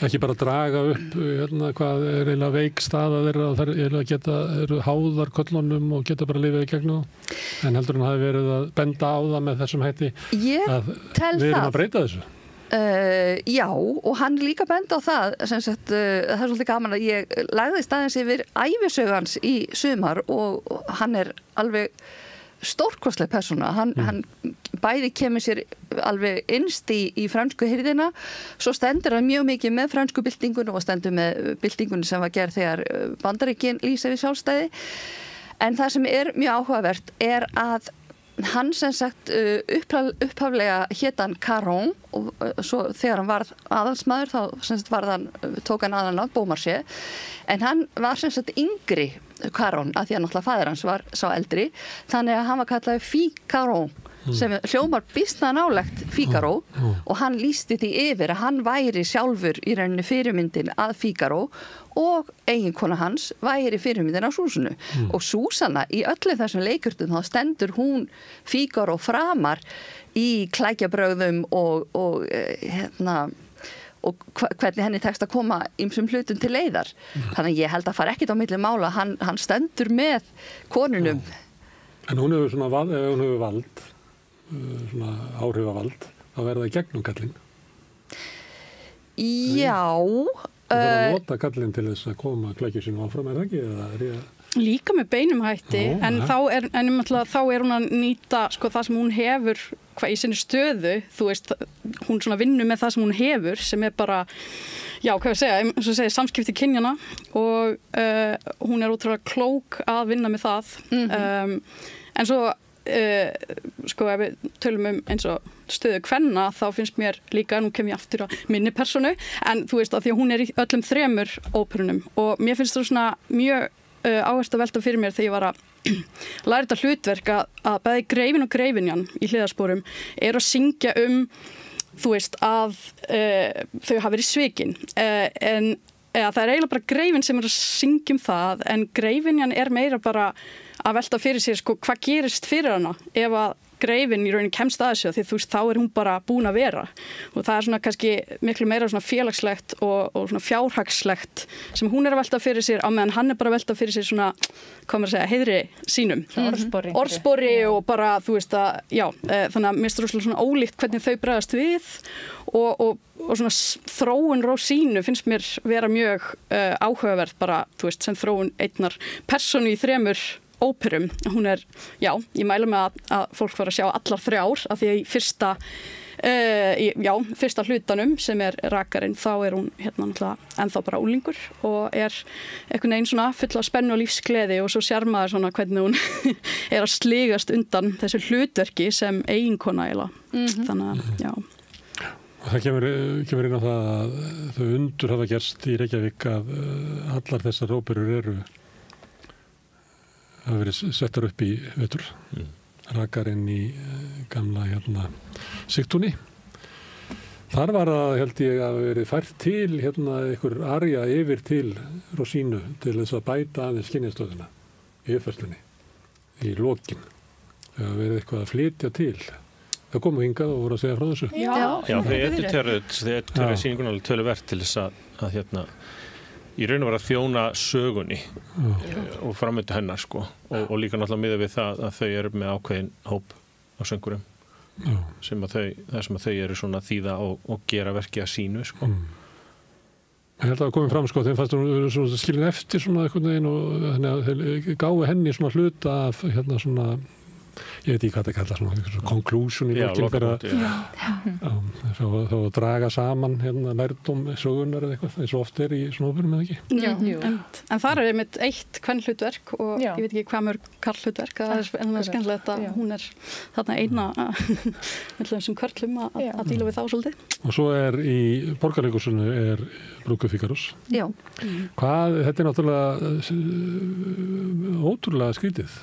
ekki bara draga upp hvað eiginlega veik staða þeirra og þær eru háðar köllunum og geta bara lifið í gegnum, en heldur hann hafi verið að benda á það með þessum hætti að við erum að breyta þessu? Já, og hann líka benda á það sem sagt, það svolítið gaman að ég lagðist aðeins yfir ævisögu í sumar og hann alveg stórkostleg persóna, hann bæði kemur sér alveg innst í frönsku hirðina, svo stendur hann mjög mikið með frönsku byltingunni og stendur með byltingunni sem var gerð þegar Bandaríkin lýsa við sjálfstæði, en það sem mjög áhugavert að hann sem sagt upphaflega hét hann Caron og svo þegar hann varð aðalsmaður þá sem sagt tók hann aðalnafn Beaumarchais, en hann var sem sagt yngri Caron að því að náttúrulega faðir hans var sá eldri, þannig að hann var kallaði Ficaron sem hljómar býsna nálegt Figaro og hann lýsti því yfir að hann væri sjálfur í rauninni fyrirmyndin að Figaro og eiginkona hans væri fyrirmyndin á Súsanu og Súsanna í öllu þessum leikurtum þá stendur hún Figaro framar í klækjabrögðum og hvernig henni tekst að koma ýmsum hlutum til leiðar. Þannig að ég held að fara ekkit á milli mála, hann stendur með konunum. En hún hefur svona vald, svona áhrifavald, þá verða það gegnum kallinn. Já. Það er að nota kallinn til þess að koma klækju sínum áfram, það ekki? Eða líka með beinum hætti, en þá er hún að nýta það sem hún hefur í sinni stöðu, þú veist, hún svona vinnur með það sem hún hefur, sem bara, já, hvað ég segja, eins og segja, samskipti kynjana og hún ótrúlega klók að vinna með það. En svo, ef við tölum eins og stöðu kvenna, þá finnst mér líka, nú kem ég aftur á minni persónu, en þú veist að því að hún í öllum 3 óperunum og mér finnst það svona mjög áherslu að velta fyrir mér þegar ég var að læra þetta hlutverk að bæði greifin og greifinjan í hliðarsporum að syngja þú veist, að þau hafa verið svikin. En það eiginlega bara greifin sem að syngja það, en greifinjan meira bara að velta fyrir sér, sko, hvað gerist fyrir hana ef að greifin í rauninni kemst að þessu, því þú veist, þá hún bara búin að vera. Og það svona kannski miklu meira svona félagslegt og svona fjárhagslegt sem hún að velta fyrir sér, á meðan hann bara að velta fyrir sér svona, hvað maður að segja, heiðri sínum. Orðspori og bara, þú veist að, já, þannig að mér finnst svona ólíkt hvernig þau bregðast við og svona þróun Rósínu finnst mér vera mjög áhugaverð bara, þú veist, sem þróun einnar persónu í 3 óperum. Hún já, ég mælu með að fólk fara að sjá allar 3 af því að í fyrsta hlutanum sem rakarinn, þá hún náttúrulega ennþá bara úlingur og einhvern veginn svona full af spennu og lífsgleði og svo sjarmaður svona hvernig hún að sligast undan þessu hlutverki sem eiginkona eiginlega. Þannig að, já. Og það kemur inn á það að þau undur hafa gerst í Reykjavík að allar þessar óperur hafa verið settar upp í vetur. Rakarinn í gamla Sigtúni. Þar var það, held ég, að verið fært til einhver arja yfir til Rósínu til þess að bæta aðeins kynjastöðuna í uppfærslunni í lokin. Það hafa verið eitthvað að flytja til. Það komu hingað og voru að segja frá þessu. Já, þau editoruðu sýningun alveg töluvert til þess að í raun og vera að þjóna sögunni og framöndu hennar, sko. Og líka náttúrulega miðað við það að þau eru með ákveðin hóp á söngurum sem að þau eru svona þýða og gera verkið að sínu, sko. Ég held að það komið fram, sko, þeim fannst hún svona skilin eftir svona einhvern veginn og þannig að þeir gáðu henni svona hluta af svona, ég veit ekki hvað það kalla, svona conclusion í lokin fyrir að þá draga saman lærdóm sögunar eða eitthvað, eins og oft í svona óperum eða ekki. Já, en þar einmitt eitt kvenhlutverk og ég veit ekki hvað mörg karlhlutverk, en það skemmtilegt að hún þarna eina með þessum körlum að díla við þá svolítið. Og svo í Borgarleikhúsinu Brúðkaup Fígarós. Já. Þetta náttúrulega ótrúlega skrítið.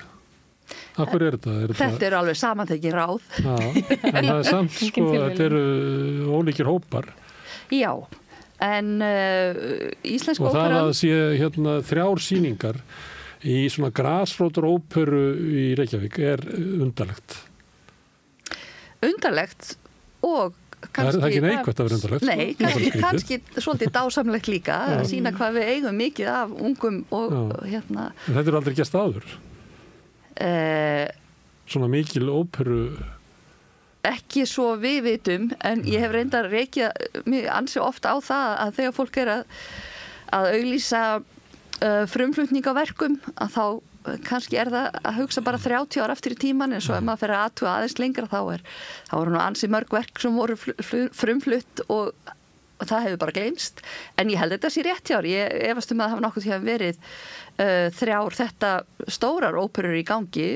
Akkur þetta? Þetta alveg samantekin ráð. Já, en það samt, sko, þetta eru ólíkir hópar. Já, en íslensk óperan... Og það að sé 3 sýningar í svona grasrótur óperu í Reykjavík undarlegt. Undarlegt og kannski... Það ekki neikvægt að vera undarlegt. Nei, kannski svolítið dásamlegt líka að sína hvað við eigum mikið af ungum og Þetta eru aldrei gert áður. Svona mikil óperu ekki svo við vitum, en ég hef reyndar rekið mig ansi ofta á það að þegar fólk að auglýsa frumflutning á verkum að þá kannski það að hugsa bara 30 ára eftir í tíman, en svo ef maður fer að athuga aðeins lengra þá nú ansi mörg verk sem voru frumflutt og það hefur bara gleymst, en ég held þetta sé rétt hjá. Ég efast að það hafa nokkuð hefur verið 3 þetta stórar óperur í gangi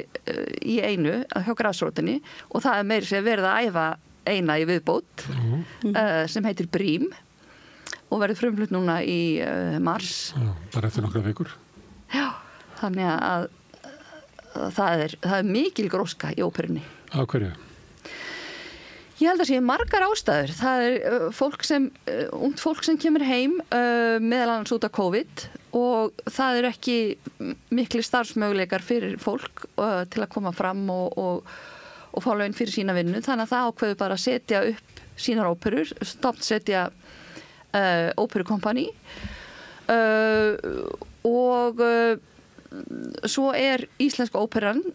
í einu hjá grasrótinni og það meiri sem verið að æfa eina í viðbót sem heitir Brím og verður frumflutt núna í mars. Já, bara eftir nokkra vikur. Já, þannig að það er mikil gróska í óperunni. Á hverju? Ég held að sé margar ástæður. Það ungt fólk sem kemur heim meðal annars út af COVID og það eru ekki mikli starfsmöguleikar fyrir fólk til að koma fram og fá laun fyrir sína vinnu. Þannig að það ákveður bara að setja upp sínar óperur, stofnsetja óperukompani og svo íslenska óperan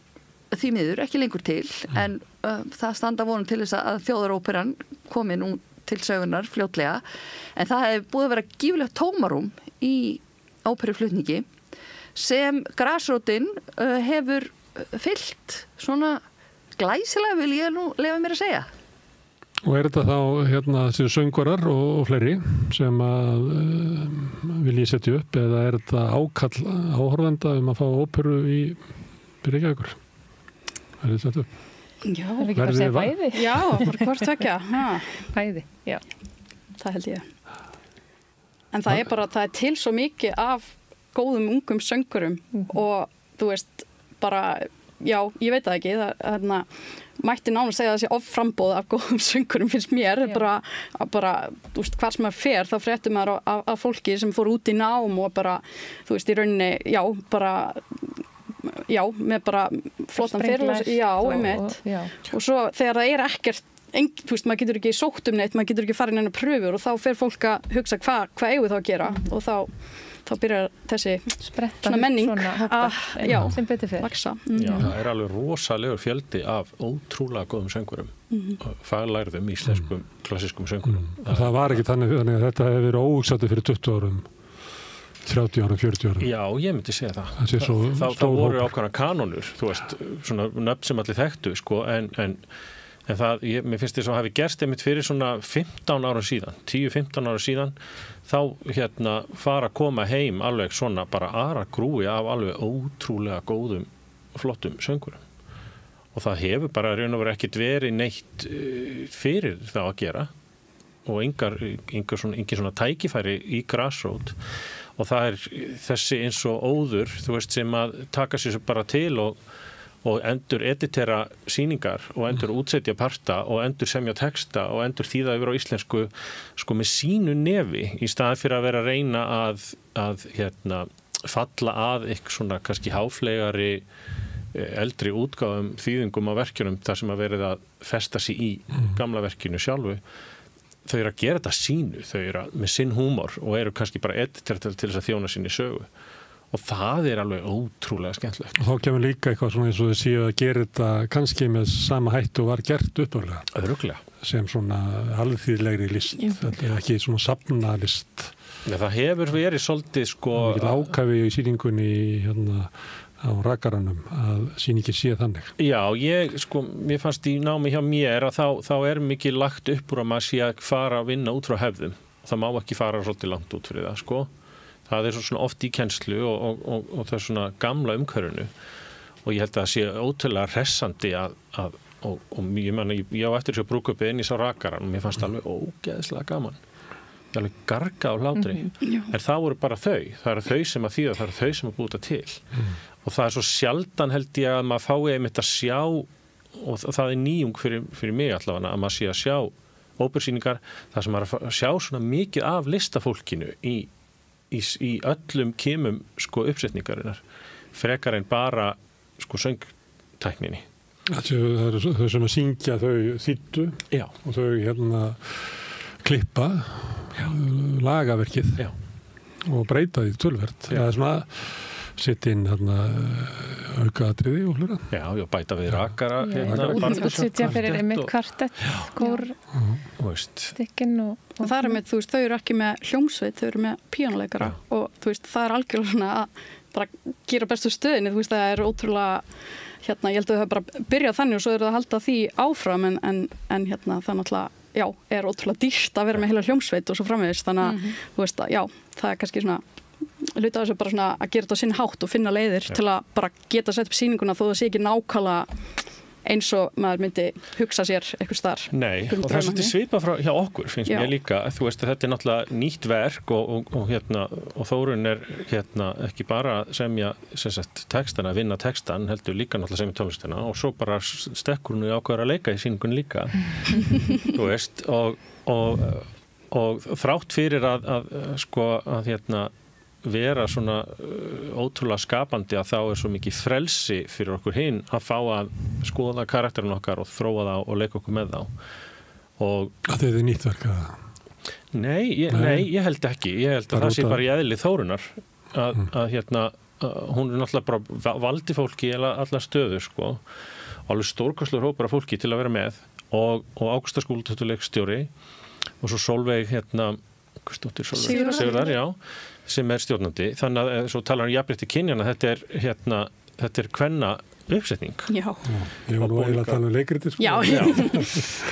því miður ekki lengur til, en það standa vonum til þess að þjóðaróperan komi nú til sögunar fljótlega, en það hefur búið að vera gífulegt tómarum í óperuflutningi sem grasrótin hefur fyllt svona glæsilega, vil ég nú leyfa mér að segja. Og þetta þá þessi söngvarar og fleiri sem að vilji setja upp, eða þetta ákall áhorfenda að fá óperu í Reykjavíkur? Það sett upp? Já, það ekki bara að segja bæði. Já, bara hvort tvekja. Bæði, já. Það held ég. En það bara, það til svo mikið af góðum ungum söngurum og þú veist bara, já, ég veit það ekki, það mætti nánast segja að það sé offrambóð af góðum söngurum finnst mér, bara þú veist, hvar sem maður fer, þá fréttum maður af fólki sem fór út í nám og bara, þú veist, í rauninni, með bara flottan fyrirlæs, og svo þegar það ekkert, þú veist, maður getur ekki sótt neitt, maður getur ekki farið inn á pröfur og þá fer fólk að hugsa hvað eigum við þá að gera og þá byrjar þessi svona menning sem betur fyrir vaksa. Það alveg rosalegur fjöldi af ótrúlega góðum söngurum, faglærðum íslenskum klassískum söngurum. Það var ekki þannig að þetta hefur verið óhugsandi fyrir 20 árum, 30 árum, 40 árum. Já, ég myndi segja það. Það voru ákveðna kanónur, þú veist, svona nöfn sem allir þekktu, sko, en það, mér finnst þess að hafi gerst einmitt fyrir svona 15 ára síðan, 10-15 ára síðan, þá fara að koma heim alveg svona bara aðra grúi af alveg ótrúlega góðum, flottum söngurum. Og það hefur bara raun og veru ekkert verið neitt fyrir það að gera og engin svona tækifæri í grassrót. Og það þessi eins og óður, þú veist, sem að taka sér bara til og endur editera sýningar og endur útsetja parta og endur semja texta og endur þýða yfir á íslensku sko með sínu nefi í staði fyrir að vera að reyna að falla að eitthvað svona kannski háflegari eldri útgáfum þýðingum á verkjunum þar sem að verið að festa sig í gamla verkinu sjálfu. Þau að gera þetta sínu, þau með sinn húmor og kannski bara editera til þess að þjóna sinni sögu. Og það alveg ótrúlega skemmtilegt. Og þá kemur líka eitthvað svona eins og þau séu að gera þetta kannski með sama hættu og var gert upphaflega. Örugglega. Sem svona alþýðlegri list. Þetta ekki svona safnalist. Ja, það hefur verið svolítið sko... Það er ákafi í sýningunni á Rakaranum að sýningin sé þannig. Já, mér fannst í námi hjá mér að þá mikið lagt upp úr að maður sé að fara að vinna út frá hefðum. Það má ekki fara svolítið langt út fyrir það, sko. Það svona oft í kennslu og það svona gamla umhverfinu og ég held að það sé ótrúlega hressandi og ég á eftir þessu brúðkaupið inn í sá Rakaran og mér fannst alveg ógeðslega gaman. Ég alveg garga á hlátri. En það voru bara það þau sem að þýða, það þau sem að búta til. Og það svo sjaldan held ég að maður fái einmitt að sjá og það nýjung fyrir mig allavega að maður sé að sjá óperusýningar þar sem maður að sjá svona mikið af listafólkinu í öllum kimum sko uppsetningarinnar frekar en bara sko söngtækninni. Það þau sem að syngja þau þýddu og þau klippa lagaverkið og breyta því tölvert. Það svona setja inn aukaatriði og hlura. Já, bæta við Rakara. Útsetja fyrir einmitt kvartett, kór, stykkin og... Það með, þú veist, þau eru ekki með hljómsveit, þau eru með píanóleikara og þú veist, það algjörlega svona að bara gera bestu stöðinni, þú veist, það ótrúlega, ég held að þau hafa bara byrjað þannig og svo eru það að halda því áfram en það náttúrulega, ótrúlega dýrt að vera með heila hljómsveit og svo framvegis, þannig að, þú veist, það kannski svona hluta þessu bara svona að gera þetta á sinn hátt og finna leiðir til að bara geta sett upp sýninguna þó það sé ekki nákvæmlega eins og maður myndi hugsa sér eitthvað starf. Nei, og það svolítið svipað frá hjá okkur finnst mér líka, þú veist að þetta náttúrulega nýtt verk og Þórunn ekki bara semja textana, vinna textan, heldur líka náttúrulega semja tónlistina og svo bara stekkur hún í ákveður að leika í sýningun líka þú veist og þrátt fyrir að vera svona ótrúlega skapandi að þá svo mikið frelsi fyrir okkur hinn að fá að skoða karakterinn okkar og þróa þá og leika okkur með þá. Og þetta er nýtt verk að... Nei, ég held ekki. Ég held að það sé bara í eðli Þórunnar að hún náttúrulega bara valdi fólki í allar stöður sko. Alveg stórkostlegur hópur af fólki til að vera með og Ágústa Skúladóttir og svo Sólveig Sigurðar, sem stjórnandi. Þannig að svo talar jafnrétti kynjana, þetta er kvenna uppsetning. Já. Ég var nú eiginlega að tala leikriti. Já.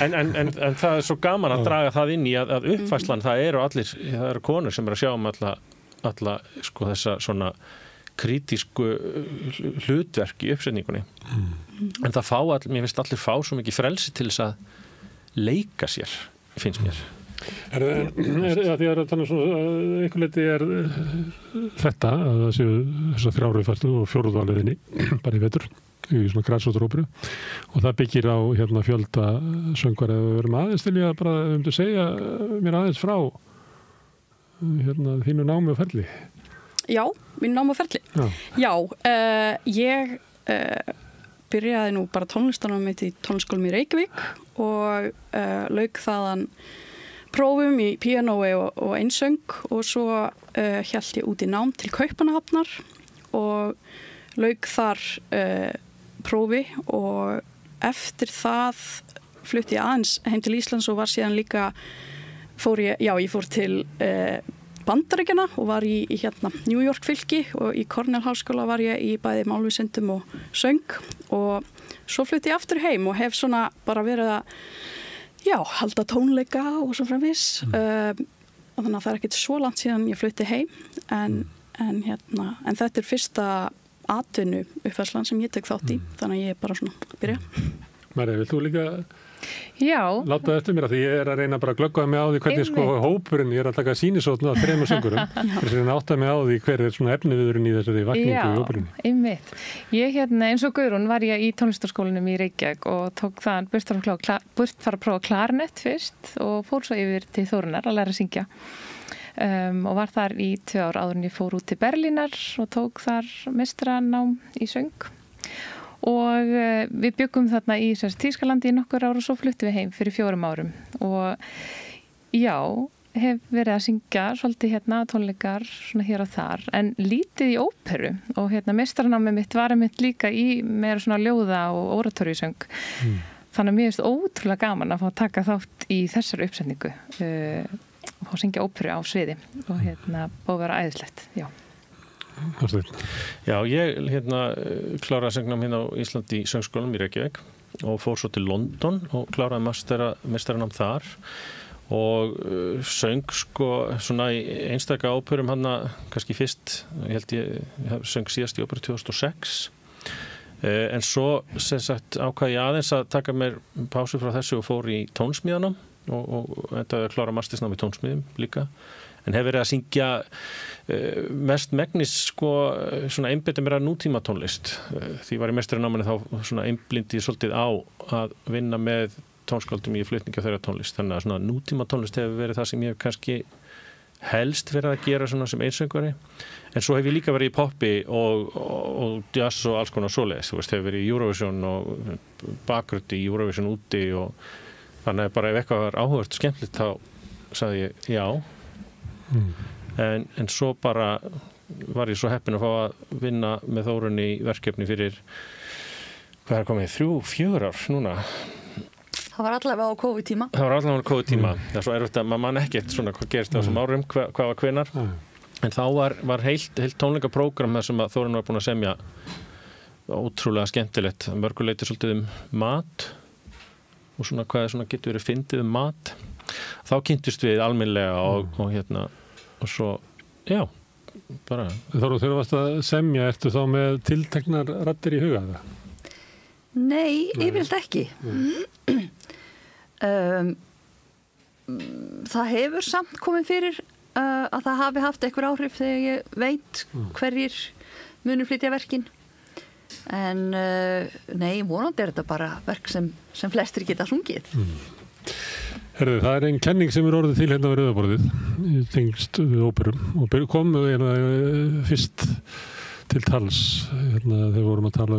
En það er svo gaman að draga það inn í að uppfærslan, það eru konur sem að sjá alla sko þessa svona kritísku hlutverk í uppsetningunni. En það mér finnst allir fá svo mikið frelsi til þess að leika sér, finnst mér. Því að þannig svona einhver leiti þetta að það séu þessar 3 uppfærslu og 4. valleðinni bara í vetur í svona græsrótaróperu og það byggir á fjölda söngvar eða við verum aðeins til ég að bara segja mér aðeins frá þínu námi og ferli. Já, mín námi og ferli. Já, ég byrjaði nú bara tónlistarnámið mitt í tónlistarskólanum í Reykjavík og lauk þaðan prófum í píanói og einsöng og svo hélt ég út í nám til Kaupmannahafnar og lauk þar prófi og eftir það flutti ég aðeins heim til Íslands og var síðan líka ég fór til Bandaríkjanna og var í New York fylki og í Cornell háskóla var ég í bæði málvísindum og söng og svo flutti ég aftur heim og hef svona bara verið að halda tónleika og svo framvegis þannig að það ekkert svo langt síðan ég flutti heim en þetta fyrsta atvinnu uppfærslan sem ég tek þátt í þannig að ég bara svona byrja. Marja, vilt þú líka láta eftir mér að því ég að reyna bara að glöggva mig á því hvernig sko hópurinn, ég að taka sýnisótna á 3 söngurum þess að átta mig á því hver svona efniviðurinn í þessari vakningu í hópurinn. Já, einmitt. Ég eins og Guðrún var ég í tónlistarskólanum í Reykjavík og tók það burt fara að prófa klarinett fyrst og fór svo yfir til Þórunnar að læra að syngja og var þar í 2 ár áður en ég fór út til Berlínar og tók þar meistaranám í söng. Og við byggum þarna í Þýskalandi í nokkur ár og svo fluttum við heim fyrir 4 árum og hef verið að syngja svolítið tónleikar svona hér og þar en lítið í óperu og meistaranámið mitt var mitt líka í meira svona ljóða og oratóriusöng þannig að mér finnst ótrúlega gaman að fá að taka þátt í þessari uppsetningu og fá að syngja óperu á sviði og búið að vera æðislegt, Já, ég kláraði að söngna á Íslandi í söngskólanum í Reykjavík og fór svo til London og kláraði meistaranám þar og söng sko svona í einstaka óperum kannski fyrst, ég held ég söng síðast í óperu 2006 en svo sem sagt ákvað ég aðeins að taka mér pásu frá þessu og fór í tónsmíðanám og endaði að klára mastersnám í tónsmíðum líka en hef verið að syngja mest megnis sko svona einbeita mér að nútíma tónlist því var í meistaranáminu þá svona einblindi svolítið á að vinna með tónskáldum í flutningi á þeirra tónlist þannig að svona nútíma tónlist hefur verið það sem ég hef kannski helst verið að gera svona sem einsöngvari en svo hef ég líka verið í poppi og jazz og alls konar svoleiðis hefur verið í Eurovision og bakgrödd í Eurovision úti og þannig að bara ef eitthvað var áhugavert og skemmtilegt þá sagði ég já en svo bara var ég svo heppinn að fá að vinna með Þórunni í verkefni fyrir hvað komið 3-4 ár núna. Það var allavega á COVID-tíma. Það var allavega á COVID-tíma. Það er svo erfitt að maður man ekkert svona hvað gerist á þessum árum, hvað var hvenar. En þá var heilt tónleikaprógram þar sem að Þórunn var búin að semja ótrúlega skemmtilegt. Mörguleiti svolítið mat og svona hvað svona getur verið fyndið mat. Þá kynntust við almennlega og svo, bara. Þegar þú varst að semja, ertu þá með tilteknar raddir í huga það? Nei, yfirleitt ekki. Það hefur samt komið fyrir að það hafi haft einhver áhrif þegar ég veit hverjir munur flytja verkin. En nei, vonandi þetta bara verk sem flestir geta sungið. Herðu, það einn kenning sem orðið til hérna á Rauðaborðið í tengst óperum og kom fyrst til tals þegar vorum að tala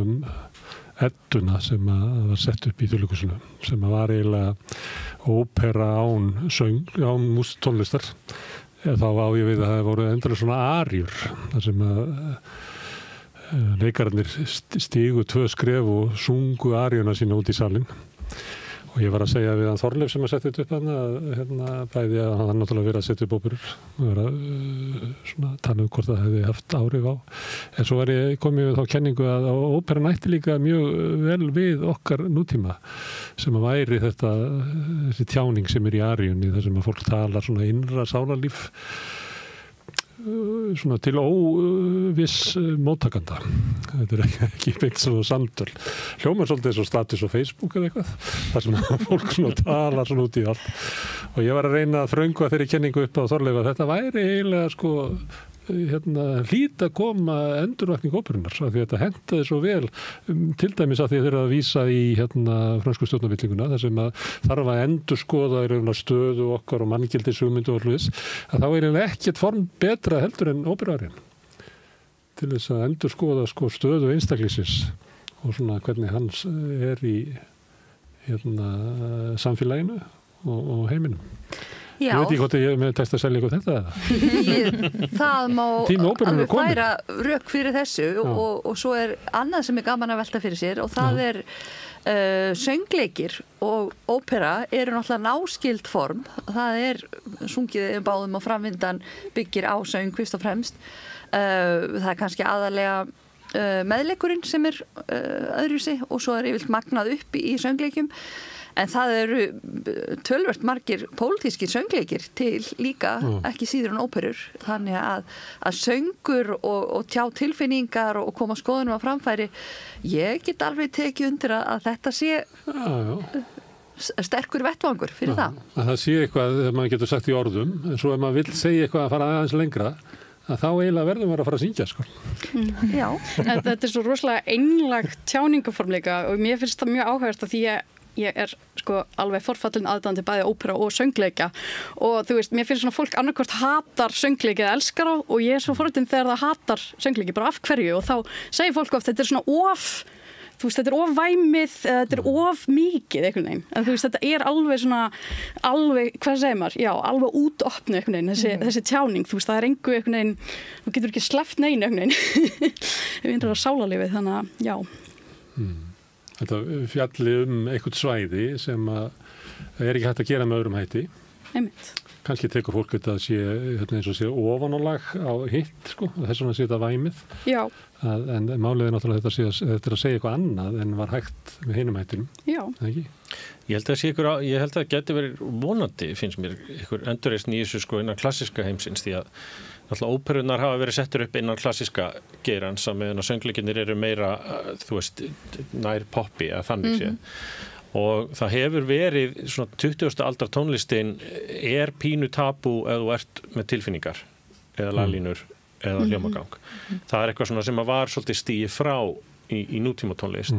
Edduna sem var sett upp í Þjóðleikhúsinu sem var eiginlega ópera án söng, án tónlistar þá á ég við að það voru endilega svona aríur þar sem leikararnir stígu 2 skref og sungu aríuna sína út í salin og ég var að segja við hann Þorleif sem að setja þetta upp bæði að hann náttúrulega verið að setja upp óperur og verið að tala hvort það hefði haft áhrif á en svo komið við þá kenningu að óperan ætti líka mjög vel við okkar nútíma sem að væri þessi tjáning sem í aríunni þar sem að fólk talar svona innra sálarlíf svona til óviss móttakanda. Þetta ekki beint svona samtöl. Hljómar svolítið svo status á Facebook eða eitthvað, þar sem fólk svona talar svona út í allt. Og ég var að reyna að þröngva þeirri kenningu upp á Þorleif að þetta væri eiginlega sko hlýt að koma endurvakning óperunar, af því að þetta hentaði svo vel til dæmis að því að þeir eru að vísa í frönsku stjórnarvillinguna, þar sem að þarf að endurskoða í raun og stöðu okkar og manngildishugmyndu og hlutis, að þá er ekkert form betra heldur en óperuarinn til þess að endurskoða sko stöðu einstaklingsins og svona hvernig hans er í samfélaginu og heiminum. Já. Ég veit ekki hvort ég með testa að selja eitthvað þetta eða? Það má alveg færa rök fyrir þessu og svo er annað sem er gaman að velta fyrir sér og það er söngleikir og ópera eru náttúrulega náskild form. Það er sungið báðum og framvindan byggir á söng fyrst og fremst. Það er kannski aðalega meðleikurinn sem er öðruvísi og svo er yfirleitt magnað upp í söngleikjum. En það eru tölvert margir pólitískir söngleikir til líka, ekki síður en óperur. Þannig að söngur og tjá tilfinningar og koma skoðunum á framfæri, ég get alveg tekið undir að þetta sé sterkur vettvangur fyrir það. Að það sé eitthvað þegar maður getur sagt í orðum, en svo ef maður vill segja eitthvað að fara aðeins lengra, að þá eiginlega verðum við að fara að syngja sko. Já. Þetta er svo rosalega einlægt tjáningaformleika og mér finnst það mjög áhugavert að því ég er sko alveg forfallin aðdáandi bæði ópera og söngleika og þú veist, mér finnst svona fólk annarkvort hatar söngleiki eða elskar á og ég er svo forvitin þegar það hatar söngleiki, bara af hverju og þá segir fólk oft þetta er svona þú veist, þetta er of væmið eða þetta er of mikið einhvern veginn, en þú veist, þetta er alveg, hvað segir maður? Já, alveg útopnu einhvern veginn, þessi tjáning, þú veist, það er engu einhvern veginn, þú getur ekki sleppt neinu einhvern veginn, við erum að sálarlífið, þannig að, já. Þetta fjalli eitthvað svæði sem er ekki hægt að gera með öðrum hætti. Einmitt. Kannski tekur fólk þetta að sé eins og sé ofanálag á hitt, sko, þess vegna sé þetta væmið. Já. En málið er náttúrulega þetta er að segja eitthvað annað en var hægt með hinum hættinum. Já. Ekki? Ég held að það geti verið vonandi, finnst mér, einhver endurreisn í þessu sko innan klassíska heimsins því að náttúrulega óperunar hafa verið settur upp innan klassíska geirans að meðan að söngleikinnir eru meira, þú veist, nær poppi að þannig sé. Og það hefur verið svona 20. aldar tónlistin er pínu tabú ef þú ert með tilfinningar eða laglínur eða hljómagang. Það er eitthvað svona sem var svolítið stigið frá í nútíma tónlist.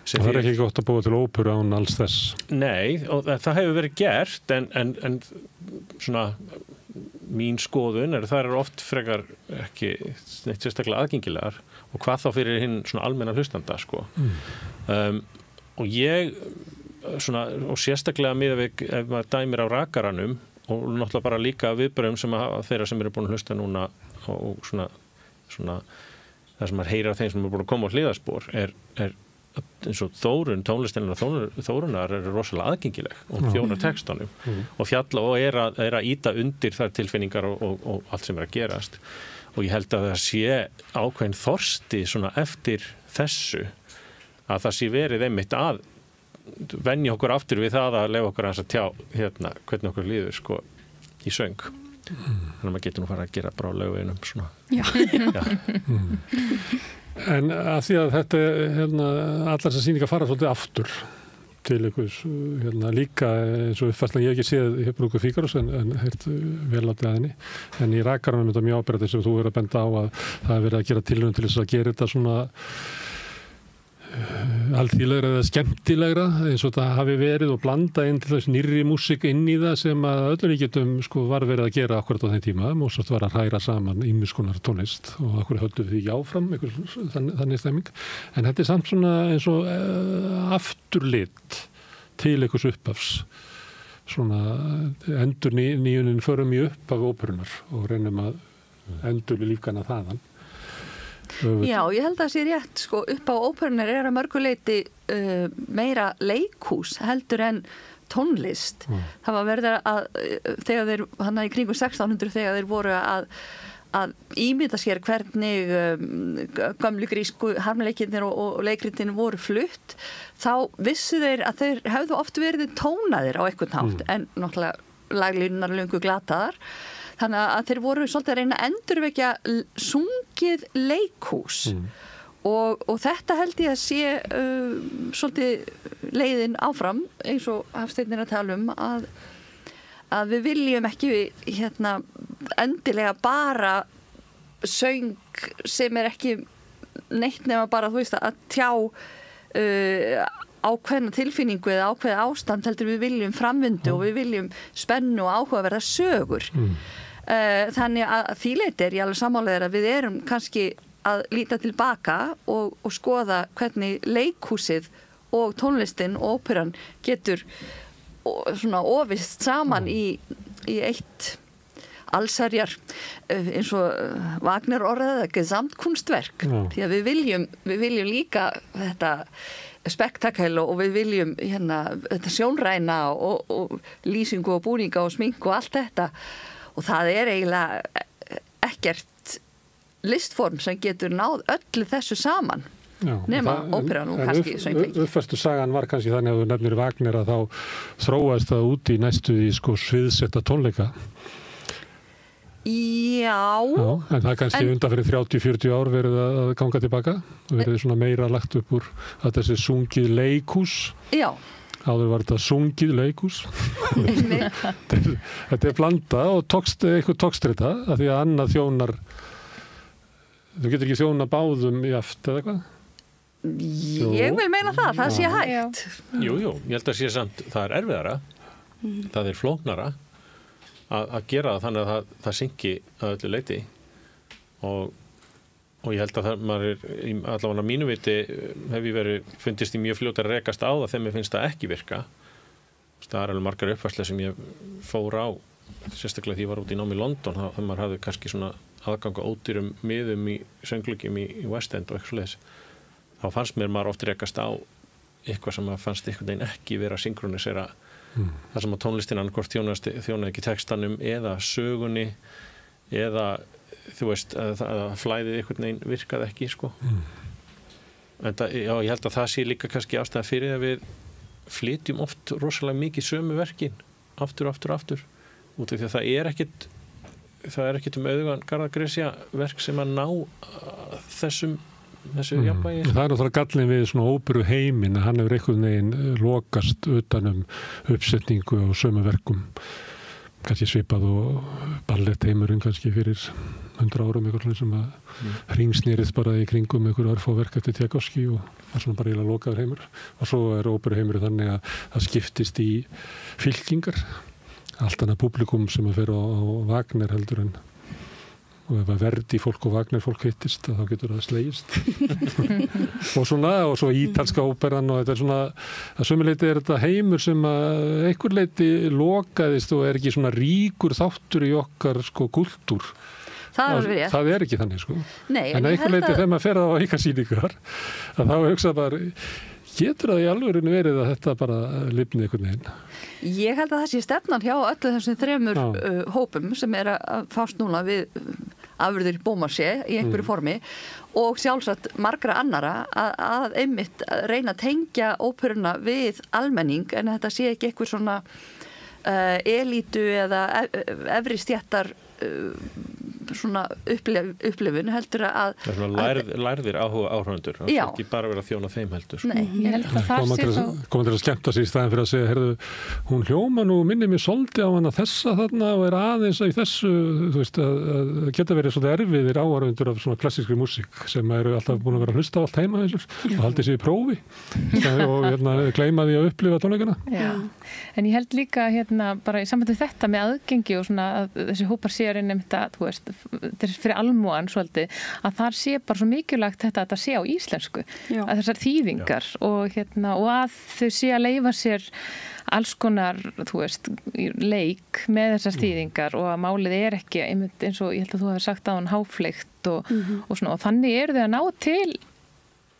Það er ekki gott að búa til óperu án alls þess. Nei, og það hefur verið gert en svona mín skoðun það eru oft frekar ekki neitt sérstaklega aðgengilegar og hvað þá fyrir hinn svona almenna hlustanda sko. Og ég svona, og sérstaklega miðað við ef maður dæmir á rakaranum og náttúrulega bara líka viðbröðum sem þeirra sem eru búin að hlusta núna og svona það sem maður heyrir af þeim sem eru búin að koma á hliðarspor er eins og tónlistinna Þórunar eru rosalega aðgengileg og þjónar textanum og fjalla og er að ýta undir þær tilfinningar og allt sem er að gerast og ég held að það sé ákveðin þorsti svona eftir þessu að það sé verið einmitt að venja okkur aftur við það að leyfa okkur að tjá hvernig okkur líður sko í söng þannig að maður getur nú fara að gera bara á lögveginum svona. Já. En að því að þetta allar þessar sýningar fara svolítið aftur til einhvers líka eins og uppfærslan ég ekki séð Brúðgum Fígarós en heilt vel átið að henni en í rakaranum þetta mjög áberandi sem þú verður að benda á að það er verið að gera tilraun til þess að gera þetta svona alþýðlegra eða skemmtilegra eins og það hafi verið og blanda inn til þess nýrri músík inn í það sem að öllum ríkjum sko var verið að gera akkurat á þeim tíma Mozart var að hræra saman ýmiss konar tónlist og akkur höldum við því áfram þannig stemming en þetta er samt svona eins og afturlit til einhvers upphafs svona endur nýjunin förum í upphaf óperunar og reynum að endur lífgana þaðan. Já, ég held að það sé rétt sko, upp á óperunar er að mörguleiti meira leikhús heldur en tónlist. Það var verið að þegar þeir, hann í kringum 1600 þegar þeir voru að ímynda sér hvernig gömlu grísku harmleikinir og leikritin voru flutt, þá vissu þeir að þeir hefðu oft verið tónaðir á einhvern hátt en náttúrulega laglínunar löngu glataðar. þannig að þeir voru svolítið að reyna að endurvekja sungið leikhús og þetta held ég að sé svolítið leiðin áfram eins og Hafsteinn að tala að við viljum ekki endilega bara söng sem ekki neitt nema bara þú veist að tjá ákveðna tilfinningu eða ákveða ástand heldur við viljum framvindu og við viljum spennu og áhugaverða sögur þannig að því leyti ég alveg sammála að við erum kannski að líta tilbaka og skoða hvernig leikhúsið og tónlistin og óperan getur svona ofist saman í eitt allsherjar eins og Wagner orðaði gesamtkunstverk því að við viljum líka þetta spektakel og við viljum þetta sjónræna og lýsingu og búninga og sminku og allt þetta og það eiginlega ekkert listform sem getur náð öllu þessu saman nema óperan og kannski söngleik. Uppfæstu sagan var kannski þannig að þú nefnir Wagner að þá þróaðist það út í næstu í sviðsetta tónleika. Já. En það er kannski undan fyrir 30-40 ár verið að ganga tilbaka verið svona meira lagt upp úr að þessi sungið leikhús. Já. Áður var þetta sungið leikhús. Þetta blanda og eitthvað tókst þetta að því að annað þjónar þú getur ekki þjóna báðum í aft eða eitthvað? Ég vil meina það sé hægt. Jú, ég held að sé samt það erfiðara, það flóknara að gera það þannig að það syngi að öllu leyti og ég held að maður allavega mínu viti hef ég fundist í mjög fljótt að rekast á það þegar mér finnst það ekki virka. Það alveg margar uppfærslega sem ég fór á sérstaklega því ég var út í námi í London þá maður hafði kannski svona aðgang á ódýrum miðum í söngleikjum í West End og eitthvað svoleiðis. Þá fannst mér maður oft rekast á eitthvað sem maður fannst einhvern veginn ekki vera að synkronisera þar sem að tónlistin annarkvort þjónaði ekki textanum eða sögunni eða þú veist að flæðið einhvern veginn virkaði ekki sko. En ég held að það sé líka kannski ástæða fyrir að við flytjum oft rosalega mikið sömu verkin aftur út af því að það er ekkert auðvitað Garðar Gresja verk sem að ná þessu jafnvægi. Það er náttúrulega gallin við svona óperu heiminn að hann hefur einhvern veginn lokast utanum uppsetningu og sömu verkum kannski svipað og ballettheimurinn kannski fyrir 100 árum eitthvað sem að hringsnýrið bara í kringum einhverju örfáverk eftir Tchaikovsky og það er svona bara eiginlega lokaður heimur og svo er óperuheimur þannig að það skiptist í fylkingar allt annað publikum sem að fer á Wagner heldur en og ef að Verdi fólk og Wagner fólk hittist þá getur það slegist og svo ítalska óperan og þetta er svona að sömuleyti er þetta heimur sem að einhver leyti lokaðist og er ekki svona ríkur þáttur í okkar sko kultúr það er ekki þannig sko. Nei, en einhver leyti þegar maður fer á aukarsýningar að þá hugsa bara getur það í alvörinu verið að þetta bara lifni einhvern veginn? Ég held að það sé stefnan hjá öllu þessum þremur hópum sem er að fást núna við afurðir í Beaumarchais í einhverju formi og sjálfsagt margra annara að einmitt reyna að tengja óperuna við almenning en þetta sé ekki eitthvað svona elítu eða efri stéttar svona upplifun heldur að það er svona lærðir áhörfundur það er ekki bara verið að þjóna þeim heldur Nei, ég held að það sé þá koma til að skemmta sig í staðin fyrir að segja heyrðu, hún hljóma nú minnir mér svolítið á hana þessa þarna og er aðeins í þessu þú veist að geta verið svona erfiðir áhörfundur af svona klassískri músík sem eru alltaf búin að vera að hlusta á allt heima og haldið sér í prófi og gleyma því að upplifa tónleikana. En ég held líka bara í sambandi þetta með aðgengi og svona að þessi hópar séu einmitt að þú veist þetta er fyrir almúan svolítið að þar sé bara svo mikilvægt þetta að það sé á íslensku að þessar þýðingar og að þau sé að leyfa sér alls konar þú veist leik með þessar þýðingar og að málið er ekki einmitt eins og ég held að þú hefur sagt á hann háfleygt og svona og þannig eru þau að ná til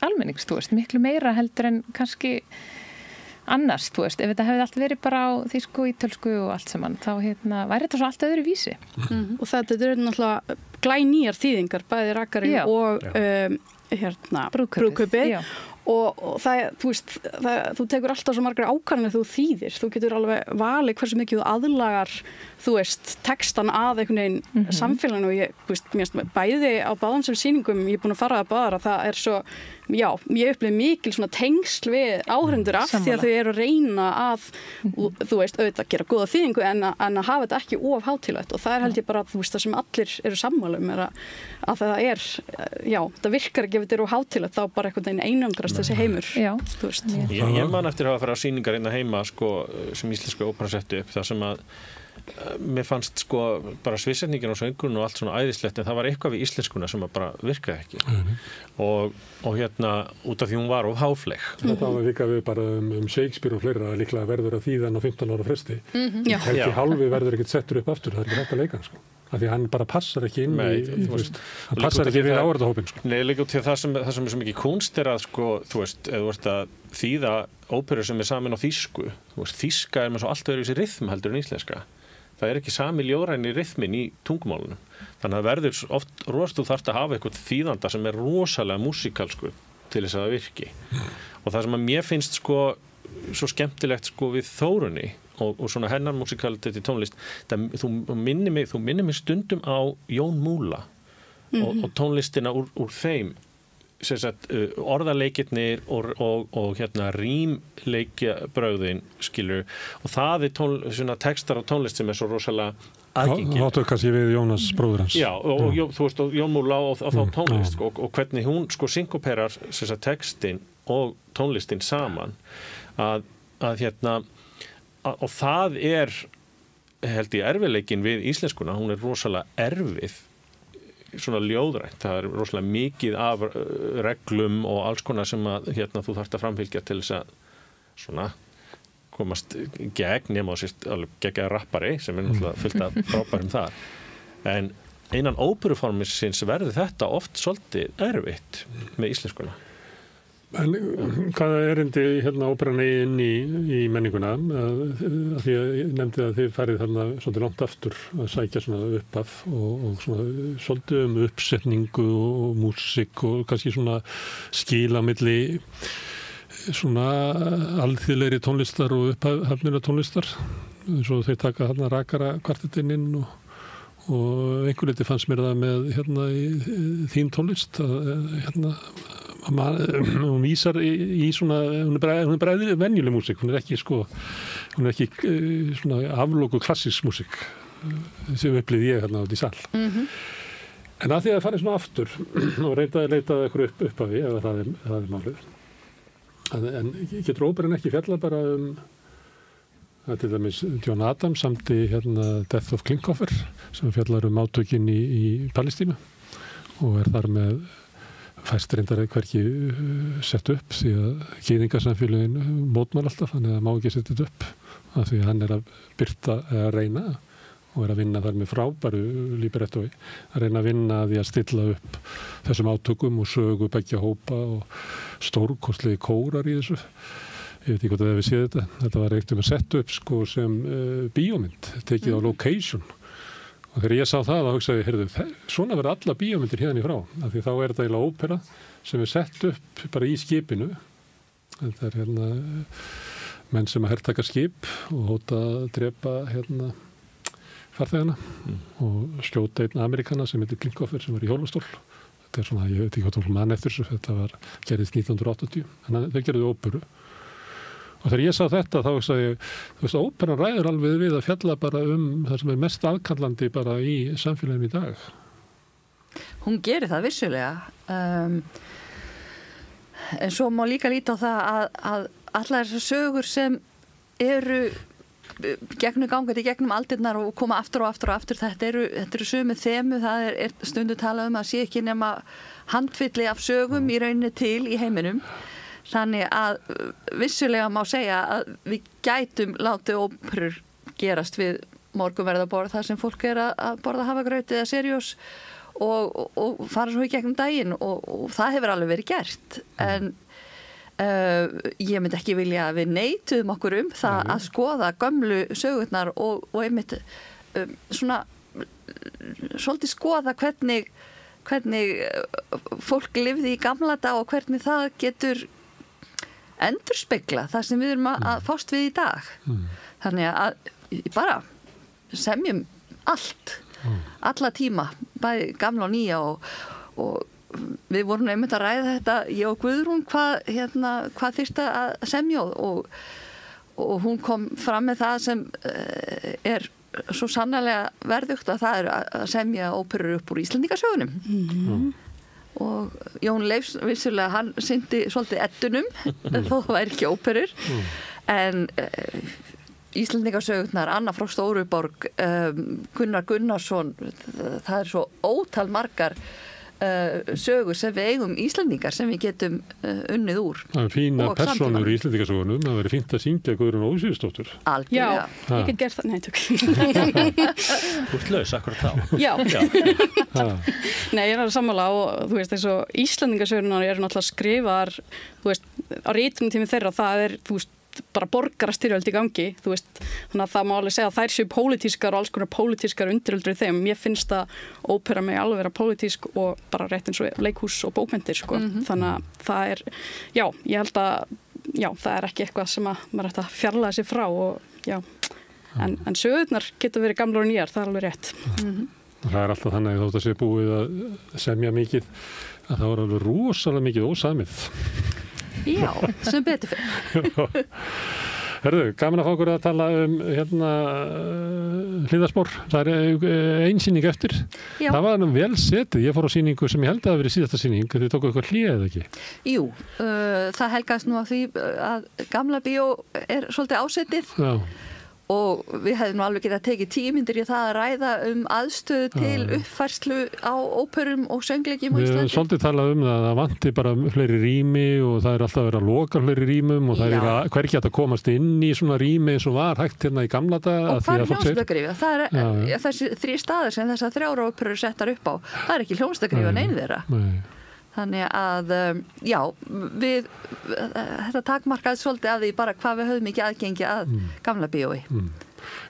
almennings þú veist miklu meira heldur en kannski annars, þú veist, ef þetta hefði allt verið bara á þýsku, ítölsku og allt saman þá væri þetta svo allt öðru vísi og þetta eru náttúrulega glænýjar þýðingar, bæði Rakarinn og brúðkaupið og það, þú veist, þú tekur alltaf svo margar ákvarðanir þú þýðir, þú getur alveg valið hversu mikið þú aðlagar, þú veist, textan að einhvern veginn samfélaginu og ég, þú veist, mér bæði á báðum sem sýningum, ég er búin að fara að báðar að það er svo, já, ég upplifði mikil svona tengsl við áhrendur af því að þau eru að reyna að, þú veist, auðvitað gera góða þýðingu en að hafa þetta ekki of hátíðlegt og það er held ég bara, þú veist, það sem allir eru sammála er að það er, já, það virkar ekki ef þetta eru of hátíðlegt, þá bara einhvern veginn einangrast þessi heimur. Já. Þú veist. Ég man eftir að hafa farið á sýningar innan heima, sko, sem Íslenska óperan setti upp, þar sem að mér fannst sko bara sviðsetningin og söngurinn og allt svona æðislegt en það var eitthvað við íslenskuna sem bara virkaði ekki og hérna út af því hún var of háfleg. Þetta var líka við bara Shakespeare og fleira líklega verður að þýða hann á 15 ára fresti Helgi Hálfi verður ekkert settur upp aftur, það er ekki hægt að leika hann sko af því hann bara passar ekki inn hann passar ekki við áhverðahópin sko. Nei, líka út því það sem er svo mikið kunst er að sko, þú veist, ef þú ert að þýða óperu sem er samin á þýsku, þú veist, þýska er með svo allt öðruvísi rytm heldur en íslenska. Það er ekki sami ljóðræni rytmin í tungumálunum. Þannig að það verður oft þú þarft að hafa eitthvað þýðanda sem er rosalega músikalsku til þess að það virki. Og það sem að mér finnst sko svo skemmtilegt sko við Þórunni og svona hennar músikalitet í tónlist, þú minnir mig stundum á Jón Múla og tónlistina úr þeim. Orðaleikirnir og hérna rímleikjabrögðin skilur og það er svona textar og tónlist sem er svo rosalega aðgengil. Áttu kannski við Jónas bróður hans. Já, og þú veist, og Jón Múla og þá tónlist og hvernig hún sko synkoperar textin og tónlistin saman að hérna og það er held ég erfiðleikin við íslenskuna, hún er rosalega erfið svona ljóðrænt, það er rosalega mikið af reglum og alls konar sem að hérna þú þarft að framfylgja til þess að svona komast gegn nema á sérst alveg gegn rappari sem er náttúrulega fullt af frábærum þar en innan óperuformisins verður þetta oft svolítið erfitt með íslenskuna. En hvað er erindi hérna óperan inn í menninguna að því að ég nefndi að þið farið þarna svolítið langt aftur að sækja svona uppaf og svona svolítið uppsetningu og músík og kannski svona skila milli svona alþýðlegri tónlistar og upphafnina tónlistar eins og þeir taka hérna rakara kvartettinn inn og einhver liti fannst mér það með hérna í þín tónlist að hérna hún vísar í svona hún er bara venjuleg músík hún er ekki svona aflóku klassísk músík sem upplýði ég hérna út í sal en að því að farið svona aftur og leitaði eitthvað upphafi ef það er málið en getur óperan ekki fjalla bara til dæmis John Adams samti hérna Death of Klinghoffer sem fjallar átökin í Palestínu og er þar með fæst reyndar hverki sett upp því að gyðingasamfélögin mótmæla alltaf, þannig að það má ekki setja þetta upp af því að hann er að byrta að reyna og er að vinna þar með frábæru líberettói, að reyna að vinna því að stilla upp þessum átökum og sögu beggja hópa og stórkostlegi kórar í þessu ég veit ekki hvort að við séð þetta var eitt að setja upp sko sem bíómynd, tekið á location og þegar ég sá það þá hugsaði ég, heyrðu, svona verður alla bíómyndir hérna í frá, af því þá er þetta eiginlega ópera sem er sett upp bara í skipinu. Þetta er hérna menn sem að hertaka skip og hóta að drepa hérna farþegana og skjóta einn Amerikana sem heitir Klinghoffer sem var í hjólastól. Þetta er svona, ég veit ekki hvað tók mann eftir þessu, þetta gerðist 1980, en þau gerðu óperu. Og þegar ég sá þetta þá sagði ég, þú veist, óperan ræður alveg við að fjalla bara það sem er mest aðkallandi bara í samfélaginu í dag. Hún gerir það vissulega. En svo má líka líta á það að allar þessar sögur sem eru gangandi gegnum aldirnar og koma aftur og aftur og aftur, þetta eru sömu þemu, það er stundu talað að sé ekki nema handfylli af sögum í rauninni til í heiminum. Þannig að vissulega má segja að við gætum látið óperur gerast við morgunverðarborð þar sem fólk er að borða hafagraut eða seriós og fara svo í gegnum daginn og það hefur alveg verið gert. En ég myndi ekki vilja að við neituðum okkur það að skoða gömlu sögurnar og einmitt svona svolítið skoða hvernig fólk lifði í gamla dag og hvernig það getur endurspegla það sem við erum að fást við í dag. Þannig að bara semjum allt, alla tíma, bæði gamla og nýja og við vorum einmitt að ræða þetta, ég og Guðrún, hvað þyrfti að semja og hún kom fram með það sem svo sannarlega verðugt að það að semja óperur upp úr Íslendingasögunum. Og Jón Leifs, vissulega, hann syndi svolítið eddunum, þó það væri ekki óperur, en Íslendingasögurnar, Anna frá Stóruborg, Gunnar Gunnarsson, það svo ótal margar sögur sem við eigum Íslendingar sem við getum unnið úr. Það fína persónur í Íslendingasögunum, það verið fínt að syngja Guðrún Ósvíðsdóttur. Algjörlega. Já, ég get gert það, nei, tök. Þú ert laus, akkurat þá. Já. Nei, ég að sammála og þú veist, eins og Íslendingasögurnar eru náttúrulega skrifaðar, þú veist, á rítum tími þeirra, það þú veist, bara borgarastyrjöld í gangi, þú veist, þannig að það má alveg segja að þær séu pólitískar og alls konar pólitískar undiröldur í þeim. Mér finnst að ópera mig alveg vera pólitísk og bara rétt eins og leikhús og bókmyndir, sko. Þannig að það já, ég held að, já, það ekki eitthvað sem að maður ætti að fjarlæga sig frá og já, en sögurnar geta verið gamlar og nýjar, það alveg rétt. Það alltaf þannig þótt að sé búið að semja mikið, að það var alveg rosalega mikið ósamið. Já, sem betur fyrir. Herðu, gaman að fá okkur að tala Hlíðarspor. Það einsýning eftir. Já. Það var vel setið. Ég fór á sýningu sem ég held að það verið síðasta sýning. Þið tóku eitthvað hlé eða ekki? Jú, það helgast nú af því að Gamla bíó svolítið ásetið. Já. Og við hefðum alveg getað tekið 10 mínútur í það að ræða aðstöðu til uppfærslu á óperum og söngleikjum á Íslandi. Við svolítið talað það vanti bara fleiri rými og það alltaf verið að loka fleiri rýmum og það hvergi hægt að komast inn í svona rými eins og var hægt hérna í gamla daga. Og hvað hljómsveitargryfja? Það þessi 3 staðir sem þessar 3 óperur settar upp á, það ekki hljómsveitargryfja neinu þeirra. Þannig að, já, þetta takmarkaði svolítið af því bara hvað við höfum ekki aðgengi að Gamla bíói.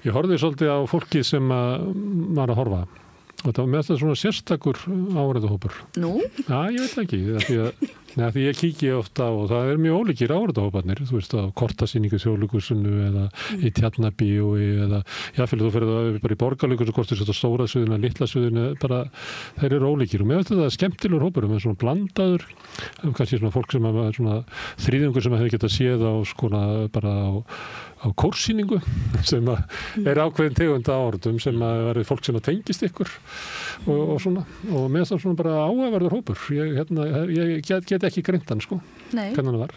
Ég horfði svolítið á fólki sem var að horfa og það var með þetta svona sérstakur áhorfendahópur. Nú? Já, ég veit ekki, því ég kíki ofta og það mjög ólíkir áhorfendahóparnir, þú veist, á kortasýningu Þjóðleikhúsinu eða í Tjarnarbíói eða jáfnvel þú ferð það bara í Borgarleikhúsinu, hvort þetta stóra sviðinu, litla sviðinu, bara þeir eru ólíkir og mér finnst þetta skemmtilegur hópur, með svona blandaður, kannski svona fólk sem að svona þriðjungur sem hefur getað séð á skona bara á kórsýningu sem ákveðin tegund áhorfendum sem verður fólk sem tengist ykkur og svona og með það svona bara áhugaverður hópur ég get ekki greint hann sko hvernig hann var.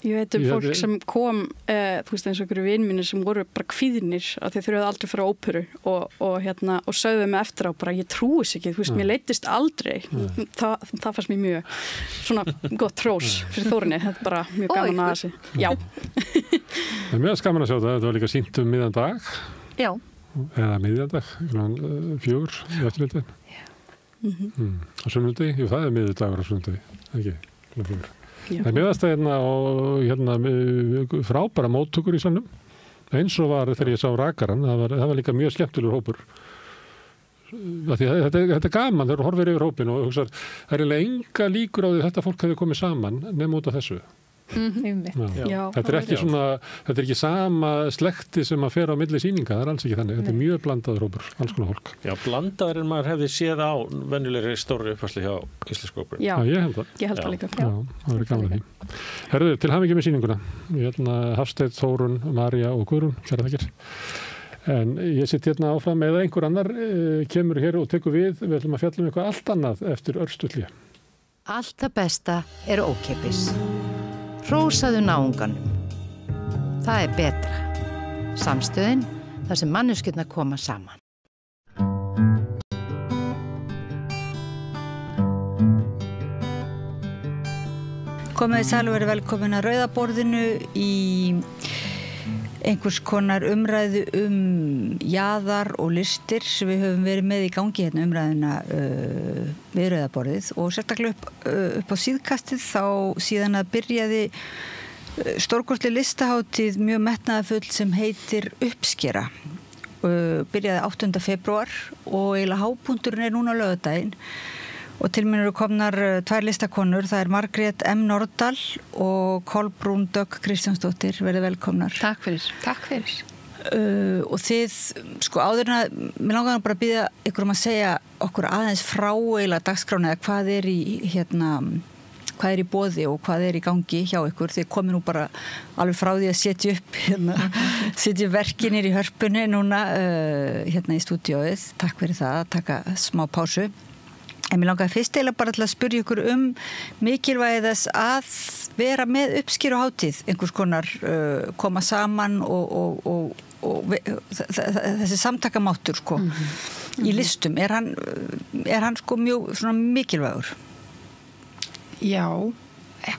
Ég veit fólk sem kom þú veist eins og einhverju vinir mínir sem voru bara kvíðnir af því þau höfðu aldrei fyrir óperu og sögðu mig eftir á bara ég trúi þess ekki, þú veist, mér leiddist aldrei það fannst mér mjög svona gott trós fyrir Þórunni, þetta er bara mjög gaman að þessi. Já. Það mjög gaman að sjá þetta var líka sýnt miðjan dag. Já. Eða miðjan dag, 4 í eftirmyndin. Á sunnudegi, jú það miðjudagur á sunnudegi, ekki, 4. Það er miðastæðina og frábæra móttökur í salnum eins og var þegar ég sá Rakaran það var líka mjög skemmtilegur hópur þetta er gaman þegar þú horfir yfir hópin og hugsar það er eiginlega enga líkur á því þetta fólk hefði komið saman nema út af þessu. Þetta er ekki svona þetta er ekki sama slekti sem að fer á milli sýninga, það er alls ekki þannig þetta er mjög blandaður hópur, alls konar fólk. Já, blandaður en maður hefði séð á venjulegri stóri uppfærslu hjá Íslensku óperu. Já, ég held það líka. Já, það verður gaman að því. Herðu, til hamingju með sýninguna. Hafsteinn, Þórunn, María og Guðrún, kærar þakkir. En ég sitt hérna áfram eða einhver annar kemur hér og tekur við ætlum að fjalla eitthvað allt annað eftir örstutt hlé. Allt það besta er ókeypis. Hrósaðu náunganum. Það er betra. Samstöðin, þar sem manneskjurnar koma saman. Komiði sæl og verið velkomin að Rauðaborðinu í einhvers konar umræðu jaðar og listir sem við höfum verið með í gangi hérna umræðuna við Rauðaborðið og sérstaklega upp á síðkastið þá síðan að byrjaði stórkostleg listahátíð mjög metnaðarfull sem heitir Uppskera byrjaði 8. febrúar og eiginlega hápunkturinn er núna á laugardaginn og til mín eru komnar 2 listakonur, það Margrét M. Nordal og Kolbrún Dögg Kristjánsdóttir, verið velkomnar. Takk fyrir. Takk fyrir. Og þið, sko áður en að mér langar bara að biðja ykkur að segja okkur aðeins frá eiginlega dagskrána eða hvað er í boði og hvað er í gangi hjá ykkur. Þið komið nú bara alveg frá því að setja upp setja verkinir í hörpunni núna í stúdíóið. Takk fyrir það, að taka smá pásu. En mér langaði fyrst eiginlega bara til að spyrja ykkur mikilvægi þess að vera með uppskeruhátíð, einhvers konar koma saman og þessi samtakamáttur sko í listum, er hann sko mjög svona mikilvægur? Já,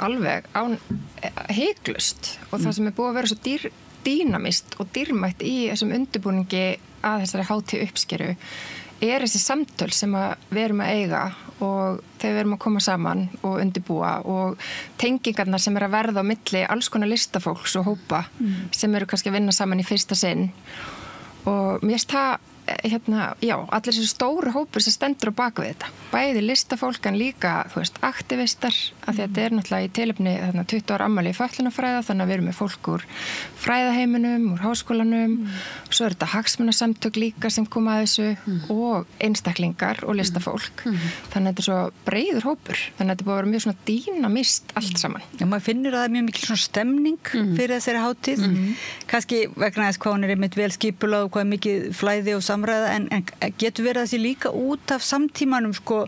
alveg hiklaust og það sem búið að vera svo dýnamist og dýrmætt í þessum undirbúningi að þessari hátíð uppskeru þessi samtöl sem við erum að eiga og þegar við erum að koma saman og undirbúa og tengingarnar sem að verða á milli alls konar listafólks og hópa sem eru kannski að vinna saman í fyrsta sinn og mér finnst það allir þessi stóru hópur sem stendur á bak við þetta. Bæði listafólk en líka, aktivistar, að þetta náttúrulega í tilefni 20 ára afmæli í fötlunarfræða, þannig að við erum með fólk úr fræðaheiminum, úr háskólanum, svo þetta hagsmunasamtök líka sem koma að þessu og einstaklingar og listafólk. Þannig að þetta svo breiður hópur, þannig að þetta búið að vera mjög svona dýnamist allt saman. Já, maður finnur að það mjög mikil svona stemning fyrir þessari hátíð, kannski vegna þess hvað hún einmitt vel skipulagð og hvað mikið flæði og samræða, en getur verið þessi líka út af samtímanum sko,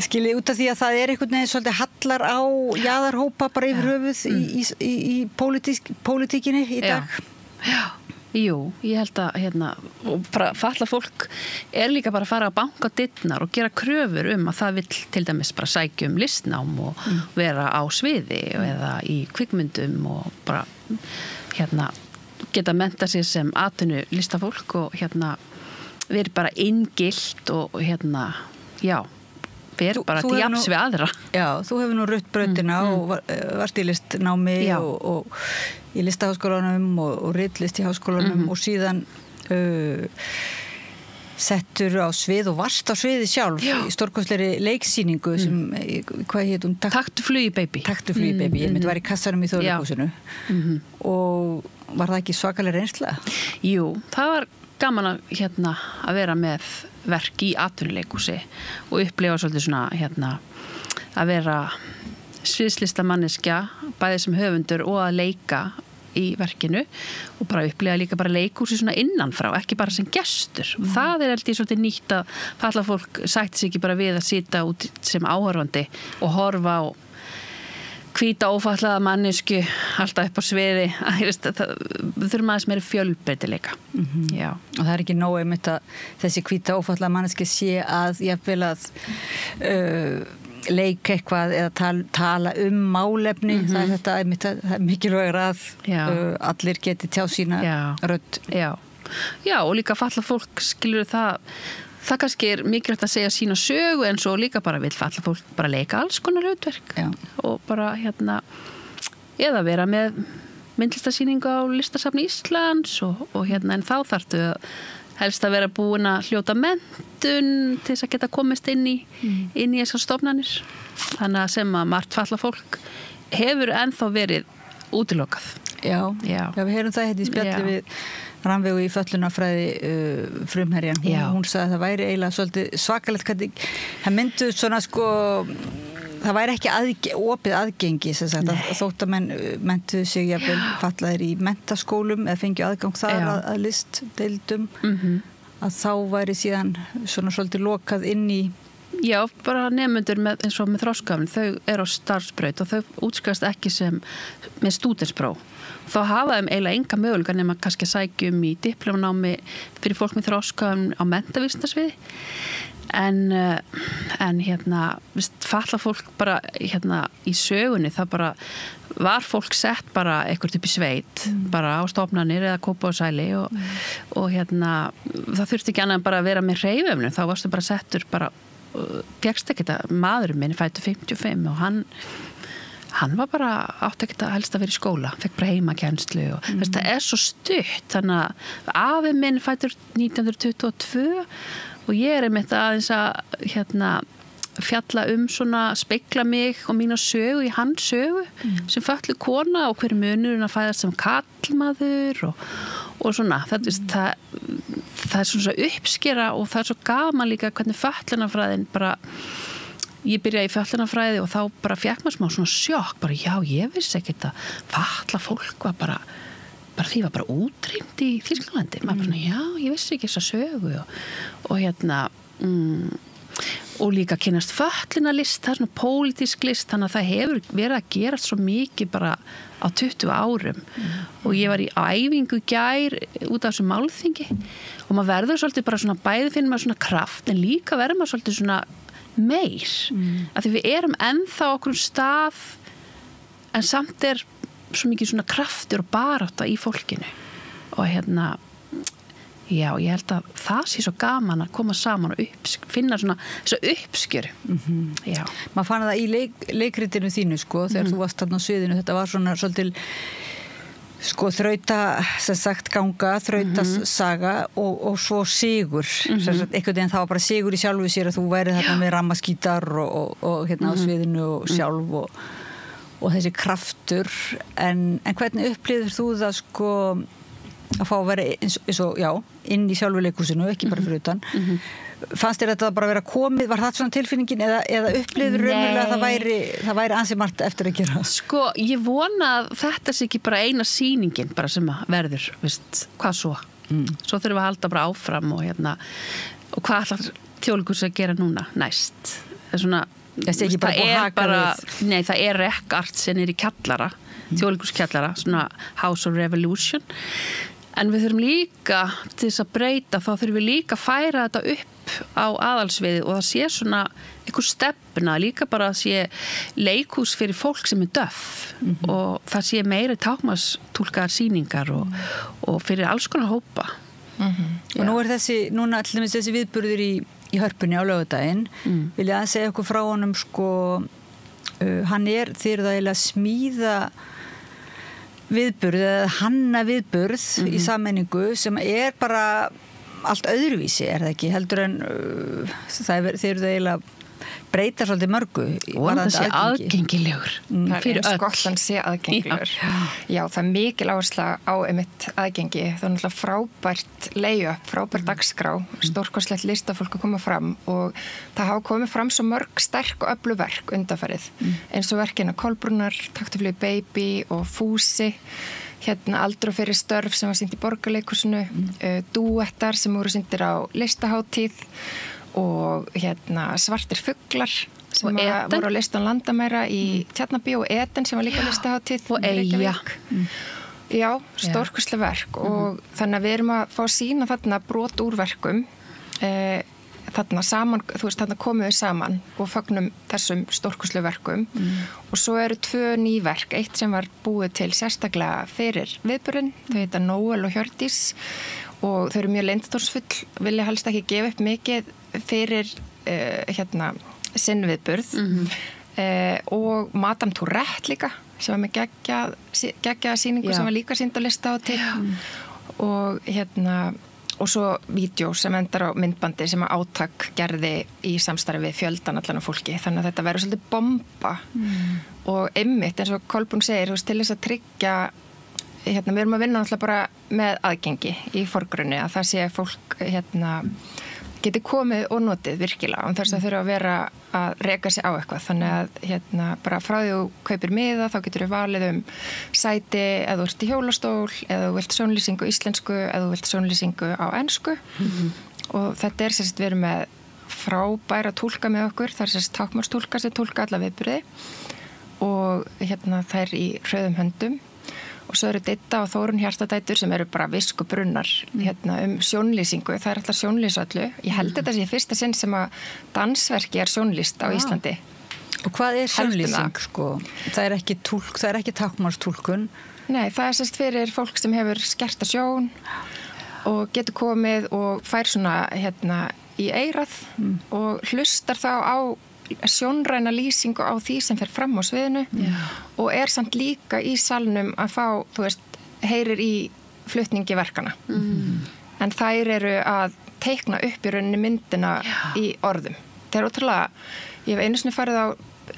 skiljið út af því að það einhvern veginn svolítið hallar á jaðarhópa bara yfir höfuð í pólitíkinni í dag? Já. Jú, ég held að og fatlað fólk líka bara að fara að banka dyrnar og gera kröfur að það vill til dæmis bara sækja listnám og vera á sviði eða í kvikmyndum og bara geta menta sig sem atvinnu listafólk og verið bara inngilt og verið bara til jafns við aðra. Já, þú hefur nú rutt brautina og varst í listnámi og í listaháskólanum og ritlist í háskólanum og síðan settur á svið og varst á sviði sjálf í stórkostlegri leiksýningu sem, hvað hét hún? Taktu flugi baby. Taktu flugi baby, ég myndi var í kassanum í Þjóðleikhúsinu og var það ekki svakalega reynsla? Jú, það var gaman að vera með verk í atvinnuleikhúsi og upplifa svolítið svona að vera sviðslistamanneskja bæði sem höfundur og að leika í verkinu og bara upplifa líka bara leikhúsi svona innanfrá, ekki bara sem gestur og það held ég svolítið nýtt að fatlað fólk sætti sig ekki bara við að sita út sem áhorfandi og horfa á hvíta ófatlaða mannesku alltaf upp á sviði við þurfum aðeins meiri fjölbreytileika. Já. Og það ekki nóg einmitt að þessi hvíta ófatlaða manneski sé að jafnvel að leika eitthvað eða tala málefni það er þetta einmitt að það er mikilvægur að allir geti tjá sína rödd. Já, og líka fatlað fólk skilur það kannski mikilvægt að segja sína sögu en svo líka bara vill fatlað fólk bara leika alls konar hlutverk og bara eða vera með myndlistasýningu á Listasafni Íslands og en þá þarftu helst að vera búin að hljóta menntun til þess að geta komist inn í þessar stofnanir þannig að sem að margt fatlað fólk hefur ennþá verið útilokað. Já, við heyrum það í spjalli við Rannveigu í fötlunarfræði frumherjan. Hún sagði að það væri eiginlega svolítið svakalegt hvernig það myndu svona sko það væri ekki opið aðgengi að þótt að menn mentuðu sig jafnvel fatlaðir í menntaskólum eða fengju aðgang þar að listdeildum að þá væri síðan svona svolítið lokað inn í Já, bara nemendur eins og með þroskahömlun, þau eru á starfsbraut og þau útskrifast ekki sem með stúdentspróf. Þá hafa þeim eiginlega enga möguleika nema kannski að sækjum í diplómnámi fyrir fólk með þroskahömlun á menntavísindasviði. En fatlað fólk bara í sögunni, það bara var fólk sett bara eitthvað upp í sveit, bara á stofnanir eða Kópavogssæli og það þurfti ekki annað en bara að vera með hreyfifömlun, þá varstu bara settur bara fékkst ekki þetta, maðurinn minn fættur 55 og hann var bara átt ekki að helst að vera í skóla, fekk bara heimakennslu og það er svo stutt, þannig að afi minn fættur 1922 og ég einmitt aðeins að fjalla svona spegla mig og mína sögu í hans sögu sem fötluð kona og hver munurinn að fæðast sem karlmaður og svona, það er svona uppskera og það er svo gaman líka hvernig fötlunarfræðin bara, ég byrjaði í fötlunarfræði og þá bara fékk maður smá svona sjokk, bara já, ég vissi ekkert að fatla fólk var bara því var bara útrýmt í Þýskalandi, maður bara svona, já, ég vissi ekki þessa sögu og hérna og líka kynnast fötlunarlist, það er svona pólitísk list, þannig að það hefur verið að gerast svo mikið bara á 20 árum og ég var í æfingu gær út af þessu málþingi og maður verður svolítið bara svona, bæði finnir maður svona kraft en líka verður maður svolítið svona meir, af því við erum ennþá okkur stað en samt er svo mikið svona kraftur og barátta í fólkinu og hérna já, ég held að það sé svo gaman að koma saman og finna svona þessu uppskjöru. Já. Maður fann það í leikritinu þínu sko, þegar þú varst þarna á sviðinu, þetta var svona svolítið sko þrauta, sem sagt ganga, þrauta saga og svo sigur, sem sagt einhvern veginn það var bara sigur í sjálfu sér að þú værið þarna með rammaskítar og hérna á sviðinu og sjálf og þessi kraftur, en hvernig upplifir þú það sko að fá að vera eins og, já, inn í sjálfu leikhúsinu, ekki bara fyrir utan. Fannst þér þetta bara vera komið, var það svona tilfinningin eða upplifður raunverulega að það væri ansi margt eftir að gera? Sko, ég vona að þetta sé ekki bara eina sýningin bara sem verður, veist, hvað svo? Svo þurfum við að halda bara áfram og hérna, og hvað ætlar Þjóðleikhúsið að gera núna næst? Það er svona, það er rekkart sem er í kjallara, Þjóðleikhúskjallara, svona House of Revolution. En við þurfum líka til þess að breyta, þá þurfum við líka að færa þetta upp á aðalsviði og það sé svona einhver stefna, líka bara að sé leikhús fyrir fólk sem er döff og það sé meiri táknmálstúlkaðar sýningar og fyrir alls konar hópa. Og nú er núna allir þessi viðburður í Hörpunni á laugardaginn. Vil ég að segja okkur frá honum sko, hann þið eru það eiginlega að smíða viðburð eða hanna viðburð í sammenningu sem er bara allt öðruvísi, er það ekki? Heldur en þið eru það eiginlega breyta svolítið mörgu. Og það sé aðgengilegur. Það er Skotland sé aðgengilegur. Já, það er mikil áhersla á einmitt aðgengi. Það er náttúrulega frábært layup, frábært dagskrá, stórkostlegt listafólk að koma fram og það hafa komið fram svo mörg sterk og öflug verk undanfarið. Eins og verkina Kolbrúnar, Taktaflug Baby og Fúsi, hérna Aldur og fyrir störf sem var sýnt í Borgarleikhúsinu, dúettar sem voru sýndir á listahátíð og hérna Svartir fuglar sem voru á listan landamæra í Tjarnabíó og Eden sem var líka listahátíð og Eyja. Já, stórkostleg verk og þannig að við erum að fá að sýna þarna brot úr verkum þarna saman, þú veist, þarna komum við saman og fagnum þessum stórkostleg verkum og svo eru 2 ný verk, eitt sem var búið til sérstaklega fyrir viðburðinn, þau heita Nóel og Hjördís og þau eru mjög leyndardómsfull, vilja helst ekki gefa upp mikið fyrir hérna sinnviðburð og Madame Tourette líka sem var með geggjaða sýningu sem var líka sýnd á listahátíð og hérna og svo vídeo sem endar á myndbandi sem að átak gerði í samstarfi við fjöldan allan af fólki, þannig að þetta verður svolítið bomba og einmitt eins og Kolbrún segir, þú veist, til þess að tryggja hérna, við erum að vinna náttúrulega bara með aðgengi í forgrunni að það sé fólk hérna geti komið og notið virkilega og þess að þurfa að vera að reka sig á eitthvað þannig að hérna bara frá því þú kaupir miða þá getur þú valið sæti eða þú ert í hjólastól eða þú vilt sjónlýsingu íslensku eða þú vilt sjónlýsingu á ensku og þetta er sérst við erum með frábæra túlka með okkur, það er sérst táknmálstúlkar sem túlka alla viðburði og hérna þær í hröðum höndum og svo eru Ditta og Þórunn Hjartadætur sem eru bara viskubrunnar hérna, sjónlýsingu, það er alltaf sjónlýsöllu ég held þetta sé fyrsta sinn sem að dansverki er sjónlýst á Íslandi. Og hvað er sjónlýsing sko? Það er ekki táknmálstúlkun? Nei, það er sérst fyrir fólk sem hefur skerta sjón og getur komið og fær svona hérna í eyrað og hlustar þá á sjónræna lýsingu á því sem fer fram á sviðinu og er samt líka í salnum að fá, þú veist, heyrir í flutningi verkana. En þær eru að teikna upp í rauninni myndina í orðum þetta er ótrúlega, ég hef einu sinni farið á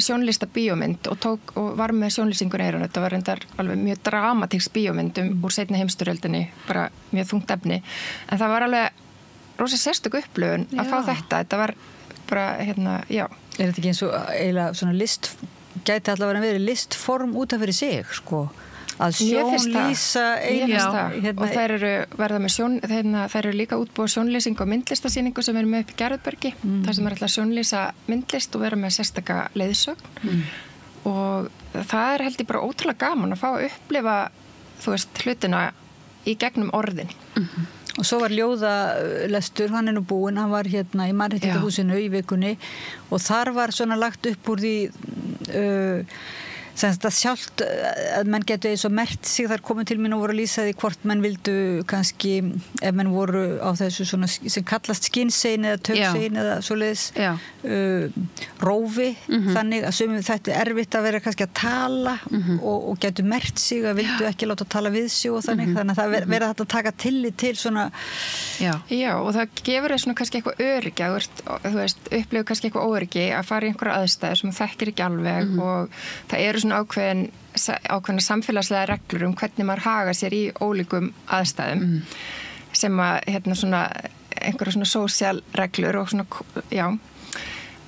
sjónlista bíómynd og var með sjónlýsingur eirun, þetta var reyndar alveg mjög dramatísk bíómynd úr seinni heimsstyrjöldinni, bara mjög þungt efni, en það var alveg rosa sérstök upplifun að fá þetta var bara, já. Er þetta ekki eins og eiginlega svona gæti allavega verið listform út af fyrir sig, sko? Að sjónlýsa og þær eru verða með þær eru líka útbúið sjónlýsing og myndlistasýningu sem við erum með upp í Gerðubergi þar sem er alltaf sjónlýsa myndlist og vera með sérstaka leiðsögn og það er held ég bara ótrúlega gaman að fá að upplifa hlutina í gegnum orðin Og svo var ljóðalestur, hann er nú búinn, hann var hérna í Mannréttindahúsinu í vikunni og þar var svona lagt upp úr því það sjálft að menn getur eins og mert sig þar komið til mín og voru að lýsa því hvort menn vildu kannski ef menn voru á þessu svona sem kallast skinnsegin eða tögsegin eða svoleiðis rófi þannig að sumum þetta er erfitt að vera kannski að tala og getur mert sig að vildu ekki láta tala við sig og þannig þannig að það verða þetta að taka tillit til svona Já og það gefur þér svona kannski eitthvað öryggi þú veist upplifir kannski eitthvað óöryggi að fara í einhverja aðstæður sem þú þekkir ekki alveg og það eru svona ákveðna samfélagslega reglur hvernig maður haga sér í ólíkum aðstæðum sem að svona einhverja svona sósíal reglur og svona, já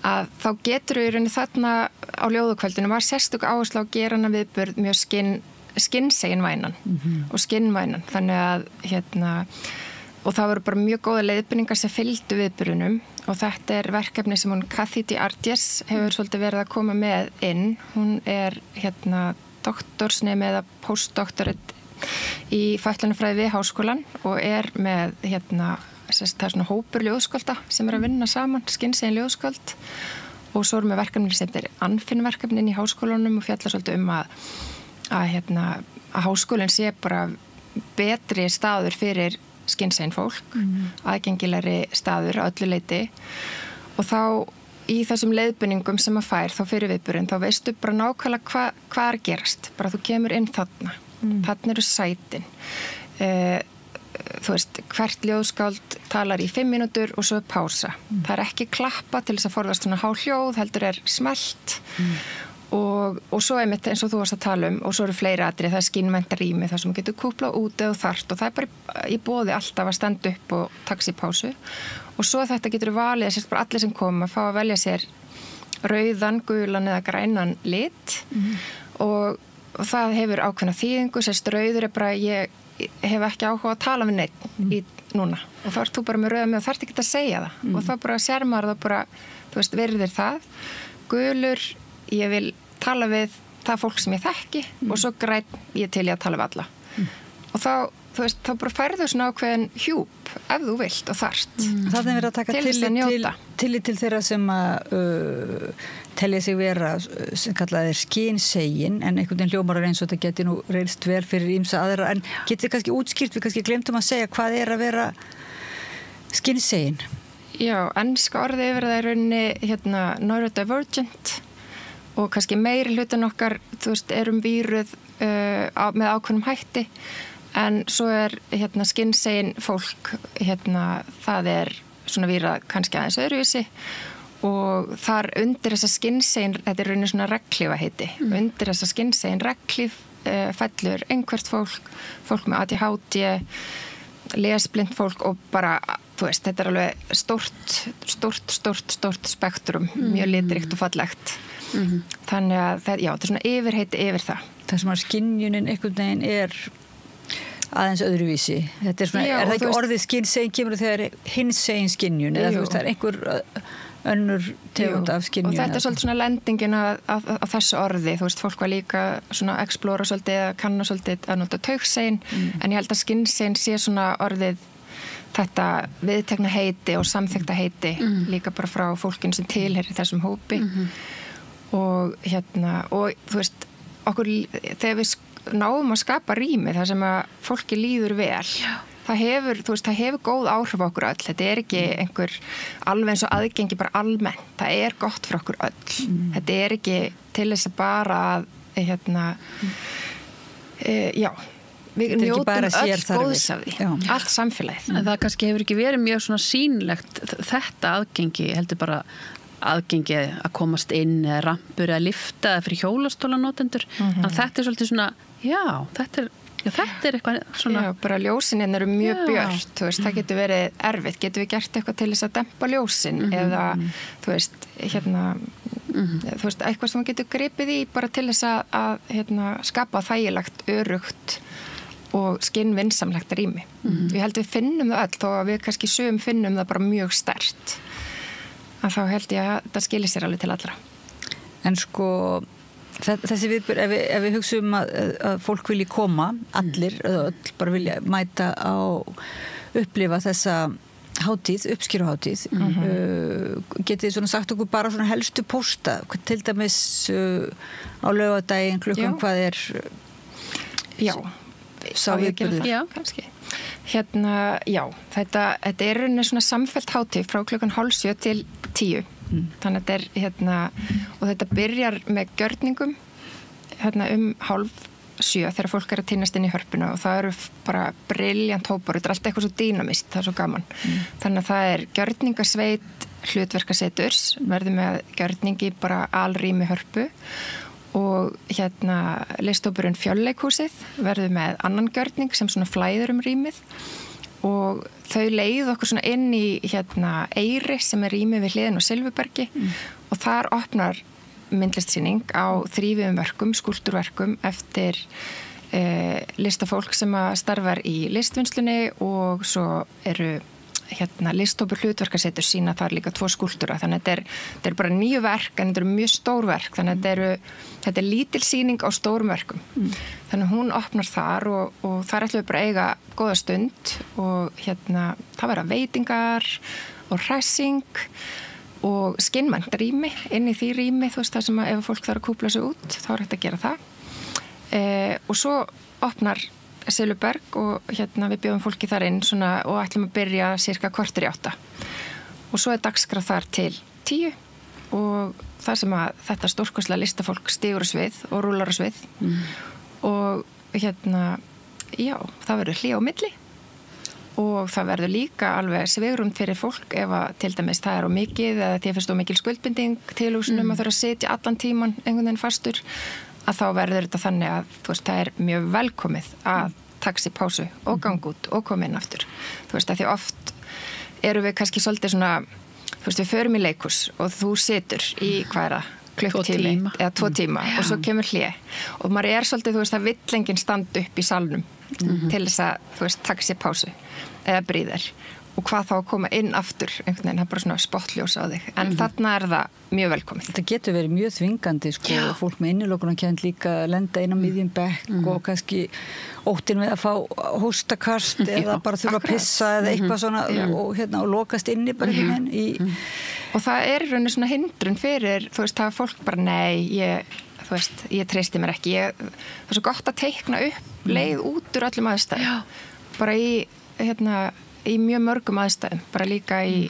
að þá getur í rauninni þarna á ljóðakvöldinu var sérstök áhersla á að gera hana viðburð mjög skinnsegin vænan og skinnvænan þannig að og það voru bara mjög góða leiðbeiningar sem fylgdu viðburðunum og þetta er verkefni sem hún Kathy D'Ardies hefur svolítið verið að koma með inn. Hún er doktorsnemi eða postdoktorate í fötlunarfræði við háskólan og er með það er svona hópur ljóðskálda sem er að vinna saman, skinnsegin ljóðskáld og svo erum við verkefni sem þetta er Anfinn-verkefnin í háskólanum og fjallar svolítið að háskólinn sé bara betri staður fyrir skinnsegin fólk, aðgengilegri staður á öllu leyti og þá í þessum leiðbeiningum sem að fær þá fyrir viðburðin, þá veistu bara nákvæmlega hvað er að gerast, bara þú kemur inn þarna eru sætin þú veist, hvert ljóðskáld talar í 5 mínútur og svo er pása það er ekki klappa til þess að forðast svona há hljóð, heldur er smellt og svo einmitt eins og þú varst að tala og svo eru fleiri atrið, það er skinnmænta rými þar sem getur kúplað út eða þarft og það er bara í boði alltaf að standa upp og taka sér pásu og svo þetta getur valið sérst bara allir sem koma að fá að velja sér rauðan, gulan eða grænan lit og það hefur ákveðna þýðingu, sérst rauður er bara ég hef ekki áhuga að tala við neitt í núna og þá ert þú bara með rauða með og þarft ekki að segja það og þá bara sér maður það bara, þú veist, virðir það gulur ég vil tala við það fólk sem ég þekki og svo græn ég til ég að tala við alla og þá, þú veist, þá bara færðu svona ákveðin hjúp ef þú vilt og þarft Það er verið að taka tillit til þeirra sem að telja sig vera sem kallað er skinnsegin en einhvern veginn hljómar eins og þetta geti nú reynst vel fyrir ýmsa aðra en getið kannski útskýrt, við kannski glemtum að segja hvað er að vera skinnsegin Já, enska orðið yfir það er rauninni neurodivergent og kannski meiri hlutin okkar, þú veist, erum víruð með ákveðnum hætti en svo er skinnsegin fólk, það er svona vírað kannski aðeins öðruvísi og þar undir þessa skinnsegin, þetta er rauninni svona regnhlífa heiti, undir þessa skinnsegin regnhlíf fellur einhvert fólk með ADHD, lesblind fólk og bara, þú veist, þetta er alveg stórt spektrum, mjög litríkt og fallegt. Þannig að þetta er svona yfirheiti yfir það. Það sem að skynjunin einhvern veginn er aðeins öðruvísi. Þetta er svona, er það ekki orðið skinnsegin kemur þegar hinsegin skynjun eða þú veist, það er einhver önnur tegund af skynjun. Og þetta er svolítið svona lendingin af þessu orði, þú veist, fólk var líka svona að explora svolítið eða kanna svolítið að nota taugsegin, en ég held að skinnsegin sé svona orðið þetta viðtekna heiti og samþykta heiti líka bara frá fólkin sem tilheyrir þessum hópi og og þú veist okkur, þegar við náum að skapa rými þar sem að fólki líður vel það hefur góð áhrif á okkur öll þetta er ekki einhver alveg eins og aðgengi bara almennt, það er gott fyrir okkur öll þetta er ekki til þess að bara að við njótum öll góðs af því allt samfélagið en það kannski hefur ekki verið mjög svona sýnilegt þetta aðgengi heldur bara aðgengi að komast inn eða rampur eða lifta eða fyrir hjólastólanótendur. Þannig að þetta svolítið svona, þetta er eitthvað svona... Já, bara ljósin eru mjög björt, þú veist, það getur verið erfitt, getur við gert eitthvað til þess að dempa ljósin eða, þú veist, þú veist, eitthvað sem getur gripið í bara til þess að skapa þægilegt, örugt og skinnvinsamlegt rými. Ég held við finnum það öll, þó að við kannski finnum það bara mjög sterkt. Að þá held ég að það skilir sér alveg til allra. En sko, þessi viðbur, ef við hugsaum að fólk vilji koma, allir, öll, bara vilja mæta á upplifa þessa hátíð, uppskeruhátíð, getið þið svona sagt okkur bara svona helstu pósta, til dæmis á laugardaginn klukkan hvað er sá viðburður? Já, kannski. Já, þetta er svona samfellt hátíð frá klukkan 6:30 til 10. Þannig að þetta og þetta byrjar með gjörningum 6:30 þegar fólk að tínast inn í hörpuna og það eru bara brilljant hópar, þetta er alltaf eitthvað svo dýnamist, það er svo gaman. Þannig að það er gjörningasveit hlutverkaseturs, verður með gjörningi bara alrými hörpu og listhópurinn Fjölleikhúsið verður með annan gjörning sem svona flæður rýmið og þau leiðu okkur svona inn í Eyri sem er rými við hliðin á Silfubergi og þar opnar myndlistsýning á þrífum verkum, skúlptúrverkum eftir listafólk sem starfar í listvinnslunni og svo eru listhópur hlutverkasetur sína þar líka 2 skúlptúra, þannig að þetta er bara 9 verk en þetta eru mjög stór verk, þannig að þetta er lítil sýning á stórum verkum. Þannig að hún opnar þar og þar ætlum við bara að eiga góða stund og það verða veitingar og hressing og skinnvænt rými, inn í því rými, þú veist það sem ef fólk þarf að kúpla sig út, þá er hægt að gera það. Og svo opnar Silfuberg og við bjóðum fólki þar inn svona, og ætlum að byrja cirka 7:45. Og svo er dagskrá þar til 10 og þar sem að þetta stórkostlega listafólk stígur á svið og rúlar á svið og það verður hlé á milli og það verður líka alveg svigrúm fyrir fólk ef að til dæmis það er á mikið eða því að finnst á mikil skuldbinding tilhugsunum að þurfa að sitja allan tíman einhvern veginn fastur að þá verður þetta þannig að þú veist, það er mjög velkomið að taka sér pásu og ganga út og koma inn aftur. Þú veist, að því oft eru við kannski svolítið svona, þú veist, við förum í leikhús og þú situr í klukktími eða 2 tíma og svo kemur hlé og maður er svolítið, þú veist, að vill enginn standa upp í salnum til þess að, þú veist, taka sér pásu eða bríðir og hvað þá að koma inn aftur einhvern veginn, það er bara svona spottljós á þig en þarna er það mjög velkomið. Þetta getur verið mjög þvingandi sko, fólk með innilokunarkennd líka lenda inn á miðjum bekk og kannski óttin við að fá hóstakast eða bara þurfa að pissa eða eitthvað svona og lokast inni bara og það er í rauninni svona hindrun fyrir, þú veist, það er fólk bara nei, ég treysti mér ekki það er svo gott að teikna upp leið út úr öllum aðstæðum bara í mjög mörgum aðstæðum, bara líka í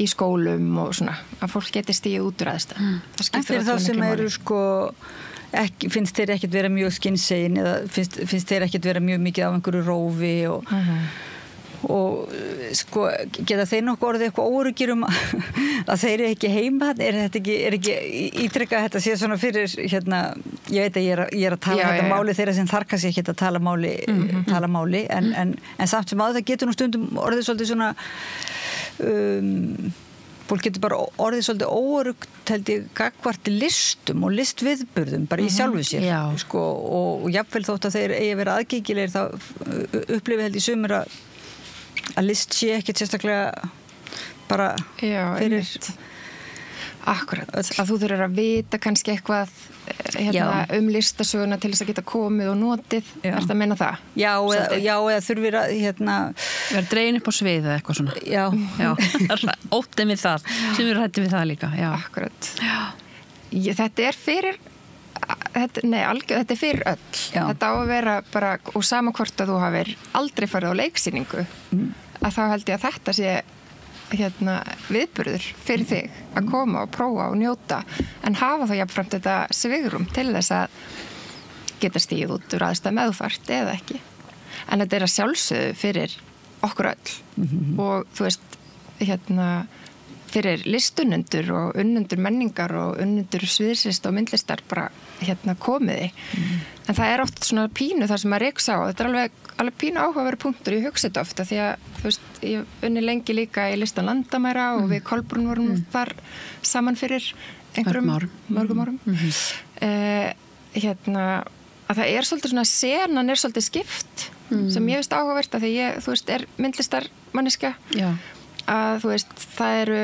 skólum og svona, að fólk geti stigið út úr aðstæðum. En fyrir þá sem eru sko, finnst þeir ekkert vera mjög skinnsegin eða finnst þeir ekkert vera mjög mikið á einhverju rófi og sko, geta þeir nokkuð orðið eitthvað óryggir að þeir eru ekki heima, er ekki ítrekkað þetta sé svona fyrir, ég veit að ég er að tala þetta máli þeirra sem þarka sér ekki að tala máli en samt sem að það getur nú stundum orðið svolítið svona fólk getur bara orðið svolítið óöruggt held ég gagnvart listum og listviðburðum bara í sjálfu sér sko, og jafnvel þótt að þeir eigi að vera aðgengilegir þá upplifi held ég sumir að list sé ekkert sérstaklega bara fyrir Akkurat, að þú þurfir að vita kannski eitthvað listasöguna til þess að geta komið og notið, ertu að meina það? Já, eða þurfir að vera dregin upp á svið eða eitthvað svona. Já. Óttið við það, sem við rættum við það líka. Já. Akkurat. Þetta er fyrir þetta er fyrir öll. Þetta á að vera bara, og sama hvort að þú hafir aldrei farið á leiksýningu, að þá held ég að þetta sé viðburður fyrir þig að koma og prófa og njóta en hafa þá jafnframt þetta svigrum til þess að geta stíð út úr aðstæð með þú þarft eða ekki en þetta er að sjálfsögðu fyrir okkur öll og þú veist fyrir listunundur og unnundur menningar og unnundur sviðsist og myndlistar bara komiði. En það er oft svona pínu þar sem maður reyks á. Þetta er alveg pínu áhugaverður punktur, ég hugsa þetta ofta því að, þú veist, ég unni lengi líka í listan landamæra og við Kolbrún vorum þar saman fyrir mörgum árum. Að það er svolítið svona, senan er svolítið skipt sem ég veist áhugavert að því ég, þú veist, er myndlistarmanniska. Já. Að þú veist, það eru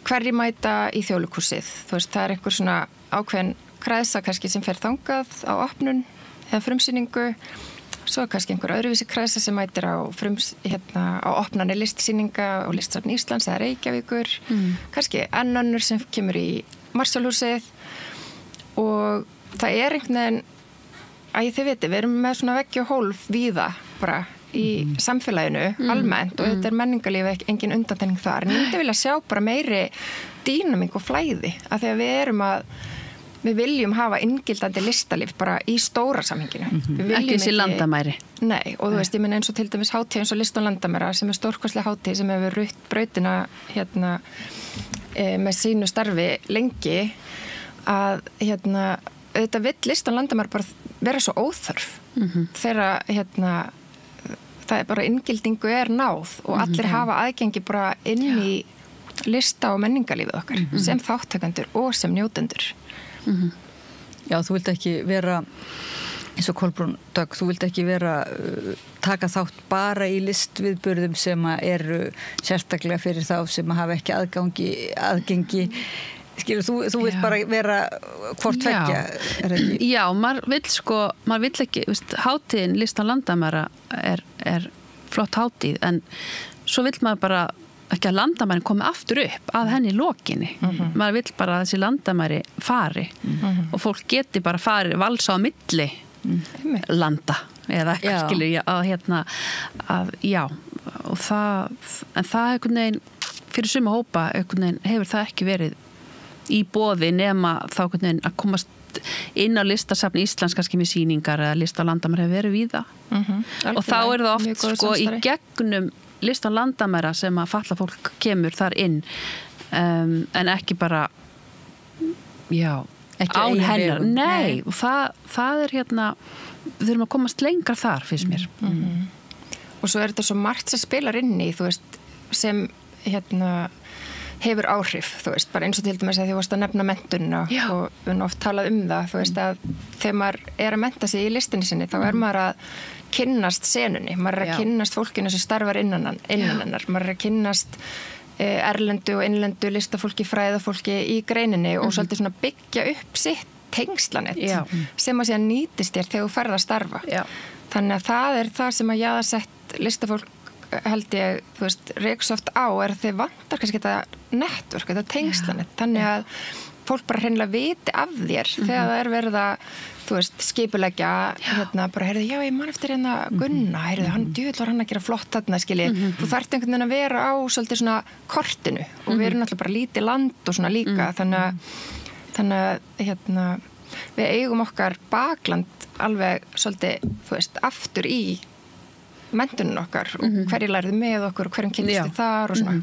hverji mæta í Þjóðleikhúsið, þú veist, það er einhver svona ákveðin kræsa kannski sem fer þangað á opnun eða frumsýningu, svo er kannski einhver öðruvísi kræsa sem mætir á á opnani listsýninga og Listasafn Íslands eða Reykjavíkur, kannski enn önnur sem kemur í Marshallhúsið og það er einhvern veginn, þið viti, við erum með svona veggi og hólf víða bara í samfélaginu almennt og þetta er menningarlífi engin undantekning þar en ég myndi vilja sjá bara meiri dýnamík og flæði af því að við viljum hafa inngildandi listalíf bara í stóra samhenginu. Ekki þessi landamæri. Nei, og þú veist, ég minn eins og til dæmis hátíð eins og listan landamæra sem er stórkostlega hátíð sem hefur rutt brautina með sínu starfi lengi að auðvitað vill listan landamæra bara vera svo óþörf þegar það er bara inngildingu er náð og allir hafa aðgengi bara inn í lista og menningarlífið okkar sem þátttakendur og sem njótendur. Já, þú vilt ekki vera eins og Kolbrún Dögg, þú vilt ekki vera taka þátt bara í listviðburðum sem eru sérstaklega fyrir þá sem hafa ekki aðgengi skilur, þú vilt bara vera hvort tveggja, er ekki? Já, maður vill ekki, hátíðin listan landamæra er flott hátíð, en svo vill maður bara ekki að landamærin komi aftur upp að henni í lokinni. Maður vill bara að þessi landamæri fari og fólk geti bara farið valsa á milli landa eða eitthvað skilur og það einhvern veginn fyrir suma hópa einhvern veginn hefur það ekki verið í boði nema þá einhvern veginn að komast inn á Listasafn Íslands kannski með sýningar eða lista landamæra hefur verið víða og þá er það oft í gegnum listan landamæra sem að falla fólk kemur þar inn en ekki bara án hennar. Nei, og það er við þurfum að komast lengra þar finnst mér. Og svo er þetta svo margt sem spilar inn í, þú veist, sem hefur áhrif, þú veist, bara eins og til dæmis að því varst að nefna menntun og við erum oft talað það, þú veist, að þegar maður er að mennta sig í listinni sinni, þá er maður að kynnast senunni, maður er að kynnast fólkinu sem starfar innan hennar, maður er að kynnast erlendu og innlendu listafólki, fræðafólki í greininni og svolítið svona byggja upp sitt tengslanett sem að síðan nýtist þér þegar þú ferð að starfa. Þannig að það er það sem að jaðarsett listafólk held ég, þú veist, reyksoft á er að þið vantar kannski þetta network, þetta tengslanett, þannig að fólk bara hreinlega viti af þér þegar það er verið að, þú veist, skipuleggja bara, heyrðu, já, ég man eftir Gunna, heyrðu, hann að gera flott þarna, skilji, þú þarft einhvern veginn að vera á svolítið svona kortinu og við erum náttúrulega bara lítið land og svona líka þannig að við eigum okkar bakland alveg svolítið, þú veist, aftur í menntunin okkar og hverju lærið með okkur og hverjum kynnistu þar og svona.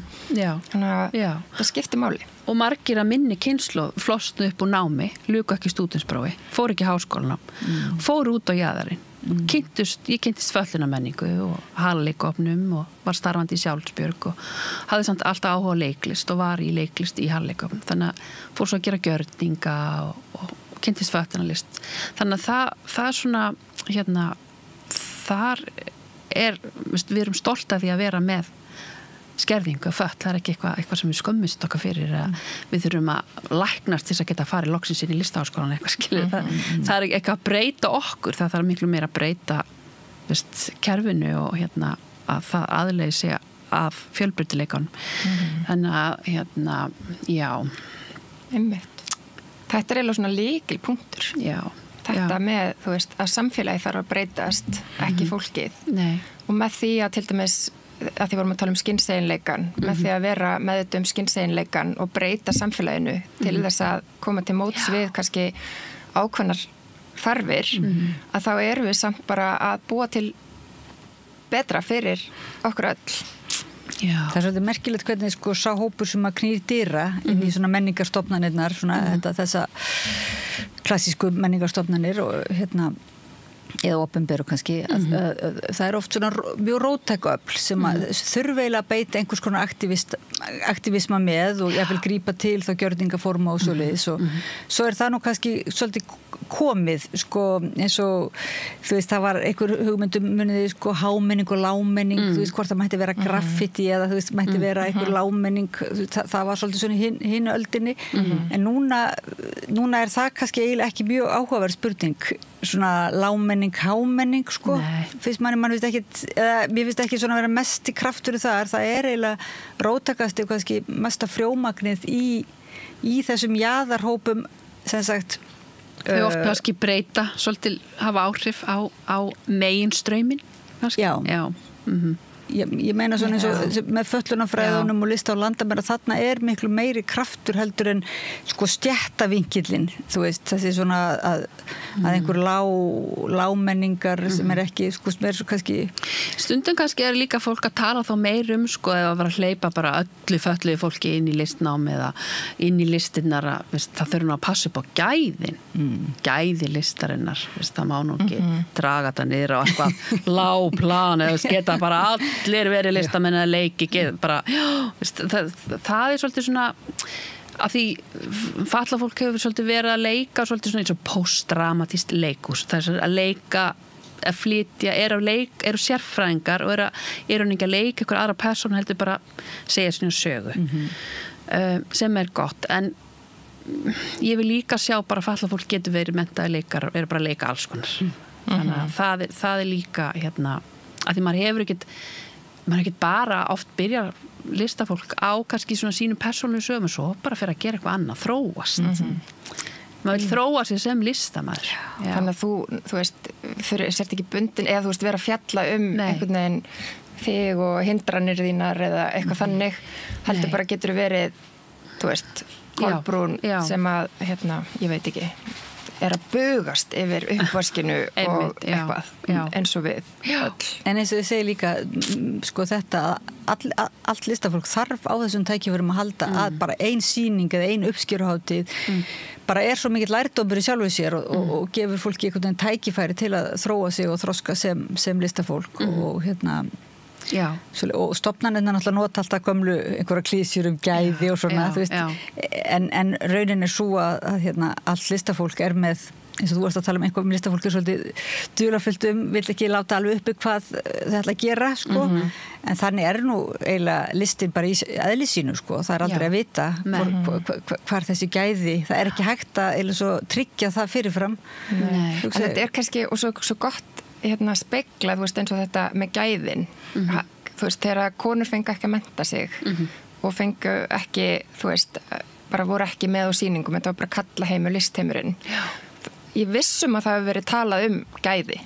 Þannig að það skiptir máli. Og margir að minni kynslóð flosnu upp úr námi, luku ekki stúdentsprófi, fóru ekki háskólanám, fóru út á jaðarinn. Ég kynntist föllunarmenningu og halleikofnum og var starfandi í Sjálfsbjörg og hafði samt alltaf áhuga á leiklist og var í leiklist í halleikofnum. Þannig að fór svo að gera gjörninga og kynntist föllunarlist. Þannig að það er svona, þar við erum stolt af því að vera með skerðingu og föll, það er ekki eitthvað sem við skömmumst okkar fyrir við þurfum að læknast til þess að geta farið loksins inn í listaháskólan eitthvað skilur, það er ekki að breyta okkur, það þarf miklu meira að breyta kerfinu og að það aðlegi sig af fjölbreytileikanum þannig að já einmitt, þetta er eiginlega svona lykilpunktur þetta með, þú veist, að samfélagi þarf að breytast, ekki fólkið. Nei. Og með því að til dæmis, að því vorum að tala skynseiginleikan, með því að vera með skynseiginleikan og breyta samfélaginu til þess að koma til móts við kannski ákveðnar þarfir, að þá erum við samt bara að búa til betra fyrir okkur öll. Það er svolítið merkilegt hvernig sko sá hópur sem að knýr dyra inn í svona menningarstofnanirnar, svona þessa klassísku menningarstofnanir og eða opinberu kannski, það er oft svona mjög róttæku öfl sem að þurfa eiginlega að beita einhvers konar aktivisma með og ég vil grípa til þá gjörningaforma og svoleiðis og svo er það nú kannski svolítið komið, sko, eins og þú veist, það var einhver hugmyndum muniði, sko, hámenning og lámenning þú veist, hvort það mætti vera graffiti eða þú veist, mætti vera einhver lámenning það var svolítið svona hinu öldinni en núna er það kannski eiginlega ekki mjög áhugaverð spurning svona lámenning, hámenning sko, finnst mann finnst ekki mér finnst ekki svona vera mest í kraftur það er eiginlega róttakast og kannski mesta frjómagnið í þessum jaðarhópum sem sagt Þau oft kannski breyta, svolítið hafa áhrif á meginstraumin. Já. Ég meina svona eins og með föllunarfræðunum og lista á landamæra þarna er miklu meiri kraftur heldur en sko stjættavinkillin, þú veist, þessi svona að einhver lámenningar sem er ekki, sko, sem er svo kannski Stundum kannski er líka fólk að tala þá meir sko, eða að vera að hleypa bara öllu fölluði fólki inn í listnám eða inn í listinnar það þurfa nú að passa upp á gæði listarinnar, það má nú ekki draga það niður á eitthvað lágplan eða geta bara allir verið listamenn að leiki bara, það er svolítið svona að því fatlað fólk hefur svolítið verið að leika svolítið svona eins og postdramatískt leikhús það er að leika að flytja, eru sérfræðingar og eru ekki að leika einhver aðra persónu heldur bara segja svona sögu sem er gott en ég vil líka sjá bara fatlað fólk getur verið menntaði leikar og eru bara að leika alls konar þannig að það er líka að því maður hefur ekkert bara oft byrja listafólk á kannski svona sínum persónulegu sögum svo bara fyrir að gera eitthvað annað, þróast maður vil þróa sig sem listamaður Þannig að þú veist sért ekki bundin eða þú veist vera að fjalla einhvern veginn þig og hindranir þínar eða eitthvað þannig heldur bara getur verið þú veist, Kolbrún sem að ég veit ekki er að bugast yfir uppvaskinu og eitthvað eins og við öll. En eins og þið segir líka sko þetta að allt listafólk þarf á þessum tækifærum að halda að bara ein sýning eða ein uppskeruhátíð bara er svo mikill lærdómur í sjálfu sér og gefur fólki einhvern veginn tækifæri til að þróa sig og þroska sem listafólk og og stofnanirnar náttúrulega nota alltaf gömlu einhverja klísjur gæði og svona þú veist, en raunin er svo að allt listafólk er með eins og þú varst að tala einhver listafólk er svolítið dularfullt vill ekki láta alveg uppi hvað það ætla að gera sko, en þannig er nú eiginlega listin bara í eðli sínu sko, það er aldrei að vita hvar þessi gæði, það er ekki hægt að eiginlega svo tryggja það fyrirfram Þetta er kannski og svo gott spegla, þú veist, eins og þetta með gæðin þú veist, þegar konur fengu ekki að mennta sig og fengu ekki, þú veist bara voru ekki með á sýningum, þetta var bara kalla heimur listheimurinn ég vissum að það hefur verið talað gæði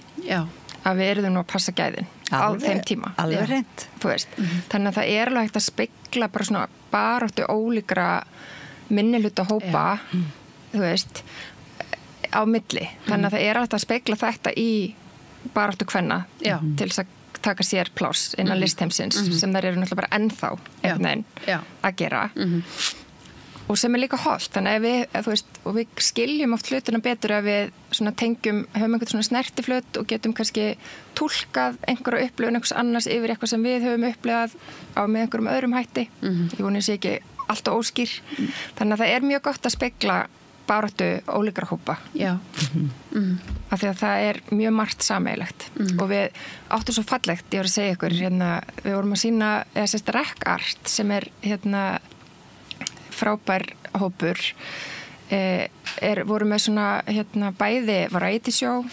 að við erum nú að passa gæðin á þeim tíma alveg reynd, þú veist þannig að það er alveg hægt að spegla bara svona baráttu ólíkra minnihluta hópa þú veist á milli, þannig að það er hægt að spegla þetta í baráttu kvenna til þess að taka sér pláss innan listheimsins sem þær eru náttúrulega bara ennþá einhvern veginn að gera og sem er líka hollt þannig að þú veist, og við skiljum oft hlutina betur að við svona tengjum höfum einhvern svona snertiflut og getum kannski túlkað einhverja upplifun einhvers annars yfir eitthvað sem við höfum upplifað á með einhverjum öðrum hætti ég voni að sé ekki alltaf óskýr þannig að það er mjög gott að spegla baráttu ólíkra hópa af því að það er mjög margt sameiginlegt og við áttum svo fallegt ég var að segja ykkur, við vorum að sýna eða sérst Rekkart sem er frábær hópur voru með svona bæði variety show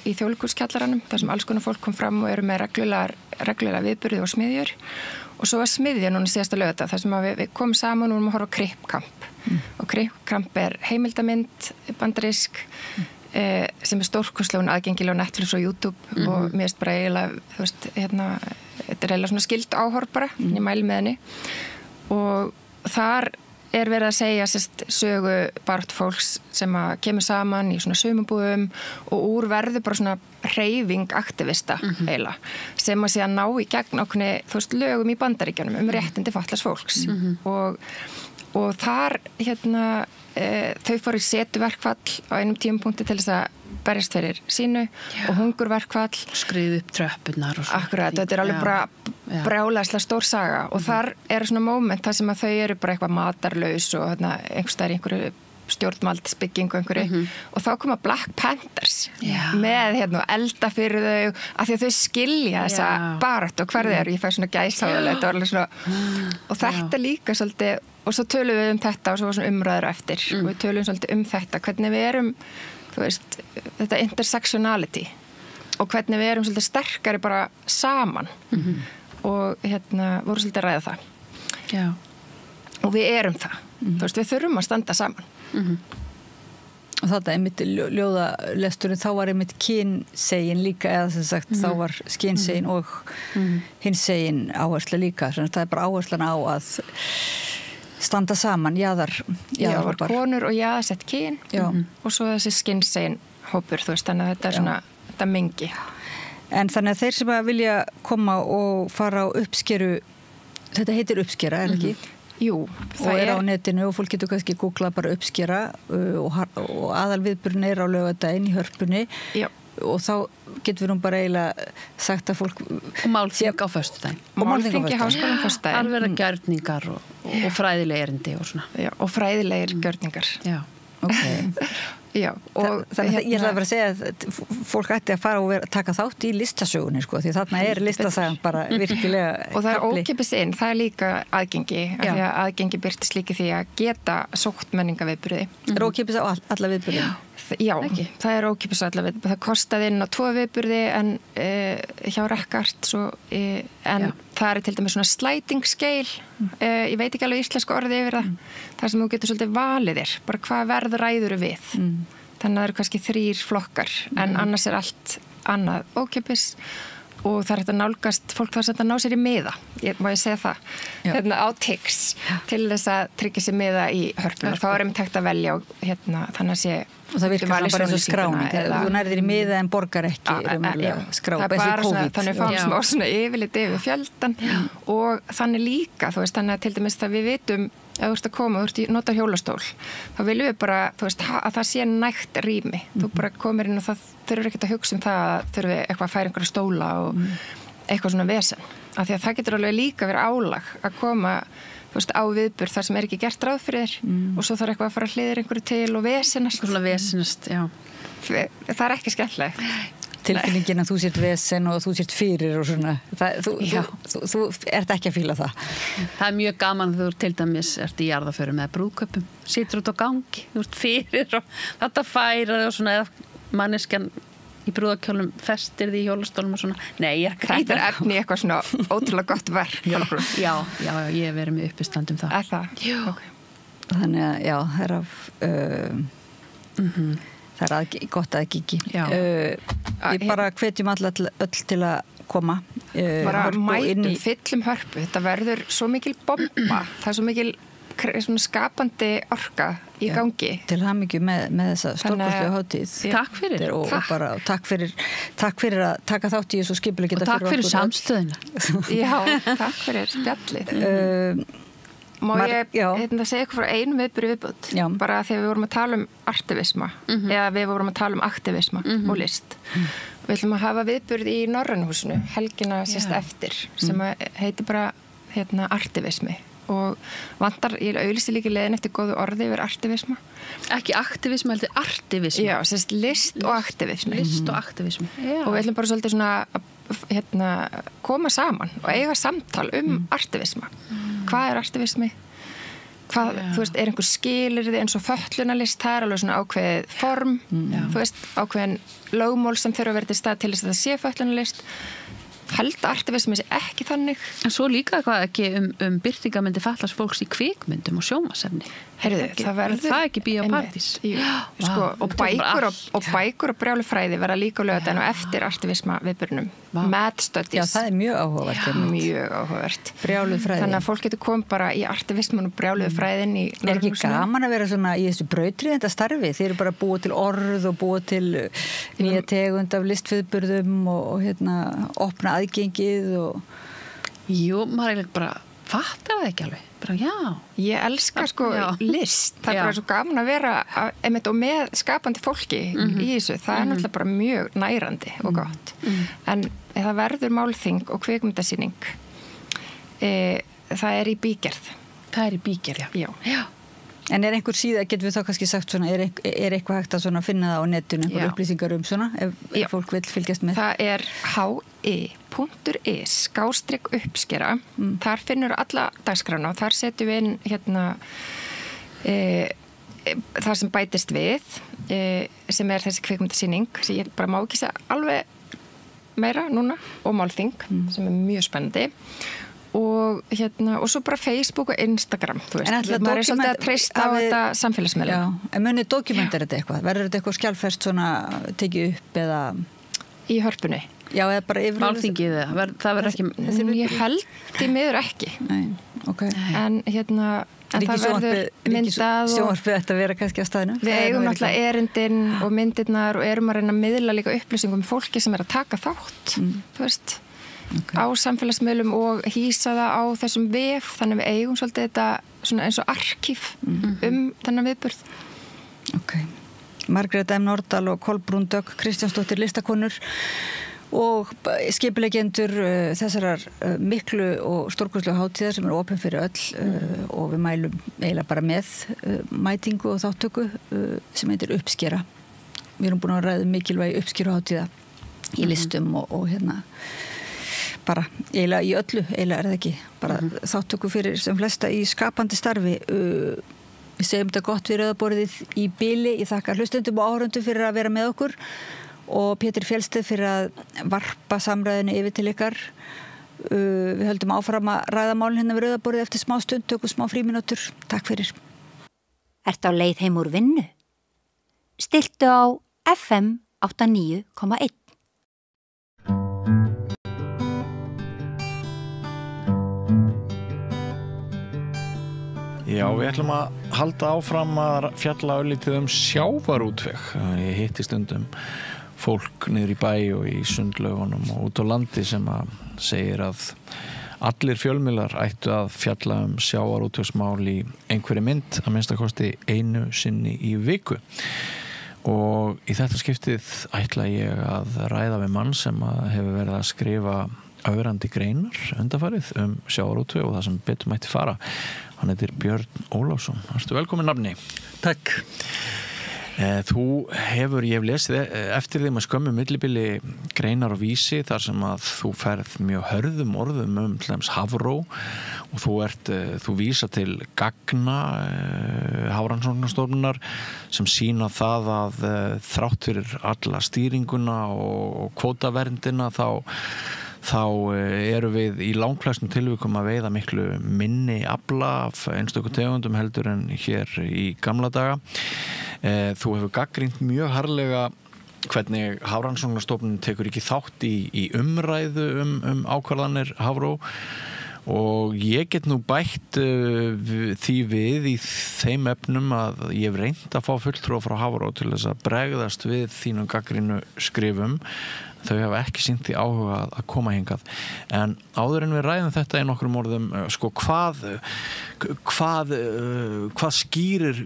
í Þjóðleikhúskjallaranum þar sem alls konar fólk kom fram og eru með reglulega viðburði og smiðjur og svo var smiðja núna síðasta laugardag þar sem við komum saman og vorum að horfa á Krippkamp og Krippkamp er heimildamynd bandarísk sem er stórkostlega aðgengileg á Netflix og YouTube og mér finnst bara eiginlega þú veist, þetta er eiginlega svona skildu áhorf bara ég mæli með henni og þar er verið að segja sögu baráttu fólks sem að kemur saman í svona sumarbúðum og úr verður bara svona hreyfing aktivista eiginlega, sem að sé að ná í gegn ákveðni, þú veist, lögum í Bandaríkjunum réttindi fatlaðs fólks og þar þau fóru í setuverkfall á einum tímapunkti til þess að berjast fyrir sínu og hungurverkfall, skriðu upp tröppunar og akkurat, þetta alveg bara brjálæslega stór saga og þar svona moment þar sem að þau eru bara eitthvað matarlaus og einhverstaðar í einhverju stjórnmaldsbyggingu og þá koma Black Panthers með elda fyrir þau af því að þau skilja þessa baráttu og hver þau eru, ég fæ svona gæsahúðlega og þetta líka svolítið, og svo tölum við þetta og svo var svona umræður eftir og við tölum svolítið þetta, hvernig við erum þú veist, þetta intersectionality og hvernig við erum svolítið sterkari bara saman og voru svolítið að ræða það og við erum það þú veist, við þurfum að standa saman og þetta einmitt ljóðalesturinn, þá var einmitt kynsegin líka, eða sem sagt þá var skynsegin og hinsegin áhersla líka, þannig að það er bara áherslan á að standa saman, jaðar var konur og jaðarsett kyn og svo þessi skynsegin hópur, þú veist, þannig að þetta er svona þetta mengi. En þannig að þeir sem að vilja koma og fara á uppskeru, þetta heitir uppskera, er ekki? Jú, og er á netinu og fólk getur kannski googlað bara uppskera og aðalviðburinn er á laugardaginn í Hörpunni og þá getur við nú bara eiginlega sagt að fólk og málþing á föstudaginn og málþing í háskólanum föstudaginn alveg gjörningar og fræðileg erindi og svona og fræðilegir gjörningar og þannig að ég ætla að vera að segja að fólk ætti að fara og taka þátt í listasögunni sko, því þarna er listasagan bara virkilega og það er ókeypis inn, það er líka aðgengi af því að aðgengi birtist líka því að geta sótt menningaviðburði. Er ókeypis á alla viðburði? Já, það er ókeypis á alla viðburði. Það kostaði inn á 2 viðburði en hjá Rekkart en það er til dæmis svona sliding scale ég veit ekki alveg íslensku orðið yfir það þar sem þú getur svolítið valið þér bara hvað verður ræður við þannig að það eru kannski 3 flokkar en annars er allt annað ókeypis og það er þetta nálgast fólk þarf að ná sér í miða má ég segja það á Tix til þess að tryggja sér miða í Hörpunni og þá er tækt að velja og þannig að sé og það virkar bara eins og skráning þú nærðir í miða en borgar ekki skrá, þannig fáum smá svona yfirlit yfir fjöldan og þannig líka þú veist, þannig að til dæmis það við vitum ef þú ert að koma, þú ert að nota hjólastól þá viljum við bara, þú veist, að það sé nægt rými, þú bara komir inn og það þurfur ekkert að hugsa það að þurfi eitthvað að færa einhverja stóla og eitthvað svona vesen, af því að það getur alveg líka verið álag að koma þú veist, á viðburð þar sem er ekki gert ráð fyrir þér og svo þarf eitthvað að fara að hliðir einhverju til og vesenast. Svona vesenast, já. Það er ekki skemmtilegt. Tilfinningin að þú sért vesen og þú sért fyrir og svona. Þú ert ekki að fíla það. Það er mjög gaman þegar þú til dæmis ert í jarðaförum með brúðköpum, situr út á gangi, þú ert fyrir og þetta færa þig og svona eða manneskjan í brúðakjólum festir því í hjólastólum og svona. Nei, ég er þetta er efni eitthvað svona ótrúlega gott verk. Já, ég hef verið með uppistand það. Er það? Já. Okay. Þannig að, já, það er gott aðgengi. Ég bara hvetjum öll til að koma. Bara mætum, fyllum Hörpu. Þetta verður svo mikil bomba. Það er svo mikil svona skapandi orka í gangi. Til hamingju með þessa stórkostlegu hátíð. Takk fyrir. Og bara takk fyrir að taka þátt í þessu skipulegginda og takk fyrir samstöðuna. Já, takk fyrir spjallið. Má ég segja eitthvað frá einum viðburði viðbútt bara þegar við vorum að tala um artivisma eða við vorum að tala um aktivisma og list. Við ætlum að hafa viðburði í Norrænuhúsinu helgina sérst eftir sem heitir bara artivismi og vantar, ég auðlisti líka leiðin eftir góðu orði yfir artivisma. Ekki aktivisma, heldur artivisma. Já, sérst list og aktivismi. List og aktivismi. Og við ætlum bara svolítið svona koma saman og eiga samtal artivisma. Hvað er artivismi? Hvað, þú veist, er einhver skilyrði eins og fötlunarlist, það er alveg svona ákveðið form, þú veist, ákveðin lögmál sem þurfa að vera til stað til þess að það sé fötlunarlist. Held að artivismi sé ekki þannig. En svo líka hvað ekki birtingamyndi fatlaðs fólks í kvikmyndum og sjónvarpsefni. Heyrðu, það verður það ekki bíópartís. Sko, og bækur og brjálufræði verða líka á laugardaginn og eftir aktivisma viðburðinum. Mad Studies. Já, það er mjög áhugavert. Mjög áhugavert. Brjálufræði. Þannig að fólk getur komið bara í aktivisman og brjálufræðin í Er ekki gaman að vera svona í þessu brautryðenda starfi? Þeir eru bara að búa til orð og búa til nýja tegund af listviðburðum og opna aðgengið og... Jú, maður er bara fattar það ekki alveg. Bara, já. Ég elska list. Það er bara svo gaman að vera og með skapandi fólki í þessu. Það er náttúrulega bara mjög nærandi og gott. En það verður málþing og kvikmyndasýning. Það er í bígerð. Það er í bígerð, já. En er einhver síða, getum við þá kannski sagt svona, er eitthvað hægt að finna það á netinu, einhver upplýsingar svona, ef fólk vil fylgjast með? Það er hi.is/uppskera. Þar finnur alla dagskrána og þar setjum við inn það sem bætist við, sem er þessi kvikmyndasýning, sem ég bara má ekki segja alveg meira núna, og málþing, sem er mjög spennandi. Og svo bara Facebook og Instagram, þú veist. Maður er svolítið að treysta á þetta samfélagsmiðlum. Já, en munið dokumentar þetta eitthvað? Verður þetta eitthvað skjálfest svona tekið upp eða... Í hörpunni? Já, eða bara yfir... Málþingið, það verður ekki... Ég held í miður ekki. Nei, ok. En það verður myndað og... Sjónvarpið ætti að vera kannski á staðinu. Við eigum náttúrulega erindin og myndirnar og erum að reyna að miðla líka upplýsingum fólki sem er að taka þátt, þú veist. Á samfélagsmiðlum og hýsa það á þessum vef, þannig við eigum svolítið þetta svona eins og arkíf þennan viðburð. Ok. Margrét M. Nordahl og Kolbrún Dögg Kristjánsdóttir listakonur og skipuleggjendur þessarar miklu og stórkostlu hátíðar sem eru opin fyrir öll og við mælum eiginlega bara með mætingu og þáttöku sem heitir Uppskera. Við erum búin að ræða mikilvægi uppskeruhátíða í listum og bara eiginlega í öllu, eiginlega er það ekki bara þáttöku fyrir sem flesta í skapandi starfi. Við segjum þetta gott við rauðaborðið í bili. Ég þakka hlustendum og áhorfendum fyrir að vera með okkur og Pétur Fjellsteð fyrir að varpa samræðinu yfir til ykkar. Við höldum áfram að ræða málin hérna við rauðaborðið eftir smá stund, tökum smá frímínútur. Takk fyrir. Ertu á leið heim úr vinnu? Stilltu á FM 89,1. Já, við ætlum að halda áfram að fjalla örlítið sjávarútveg. Ég hitti stundum fólk niður í bæ og í sundlaugunum og út á landi sem að segir að allir fjölmiðlar ættu að fjalla sjávarútvegsmál í einhverju mynd, að minnstakosti einu sinni í viku. Og í þetta skiptið ætla ég að ræða við mann sem hefur verið að skrifa ögrandi greinar undanfarið sjávarútveg og það sem betur mætti fara. Hann heitir Björn Ólafsson. Ertu velkomin nafni? Takk. Þú hefur, ég hef lesið eftir því með skömmu millibili greinar og vísi þar sem að þú ferð mjög hörðum orðum til dæmis Hafró og þú vísa til gagna Hafrannsóknastofnunar sem sýna það að þrátt fyrir alla stýringuna og kvótaverndina þá eru við í langflestum tilvikum að veiða miklu minni afla af einstöku tegundum heldur en hér í gamla daga. Þú hefur gagnrýnt mjög harðlega hvernig Hafrannsóknastofnun tekur ekki þátt í umræðu ákvarðanir Hafró og ég get nú bætt því við í þeim efnum að ég hef reynt að fá fulltrúa frá Hafró til þess að bregðast við þínum gagnrýnu skrifum. Þau hafa ekki sýnt því áhuga að koma hingað. En áður en við ræðum þetta í nokkrum orðum, sko, hvað skýrir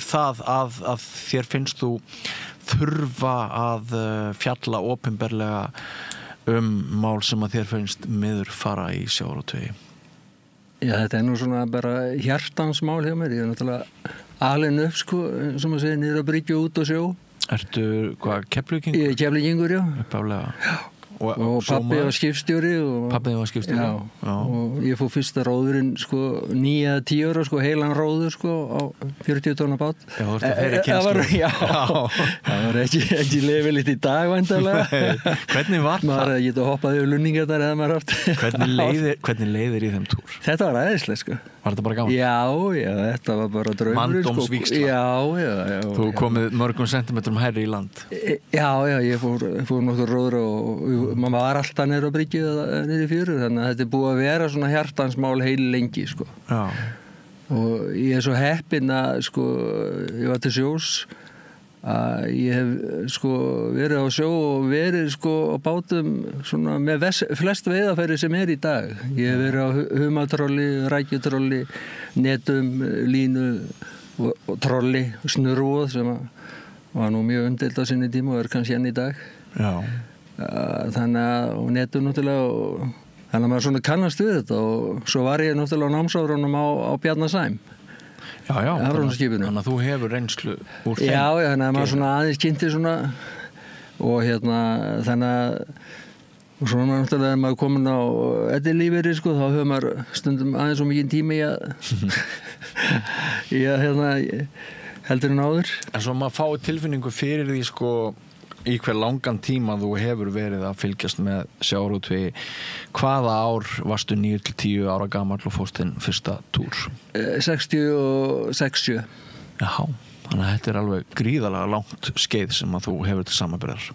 það að þér finnst þú þurfa að fjalla opinberlega mál sem að þér finnst miður fara í sjávarútvegi? Já, þetta er nú svona bara hjartansmál hjá mér. Ég er náttúrulega alinn upp, sko, sem að segja, niður að bryggja út og sjó. Ertu, hvað, Keflvíkingur? Ég er Keflvíkingur, já. Uppáflega. Já. Og pabbi var skipstjóri. Pabbi var skipstjóri? Já. Og ég fór fyrsta róðurinn, sko, 9-10 ára, sko, heilan róður, sko, á 40 tonna bát. Já, þú ert að fyrir kynslu. Já, það var ekki lefilegt í dag, vantarlega. Hvernig var það? Maður geta hoppað yfir lunningar þar eða maður haft. Hvernig leiðir í þeim túr? sjálfur? Þetta var æðislega, sko. Var þetta bara gaman? Já, þetta var bara draumur, Manndómsvígsla. Já. Þú komið mörgum sentimetrum hærri í land. Já, ég fór nokkur róður og maður var alltaf niður á bryggju eða niður í fjöru, þannig að þetta er búið að vera svona hjartansmál heil lengi, sko. Já. Og ég er svo heppinn að, sko, ég var til sjós, að ég hef sko verið á sjó og verið sko á bátum svona með flest veiðarfæri sem í dag. Ég hef verið á humatrolli, rækjutrolli, netum, línu og trolli, snurvoð sem var nú mjög umdeilt á sinni tíma og er kannski enn í dag. Já. Þannig að, og netum náttúrulega og þannig að maður svona kannast við þetta og svo var ég náttúrulega á námsárunum á Bjarnasæm. Já, þannig að þú hefur reynslu úr þeim. Já, þannig að maður svona aðeins kynnti svona og þannig að og svona náttúrulega maður komin á ellilífeyri sko, þá hefur maður stundum aðeins svo mikið tíma í að heldur en áður. En svo maður fái tilfinningu fyrir því sko í hver langan tíma þú hefur verið að fylgjast með sjávarútvegi. Hvaða ár varstu 9-10 ára gamall og fórst þinn fyrsta túr? 66. Já, þannig að þetta er alveg gríðarlega langt skeið sem að þú hefur til samanbyrðar.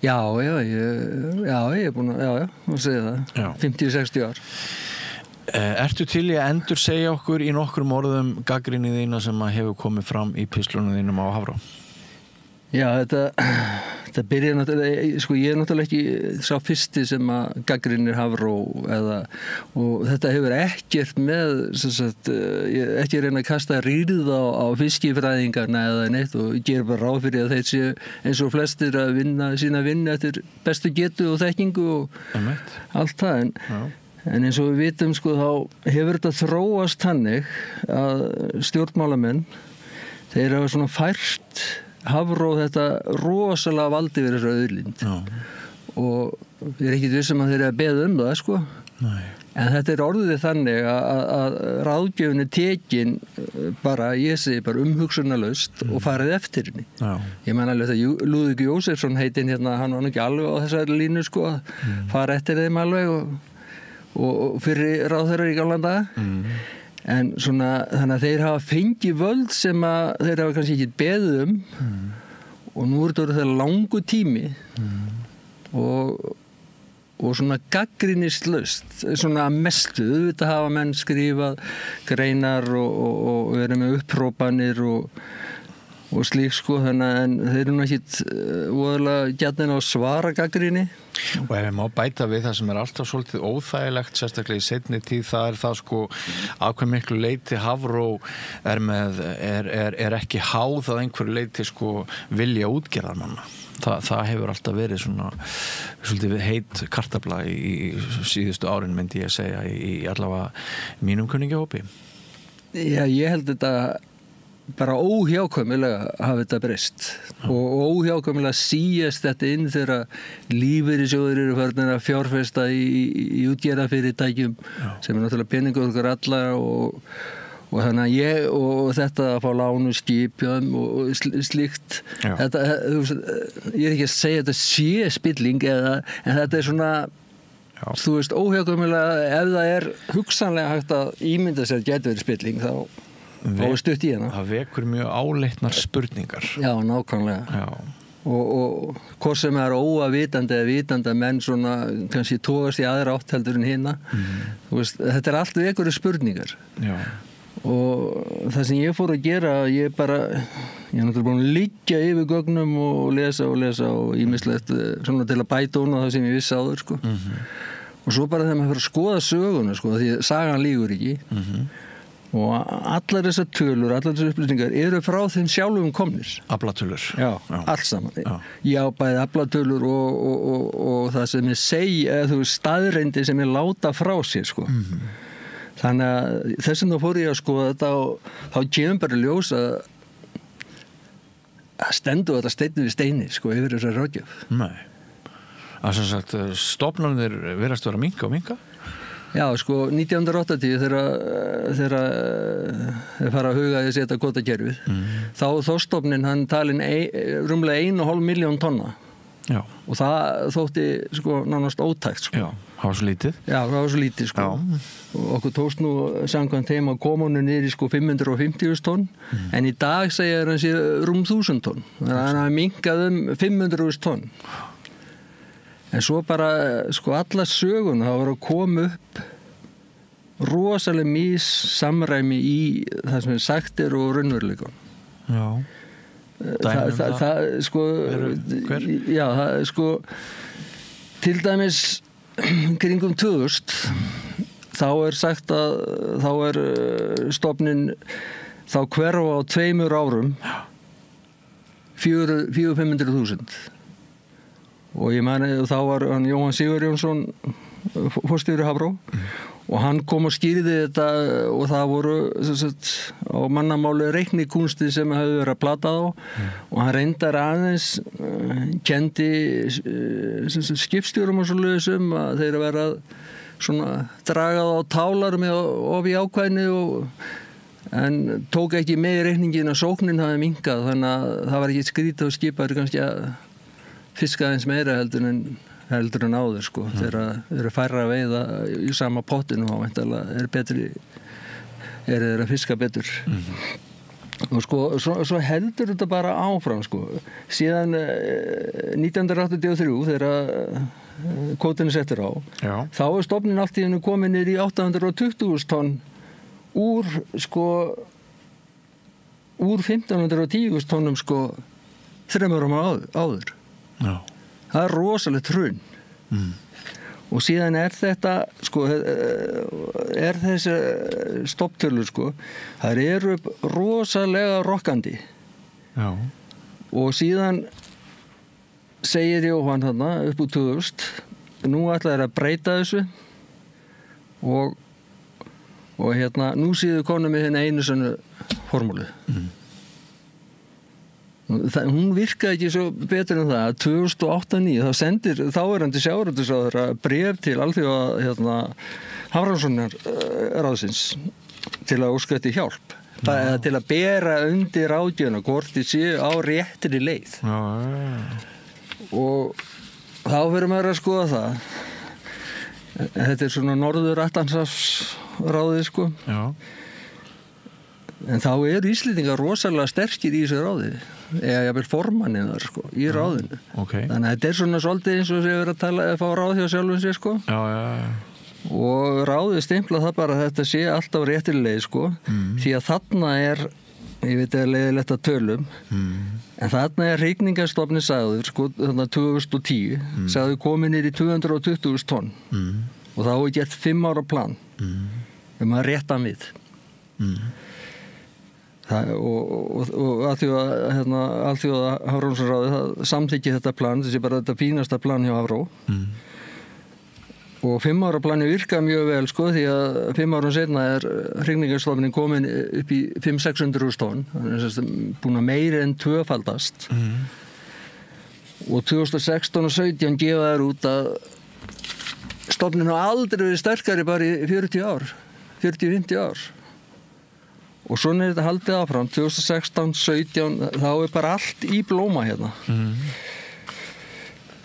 Já, ég er búin að, þú segir það, 50-60 ár. Ertu til í að endur segja okkur í nokkrum orðum gagnrýni þína sem að hefur komið fram í pislunum þínum á Hafró? Já, þetta byrja náttúrulega, sko ég er náttúrulega ekki sá fyrsti sem að gagnrýnir Hafró og þetta hefur ekkert með, ekki reyna að kasta rýrð á fiskifræðingarna eða neitt og ég ger bara ráð fyrir að þeir séu eins og flestir að vinna sína vinnu eftir bestu getu og þekkingu og allt það, en eins og við vitum sko þá hefur þetta þróast þannig að stjórnmálamenn, þeir hafa svona fært Hafró þetta rosalega valdi verið þessu auðlind og ég er ekki vissum að þeir eru að beða það sko. Nei. En þetta er orðið þannig að ráðgjöfin er tekin bara, ég segi bara umhugsunarlaust og farið eftir henni. Ég man alveg þetta Lúðvík Jósefsson heitinn hann var ekki alveg á þessari línu sko, fara eftir þeim alveg og fyrir ráðherrar í gamla daga. En svona, þannig að þeir hafa fengið völd sem að þeir hafa kannski ekki beðið og nú er þetta langu tími og svona gagnrýnislaust, svona mestu, auðvitað hafa menn skrifað greinar og verið með upprópanir og slík sko, þannig að þeir eru nú ekkit voðalega gjarnir á svara gagnrýni. Og ef ég má bæta við það sem er alltaf svolítið óþægilegt, sérstaklega í seinni tíð, það er það sko að hve miklu leyti Hafró er ekki háð að einhverju leyti sko vilja útgerðarmanna. Það hefur alltaf verið svona svolítið heit kartafla í síðustu árin myndi ég segja í allavega mínum kunningjahópi. Já, ég held þetta bara óhjákvæmilega hafi þetta breyst og óhjákvæmilega síast þetta inn þegar lífeyrissjóðir eru farin að fjárfesta í útgerðarfyrirtækjum sem er náttúrulega peningur okkur alla og þannig að ég og þetta að fá lánu skipjum og slíkt þetta, ég er ekki að segja þetta sé spilling en þetta er svona þú veist óhjákvæmilega ef það er hugsanlega hægt að ímynda sér að geta verið spilling þá er stutt í hana. Það vekur mjög áleitnar spurningar. Já, nákvæmlega. Og hvort sem er óavitandi eða vitandi að menn svona kannski tókast í aðra átt heldur en hina. Þetta er allt vekur spurningar. Já. Og það sem ég fór að gera, ég er náttúrulega búin að liggja yfir gögnum og lesa og ýmislegt svona til að bæta hún á það sem ég vissi áður sko. Og svo bara þegar maður fyrir að skoða söguna sko, því sagan lýgur ekki. Og allar þessar tölur, allar þessar upplýsingar eru frá þeim sjálfum komnir. Aflatölur. Já, allt saman. Já, bæði aflatölur og það sem ég segja, staðreindi sem ég láta frá sér, sko. Þannig að þessum þá fór ég að skoða þetta og þá kemur bara ljós að stendur þetta steinu við steini, sko, yfir þessar ráðgjöf. Nei. Það sem sagt, stofnarnir virðast vera minnka og minnka? Já, sko, 1980 þegar þeir fara að huga að setja kvótakerfið, þá þorstofninn hann talin rúmlega 1,5 milljón tonna Já. Og það þótti sko nánast ótækt sko. Já, það var svo lítið. Já, það var svo lítið sko. Og okkur tókst nú samkvæmt þeim að koma honum niður í sko 550.000 tonn, en í dag segja hann sé rúm 1000 tonn. Þannig að hann minkað 500.000 tonn. En svo bara sko alla sögun það var að koma upp rosalega mís samræmi í það sem sagt og raunveruleikann. Já. Það sko já, það sko til dæmis kringum 2000 þá sagt að þá stofnin þá hverfa á 2 árum 400-500.000 og ég meni þá var hann Jóhann Sigurjónsson forstjóri Hafró og hann kom og skýrði þetta og það voru sagt, á mannamáli reiknikúnsti sem hefur verið að plata á og hann reyndar aðeins kendi skipstjórum og svo lögum að þeir vera svona dragað á tálar með of í ákvæðinu en tók ekki með í reikningin að sóknin hafi minkað þannig að það var ekki skrítið og skipaður kannski að fiska eins meira heldur en áður sko. Þeir eru færra að veiða í sama pottinu og þeir að fiska betur. Og sko, svo heldur þetta bara áfram sko. Síðan 1983 þegar kvótinn settur á, þá stofnin allt í hennu komin niður í 820.000 tonn úr 1510.000 tonnum sko 3 árum áður. Já. Það rosalegt hrun og síðan þetta sko, þessi stopptölur sko, það eru rosalega rokkandi. Já. Og síðan segir Jóhann þarna upp úr 2000 nú ætla þeir að breyta þessu og nú síðu konum með henni einu sannu formúlu. Hún virkaði ekki svo betur en það 2008-2009 þá sendir þáverandi sjávarútvegsráðherra bréf til alþjóða Hafrannsóknaráðsins til að óska eftir hjálp eða til að bera undir ráðgjöfina hvort þið séu á réttri leið og þá fyrir maður að skoða það þetta svona norður Atlantshafsráðið sko en þá eru Íslendingar rosalega sterkir í þessu ráði eða jafnvel formanninn þar sko, í ráðinu. Þannig að þetta svona svolítið eins og sem við erum að tala að fá ráð hjá sjálfum sér sko. Og ráðið stimpla það bara að þetta sé alltaf réttir leið sko, því að þarna ég veit að leiðilegt að tölum, en þarna hrygningarstofni sagður sko, þarna 2010, sagður komin í 220.000 tonn og þá er gert 5 ára plan að rétta við. Og alþjóða Hafrannsóknaráðið það samþykki þetta plan, þessi bara þetta fínasta plan hjá Hafró og 5 ára plani virka mjög vel sko því að 5 árum seinna hrygningarstofnin komin upp í 500-600.000 tonn þannig að búin að meiri en tvöfaldast og 2016 og 17 gefa þær út að stofnin hafa aldrei verið sterkari bara í 40-50 ár og svona þetta haldið áfram 2016, 17 þá bara allt í blóma hérna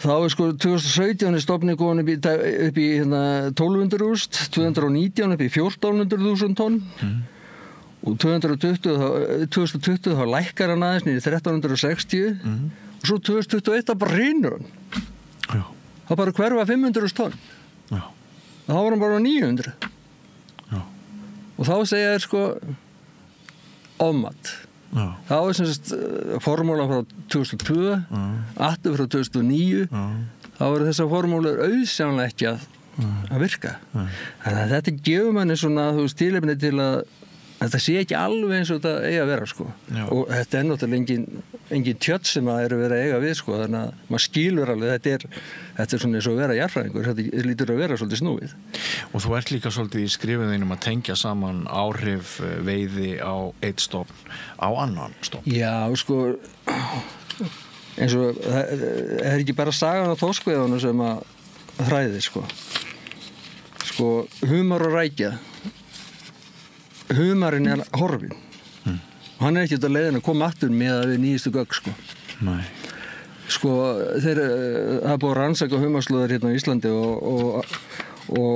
þá sko 2017 stofnin komin upp í 1200.000 2019 upp í 1400.000 tonn og 2020 þá lækkar hann aðeins niður 1360 og svo 2021 bara hrynur hann þá bara hverfa 500.000 tonn þá var hann bara 900 og þá segja þeir sko ofmat. Það var sem sagt formúla frá 2002, aftur frá 2009, þá voru þessar formúlur auðsjánlega ekki að virka. Þannig að þetta gefur manni svona tilefni til að þetta sé ekki alveg eins og þetta eiga að vera sko. Og þetta náttúrulega engin tjöld sem að eru verið að eiga við sko, þannig að maður skilur alveg þetta er svona eins og að vera jarðfræðingur, þetta lítur að vera svolítið snúið. Og þú ert líka svolítið í skrifunum að tengja saman áhrif veiði á eitt stofn á annan stofn. Já, sko eins og það er ekki bara sagan á þorskveiðunum sem að hræðir sko. Sko humar og rækja humarinn er horfinn og hann er ekki á leiðinu að koma aftur með að við nýjustu gögn sko. Nei. sko, það búið að rannsaka humarslóðir hérna á Íslandi og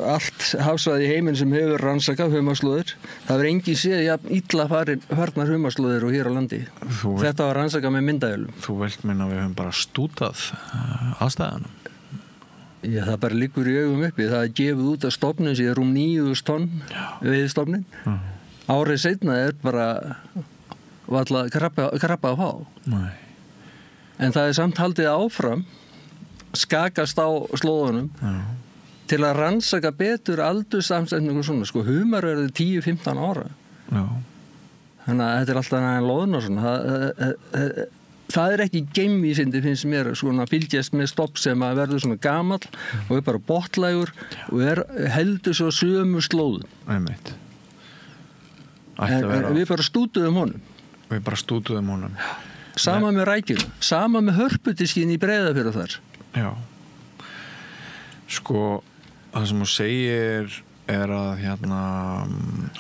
allt hafsvæði í heiminn sem hefur rannsakað humarslóðir, það hefur engin séð jafn illa farnar humarslóðir og hér á landi. Þetta var rannsakað með myndavélum. Þú vilt minna að við höfum bara stútað aðstæðanum? Já, það bara liggur í augum uppi. Það er gefið út af stofnum sem er 9.000 tonn veiðistofnin. Árið seinna er bara varla krabba að fá. Nei. En það er samt haldið áfram, skakast á slóðunum til að rannsaka betur aldurssamsetningu og svona. Sko, humar verður 10-15 ára. Já. Þannig að þetta er alltaf næðan loðun og svona. Það er ekki geimvísindi finnst mér svona að fylgjast með stopp sem að verður svona gamall og er bara botlægur og heldur svo sömu slóðun. Einmitt. En við bara stútuðum honum. Sama með rækjuna, sama með hörputiskin í Breiðafjörð þar. Já. Sko, það sem þú segir er að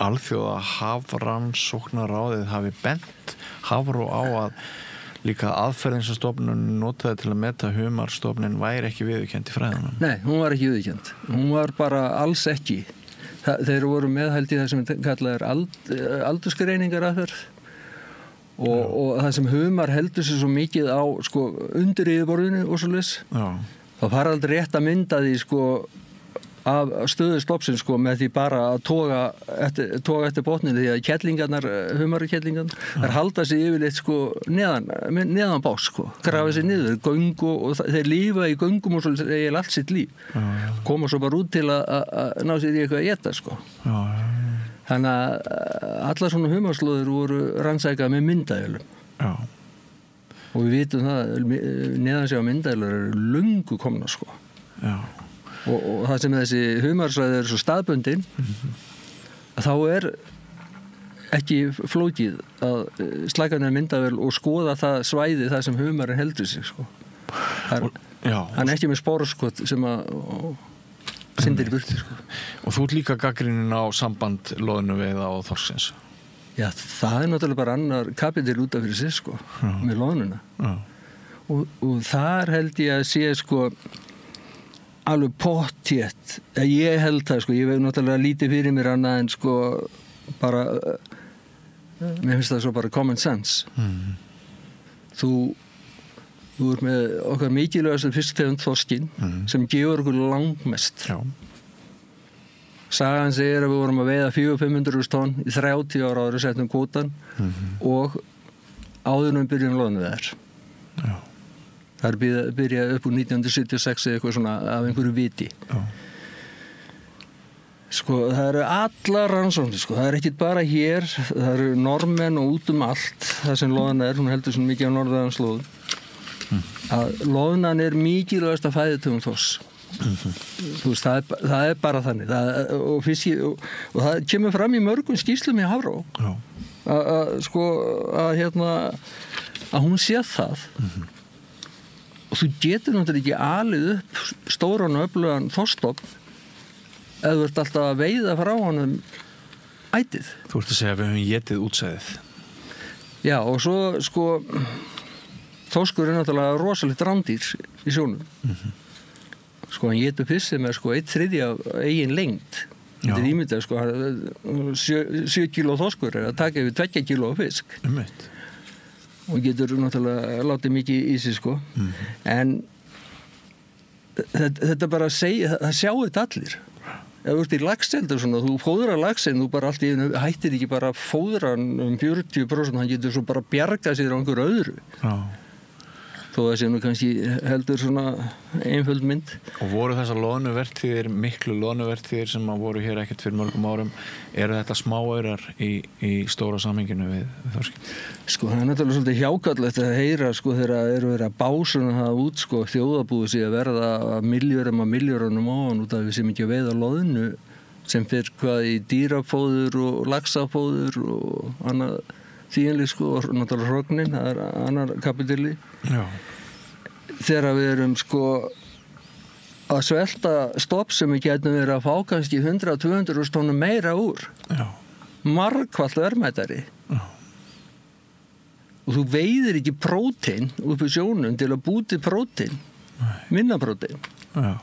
alþjóða hafrannsóknaráðið hafi bent Hafró á að líka aðferðin sem stofnun notaði til að meta humarstofnin væri ekki viðurkennd í fræðunum. Nei, hún var ekki viðurkennd. Hún var bara alls ekki. Þeir voru meðhælt í það sem kallað aldursgreiningar aðferð og það sem humar heldur sér svo mikið á sko, undir yfirborðinu og svo leys. Það var aldrei rétt að mynda því sko, af stöðu stoppsins sko, með því bara að toga eftir botninu því að humarkettlingarnar þær halda sig yfirleitt sko, neðan bás sko, grafa sig niður göngu og þeir lífa í göngum og svo eiginlega allt sitt líf koma svo bara út til að ná sér í eitthvað að éta sko. Þannig að allar svona humarslóðir voru rannsækað með myndavélum og við vitum það neðan sig á myndavélur eru löngu komna sko. Og það sem þessi humarsvæði er svo staðbundin þá er ekki flókið að slaka niður myndavél og skoða það svæði það sem humarinn heldur sig sko. Hann er ekki með spóraskot sem að syndir í burti sko. Og þú ert líka gagnrýnin á samband loðnuveiða og þorsksins. Já, það er náttúrulega bara annar kapitel út af fyrir sig sko, með loðnuna og þar held ég að sé sko alveg pottþétt. Ég held það sko, ég veit náttúrulega lítið fyrir mér annað en sko bara mér finnst það svo bara common sense. Þú ert með okkar mikilvægastu fisktegund þorskinn sem gefur okkur langmest. Sagan segir að við vorum að veiða 400-500 tonn í 30 ára áður settum kvótan og áður við byrjum loðnuveiðar. Það er byrjað upp úr 1976 eða eitthvað svona af einhverju viti. Sko, það eru allar rannsóknir, sko. Það er ekki bara hér, það eru normenn og út allt, það sem loðna er, hún heldur svona mikið á norðanslóðum. Að loðnan er mikilvægasta fæðutegund þorsks. Þú veist, það er bara þannig. Og það kemur fram í mörgum skýrslum í Hafró. Að hún sé það. Og þú getur náttúrulega ekki alið upp stóran og öflugan þorskstofn ef þú ert alltaf að veiða frá honum ætið. Þú ert að segja að við höfum étið útsæðið. Já, og svo sko þorskur er náttúrulega rosalegt rándýr í sjónum. Sko hann étur fisk sem er sko 1/3 af eigin lengd. Þetta er ímyndað sko 7 kíló þorskur er að taka yfir 2 kíló fisk. Og getur náttúrulega látið mikið í sig sko. En þetta bara það sjáu þetta allir. Ef þú ert í laxeldi og svona, þú fóðrar laxinn, þú bara allt í einu hættir ekki bara að fóðra hann 40%, hann getur svo bara bjarga sér á einhverju öðru. Þó það sé nú kannski heldur svona einföld mynd. Og voru þessar loðnuvertíðir, miklu loðnuvertíðir sem voru hér ekkert fyrir mörgum árum, eru þetta smáaurar í stóra samhenginu við þorskinn? Sko það er náttúrulega svolítið hjákallegt að heyra sko þegar eru verið að básuna það út sko þjóðarbúið sig að verða milljörunum á hann út af við sem ekki veiða loðnu sem fyrir hvað í dýrafóður og laxafóður og annað þýðinlega sko og náttúrulega hrognin, það er annar kapitili. Þegar við erum sko að svelta stopp sem við getum verið að fá kannski 100-200 tonum meira úr. Margfalt verðmætari. og þú veiðir ekki prótein upp í sjónum til að búti prótein, minna prótein. Já.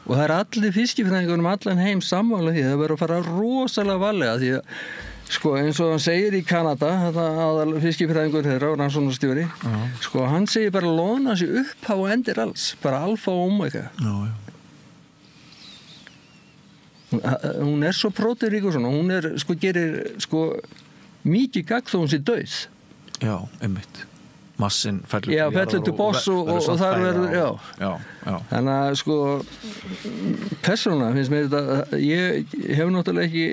Og það allir fiskifræðingar allan heim sammála því að það verður að fara rosalega varlega því að sko eins og hann segir í Kanada, aðal fiskifræðingur þeirra og rannsóknarstjóri, sko hann segir bara loðna sig upp og endir alls, bara alfa og omega. Já. Hún svo próteinrík og svona, hún gerir mikið gagn þó hún sé dauð. Já, einmitt. Massin fellur til fellur til boss og þar verður, já. Þannig að persónulega finnst mér þetta, ég hef náttúrulega ekki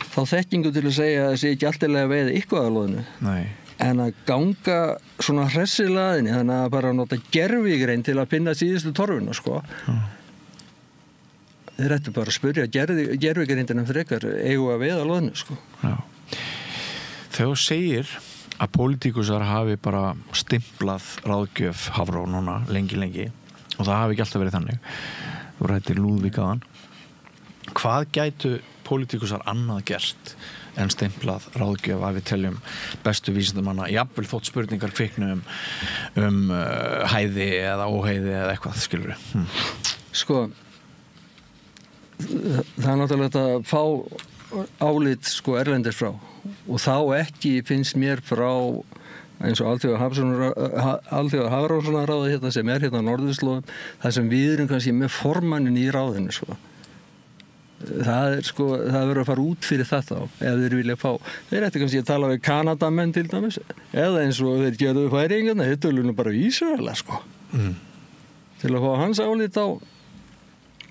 þá þekkingu til að segja að það sé ekki alltilega veiða eitthvað að loðinu. Nei. En að ganga svona hressilaðinni, þannig að bara nota gervigrein til að pinna síðustu torfuna, sko. Þeir ættu bara að spyrja gervigrindina frekar eigu að veiða loðinu, sko. Já. Þegar þú segir að pólitíkusar hafi bara stimplað ráðgjöf Hafró núna lengi og það hafi ekki alltaf verið þannig. Þú rættir Lúðvík áðan. Hvað gætu pólitíkusar annað gert en stimplað ráðgjöf að við teljum bestu vísindamanna, jafnvel þótt spurningar kviknu hæði eða óhæði eða eitthvað, skilur við? Sko, það náttúrulega að fá álit erlendis frá og þá ekki finnst mér frá eins og Alþjóða Hafrannsóknaráði hérna sem hérna á norðurslóðum, það sem við erum kannski með formannin í ráðinu, sko. Það verður að fara út fyrir þetta ef þeir vilja fá. Þeir ætti kannski að tala við Kanadamenn til dæmis eða eins og þeir gerðu Færeyingarna, þeir tölunum bara Ísraela, sko. Til að fá hans álit á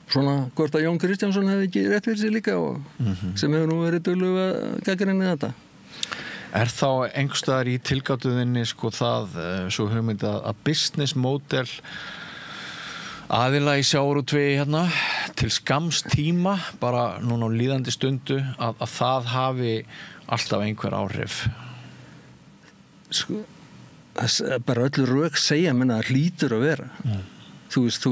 svona hvort að Jón Kristjánsson hefði ekki rétt fyrir sig líka og sem hefur nú verið duglegur að gagnrýna þetta. Er þá einhverstaðar í tilgátuðinni það svo hugmynd að business model aðila í sjávarútvegi hérna til skamms tíma bara núna á líðandi stundu að það hafi alltaf einhver áhrif? Sko, bara öllu rök segja menna að hlýtur að vera. Þú veist,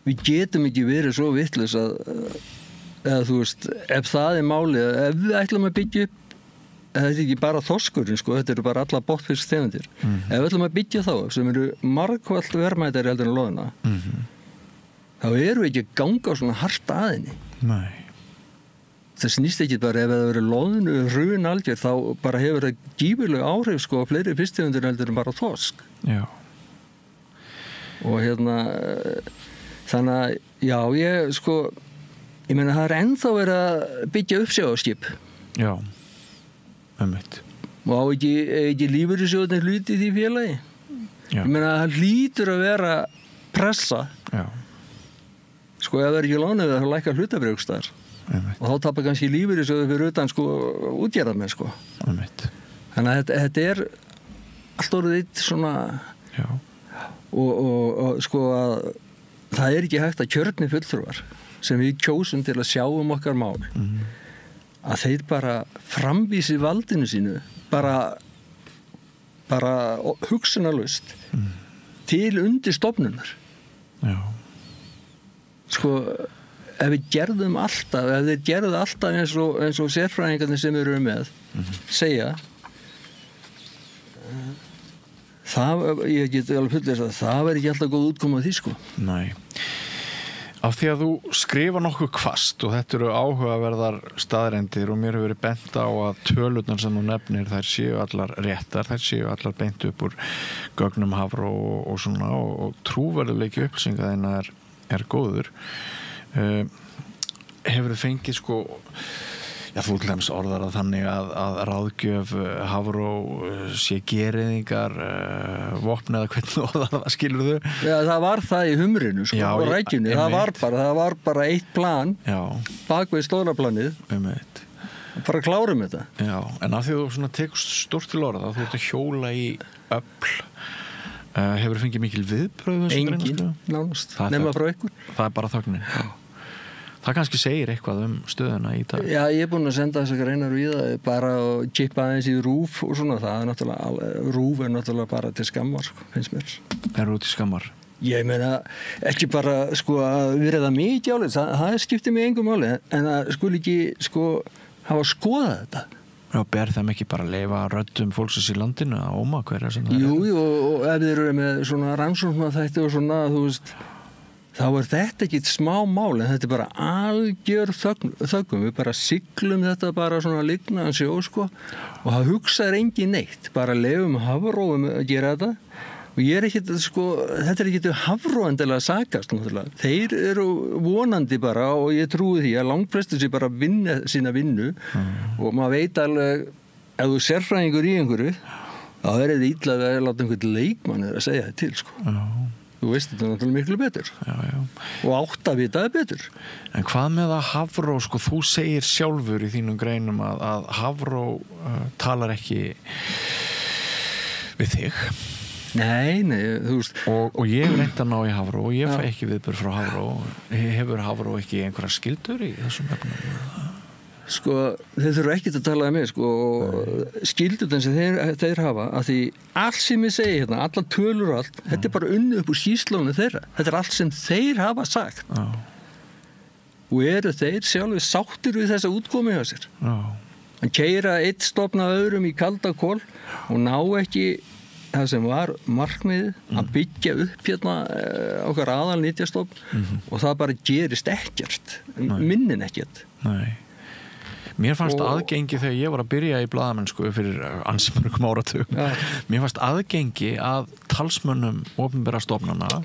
við getum ekki verið svo vitlaus eða þú veist, ef það er málið, ef við ætlum að byggja upp, þetta er ekki bara þorskurinn, sko, þetta eru bara alla botnfiskstegundir. Ef við ætlum að byggja þá, sem eru margfalt verðmætari heldur en loðina, þá erum við ekki að ganga svona hart aðinni. Nei. Það snýst ekki bara ef það verið loðinu hrun algjör, þá bara hefur það gífurleg áhrif, sko, á fleiri fisktegundir heldur en bara þorsk. Já. Og þannig að, já, ég meina það ennþá verið að byggja upp sjávarskip. Já, einmitt. Og á ekki lífeyrissjóðirnir hluti í því félagi. Já. Ég meina það hlýtur að vera pressa. Já. Sko, ef það er ekki lánið þá lækkar hlutabréfstar. Og þá tapar kannski lífeyrissjóðir fyrir utan, útgerðarmenn, sko. Einmitt. Þannig að þetta er allt orðið eitt svona. Já. Og sko að það er ekki hægt að kjörni fulltrúar sem við kjósum til að sjá okkar mál að þeir bara framvísi valdinu sínu bara hugsunarlaust til undir stofnunar. Já. Sko, ef við gerðum alltaf, ef þeir gerðu alltaf eins og sérfræðingarnir sem eru með segja ég get alveg fullist að það verður ekki alltaf góð útkoma af því, sko. Nei. Af því að þú skrifa nokkuð hvasst og þetta eru áhugaverðar staðrendir og mér hefur verið bent á að tölurnar sem þú nefnir þær séu allar réttar, þær séu allar beint upp úr gögnum Hafró og svona og trúverðuleiki upplýsinga þeirna er góður. Hefur þið fengið þú til dæmis orðar að þannig að ráðgjöf Hafró sé geriðingar vopn eða hvernig orðar það, skilur þau? Já, það var það í humrinu, sko, og rækjunni. Það var bara eitt plan bak við slóðnaplanið. Bara klárum þetta. Já, en af því þú svona tekur stórt til orða, þú ert að hjóla í öfl. Hefur þið fengið mikil viðbröð? Engin, nánast, nema frá ykkur. Það er bara þögnin. Já. Það kannski segir eitthvað stöðuna í dag. Já, ég er búinn að senda þessar greinar við það bara að kippa aðeins í RÚV og svona, það er náttúrulega, RÚV er náttúrulega bara til skammar, finnst mér. Er RÚV til skammar? Ég meina, ekki bara, að verða mikið álið, það skiptir mig engum máli, en það skuli ekki, hafa skoðað þetta. Já, ber þeim ekki bara að leyfa röddum fólksins í landinu að óma hverja sem það Jú, og ef þeir eru með svona rannsóknarþætti og svona, þú veist, þá þetta ekki smá mál, en þetta bara algjör þöggum. Við bara siglum þetta bara svona lignaðan sjó, sko, og það hugsaður engin neitt. Bara leyfum Hafró að gera þetta. Og ég ekkert, sko, þetta ekki Hafró endilega að sakast, náttúrulega. Þeir eru vonandi bara, og ég trúi því að langflestir sé bara vinna sína vinnu og maður veit alveg, ef þú sérfræðingur í einhverju, þá þetta illa að láta einhvern leikmann að segja þetta til, sko. Já. Þú veist þetta náttúrulega miklu betur. Já. Og átt að vita það betur. En hvað með að Hafró, sko, þú segir sjálfur í þínum greinum að Hafró talar ekki við þig. Nei, þú veist. Og ég reynt að ná í Hafró og ég fæ ekki viðbörð frá Hafró. Hefur Hafró ekki einhverja skyldur í þessum efnum? Sko, þeir þurfa ekkert að tala um mig, sko, og skyldutin sem þeir hafa, að því allt sem ég segi hérna, alla tölur og allt, þetta bara unnið upp úr skýrslónu þeirra. Þetta allt sem þeir hafa sagt. Já. Og eru þeir sjálfur sáttir við þessa útkomi hjá sér. Já. Hann keyra eitt stofn af öðrum í kalda kol og ná ekki það sem var markmiðið að byggja upp hérna okkar aðal nytjastofn og það bara gerist ekkert, minnin ekkert. Nei. Mér fannst aðgengi þegar ég var að byrja í blaðamennsku fyrir ansi mörgum áratugum. Mér fannst aðgengi að talsmönnum opinbera stofnana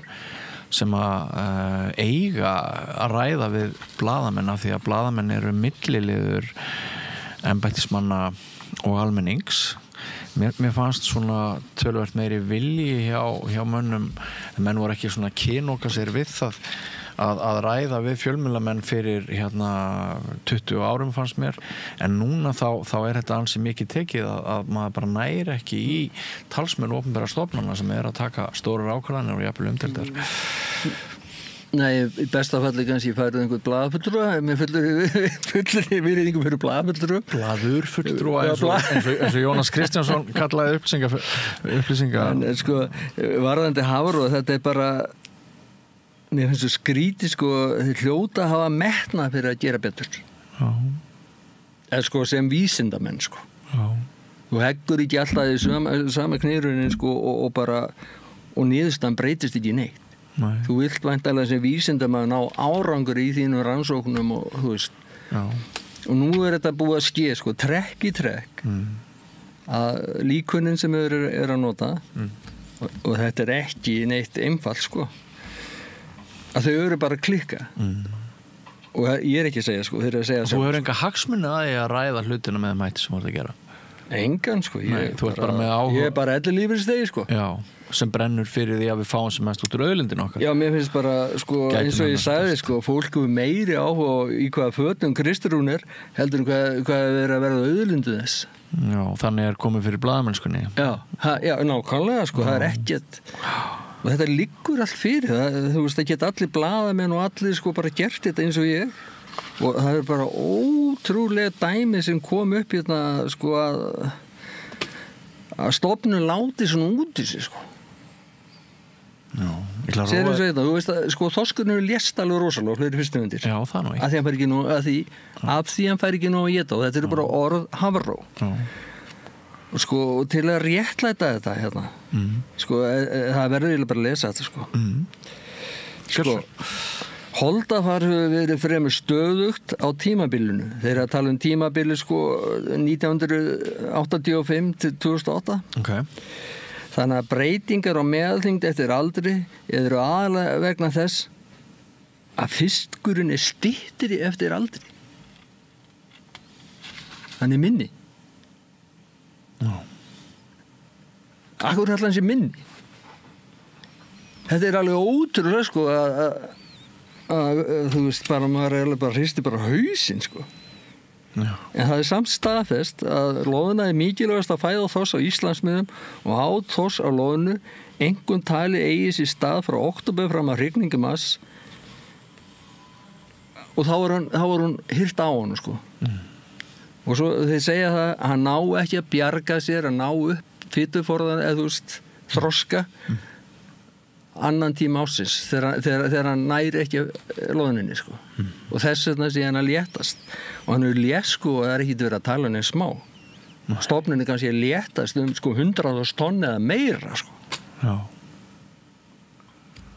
sem að eiga að ræða við blaðamenn af því að blaðamenn eru milliliður embættismanna og almennings. Mér fannst svona töluvert meiri vilji hjá mönnum, en menn voru ekki svona kynoka sér við það að ræða við fjölmiðlamenn fyrir 20 árum fannst mér, en núna þá þetta ansi mikið tekið að maður bara næri ekki í talsmenn opinbera stofnana sem að taka stórar ákvarðanir og jafnvel umdeildar. Nei, í besta falli kannski færið einhvern blaðfulltrúa, með fullri virðingu fyrir blaðfulltrúa. Blaðurfulltrúa eins og Jónas Kristjánsson kallaði upplýsinga. En sko, varðandi Hafró, þetta bara, mér finnst svo skrítið, sko, þeir hljóta að hafa metnað fyrir að gera betur. Já. Eða sko, sem vísindamenn, sko. Já. Þú heggur ekki alltaf í sama knýrunin, sko, og niðurstaðan breytist ekki neitt. Nei. Þú vilt væntanlega sem vísindamaður ná árangur í þínum rannsóknum og þú veist. Já. Og nú þetta búið að ske, sko, trekk í trekk að líkunin sem er að nota og þetta ekki neitt einfalt, sko, að þau eru bara að klikka og ég ekki að segja, sko, þeir að segja. Þú hefur enga hagsmuni að ég að ræða hlutina með mæti sem þú ert að gera? Engan, sko. Nei, þú ert bara með áhuga. Ég bara ellilífeyrisþegi, sko. Já, sem brennur fyrir því að við fáum sem mest út úr auðlindin okkar. Já, mér finnst bara, sko, eins og ég sagði, sko, fólk hefur meiri áhuga í hvaða fötum Kristrún heldur hvað er að verða auðlindu þess. Já, þannig komið fyrir blaðamennskunni. Já, nákvæmlega, sko, það ekkert. Og þetta liggur allt fyrir það, þú veist, það geta allir blaðamenn og allir, sko, bara gert þetta eins og ég. Og það bara ótrúlega dæmi sem kom upp hérna, sko, að stofnun láti svona út í sig, sko. Já, Segðu þetta, þú veist að, sko, þorskurinn hefur lést alveg rosalega fleiri fyrstumundir. Já, það nú ekki. Af því hann fær ekki nóg að geta og þetta eru bara orð Hafró. Já. Og sko, til að réttlæta þetta hérna, sko, það verður eiginlega bara að lesa þetta, sko. Sko, holdafar hefur verið fremur stöðugt á tímabilinu. Þeir eru að tala um tímabili, sko, 1985 til 2008. Okay. Þannig að breytingar á meðalþyngd eftir aldri eru aðalega vegna þess að fiskurinn styttri eftir aldri. Hann minni. Já. Akkur allan sé minni. Þetta alveg ótrúlega, sko, að þú veist, bara maður bara hristi bara hausinn, sko. Já. En það samt staðfest að loðna mikilvægast að fæða þoss á Íslandsmiðum og át þoss á loðnu einhvern tali eigi sér stað frá október fram að hrygningi mars og þá var hún hirt á hann, sko. Og svo þeir segja það að hann ná ekki að bjarga sér að ná upp fituforðan eða þú veist þroska annan tíma ásins þegar hann næri ekki loðninni, sko. Og þess vegna sé hann að léttast og hann er létt, sko, og það ekki verið að tala neins smá Stofnunin kannski léttast sko 100.000 tonn eða meira sko. Já.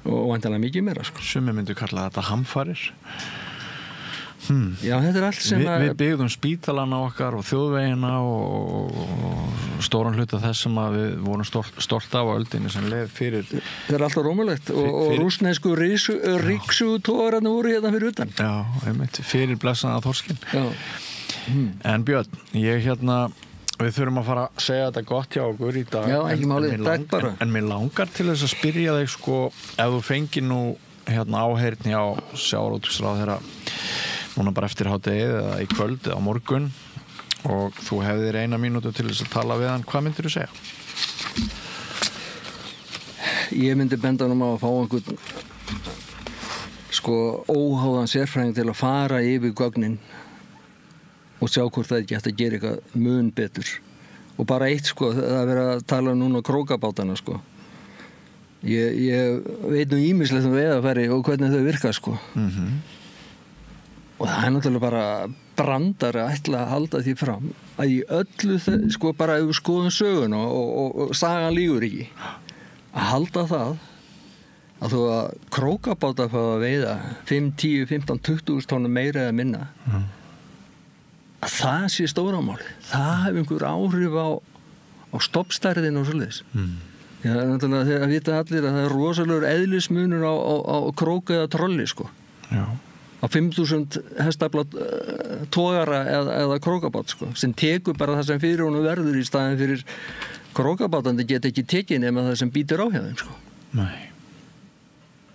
Og væntanlega mikið meira sko. Sumir myndu kalla þetta hamfarir. Já, þetta allt sem við byggðum spítalana okkar og þjóðvegina og stóran hluta þess sem að við vorum stolt af á öldinni sem leið fyrir. Það alltaf rómulegt og rússnesku ríksutógararnir voru hérna fyrir utan. Já, einmitt, fyrir blessaða þorskinn. En Björn, við þurfum að fara að segja þetta gott hjá okkur í dag. Já, ekki málið, takk bara. En mér langar til þess að spyrja þig sko, ef þú fengir nú áheyrn hjá sjávarútvegsráðherra núna bara eftir hádegið eða í kvöld eða á morgun og þú hefðir 1 mínútu til þess að tala við hann, hvað myndir þú segja? Ég myndi benda hann að fá einhvern sko óháðan sérfræðing til að fara yfir gögnin og sjá hvort það ekki hægt að gera eitthvað mun betur og bara eitt sko, það er verið að tala núna krókabátana sko ég veit nú ýmislegt veiðarfæri og hvernig þau virka sko og það er náttúrulega bara brandari að ætla að halda því fram að í öllu sko bara ef við skoðum sögun og sagan lígur ekki að halda það að þú að krókabátar fá að veiða 5, 10, 15, 20 tónum meira eða minna að það sé stóramáli það hefur einhver áhrif á stoppstærðin og svoleiðis Já, náttúrulega þegar að vita allir að það er rosalegur eðlismunur á króka eða trolli sko Já á 5.000 hestafla togara eða krókabát sko, sem tekur bara það sem fyrir honum verður í staðin fyrir krókabátandi geta ekki tekið nema það sem býtur á hjá þeim sko. Nei.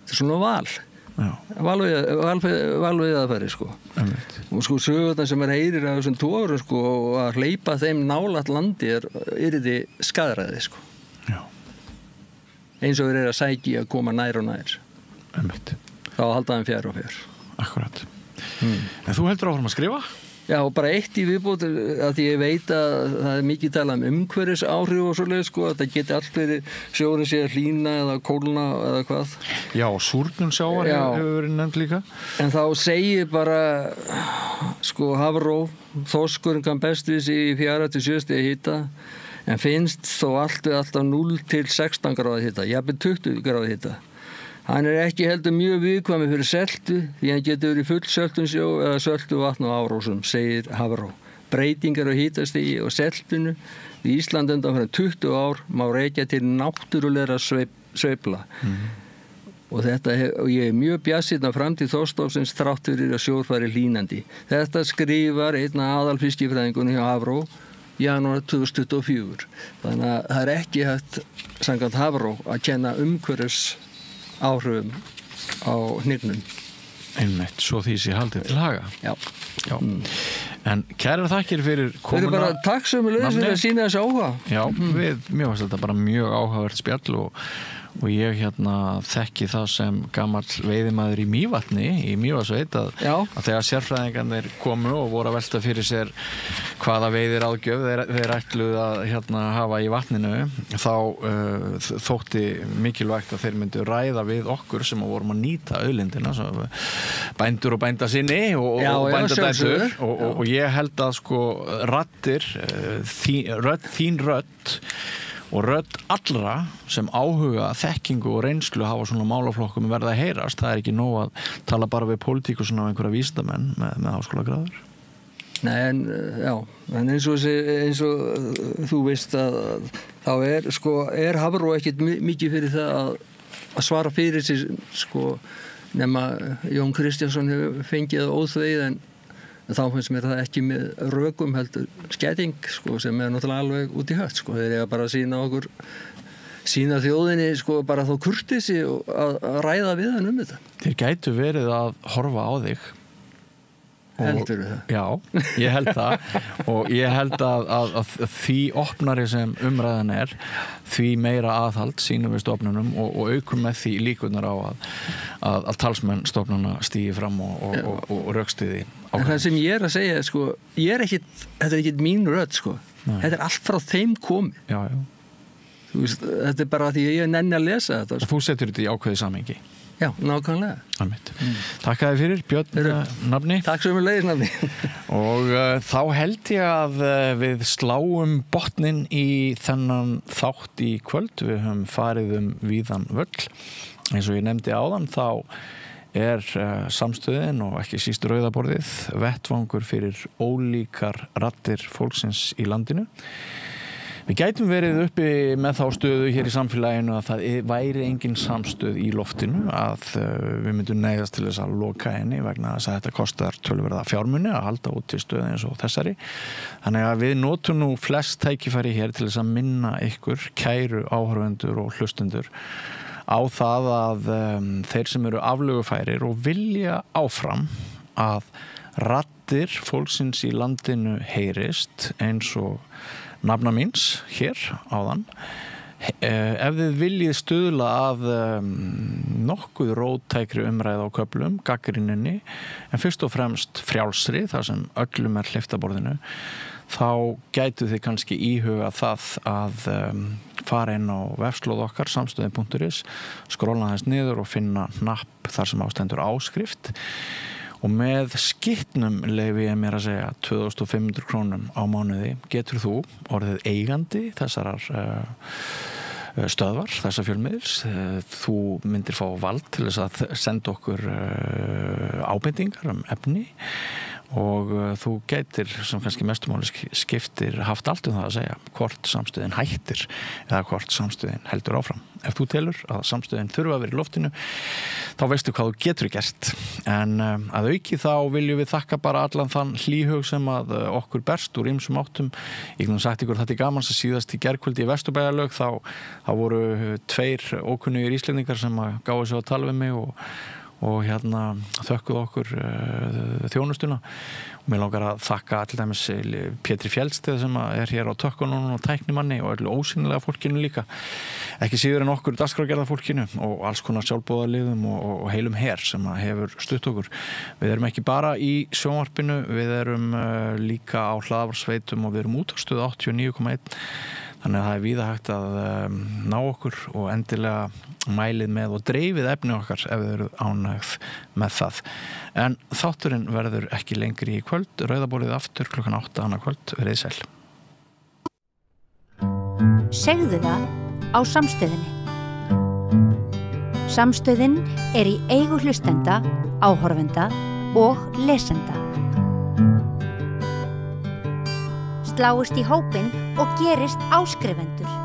Þetta er svona valveiðaðfæri sko. Og sko sögurnar sem heyrir af þessum togurum sko og að hleypa þeim nálægt landi yrði skaðræði sko. Já. Eins og að sækja að koma nær og nær. Þá halda þeim fjær og fjær. Akkurat. En þú heldur áfram að skrifa? Já, og bara eitt í viðbót að því ég veit að það er mikið talað umhverfis áhrif og svoleið sko, að það geti allt verið sjórin sé að hlýna eða kólna eða hvað. Já, súrnun sjávar hefur verið nefnt líka. En þá segir bara sko Hafró, þorskurinn kann best við sig í 4 til 7 stiga hita en finnst þó alltaf 0 til 16 gráða hita, jafnvel 20 gráða hita. Hann ekki heldur mjög viðkvæmur fyrir seltu því hann getur verið full söltun sjó eða söltu vatn og árósum, segir Hafró. Breytingar á hitastigi og seltunu í Íslandi undanfarandi 20 ár má rekja til náttúrulegra sveifla. Og ég mjög bjartsýnn á framtíð þorskstofnsins þrátt fyrir að sjór fari hlýnandi. Þetta skrifar einn af aðalfiskifræðingunum hjá Hafró janúar 2024. Þannig að það ekki hægt samkvæmt Hafró að kenna umhverfis áhrifum á hnignun. Einmitt, svo því sé haldið til haga. Já. En kærar þakkir fyrir komuna. Við erum bara takk sömuleiðis fyrir að sýna þessu áhuga. Já, mér fannst þetta bara mjög áhugavert spjall og ég þekki það sem gamall veiðimaður í Mývatni, í Mývatnsveit að þegar sérfræðingarnir komu og voru að velta fyrir sér hvaða veiðiráðgjöf þeir ætluðu að hafa í vatninu, þá þótti mikilvægt að þeir myndu ræða við okkur sem vorum að nýta auðlindina, bændur og bændasinni og bændadætur og ég held að sko raddir, þín rödd og rödd allra sem áhuga þekkingu og reynslu hafa svona málaflokkum verða að heyrast. Það ekki nóg að tala bara við pólitíkusinn af einhverja vísindamenn með háskólagráður. Nei, en eins og þú veist að þá er Hafró ekkert mikið fyrir það að svara fyrir sig sko, nema Jón Kristjánsson hefur fengið óþveið en þá finnst mér það ekki með rökum heldur skæting sko, sem náttúrulega alveg út í hött sko. Þeir bara sína þjóðinni sko, bara þá kurteisi að ræða við hann þetta. Þeir gætu verið að horfa á þig. Heldur það? Já, ég held það og ég held að því opnari sem umræðan því meira aðhald sínum við stofnunum og aukum með því líkunar á að talsmenn stofnuna stígi fram og rökstiði. En það sem ég að segja, sko, þetta er ekkit mín rödd, sko. Þetta allt frá þeim komið. Já. Þú veist, þetta bara því ég nenni að lesa þetta. Sko. Þú setur þetta í ákveðið samhengi. Já, nákvæmlega. Takk að þið fyrir, Björn Nafni. Takk sem við leiðis, Nafni. Og þá held ég að við sláum botnin í þennan þátt í kvöld. Við höfum farið víðan völl. Eins og ég nefndi áðan, þá samstöðin og ekki síst rauðaborðið vettvangur fyrir ólíkar raddir fólksins í landinu. Við gætum verið uppi með þá stöðu hér í samfélaginu að það væri engin samstöð í loftinu, að við myndum neyðast til þess að loka henni vegna þess að þetta kostar töluverða fjármuni að halda út til stöðu eins og þessari. Þannig að við notum nú flest tækifæri hér til þess að minna ykkur, kæru áhorfendur og hlustendur, á það að þeir sem eru aflögufærir og vilja áfram að raddir fólksins í landinu heyrist eins og nafna míns hér áðan. Ef þið viljið stuðla að nokkuð róttækri umræðu á köflum, gagnrýninni, en fyrst og fremst frjálsri, þar sem öllum hleypt að borðinu, þá gætu þið kannski íhuga það að fara inn á vefslóð okkar, samstöðin.is, skrolla þess niður og finna hnapp þar sem ástendur áskrift. Og með skitnum leyfi ég mér að segja 2500 krónum á mánuði getur þú orðið eigandi þessarar stöðvar, þessa fjölmiðils. Þú myndir fá vald til þess að senda okkur ábendingar efni og þú gætir, sem kannski mestumáli skiptir, haft allt það að segja hvort samstöðin hættir eða hvort samstöðin heldur áfram. Ef þú telur að samstöðin þurfa að vera í loftinu, þá veistu hvað þú getur gert. En að auki þá viljum við þakka bara allan þann hlýhug sem að okkur berst úr ýmsum áttum. Ég hef sagt ykkur þetta gamans að síðast í gærkvöldi í Vesturbæjarlaug, þá voru 2 ókunnugir Íslendingar sem að gáðu sig að tala við mig og þökkuðu okkur þjónustuna. Og mér langar að þakka til dæmis Pétri Fjellsteð sem er hér á tökkunum og tæknimanni og öllu ósýnilega fólkinu líka. Ekki síður en okkur dagskrárgerða fólkinu og alls konar sjálfboðaliðum og heilum her sem hefur stutt okkur. Við erum ekki bara í sjónvarpinu, við erum líka á hlaðvarpsveitum og við erum útvarpsstöð 89,1. Þannig að það víða hægt að ná okkur og endilega mælið með og dreifið efni okkar ef þið eru ánægð með það. En þátturinn verður ekki lengri í kvöld. Rauðaborðið aftur klukkan 8 annað kvöld. Verið sæl. Segðu það á Samstöðinni. Samstöðin í eigu hlustenda, áhorfenda og lesenda. Sláist í hópinn og gerist áskrifendur.